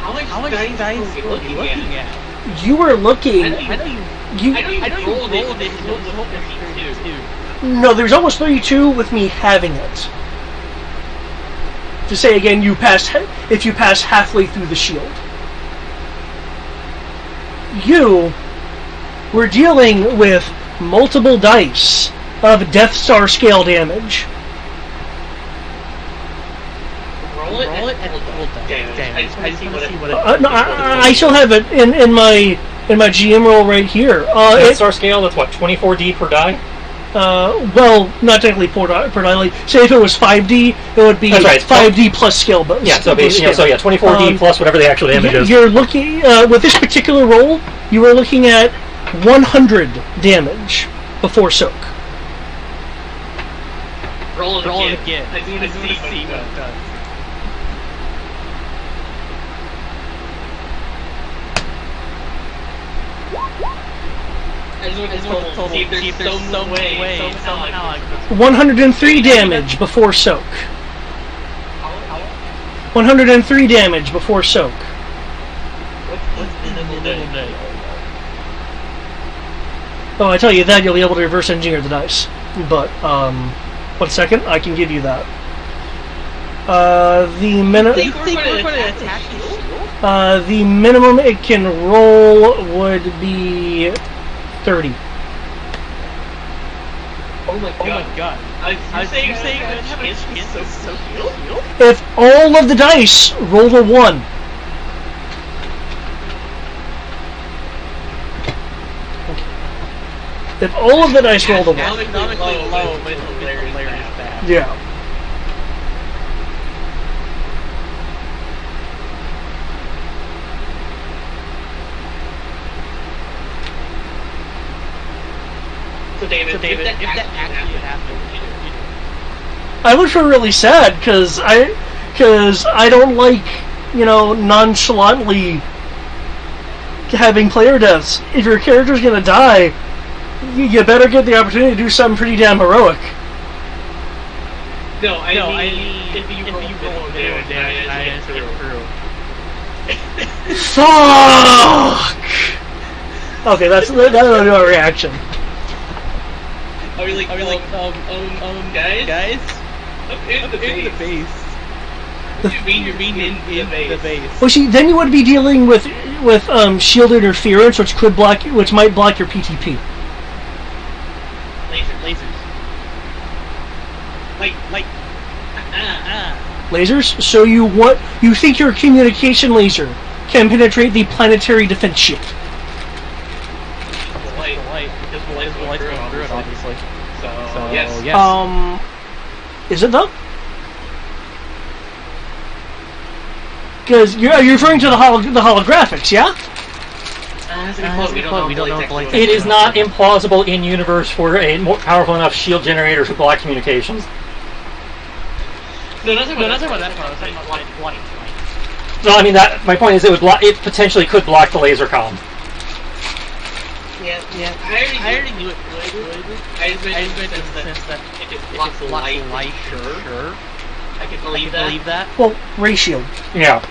How much dice are we looking at? You were looking. I know you rolled it. No, there's almost 32 with me having it. To say again, if you pass halfway through the shield. You were dealing with multiple dice of Death Star scale damage. Roll it at full damage. I see what it No, I still have it in my GM roll right here. Death Star scale, that's what, 24D per die? Well, not technically per die. Like, say if it was 5D, it would be 5D plus scale bonus. Yeah, so 24D plus whatever the actual damage is. You're looking, with this particular roll, you were looking at 100 damage before soak. Roll it again. I need to see what it does. I just want to see if there's some way somehow I can... 103 damage before soak. 103 damage before soak. What's invisible day? Oh, I tell you that, you'll be able to reverse engineer the dice. But, 1 second, I can give you that. The minimum... You think we're going to attack the shield? The minimum it can roll would be 30. Oh my god. Are you saying I have a chance to soak shield? If all of the dice roll a 1. If all of the dice roll a 1. Economically low, but it's hilarious bad. Yeah. So David, if that actually happened, I would feel really sad because I don't like, nonchalantly having player deaths. If your character's gonna die, you better get the opportunity to do something pretty damn heroic. No, I mean if you roll damage, I get through. Fuck! Okay, that's a reaction. Are we like, guys? I'm in the base. You mean in the base? Well, see, then you would be dealing with shield interference, which might block your PTP. Lasers. Like. Lasers. So you think your communication laser can penetrate the planetary defense shield? The light's going through it, obviously. So yes. Is it though? Because you're referring to the holographics, yeah? We don't know what It is not implausible in universe for a more powerful enough shield generator to block communications. No, not talking about that part. I was talking about light. No, I mean my point is it potentially could block the laser column. Yeah. I already knew it would. I just meant in the sense that if it blocks the light, sure. I can believe that. Well, ray shield. Yeah.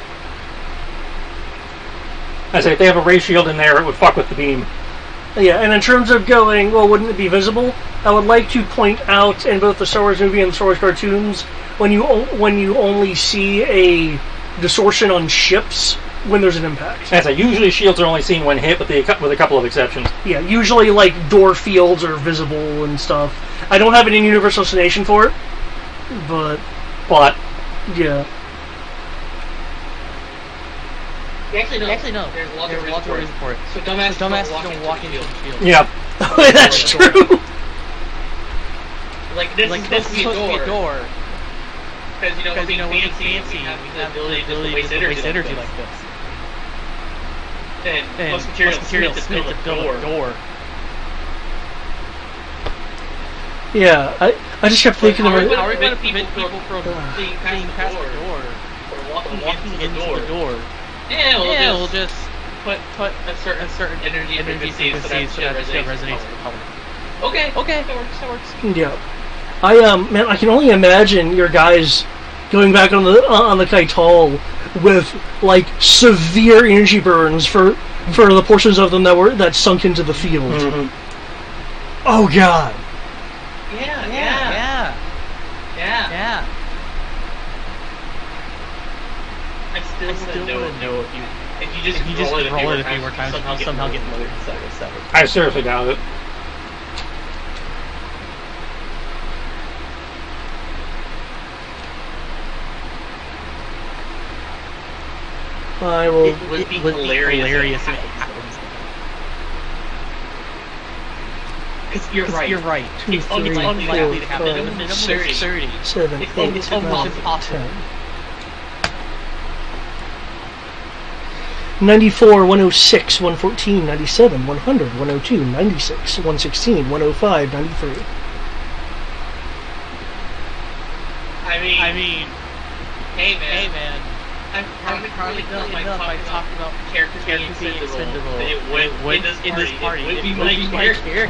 I say if they have a ray shield in there, it would fuck with the beam. Yeah, and in terms of going, well, wouldn't it be visible? I would like to point out in both the Star Wars movie and the Star Wars cartoons, when you only see a distortion on ships when there's an impact. As I usually shields are only seen when hit, with a couple of exceptions. Yeah, usually like door fields are visible and stuff. I don't have an in-universe destination for it, but yeah. Actually, no. There's lots of reasons for it. So dumbasses don't walk into the field. Yeah. That's true. Like this is supposed to be a door. Because being fancy, we have the ability to waste energy like this. And most materials spent to build a door. Yeah, I just kept thinking about how are we going to prevent people from being past the door or walking into the door? Yeah, we'll just put a certain energy frequency so that shit resonates with the public. Okay, that works. Yeah, I can only imagine your guys going back on the Kaital with like severe energy burns for the portions of them that sunk into the field. Mm-hmm. Oh god. Yeah. I still want to know if you just roll it a few more times, somehow get more than 7. I seriously doubt it. I will. It would be hilarious if it happens. Because you're right. It's unlikely to happen. It's absurd. 7, 8, 9, 10. 94, 106, 114, 97, 100, 102, 96, 116, 105, 93. I mean, hey man. I'm probably enough I talked about characters being expendable in this party. It would be my character.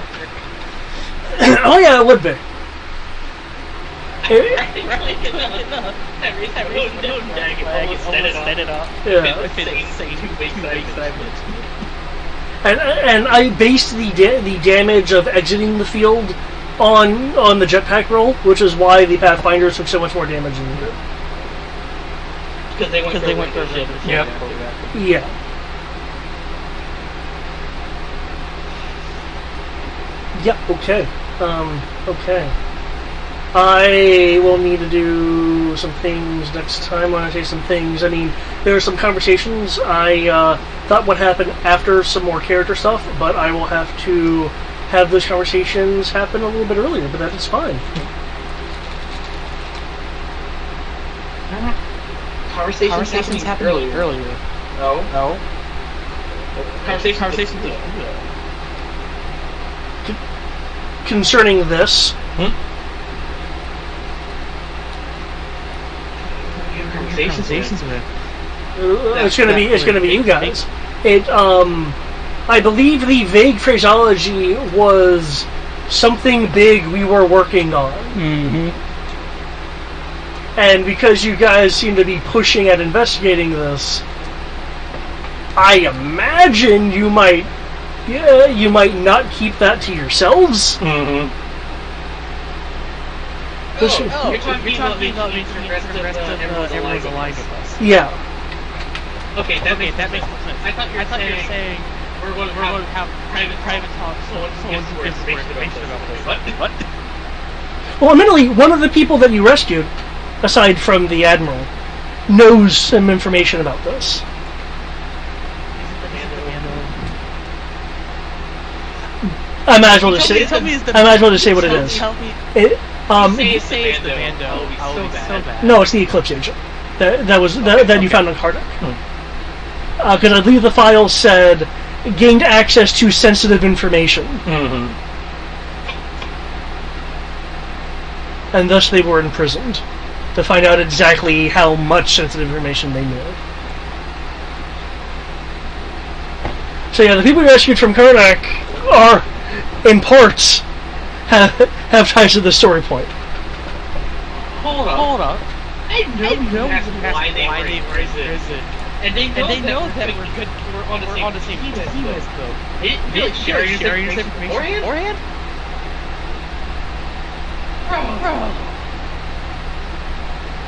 Oh yeah, it would be. Every time we set it up. Yeah. And I based the damage of exiting the field on the jetpack roll, which is why the Pathfinders took so much more damage than they did. Because they went for shit. Yep. Yeah. Yeah, okay. Okay. I will need to do some things next time. When I say some things, I mean, there are some conversations I thought would happen after some more character stuff, but I will have to have those conversations happen a little bit earlier, but that is fine. Conversations happen earlier. No. Conversations with who? Concerning this, conversations with. It's gonna be you guys. I believe the vague phraseology was something big we were working on. Mm-hmm. And because you guys seem to be pushing at investigating this, I imagine you might not keep that to yourselves. Mm-hmm. You're talking about making the rest of everyone's aligned with us. Yeah. Okay, that makes sense. I thought you were saying we're going to have private talks. Someone gives more information about this. What? Well, admittedly, one of the people that you rescued, aside from the Admiral, knows some information about this. I might as well just say what it is. You say it's the Mando. I'll be so bad. No, it's the Eclipse agent that you found on Kardec. Because I believe the file said gained access to sensitive information, and thus they were imprisoned to find out exactly how much sensitive information they knew. So yeah, the people you rescued from Kardec are, in parts, have ties to the story point. Hold up. I know why they were in prison. And they know that we're on the same team as though. They didn't share your information beforehand? Bro.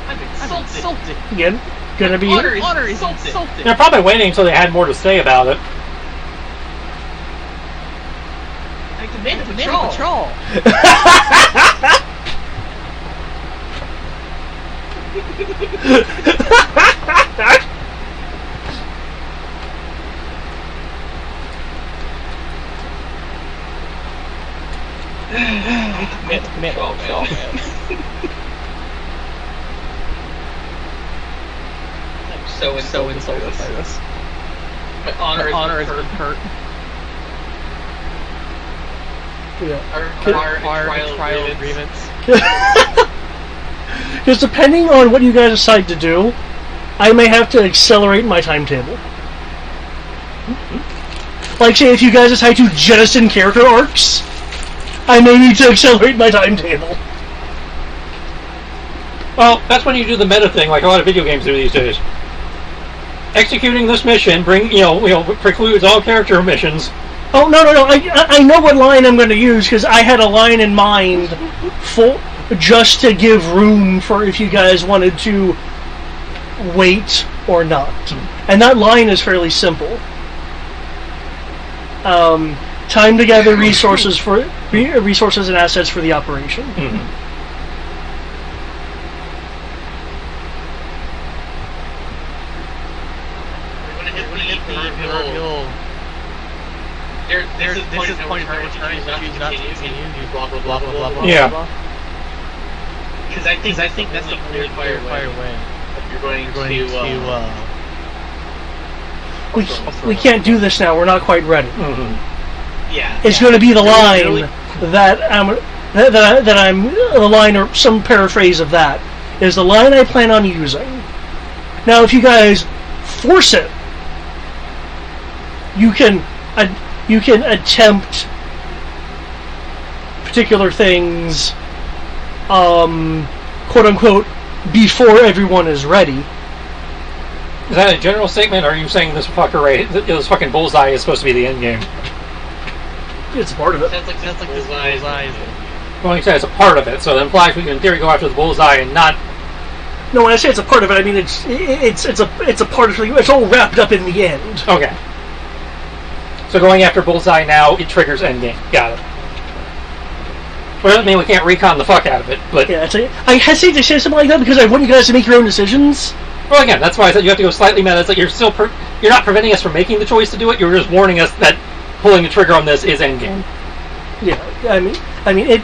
I'm insulted. Again, gonna be... Honor is insulted. They're probably waiting until they had more to say about it. I demand patrol. I'm so insulted by this. My honor has been hurt. Yeah. Our trial agreements. Because depending on what you guys decide to do, I may have to accelerate my timetable. Like, say, if you guys decide to jettison character arcs, I may need to accelerate my timetable. Well, that's when you do the meta thing, like a lot of video games do these days. executing this mission precludes all character missions. Oh, no. I know what line I'm going to use, because I had a line in mind just to give room for if you guys wanted to wait or not. And that line is fairly simple. Time to gather resources and assets for the operation. Mm-hmm. This is point of no return. Choose not to continue. You blah blah blah blah blah. Yeah. Because I think that's the clear fire way. You're going to. We can't do this now. We're not quite ready. Mm-hmm. Yeah. It's going to be the line that I'm the line, or some paraphrase of that is the line I plan on using. Now, if you guys force it, you can attempt particular things, quote unquote, before everyone is ready. Is that a general statement, or are you saying this fucking bullseye is supposed to be the end game? It's part of it. That's like this bullseye. Well, you said it's a part of it, so that implies we can, in theory, go after the bullseye and not. No, when I say it's a part of it, I mean it's a part of it. It's all wrapped up in the end. Okay. So going after bullseye now, it triggers endgame. Got it. Well, that doesn't mean we can't recon the fuck out of it, but yeah, I hesitate to say something like that because I want you guys to make your own decisions. Well, again, that's why I said you have to go slightly meta. It's like you're still you're not preventing us from making the choice to do it. You're just warning us that pulling the trigger on this is endgame. Yeah, I mean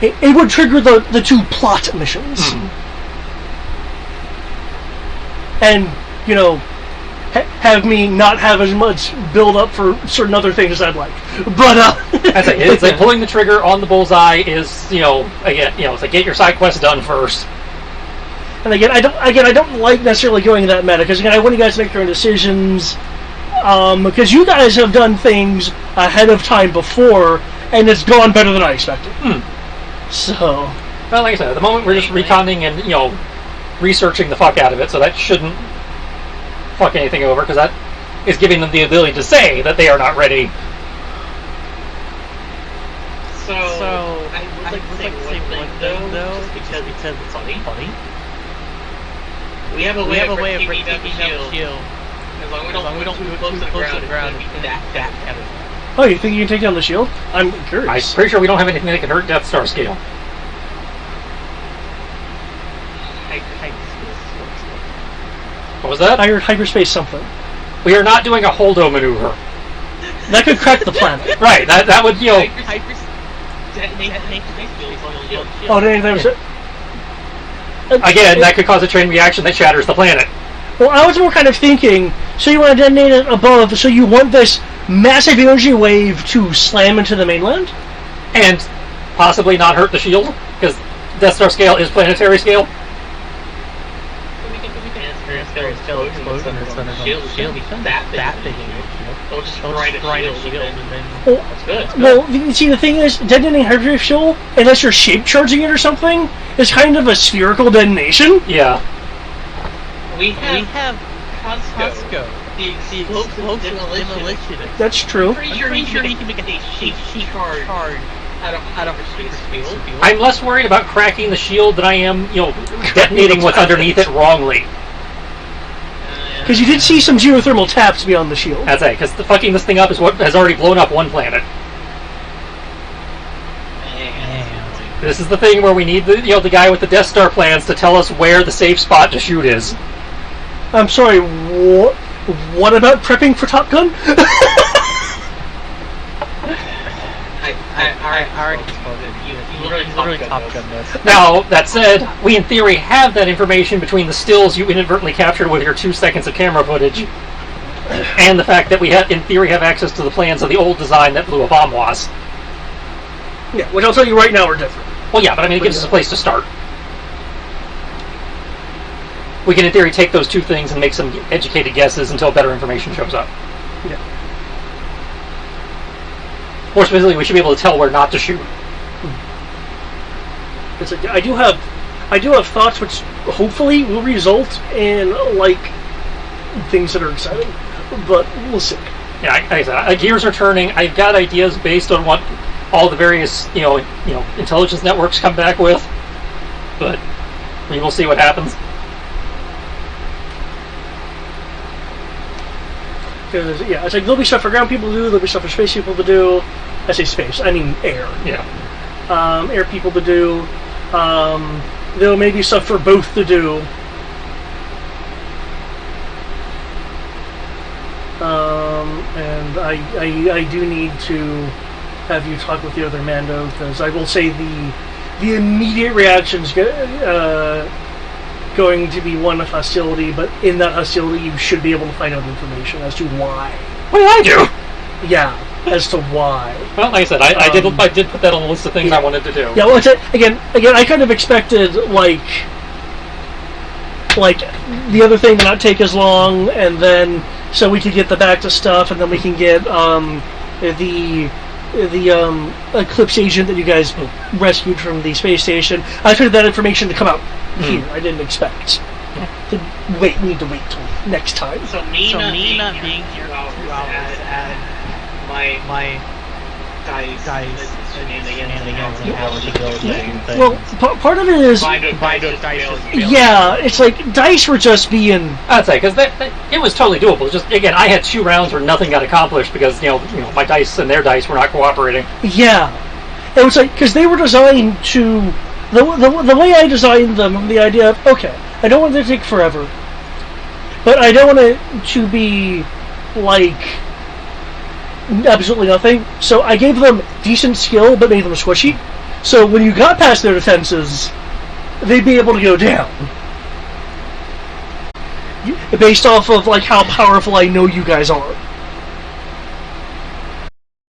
it would trigger the two plot missions, and have me not have as much build up for certain other things as I'd like. But it's like pulling the trigger on the bullseye is it's like get your side quest done first. And again, I don't like necessarily going that meta because again, I want you guys to make your own decisions. Because you guys have done things ahead of time before, and it's gone better than I expected. So, well, like I said, at the moment we're just reconning and researching the fuck out of it, so that shouldn't fuck anything over because that is giving them the ability to say that they are not ready. So I would like to say one thing though, because it's funny. We have a way of breaking down the shield. As long as we don't do it close to the ground, we can that together. Oh, you think you can take down the shield? I'm curious. I'm pretty sure we don't have anything that can hurt Death Star scale. What was that? Hyperspace something. We are not doing a holdo maneuver. That could crack the planet. Right, that would, Oh, that was it. Again, that could cause a chain reaction that shatters the planet. Well, I was more kind of thinking, so you want to detonate it above, so you want this massive energy wave to slam into the mainland? And possibly not hurt the shield, because Death Star scale is planetary scale. That big they'll just destroy the shield and then that's good. Well, you see, the thing is, detonating hyperspace fuel, unless you're shape charging it or something, is kind of a spherical detonation. Yeah. We have Costco. The explosive demolition. That's true. I'm pretty sure he can make a shape charge out of a space field. I'm less worried about cracking the shield than I am, detonating what's underneath it wrongly. Because you did see some geothermal taps beyond the shield. That's it, because fucking this thing up is what has already blown up one planet. This is the thing where we need the guy with the Death Star plans to tell us where the safe spot to shoot is. I'm sorry, what about prepping for Top Gun? I already exploded. You literally Top Gun this. Now, that said, we in theory have that information between the stills you inadvertently captured with your 2 seconds of camera footage and the fact that we in theory have access to the plans of the old design that blew a bomb was. Yeah, which I'll tell you right now are different. Well, yeah, but I mean, it gives us a place to start. We can, in theory, take those two things and make some educated guesses until better information shows up. Yeah. More specifically, we should be able to tell where not to shoot. I do have thoughts which hopefully will result in things that are exciting, but we'll see. Yeah, like I said, gears are turning. I've got ideas based on what all the various intelligence networks come back with, but we will see what happens. Because it's like there'll be stuff for ground people to do, there'll be stuff for space people to do. I say space, I mean air. Yeah. Air people to do. There may be stuff for both to do. And I do need to have you talk with the other Mando, because I will say the immediate reaction's going to be one of hostility, but in that hostility you should be able to find out information as to why. What did I do? Yeah, as to why. Well, like I said, I did put that on the list of things I wanted to do. Yeah, well, again, I kind of expected like the other thing to not take as long, and then so we could get the back to stuff, and then we can get the Eclipse agent that you guys rescued from the space station. I expected that information to come out here. I didn't expect to need to wait till next time. So me not being here for 2 hours and my guys shenanigans and hours ago doing things. Well, part of it is Dice. yeah, it's like dice were just being. I'd say because it was totally doable. Just again, I had 2 rounds where nothing got accomplished because my dice and their dice were not cooperating. Yeah, it was like because they were designed to the way I designed them. The idea of okay, I don't want it to take forever, but I don't want it to be like absolutely nothing. So I gave them decent skill, but made them squishy. So when you got past their defenses, they'd be able to go down. Based off of like how powerful I know you guys are.